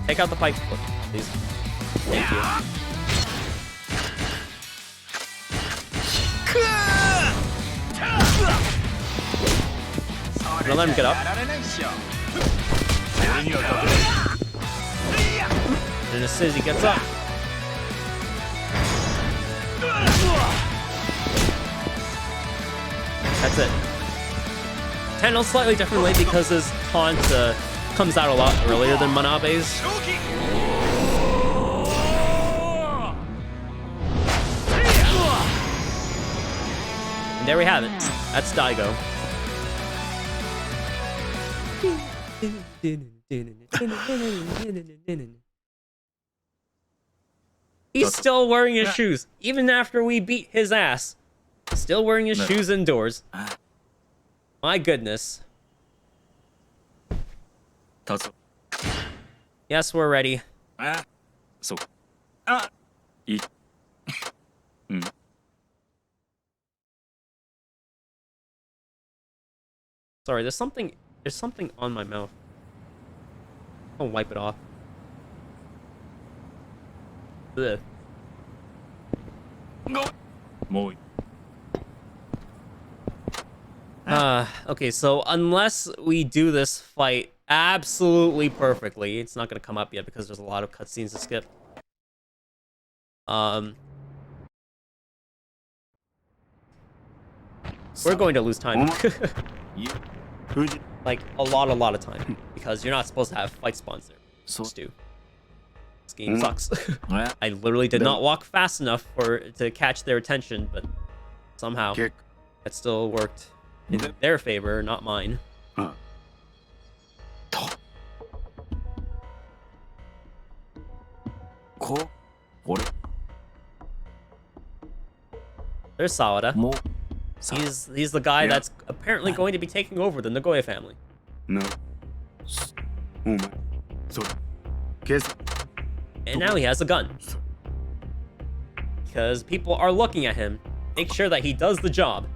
Speaker 1: Take out the pipe, please. Thank you. I'm gonna let him get up. And as soon as he gets up, that's it. Handled slightly differently because his taunt comes out a lot earlier than Manabe's. And there we have it. That's Daigo. He's still wearing his shoes, even after we beat his ass. Still wearing his shoes indoors. My goodness. Yes, we're ready. Sorry, there's something on my mouth. I'll wipe it off. Ugh. Okay, so unless we do this fight absolutely perfectly, it's not gonna come up yet because there's a lot of cutscenes to skip. We're going to lose time. Like, a lot of time. Because you're not supposed to have fight spawns there. Stu. This game sucks. I literally did not walk fast enough to catch their attention, but somehow it still worked in their favor, not mine. There's Sawada. He's the guy that's apparently going to be taking over the Nagoya family. And now he has a gun. Because people are looking at him. Make sure that he does the job.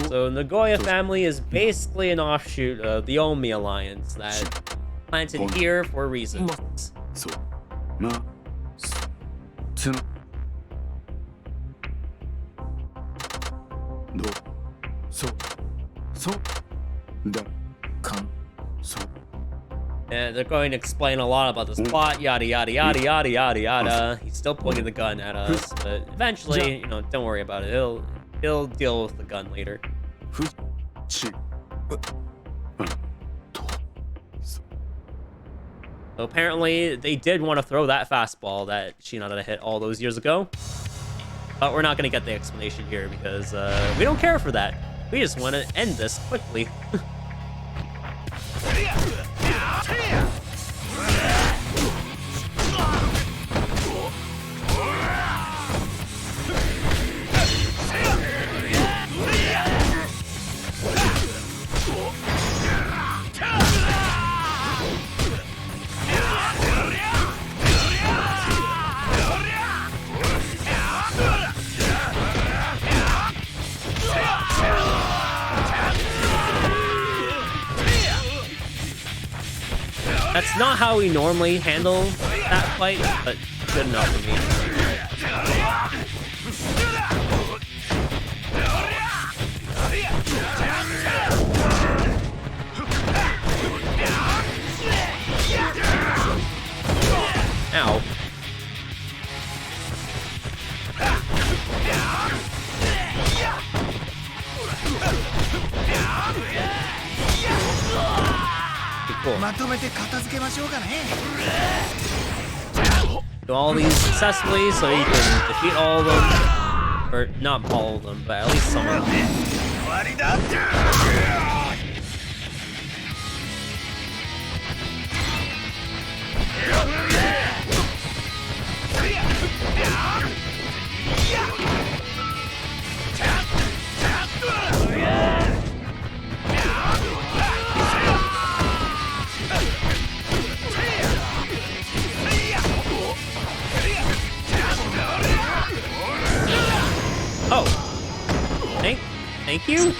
Speaker 1: So Nagoya family is basically an offshoot of the Omi alliance that planted here for reasons. And they're going to explain a lot about this plot, yada yada yada yada yada yada. He's still pointing the gun at us, but eventually, don't worry about it. He'll deal with the gun later. So apparently, they did want to throw that fastball that Shinada hit all those years ago. But we're not going to get the explanation here because we don't care for that. We just want to end this quickly. That's not how we normally handle that fight, but good enough for me. Ow. Cool. Do all these successfully so you can defeat all of them. Or not all of them, but at least some of them. Oh, thank you.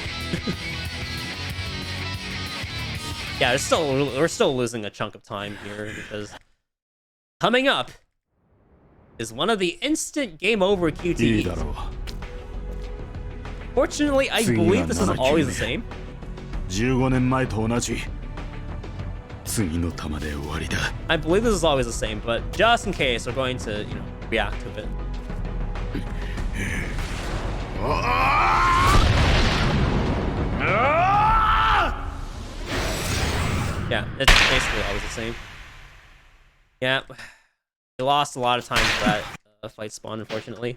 Speaker 1: Yeah, we're still losing a chunk of time here because coming up is one of the instant game over QTEs. Fortunately, I believe this is always the same.
Speaker 2: 15年前と同じ。次の弾で終わりだ。
Speaker 1: I believe this is always the same, but just in case, we're going to, react to it. Yeah, it's basically always the same. Yeah, we lost a lot of time for that fight spawn, unfortunately.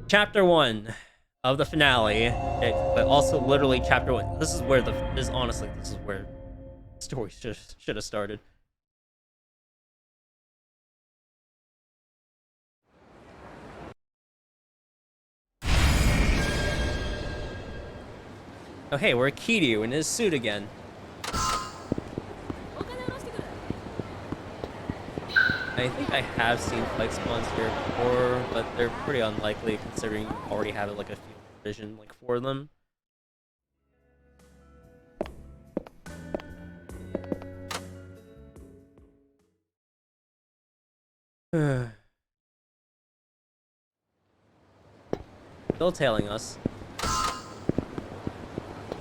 Speaker 1: Chapter 1 of the finale, but also literally chapter 1. This is where honestly, this is where the story should have started. Oh hey, we're Kiryu in his suit again. I think I have seen flight spawns here before, but they're pretty unlikely considering you already have like a field vision for them. Still tailing us.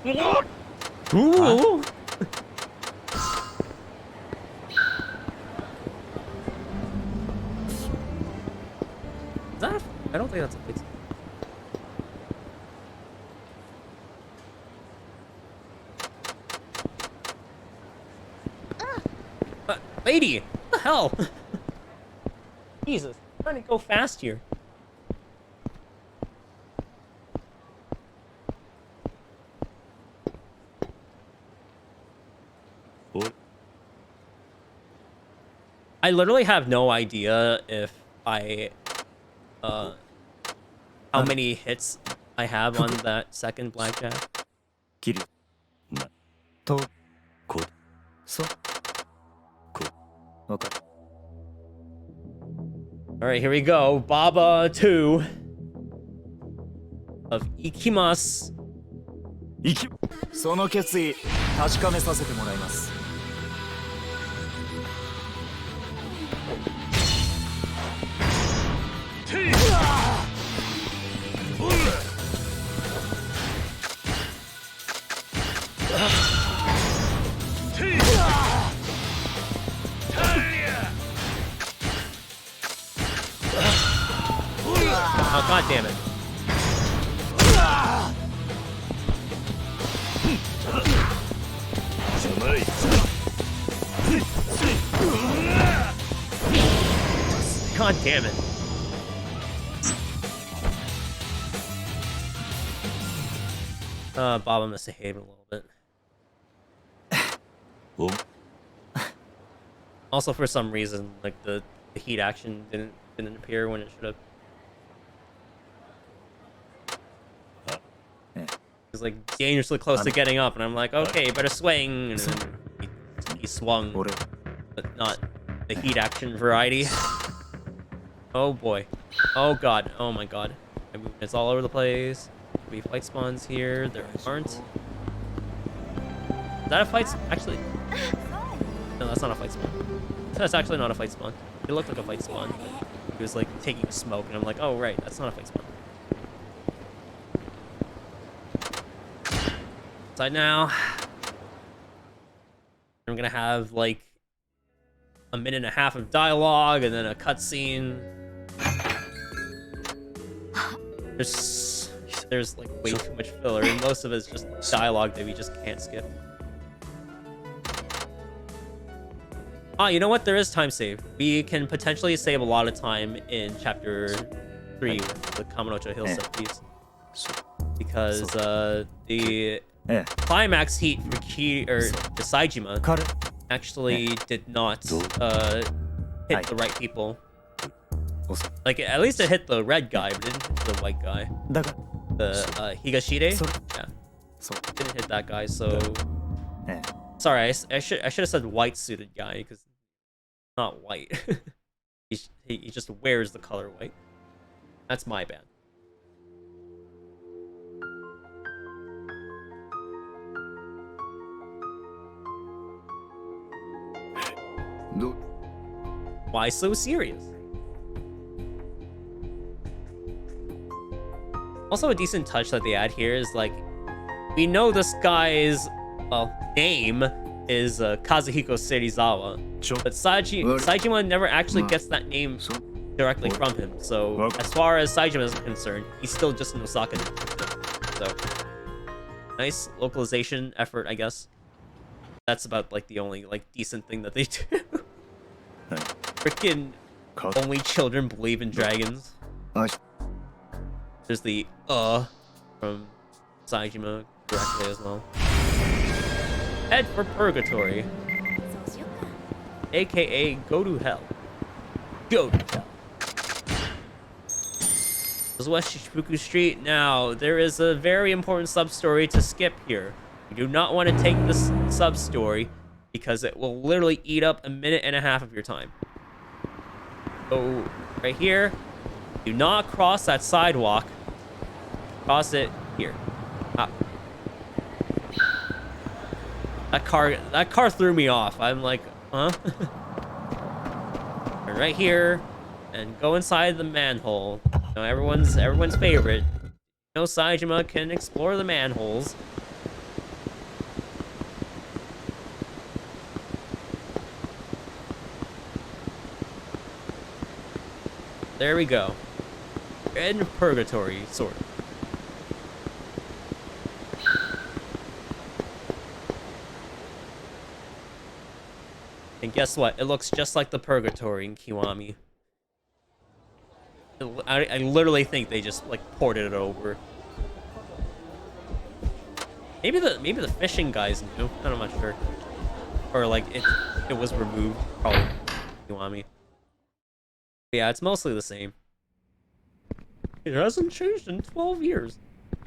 Speaker 1: Ooh! Is that I don't think that's a pizza. Lady! What the hell? Jesus, I'm trying to go fast here. I literally have no idea if how many hits I have on that second blackjack. Alright, here we go. Baba 2 of Ikimasu.
Speaker 2: その決意確かめさせてもらいます。
Speaker 1: Oh, God damn it. God damn it. Bob must have hated a little bit.
Speaker 2: Oh.
Speaker 1: Also, for some reason, like the heat action didn't appear when it should have. It was like dangerously close to getting up, and I'm like, okay, better swing. And then he swung, but not the heat action variety. Oh boy. Oh god. Oh my god. It's all over the place. We fight spawns here. There aren't. Is that a fight? Actually, no, that's not a fight spawn. That's actually not a fight spawn. It looked like a fight spawn. He was like taking a smoke, and I'm like, oh right, that's not a fight spawn. Inside now. I'm gonna have like a minute and a half of dialogue, and then a cutscene. There's like way too much filler, and most of it's just dialogue that we just can't skip. Ah, you know what? There is time save. We can potentially save a lot of time in chapter 3 with the Kamurocho Hill set piece. Because the climax heat for the Saejima actually did not hit the right people. Like, at least it hit the red guy, but it didn't hit the white guy. The Higashide? Yeah. Didn't hit that guy, so... Sorry, I should have said white-suited guy, because not white. he just wears the color white. That's my bad. Why so serious? Also, a decent touch that they add here is like, we know this guy's name is Kazuhiko Serizawa, but Saejima never actually gets that name directly from him. So as far as Saejima is concerned, he's still just an Osaka. So nice localization effort, I guess. That's about like the only like decent thing that they do. Freaking only children believe in dragons. There's the from Saejima directly as well. Head for purgatory. AKA go to hell. Go to hell. This is West Shichibuku Street. Now, there is a very important sub-story to skip here. You do not want to take this sub-story because it will literally eat up a minute and a half of your time. So, right here, do not cross that sidewalk. Cross it here. Ah. That car threw me off. I'm like, huh? Right here, and go inside the manhole. You know, everyone's favorite. You know, Saejima can explore the manholes. There we go. In purgatory, sort of. And guess what? It looks just like the purgatory in Kiwami. I literally think they just like ported it over. Maybe the fishing guys knew. I'm not sure. Or like it was removed. Probably Kiwami. But yeah, it's mostly the same. It hasn't changed in 12 years.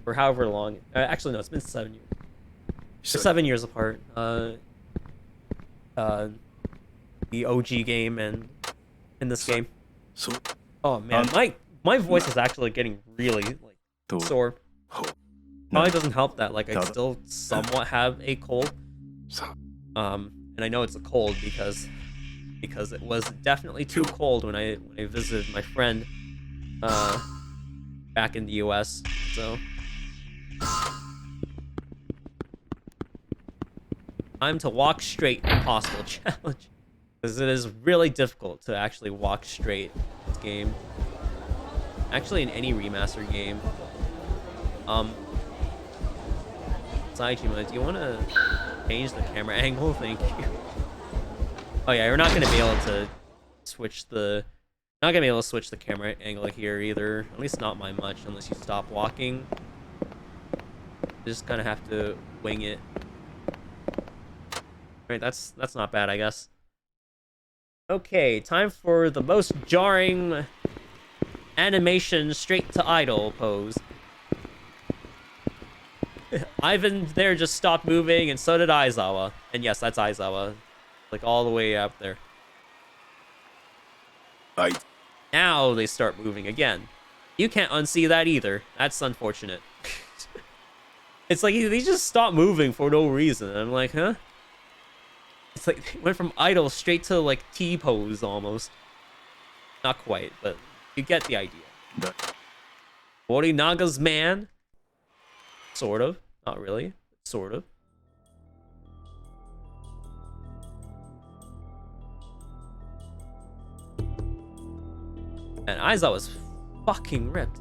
Speaker 1: Or however long. Actually, no, it's been 7 years. They're 7 years apart. The OG game and in this game. Oh man, my voice is actually getting really like sore. Probably doesn't help that like I still somewhat have a cold. And I know it's a cold because it was definitely too cold when I visited my friend back in the US. So time to walk straight impossible challenge. Because it is really difficult to actually walk straight in this game. Actually, in any remastered game. Saejima, do you want to change the camera angle? Thank you. Oh yeah, you're not going to be able to switch the Not gonna be able to switch the camera angle here either. At least not by much, unless you stop walking. Just kind of have to wing it. Alright, that's not bad, I guess. Okay, time for the most jarring animation straight to idle pose. Ivan there just stopped moving, and so did Aizawa. And yes, that's Aizawa. Like, all the way up there. Now they start moving again. You can't unsee that either. That's unfortunate. It's like they just stopped moving for no reason. I'm like, huh? It's like they went from idle straight to like T-pose almost. Not quite, but you get the idea. Morinaga's man. Sort of. Not really. Sort of. And Aizawa was fucking ripped.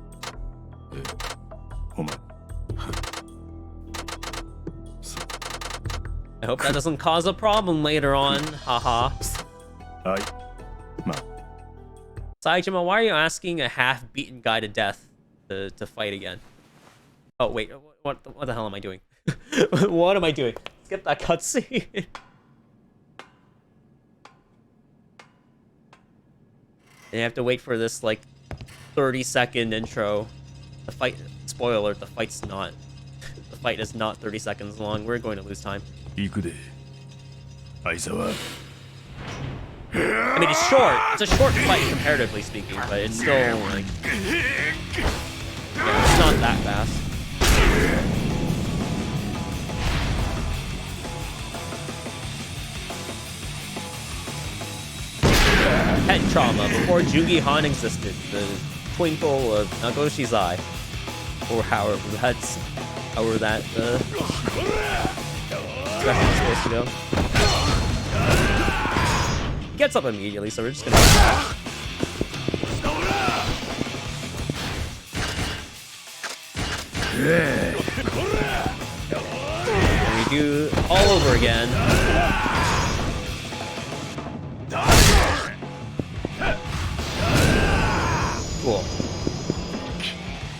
Speaker 1: I hope that doesn't cause a problem later on. Haha. Saejima, why are you asking a half-beaten guy to death to fight again? Oh, wait. What the hell am I doing? What am I doing? Skip that cutscene. And you have to wait for this, like, 30-second intro. The fight... Spoiler alert, the fight's not... The fight is not 30 seconds long. We're going to lose time. I mean, it's short. It's a short fight, comparatively speaking, but it's still, like... Yeah, it's not that fast. Pet trauma before Jugi Han existed. The twinkle of Nagoshi's eye. Or however that's... However that, expression is supposed to go. He gets up immediately, so we're just gonna... And we do all over again. Cool.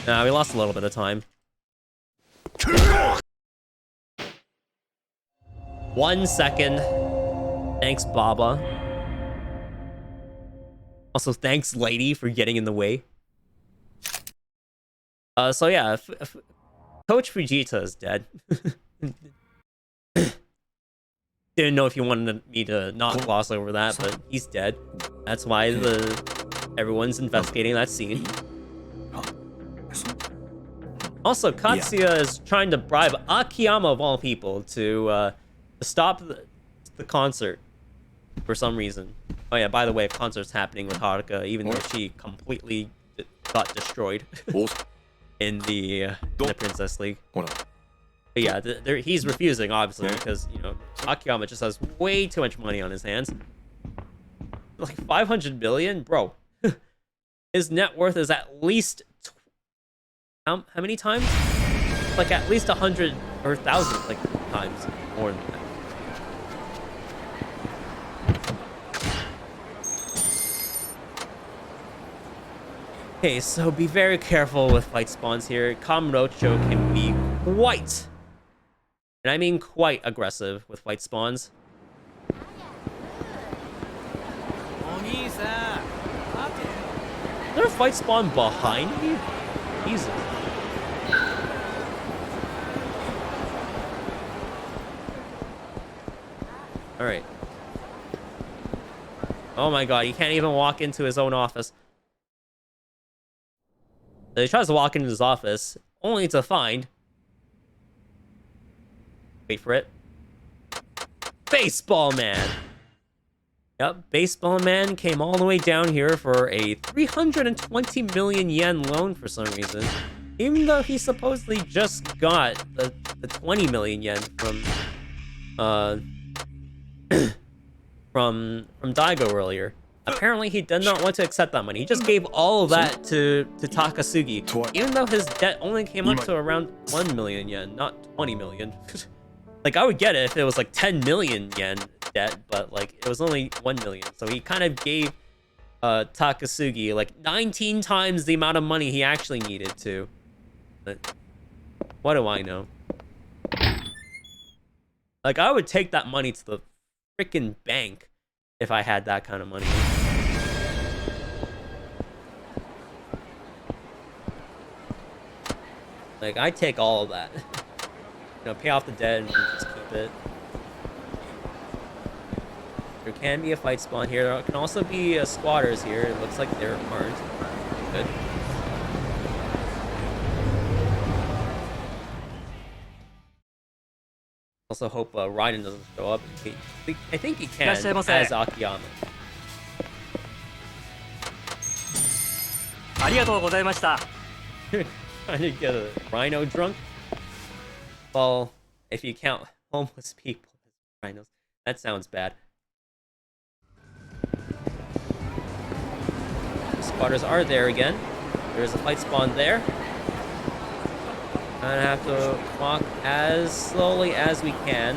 Speaker 1: Nah, we lost a little bit of time. 1 second. Thanks, Baba. Also, thanks, lady, for getting in the way. So yeah, Coach Fujita is dead. Didn't know if you wanted me to not gloss over that, but he's dead. That's why everyone's investigating that scene. Also, Katsuya is trying to bribe Akiyama of all people to stop the concert for some reason. Oh yeah, by the way, a concert's happening with Haruka, even though she completely got destroyed in the Princess League. But yeah, he's refusing, obviously, because, you know, Akiyama just has way too much money on his hands. Like 500 million? Bro. His net worth is at least... How many times? Like at least 100 or 1,000 like times more than that. Okay, so be very careful with fight spawns here. Kamurocho can be quite, and I mean quite, aggressive with fight spawns. Is there a fight spawn behind me? Jesus. Alright. Oh my god, he can't even walk into his own office. So he tries to walk into his office, only to find... Wait for it. Baseball Man! Yep, Baseball Man came all the way down here for a 320 million yen loan for some reason. Even though he supposedly just got the 20 million yen from Daigo earlier. Apparently he did not want to accept that money. He just gave all of that to Takasugi. Even though his debt only came up to around 1 million yen, not 20 million. Like, I would get it if it was like 10 million yen debt, but like, it was only 1 million. So he kind of gave Takasugi like 19 times the amount of money he actually needed to. But what do I know? Like, I would take that money to the freaking bank if I had that kind of money. Like, I take all of that. You know, pay off the debt and just keep it. There can be a fight spawn here. There can also be squatters here. It looks like there aren't. Good. Also hope Raiden doesn't show up. I think he can as Akiyama.
Speaker 4: ありがとうございました。
Speaker 1: Trying to get a rhino drunk? Well, if you count homeless people as rhinos, that sounds bad. The squatters are there again. There's a fight spawn there. Gonna have to walk as slowly as we can.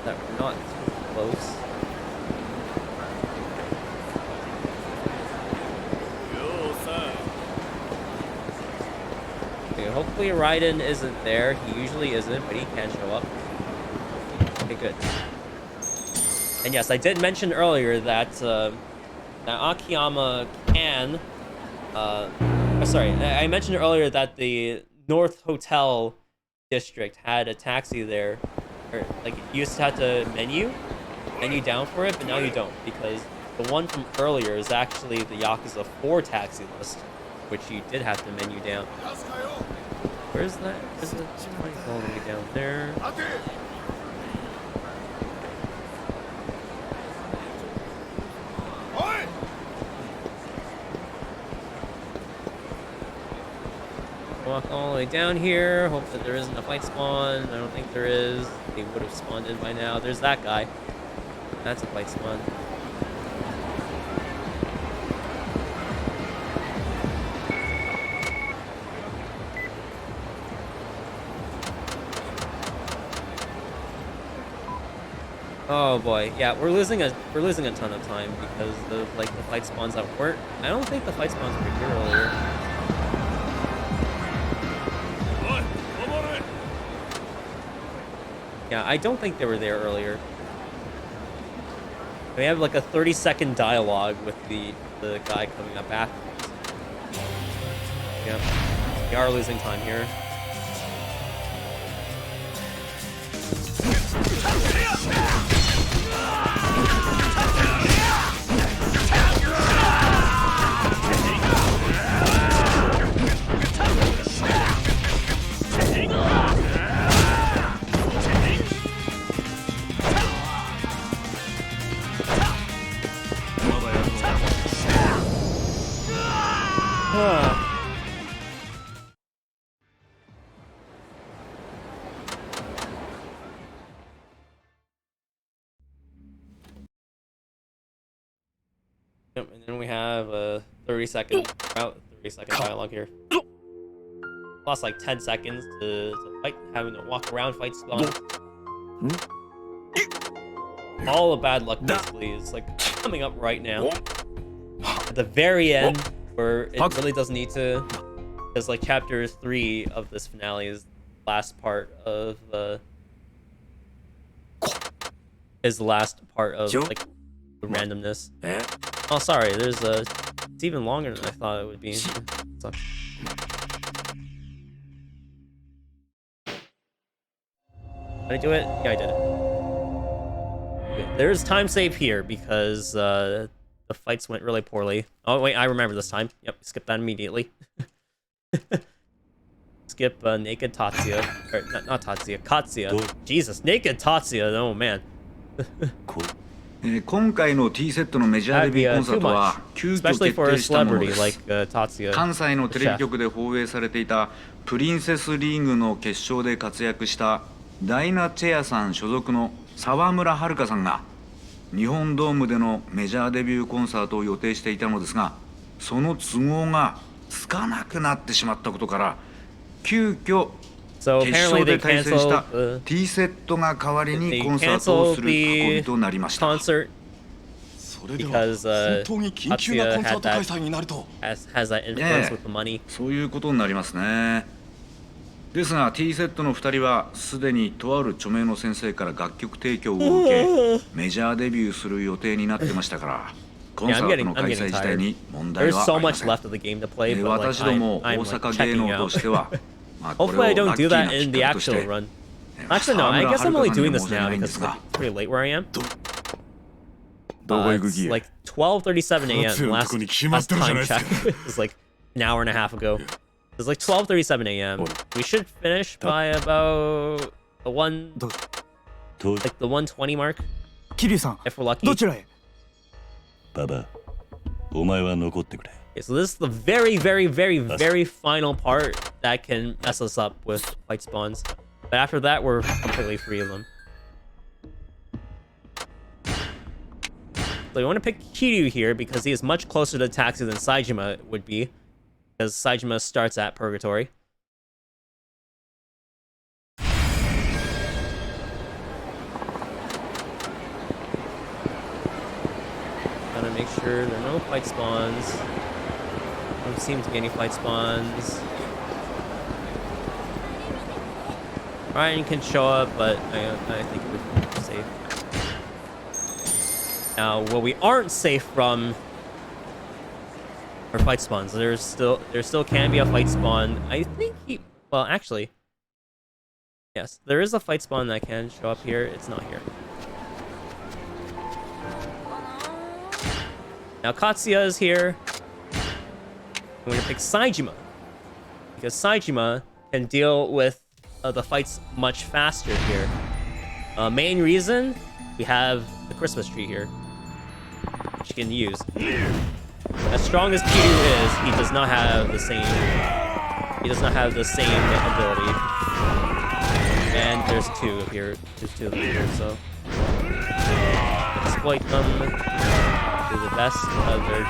Speaker 1: That we're not too close. Okay, hopefully Raiden isn't there. He usually isn't, but he can show up. Okay, good. And yes, I did mention earlier that that Akiyama can. Sorry, I mentioned earlier that the North Hotel district had a taxi there, or like you used to have to menu down for it, but now you don't, because the one from earlier is actually the Yakuza 4 taxi list, which you did have to menu down. Where's that? Is it all the way down there? Walk all the way down here. Hope that there isn't a fight spawn. I don't think there is. They would have spawned in by now. There's that guy. That's a fight spawn. Oh boy, yeah, we're losing a ton of time because of like the fight spawns that weren't. I don't think the fight spawns were here earlier. Yeah, I don't think they were there earlier. We have like a 30-second dialogue with the guy coming up afterwards. Yeah, we are losing time here. Yep, and then we have a 30-second dialogue here. Lost like 10 seconds to fight, having to walk around fight spawn. All the bad luck basically is like coming up right now. At the very end, where it really doesn't need to, because like chapter 3 of this finale is the last part of like the randomness. Oh, sorry. There's it's even longer than I thought it would be. Sucks. Did I do it? Yeah, I did it. Good. There's time save here because the fights went really poorly. Oh wait, I remember this time. Yep, skip that immediately. Skip naked Tatsuya, or not Tatsuya, Katsuya. Jesus, naked Tatsuya. Oh man.
Speaker 8: 今回の T セットのメジャーデビューコンサートは急遽決定したものです。関西のテレビ局で放映されていたプリンセスリーグの決勝で活躍したダイナチェアさん所属の沢村遥さんが日本ドームでのメジャーデビューコンサートを予定していたのですが、その都合がつかなくなってしまったことから急遽決勝で対戦した T セットが代わりにコンサートをする運びとなりました。
Speaker 1: because Tatsuya had has that influence with the money.
Speaker 8: そういうことになりますね。ですが T セットの2人はすでにとある著名の先生から楽曲提供を受けメジャーデビューする予定になってましたからコンサートの開催自体に問題はありません。私ども大阪芸能としてはこれをラッキーな企画として
Speaker 1: Actually, no, I guess I'm only doing this now because it's pretty late where I am. It's like 12:37 a.m. Last time check. It's like an hour and a half ago. It's like 12:37 a.m. We should finish by about the 120 mark. If we're lucky. Okay, so this is the very, very, very, very final part that can mess us up with fight spawns. But after that, we're completely free of them. So you want to pick Kiryu here because he is much closer to Taxi than Saejima would be. Because Saejima starts at Purgatory. Gotta make sure there are no fight spawns. Don't seem to be any fight spawns. Ryan can show up, but I think we're safe. Now, what we aren't safe from are fight spawns. There still can be a fight spawn. I think well, actually, yes, there is a fight spawn that can show up here. It's not here. Now, Katsuya is here. I'm going to pick Saejima because Saejima can deal with the fights much faster here. Main reason, we have the Christmas tree here, which you can use. As strong as Kiryu is, he does not have the same. He does not have the same ability. And there's two here. There's two of them here, so exploit them to the best of their.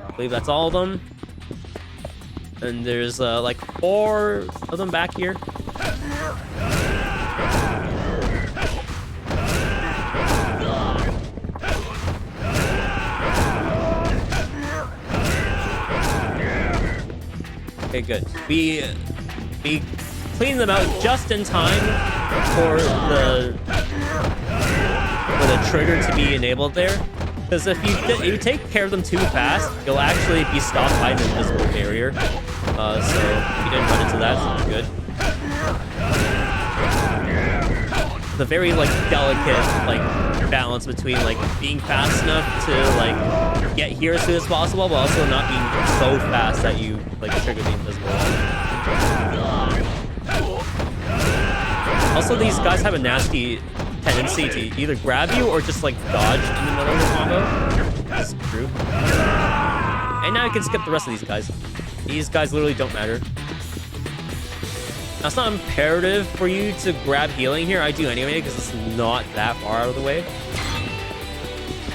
Speaker 1: I believe that's all of them. And there's like 4 of them back here. Okay, good. We clean them out just in time for the trigger to be enabled there. Because if you take care of them too fast, you'll actually be stopped by an invisible barrier. So you didn't run into that, so good. The very like delicate like balance between like being fast enough to like get here as soon as possible, but also not being so fast that you like trigger the invisible. Also, these guys have a nasty tendency to either grab you or just like dodge in the middle of the combo. This is true. And now I can skip the rest of these guys. These guys literally don't matter. Now, it's not imperative for you to grab healing here. I do anyway because it's not that far out of the way.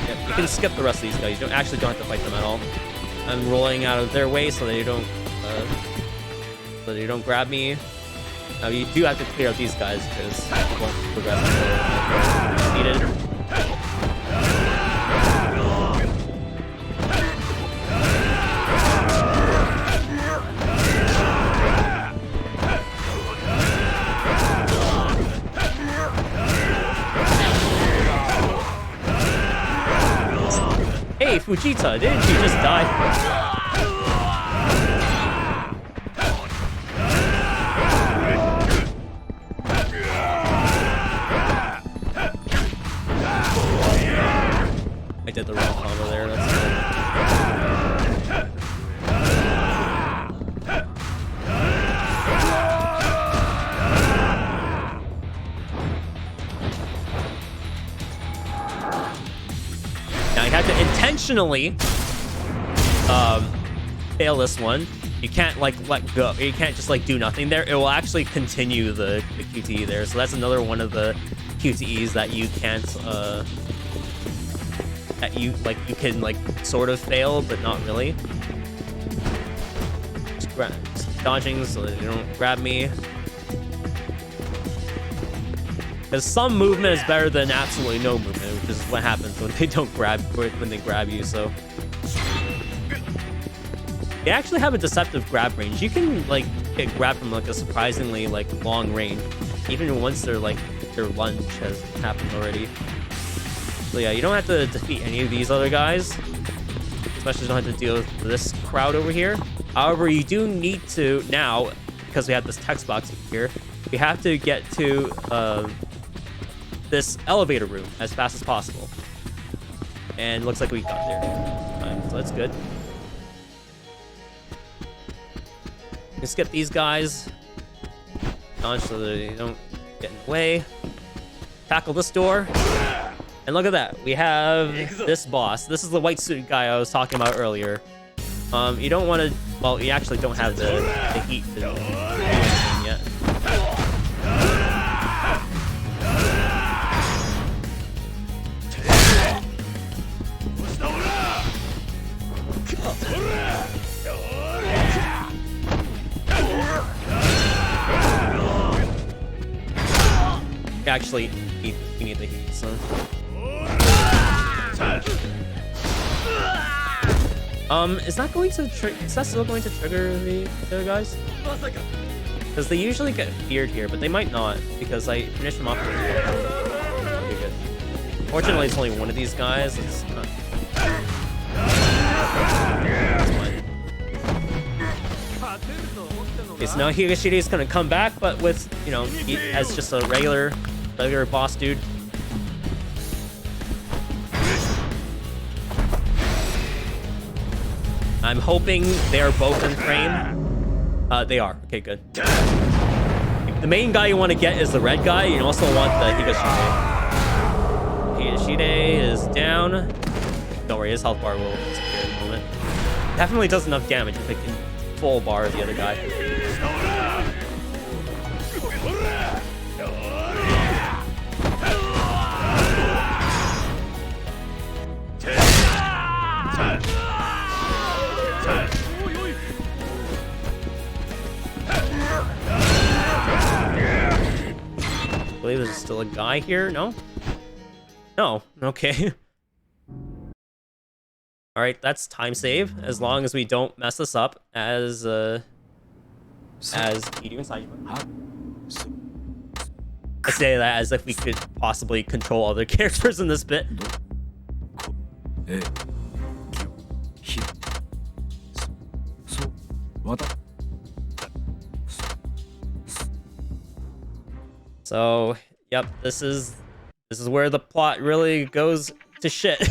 Speaker 1: Yeah, you can skip the rest of these guys. You don't have to fight them at all. I'm rolling out of their way so that you don't grab me. Now you do have to clear out these guys because you won't progress until needed. Hey, Fujita, didn't you just die? I did the wrong combo there, that's good. Now you have to intentionally fail this one. You can't like let go. You can't just like do nothing there. It will actually continue the QTE there. So that's another one of the QTEs that you can't that you can like sort of fail but not really. Just dodging so that they don't grab me. Because some movement is better than absolutely no movement, which is what happens when they don't grab when they grab you. So they actually have a deceptive grab range. You can like get grabbed from like a surprisingly like long range, even once their lunge has happened already. So yeah, you don't have to defeat any of these other guys, especially don't have to deal with this crowd over here. However, you do need to now, because we have this text box here, we have to get to this elevator room as fast as possible. And looks like we got there. So that's good. Let's get these guys on so they don't get in the way. Tackle this door. And look at that. We have this boss. This is the white suit guy I was talking about earlier. You don't want to... Well, you actually don't have the heat to do anything yet. Actually, we need the heat, so... Is that going to is that still going to trigger the other guys? Because they usually get feared here, but they might not, because I finished them off pretty good. Fortunately, it's only one of these guys. It's not... Okay, so now Higashiri is gonna come back, but with, you know, as just a regular boss dude. I'm hoping they're both in frame. They are. Okay, good. The main guy you want to get is the red guy. You also want the Higashide. Higashide is down. Don't worry, his health bar will disappear in a moment. Definitely does enough damage if it can full bar the other guy. I believe there's still a guy here. No? No. Okay. Alright, that's time save. As long as we don't mess this up as Kiryu and Saejima. I say that as if we could possibly control other characters in this bit. So, yep, this is where the plot really goes to shit.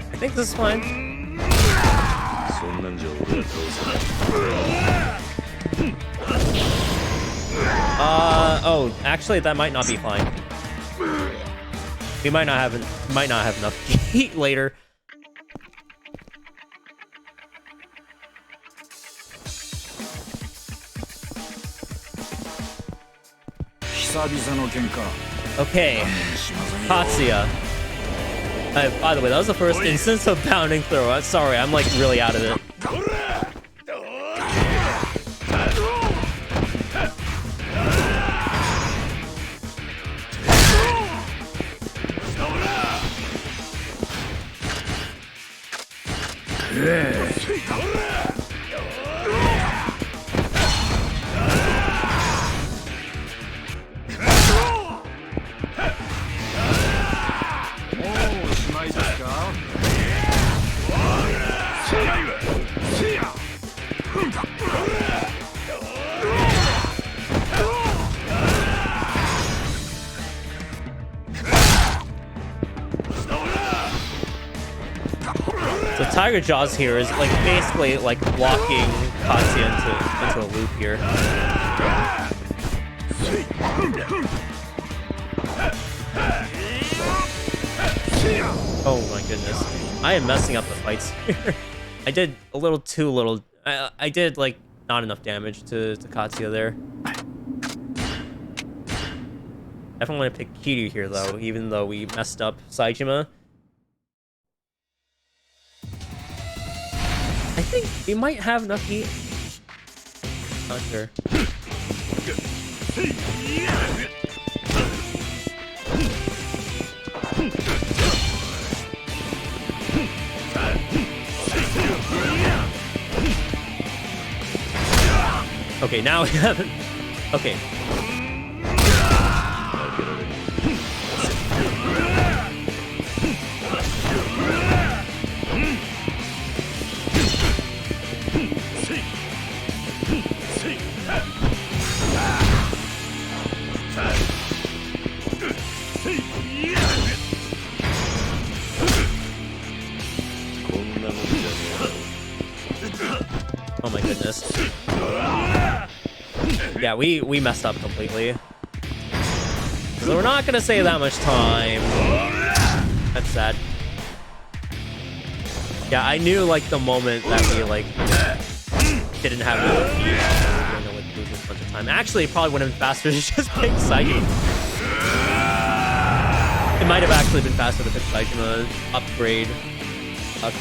Speaker 1: I think this is fine. Oh, actually, that might not be fine. We might not have enough heat later. Okay, Tatsuya. By the way, that was the first instance of pounding throw. Sorry, I'm like really out of it. The Tiger Jaws here is like basically like blocking Katsuya into a loop here. Oh my goodness. I am messing up the fights here. I did a little too little. I did like not enough damage to Katsuya there. Definitely want to pick Kiryu here though, even though we messed up Saejima. I think he might have enough heat. Not sure. Okay, now we have it. Okay. Oh my goodness. Yeah, we messed up completely. So we're not gonna save that much time. That's sad. Yeah, I knew like the moment that we like didn't have enough heat, we were gonna like lose a bunch of time. Actually, it probably would have been faster to just pick Saejima. It might have actually been faster to pick Saejima, upgrade,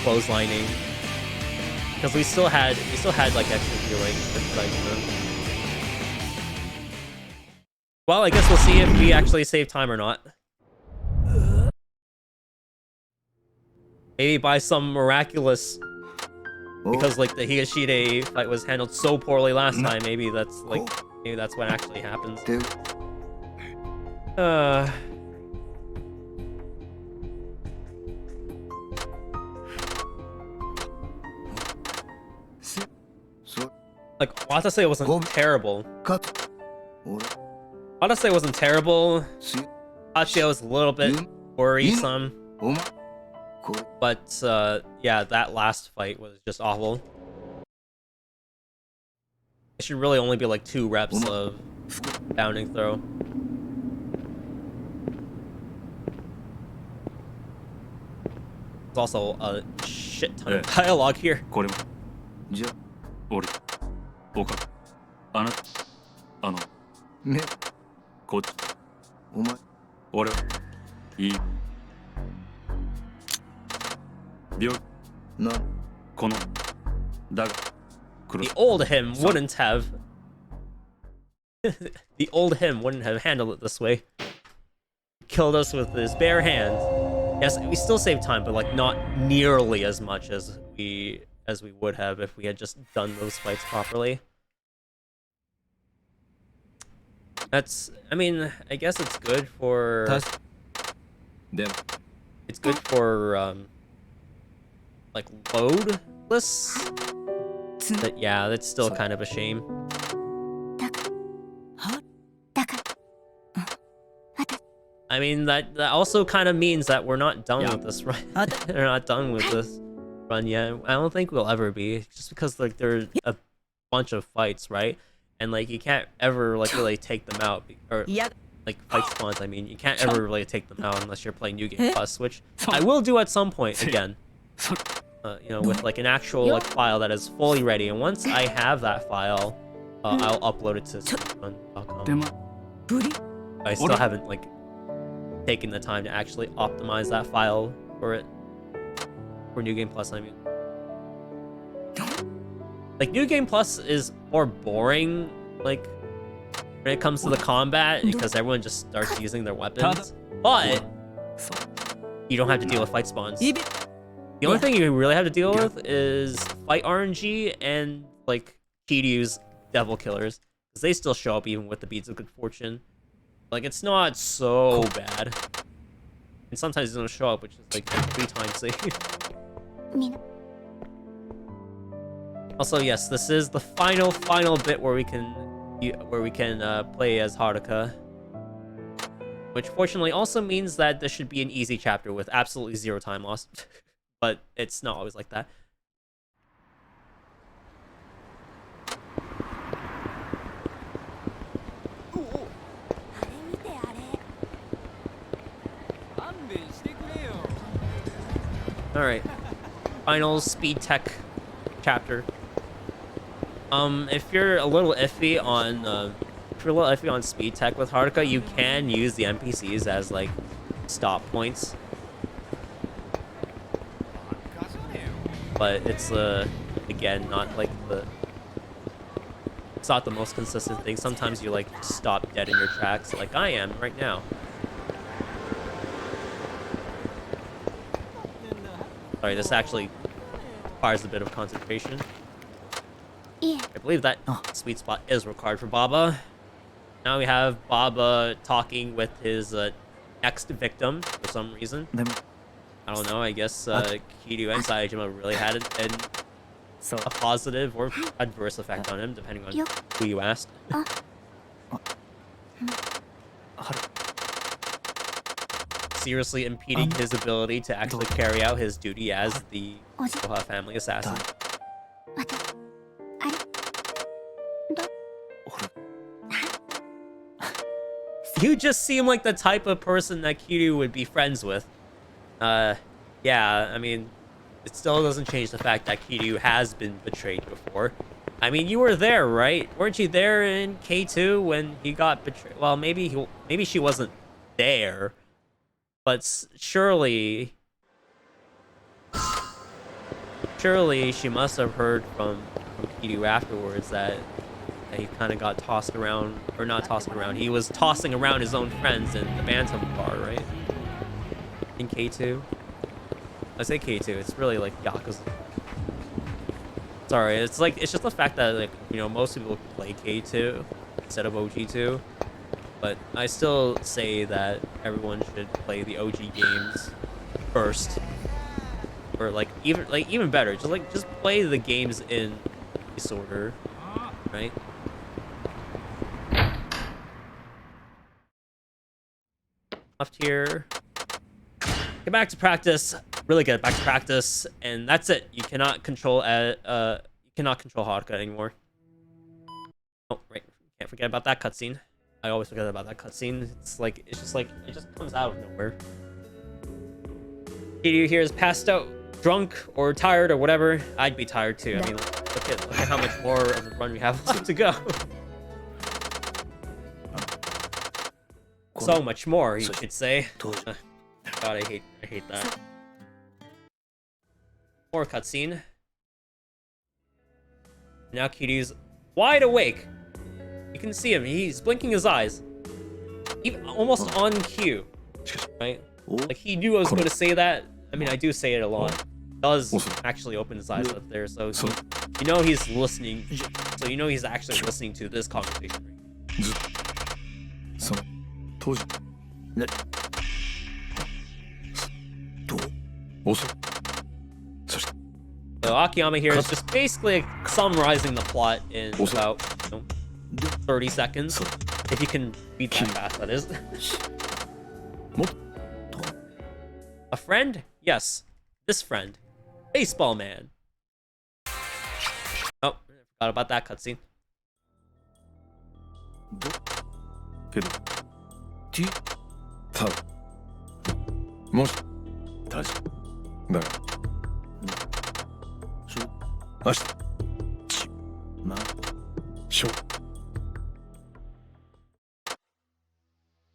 Speaker 1: clotheslining. Because we still had like extra healing with Saejima. Well, I guess we'll see if we actually save time or not. Maybe by some miraculous, because like the Higashide fight was handled so poorly last time. Maybe that's what actually happens. Like Watase wasn't terrible. Watase wasn't terrible. Katsuya was a little bit worrisome. But yeah, that last fight was just awful. It should really only be like 2 reps of bounding throw. There's also a shit ton of dialogue here. The old him wouldn't have the old him wouldn't have handled it this way. Killed us with his bare hands. Yes, we still saved time, but like not nearly as much as we would have if we had just done those fights properly. I mean, I guess it's good for like loadless. But yeah, that's still kind of a shame. I mean, that also kind of means that we're not done with this run. We're not done with this run yet. I don't think we'll ever be, just because like there's a bunch of fights, right? And like you can't ever like really take them out, or like fight spawns. I mean, you can't ever really take them out unless you're playing New Game Plus, which I will do at some point again. You know, with like an actual like file that is fully ready. And once I have that file, I'll upload it to speedrun.com. I still haven't like taken the time to actually optimize that file for it. For New Game Plus, I mean. Like, New Game Plus is more boring, like, when it comes to the combat, because everyone just starts using their weapons. But you don't have to deal with fight spawns. The only thing you really have to deal with is fight RNG and, like, Kiryu's Devil Killers. Because they still show up even with the Beads of Good Fortune. Like, it's not so bad. And sometimes they don't show up, which is, like, 3 times safe. Also, yes, this is the final bit where we can play as Haruka, which fortunately also means that this should be an easy chapter with absolutely 0 time lost. but it's not always like that. Alright. Final speed tech chapter. If you're a little iffy on speed tech with Haruka, you can use the NPCs as like stop points. But it's again not like it's not the most consistent thing. Sometimes you like stop dead in your tracks like I am right now. Sorry, this actually requires a bit of concentration.
Speaker 7: Yeah.
Speaker 1: I believe that sweet spot is required for Baba. Now we have Baba talking with his next victim for some reason. I don't know, I guess Kiryu and Saejima really had a positive or adverse effect on him, depending on who you asked. Seriously impeding his ability to actually carry out his duty as the Koha family assassin. You just seem like the type of person that Kiryu would be friends with. Yeah, I mean, it still doesn't change the fact that Kiryu has been betrayed before. I mean, you were there, right? Weren't you there in K2 when he got betrayed? Well, maybe she wasn't there, but surely she must have heard from Kiryu afterwards that he kind of got tossed around, or not tossed around. He was tossing around his own friends in the Bantam bar, right? In K2. I say K2. It's really like Yakuza. Sorry, it's just the fact that like most people play K2 instead of OG2, but I still say that everyone should play the OG games first, or even better, just play the games in this order, right? Left here. Get back to practice. Really get back to practice, and that's it. You cannot control Haruka anymore. Oh, right. Can't forget about that cutscene. I always forget about that cutscene. It just comes out of nowhere. Kiryu here is passed out, drunk, or tired, or whatever. I'd be tired too. I mean, look at how much more of a run we have left to go. So much more, you could say. God, I hate that. More cutscene. Now Kiryu's wide awake. You can see him. He's blinking his eyes. Even almost on cue. Right? Like he knew I was going to say that. I mean, I do say it a lot. He does actually open his eyes up there, so you know he's listening. So you know he's actually listening to this conversation. So Akiyama here is just basically summarizing the plot in about 30 seconds. If you can read that fast, that is. A friend? Yes. This friend. Baseball man. Oh, forgot about that cutscene.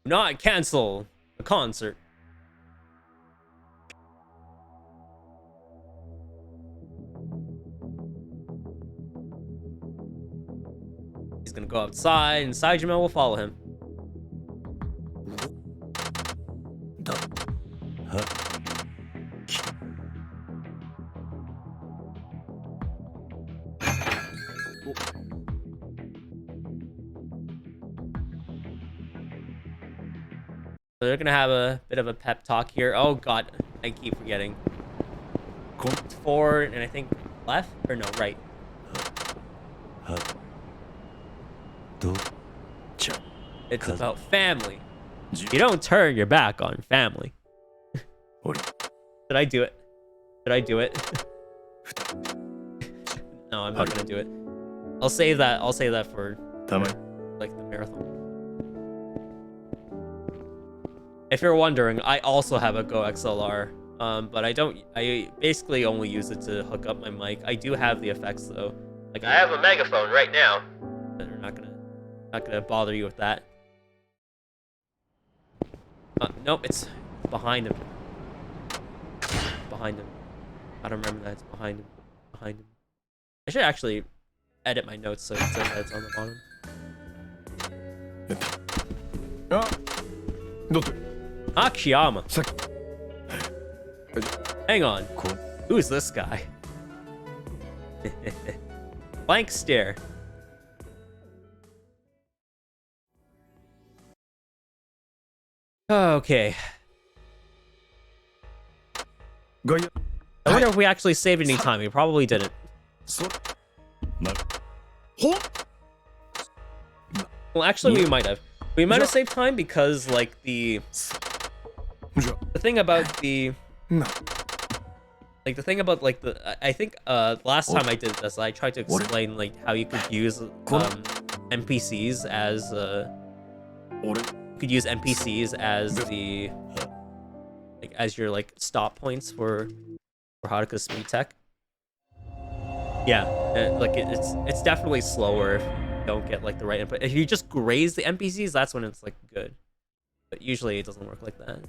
Speaker 1: Do not cancel the concert. He's gonna go outside, and Saejima will follow him. So they're gonna have a bit of a pep talk here. Oh god, I keep forgetting. It's forward and I think left or no, right. It's about family. You don't turn your back on family. Did I do it? Should I do it? No, I'm not gonna do it. I'll save that. I'll save that for like the marathon. If you're wondering, I also have a Go XLR, but I basically only use it to hook up my mic. I do have the effects though. Like I have a megaphone right now, but I'm not gonna bother you with that. Nope, it's behind him. Behind him. I don't remember that. It's behind him. Behind him. I should actually edit my notes so it says that it's on the bottom. Akiyama. Hang on. Who's this guy? Blank stare. Okay. I wonder if we actually saved any time. We probably didn't. Well, actually, we might have. We might have saved time because, like, the thing about the... Like, the thing about, like, I think, last time I did this, I tried to explain, like, how you could use, NPCs as, you could use NPCs as the... Like, as your, like, stop points for Haruka's speed tech. Yeah, like, it's definitely slower if you don't get, like, the right input. If you just graze the NPCs, that's when it's, like, good. But usually it doesn't work like that.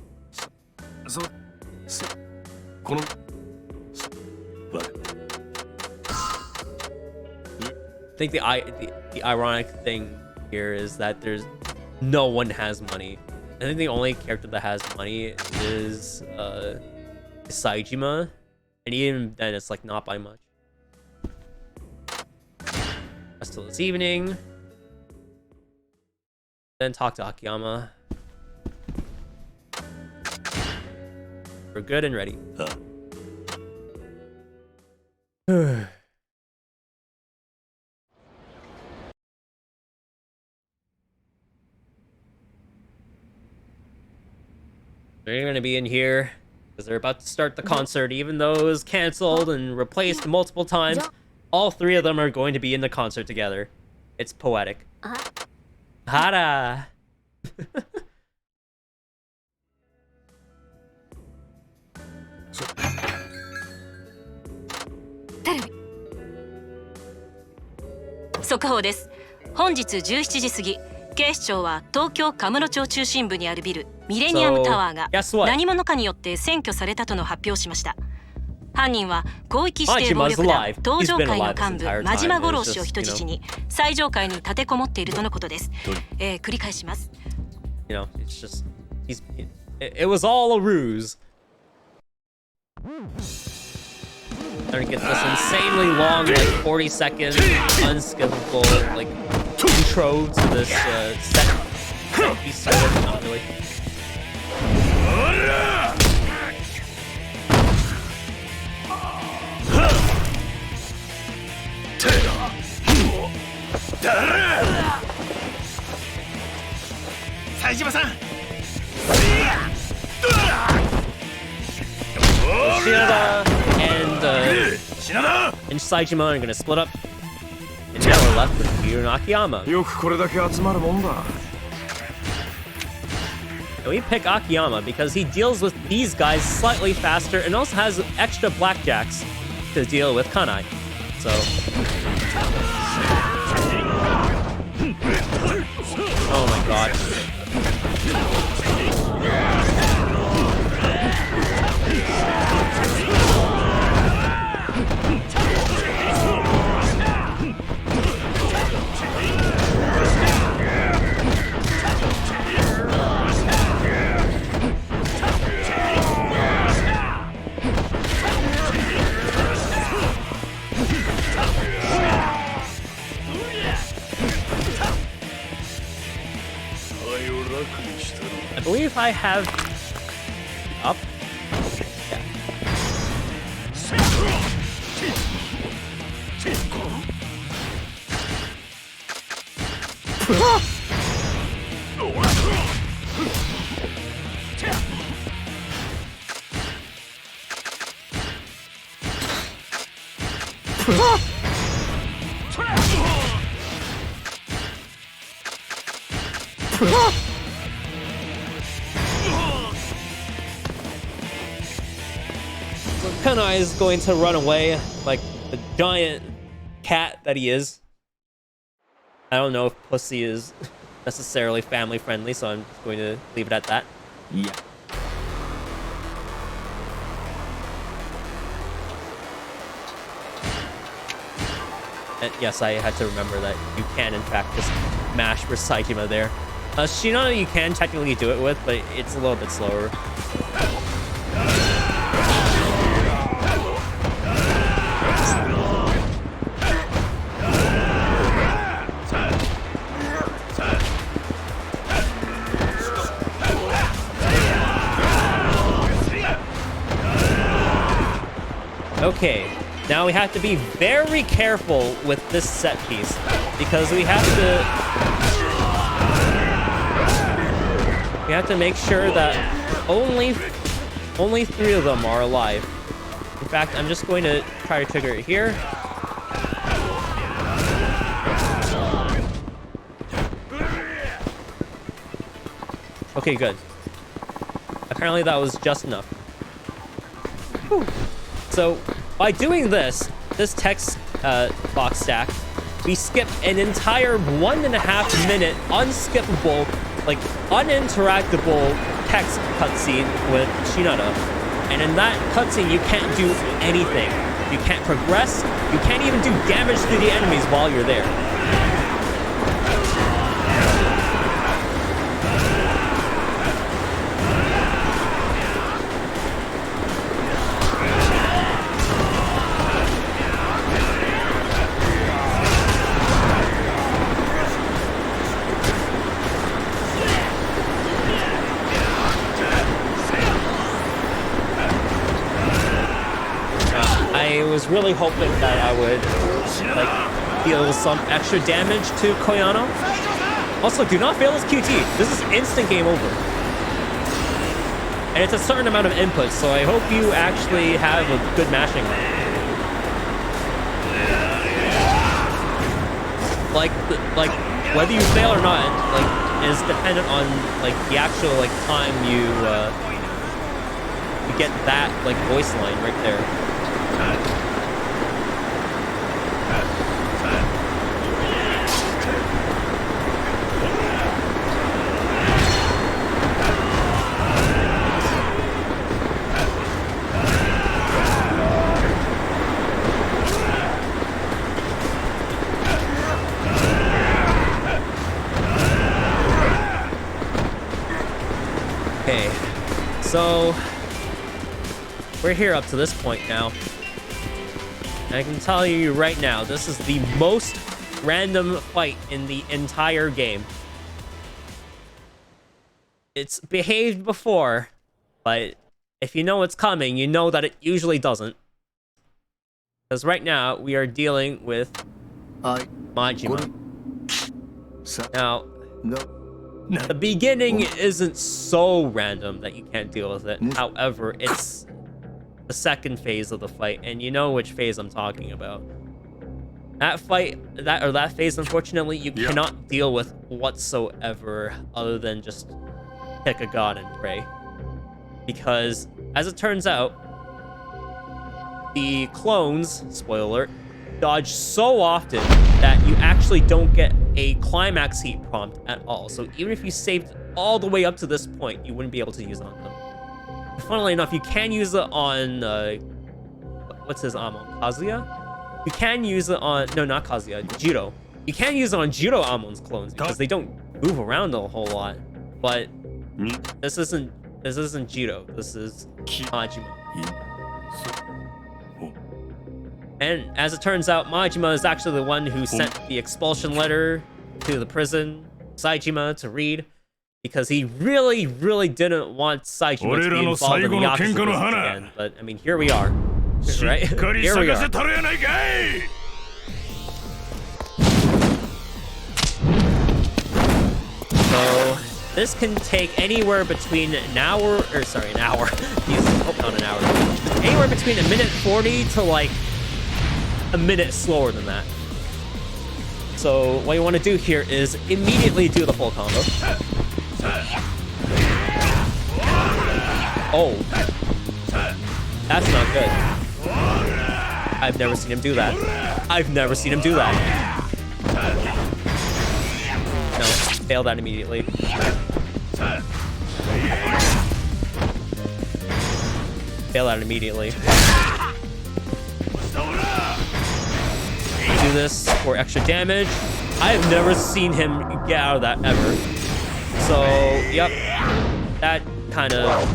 Speaker 1: I think the ironic thing here is that no one has money. I think the only character that has money is Saejima, and even then it's like not by much. That's till this evening. Then talk to Akiyama. We're good and ready. They're gonna be in here because they're about to start the concert, even though it was canceled and replaced multiple times. All three of them are going to be in the concert together. It's poetic. Hara.
Speaker 5: 速報です。本日17時過ぎ、警視庁は東京カムロ町中心部にあるビルミレニアムタワーが何者かによって占拠されたとの発表をしました。犯人は広域指定暴力団東上会の幹部真島五郎氏を人質に最上階に立てこもっているとのことです。繰り返します。
Speaker 1: You know, it's just it was all a ruse. Trying to get this insanely long, like 40-second, unskippable, like intro to this set piece sort of, not really. Shinada and Saejima are gonna split up, and now we're left with Ryu and Akiyama. And we pick Akiyama because he deals with these guys slightly faster and also has extra blackjacks to deal with Kanai. So, oh my god. I believe I have up. Yeah. Kunai is going to run away like the giant cat that he is. I don't know if Pussy is necessarily family friendly, so I'm just going to leave it at that.
Speaker 2: Yeah.
Speaker 1: And yes, I had to remember that you can in fact just mash for Saitama there. Shinano you can technically do it with, but it's a little bit slower. Okay, now we have to be very careful with this set piece because we have to make sure that only 3 of them are alive. In fact, I'm just going to try to trigger it here. Okay, good. Apparently that was just enough. Whew. So, by doing this text box stack, we skip an entire 1.5 minute unskippable, like uninteractable text cutscene with Shinano. And in that cutscene, you can't do anything. You can't progress. You can't even do damage to the enemies while you're there. I was really hoping that I would like deal some extra damage to Koyano. Also, do not fail this QT. This is instant game over. And it's a certain amount of input, so I hope you actually have a good mashing run. Like whether you fail or not, like is dependent on like the actual like time you get that like voice line right there. Okay, so we're here up to this point now. And I can tell you right now, this is the most random fight in the entire game. It's behaved before, but if you know it's coming, you know that it usually doesn't. Because right now, we are dealing with Majima. Now, the beginning isn't so random that you can't deal with it. However, it's the second phase of the fight, and you know which phase I'm talking about. That phase, unfortunately, you cannot deal with whatsoever other than just pick a god and pray. Because, as it turns out, the clones, spoiler alert, dodge so often that you actually don't get a climax heat prompt at all. So even if you saved all the way up to this point, you wouldn't be able to use it on them. Funnily enough, you can use it on, what's his Amon? Kazuya? You can use it on, no, not Kazuya, Jiro. You can use it on Jiro Amon's clones because they don't move around a whole lot. But this isn't Jiro, this is Majima. And as it turns out, Majima is actually the one who sent the expulsion letter to the prison, Saitama, to read. Because he really, really didn't want Saitama to be involved in the Yakuza business again. But, I mean, here we are. Right? Here we are. So, this can take anywhere between an hour... Or, sorry, an hour. Jesus, hope not an hour. Anywhere between 1:40 to, like, a minute slower than that. So what you want to do here is immediately do the full combo. Oh. That's not good. I've never seen him do that. I've never seen him do that. No, fail that immediately. Fail that immediately. Do this for extra damage. I've never seen him get out of that ever. So, yep. That kind of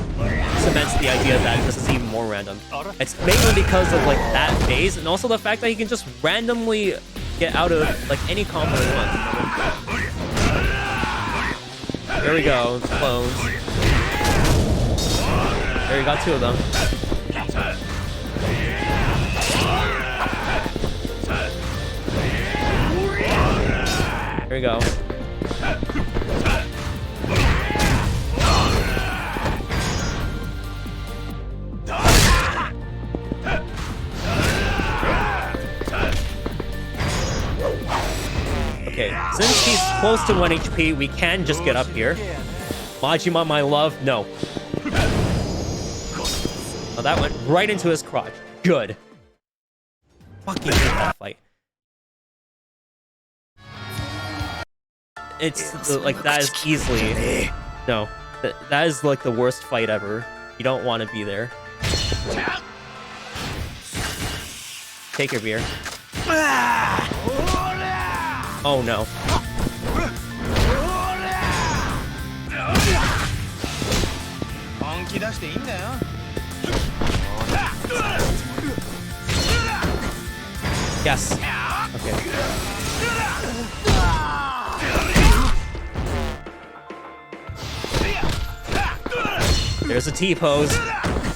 Speaker 1: cements the idea that this is even more random. It's mainly because of like that phase, and also the fact that he can just randomly get out of like any combo he wants. There we go, clones. There we got 2 of them. There we go. Okay, since he's close to 1 HP, we can just get up here. Majima, my love, no. Oh, that went right into his crotch. Good. Fucking hate that fight. It's like that is easily no. That is like the worst fight ever. You don't want to be there. Take your beer. Oh no. Yes. Okay. There's a T-pose.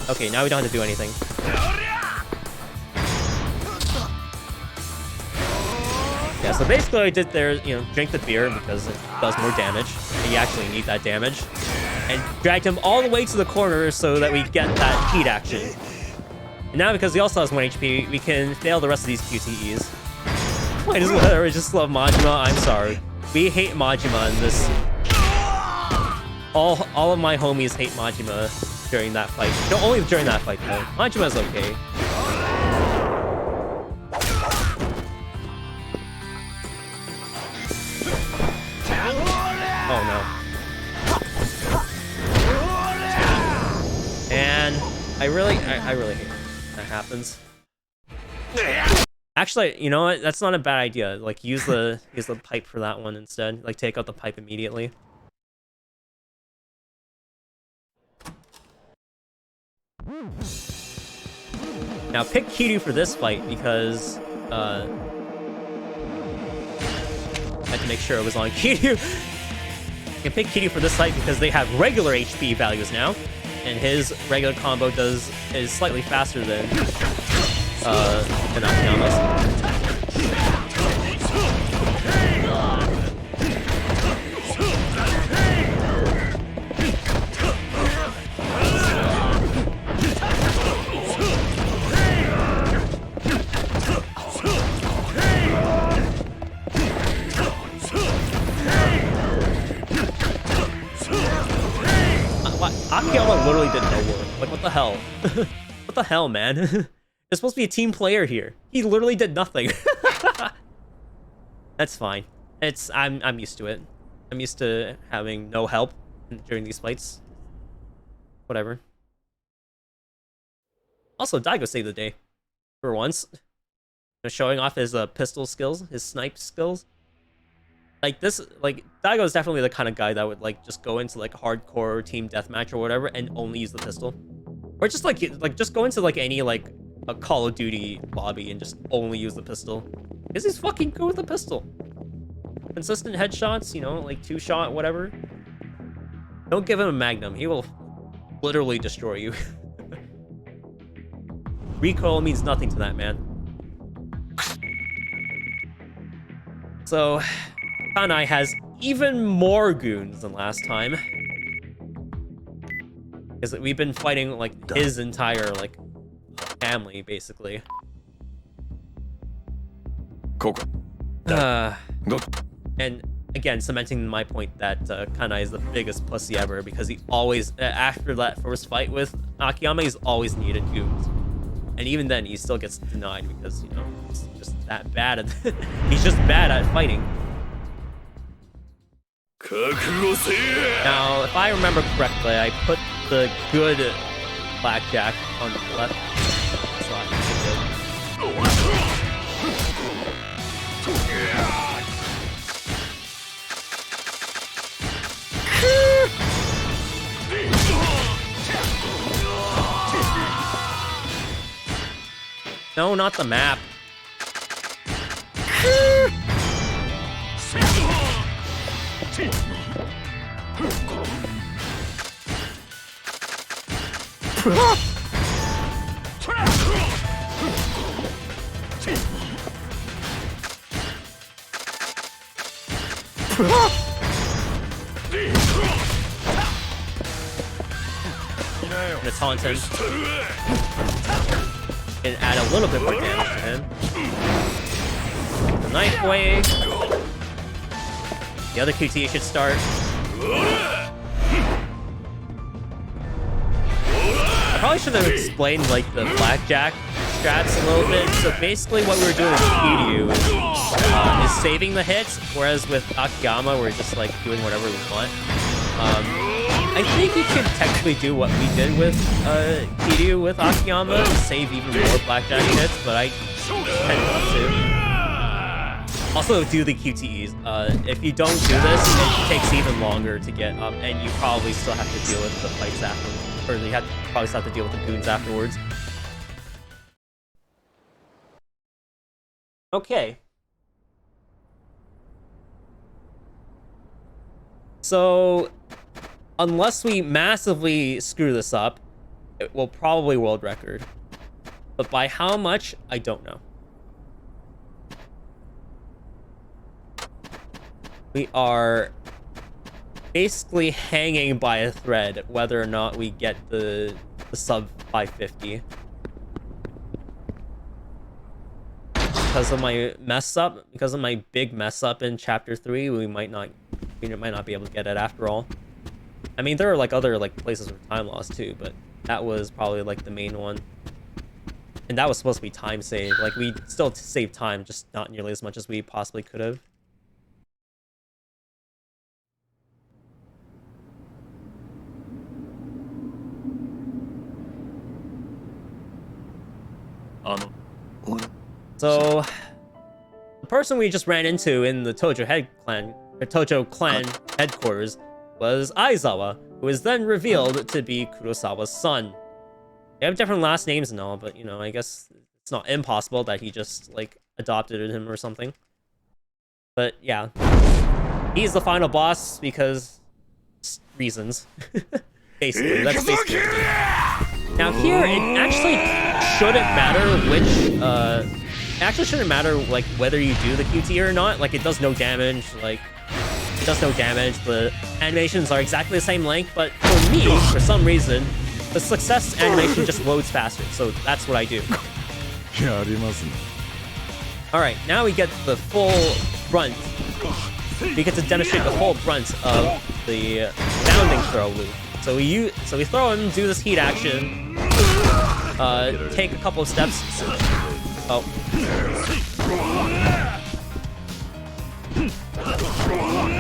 Speaker 1: Okay, now we don't have to do anything. Yeah, so basically I did there, you know, drink the beer because it does more damage. And you actually need that damage. And dragged him all the way to the corner so that we get that heat action. And now because he also has 1 HP, we can fail the rest of these QTEs. I just love Majima, I'm sorry. We hate Majima in this. All of my homies hate Majima during that fight. No, only during that fight though. Majima's okay. Oh no. And I really hate when that happens. Actually, you know what? That's not a bad idea. Like use the pipe for that one instead. Like take out the pipe immediately. Now pick Kiryu for this fight because I had to make sure it was on Kiryu. You can pick Kiryu for this fight because they have regular HP values now, and his regular combo is slightly faster than Akiyama's. Akiyama literally did no work. Like, what the hell? What the hell, man? There's supposed to be a team player here. He literally did nothing. That's fine. I'm used to it. I'm used to having no help during these fights. Whatever. Also, Daigo saved the day. For once. Showing off his pistol skills, his snipe skills. Like this, like Daigo is definitely the kind of guy that would like just go into like hardcore team deathmatch or whatever and only use the pistol, or just like just go into like any like a Call of Duty lobby and just only use the pistol. Because he's fucking good with the pistol. Consistent headshots, you know, like 2-shot, whatever. Don't give him a magnum; he will literally destroy you. Recoil means nothing to that man. So. Kanai has even more goons than last time. Because we've been fighting like his entire like family basically. And again, cementing my point that Kanai is the biggest pussy ever because he always, after that first fight with Akiyama, he's always needed goons. And even then, he still gets denied because, you know, he's just that bad at he's just bad at fighting. Now, if I remember correctly, I put the good blackjack on the left side. No, not the map. I'm gonna taunt him and add a little bit more damage to him. The knife wave. The other QTE should start. I probably should have explained like the blackjack strats a little bit. So basically what we were doing with Kiryu is saving the hits, whereas with Akiyama we're just like doing whatever we want. I think you could technically do what we did with Kiryu with Akiyama, save even more blackjack hits, but I tend not to. Also, do the QTEs. If you don't do this, it takes even longer to get up, and you probably still have to deal with the fights afterwards, or you probably still have to deal with the goons afterwards. Okay. So, unless we massively screw this up, it will probably world record. But by how much, I don't know. We are basically hanging by a thread whether or not we get the sub 550. Because of my mess up, because of my big mess up in chapter 3, we might not be able to get it after all. I mean, there are like other like places for time loss too, but that was probably like the main one. And that was supposed to be time saved. Like we still saved time, just not nearly as much as we possibly could have. So, the person we just ran into in the Tojo clan headquarters was Aizawa, who was then revealed to be Kurosawa's son. They have different last names and all, but you know, I guess it's not impossible that he just like adopted him or something. But yeah, he's the final boss because reasons. Basically, that's basically it. Now here, it actually shouldn't matter which, it actually shouldn't matter, like, whether you do the QT or not. Like, it does no damage, like, it does no damage. The animations are exactly the same length, but for me, for some reason, the success animation just loads faster, so that's what I do. Alright, now we get the full brunt. We get to demonstrate the full brunt of the bounding throw loop. So we throw him, do this heat action, take a couple of steps. Oh.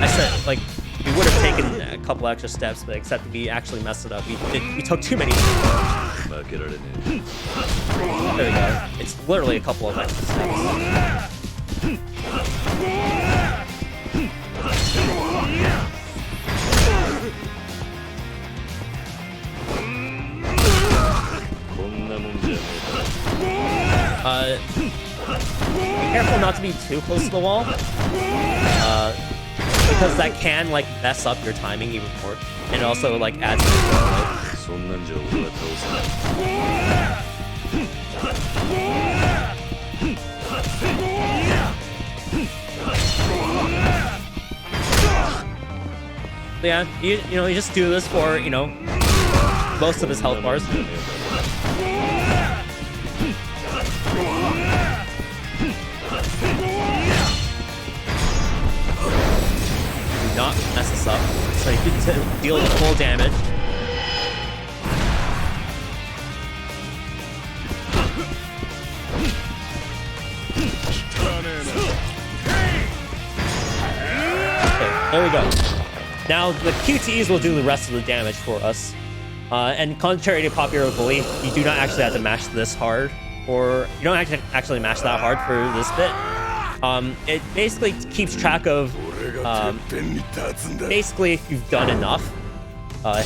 Speaker 1: I said, like, we would have taken a couple extra steps, but except we actually messed it up. We took too many. There we go. It's literally a couple of extra steps. Be careful not to be too close to the wall, because that can like mess up your timing even more, and also like adds to the yeah, you know, you just do this for, you know, most of his health bars. Do not mess this up. So you can deal the full damage. Okay, there we go. Now the QTEs will do the rest of the damage for us. And contrary to popular belief, you do not actually have to mash this hard, or you don't actually mash that hard for this bit. It basically keeps track of basically if you've done enough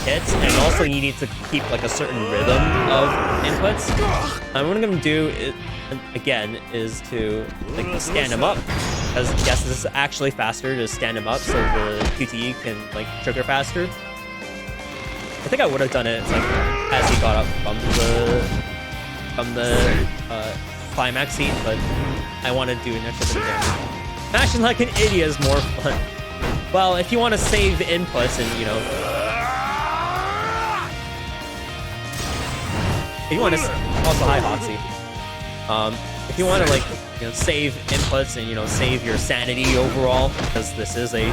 Speaker 1: hits, and also you need to keep like a certain rhythm of inputs. And what I'm going to do again is to like stand him up, because yes, this is actually faster to stand him up so the QTE can like trigger faster. I think I would have done it like as he got up from the climax scene, but I want to do an extra bit of damage. Mashing like an idiot is more fun. Well, if you want to save inputs and, you know, if you want to also hi Hoxie. If you want to like, you know, save inputs and, you know, save your sanity overall, because this is a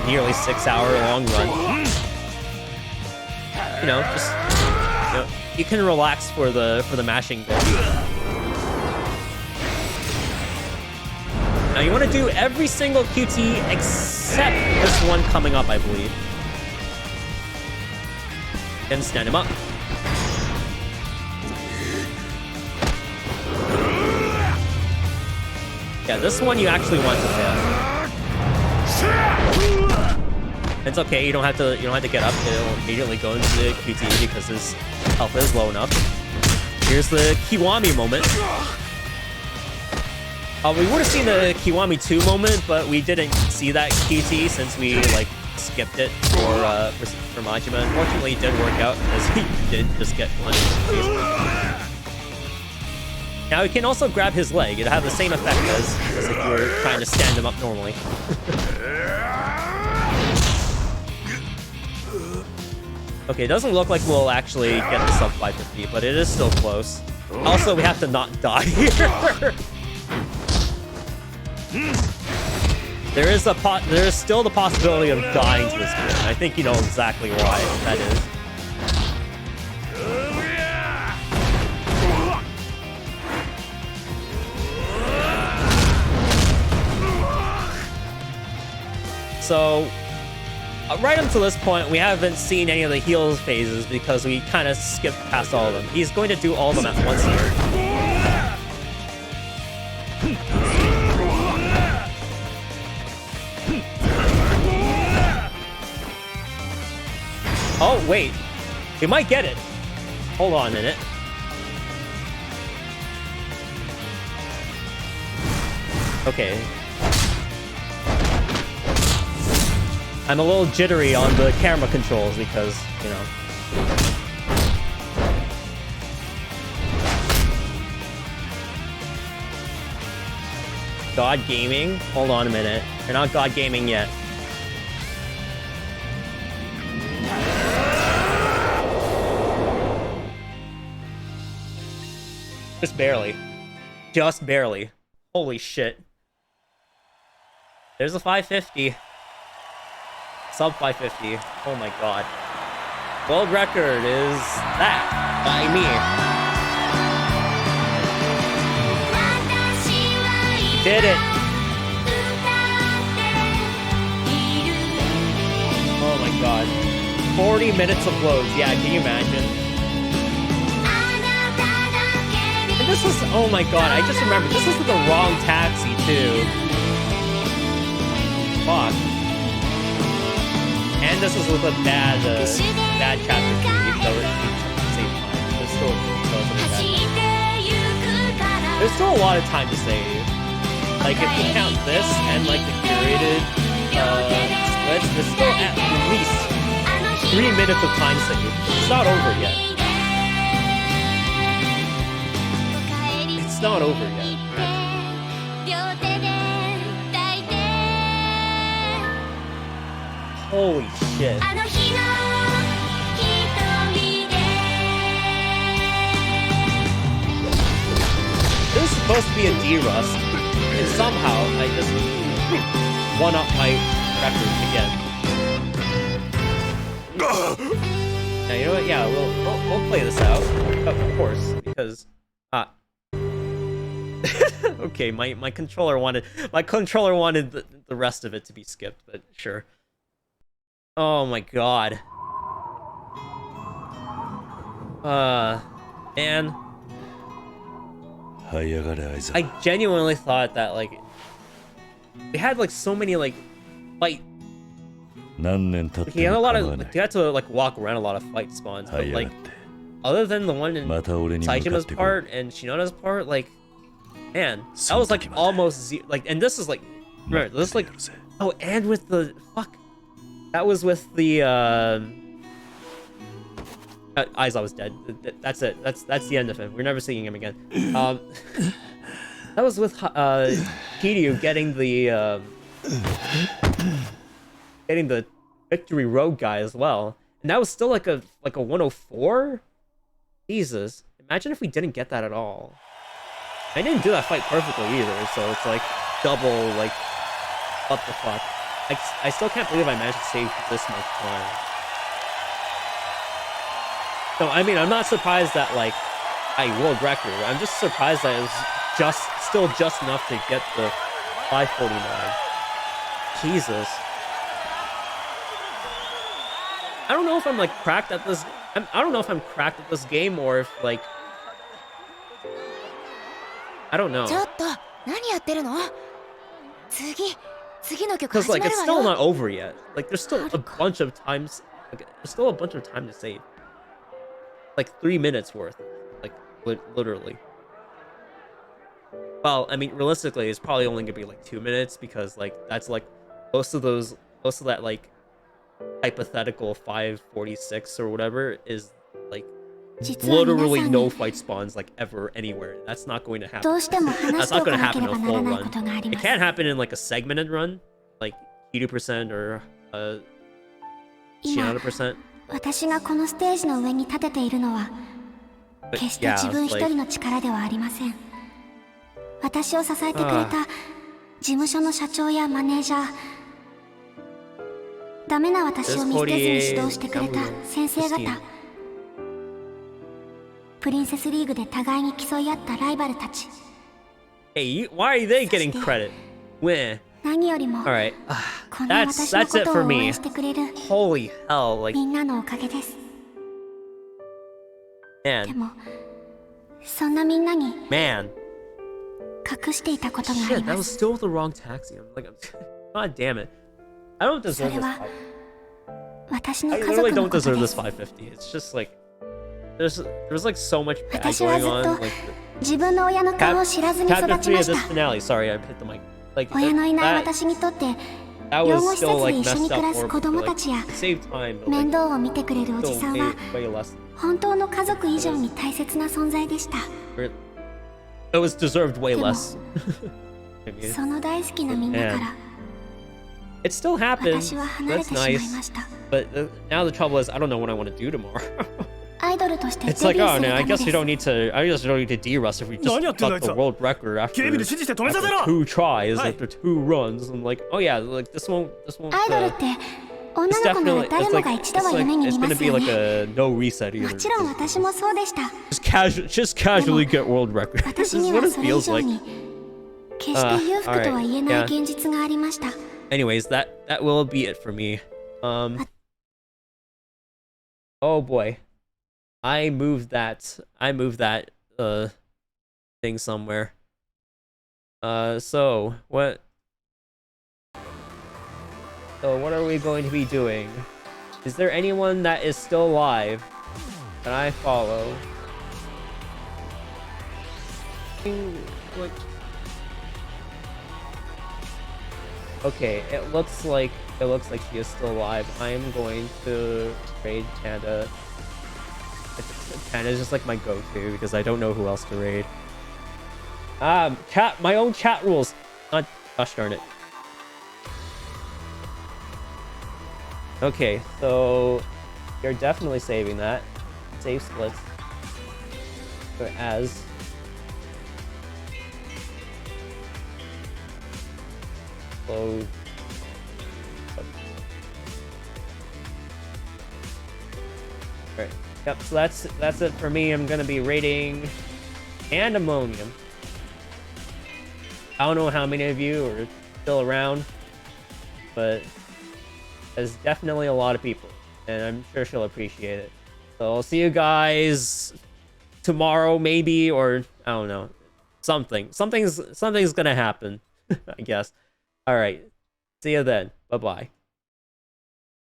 Speaker 1: nearly 6-hour long run. You know, just, you know, you can relax for the mashing bit. Now you want to do every single QT except this one coming up, I believe. And stand him up. Yeah, this one you actually want to fail. It's okay, you don't have to get up. It'll immediately go into the QT because his health is low enough. Here's the Kiwami moment. We would have seen the Kiwami 2 moment, but we didn't see that QT since we like skipped it for Majima. Unfortunately, it did work out as he did just get punched in the face. Now he can also grab his leg. It'll have the same effect as if you were trying to stand him up normally. Okay, it doesn't look like we'll actually get the sub 550, but it is still close. Also, we have to not die here. There is still the possibility of dying to this game. I think you know exactly why that is. So, right up to this point, we haven't seen any of the heal phases because we kind of skipped past all of them. He's going to do all of them at once here. Oh, wait. We might get it. Hold on a minute. Okay. I'm a little jittery on the camera controls because, you know. God Gaming? Hold on a minute. You're not God Gaming yet. Just barely. Just barely. Holy shit. There's a 550. Sub 550. Oh my god. World record is that by me. Did it. Oh my god. 40 minutes of loads. Yeah, can you imagine? And this is, oh my god, I just remembered, this is with the wrong taxi too. Fuck. And this is with a bad chapter 3, so at the same time. There's still there's still a lot of time to save. Like, if you count this and, like, the curated splits, there's still at least 3 minutes of time saved. It's not over yet. It's not over yet. Holy shit. This is supposed to be a D-Rust. And somehow I just one up my record again. Now, you know what? Yeah, we'll play this out, of course, because okay, my controller wanted the rest of it to be skipped, but sure. Oh my god. Man, I genuinely thought that like they had like so many like fight. He had a lot of like, you had to like walk around a lot of fight spawns, but like other than the one in Saijima's part and Shinoda's part, like man, that was like almost like, and this is like remember this is like and with the that was with the Aizawa's dead. That's it. That's the end of him. We're never seeing him again. That was with Kiryu getting the Victory Road guy as well, and that was still like a 104. Jesus, imagine if we didn't get that at all. I didn't do that fight perfectly either, so it's like double like what the fuck. I still can't believe I managed to save this much time. No, I mean, I'm not surprised that, like, I world record. I'm just surprised that it was still just enough to get the 549. Jesus. I don't know if I'm, like, cracked at this... I don't know if I'm cracked at this game or if, like... I don't know. Because, like, it's still not over yet. Like, there's still a bunch of times... Like, there's still a bunch of time to save. Like 3 minutes worth, like literally. Well, I mean, realistically, it's probably only gonna be like 2 minutes because like that's like most of that like hypothetical 546 or whatever is like literally no fight spawns like ever anywhere. That's not going to happen. That's not going to happen in a full run. It can't happen in like a segmented run, like 80% or 100%.
Speaker 7: 私がこのステージの上に立てているのは決して自分一人の力ではありません。私を支えてくれた事務所の社長やマネージャー、ダメな私を見捨てずに指導してくれた先生方、プリンセスリーグで互いに競い合ったライバルたち。
Speaker 1: Hey, why are they getting credit? When?
Speaker 7: 何よりも
Speaker 1: Alright,
Speaker 7: こんな私のことを応援してくれる
Speaker 1: Holy hell, like
Speaker 7: みんなのおかげです。
Speaker 1: Man.
Speaker 7: でもそんなみんなに
Speaker 1: Man.
Speaker 7: 隠していたことがあ
Speaker 1: Shit,
Speaker 7: り
Speaker 1: that
Speaker 7: ま
Speaker 1: was
Speaker 7: す。
Speaker 1: still the wrong taxi. I'm like, God damn it. I don't
Speaker 7: そ
Speaker 1: deserve
Speaker 7: れ
Speaker 1: this.
Speaker 7: は私の
Speaker 1: I
Speaker 7: 家
Speaker 1: literally
Speaker 7: 族の
Speaker 1: don't
Speaker 7: こと
Speaker 1: deserve
Speaker 7: で
Speaker 1: this
Speaker 7: す。
Speaker 1: 550. It's just like there's like so much bad
Speaker 7: 私は
Speaker 1: going
Speaker 7: ずっ
Speaker 1: on.
Speaker 7: と
Speaker 1: Like
Speaker 7: 自分の親の顔を知らずに育
Speaker 1: Chapter
Speaker 7: ち
Speaker 1: 3
Speaker 7: ま
Speaker 1: of
Speaker 7: し
Speaker 1: this
Speaker 7: た。
Speaker 1: finale. Sorry, I hit the mic. Like
Speaker 7: 親のいない
Speaker 1: that
Speaker 7: 私にとって
Speaker 1: was
Speaker 7: 養護施
Speaker 1: still
Speaker 7: 設で
Speaker 1: like
Speaker 7: 一緒
Speaker 1: messed
Speaker 7: に
Speaker 1: up
Speaker 7: 暮らす
Speaker 1: or
Speaker 7: 子供
Speaker 1: like
Speaker 7: たちや
Speaker 1: it saved time, but
Speaker 7: 面
Speaker 1: like
Speaker 7: 倒を見てくれるおじ
Speaker 1: still
Speaker 7: さんは
Speaker 1: way less.
Speaker 7: 本当の家族以上に大切な存在でした。
Speaker 1: It was deserved way
Speaker 7: でも
Speaker 1: less. I mean,
Speaker 7: その大好きなみんなから
Speaker 1: it still happened.
Speaker 7: 私は離れ
Speaker 1: That's
Speaker 7: てしまい
Speaker 1: nice.
Speaker 7: ました。
Speaker 1: But now the trouble is, I don't know what I want to do tomorrow.
Speaker 7: アイドルとしてデ
Speaker 1: It's
Speaker 7: ビ
Speaker 1: like,
Speaker 7: ュー
Speaker 1: oh
Speaker 7: する
Speaker 1: no,
Speaker 7: た
Speaker 1: I
Speaker 7: めで
Speaker 1: guess we
Speaker 7: す。
Speaker 1: don't need to. I guess we don't need to de-rust if we just got the world record after 2 tries, after 2 runs. I'm like, oh yeah, like this won't.
Speaker 7: アイドルって女
Speaker 1: It's
Speaker 7: の子な
Speaker 1: definitely.
Speaker 7: ら誰
Speaker 1: It's
Speaker 7: も
Speaker 1: like.
Speaker 7: が一度は
Speaker 1: It's
Speaker 7: 夢
Speaker 1: like.
Speaker 7: に
Speaker 1: It's
Speaker 7: 見ま
Speaker 1: gonna
Speaker 7: す
Speaker 1: be
Speaker 7: よ
Speaker 1: like
Speaker 7: ね。
Speaker 1: a no reset either.
Speaker 7: もちろん私もそうでした。
Speaker 1: Just casually get world record. This
Speaker 7: 私
Speaker 1: is
Speaker 7: に
Speaker 1: what
Speaker 7: は
Speaker 1: it
Speaker 7: それ以
Speaker 1: feels
Speaker 7: 上
Speaker 1: like.
Speaker 7: に決して裕福とは言えない現実がありました。
Speaker 1: Anyways, that will be it for me. Oh boy, I moved that thing somewhere. So what are we going to be doing? Is there anyone that is still alive that I follow? What? Okay, it looks like she is still alive. I am going to raid Panda. Panda is just like my go-to because I don't know who else to raid. My own chat rules. Gosh darn it. Okay, so you're definitely saving that. Save splits. So as Close. Alright. Yep, so that's it for me. I'm gonna be rating Pandemonium. I don't know how many of you are still around, but there's definitely a lot of people, and I'm sure she'll appreciate it. So I'll see you guys tomorrow, maybe, or I don't know. Something's gonna happen, I guess. All right. See you then. Bye-bye.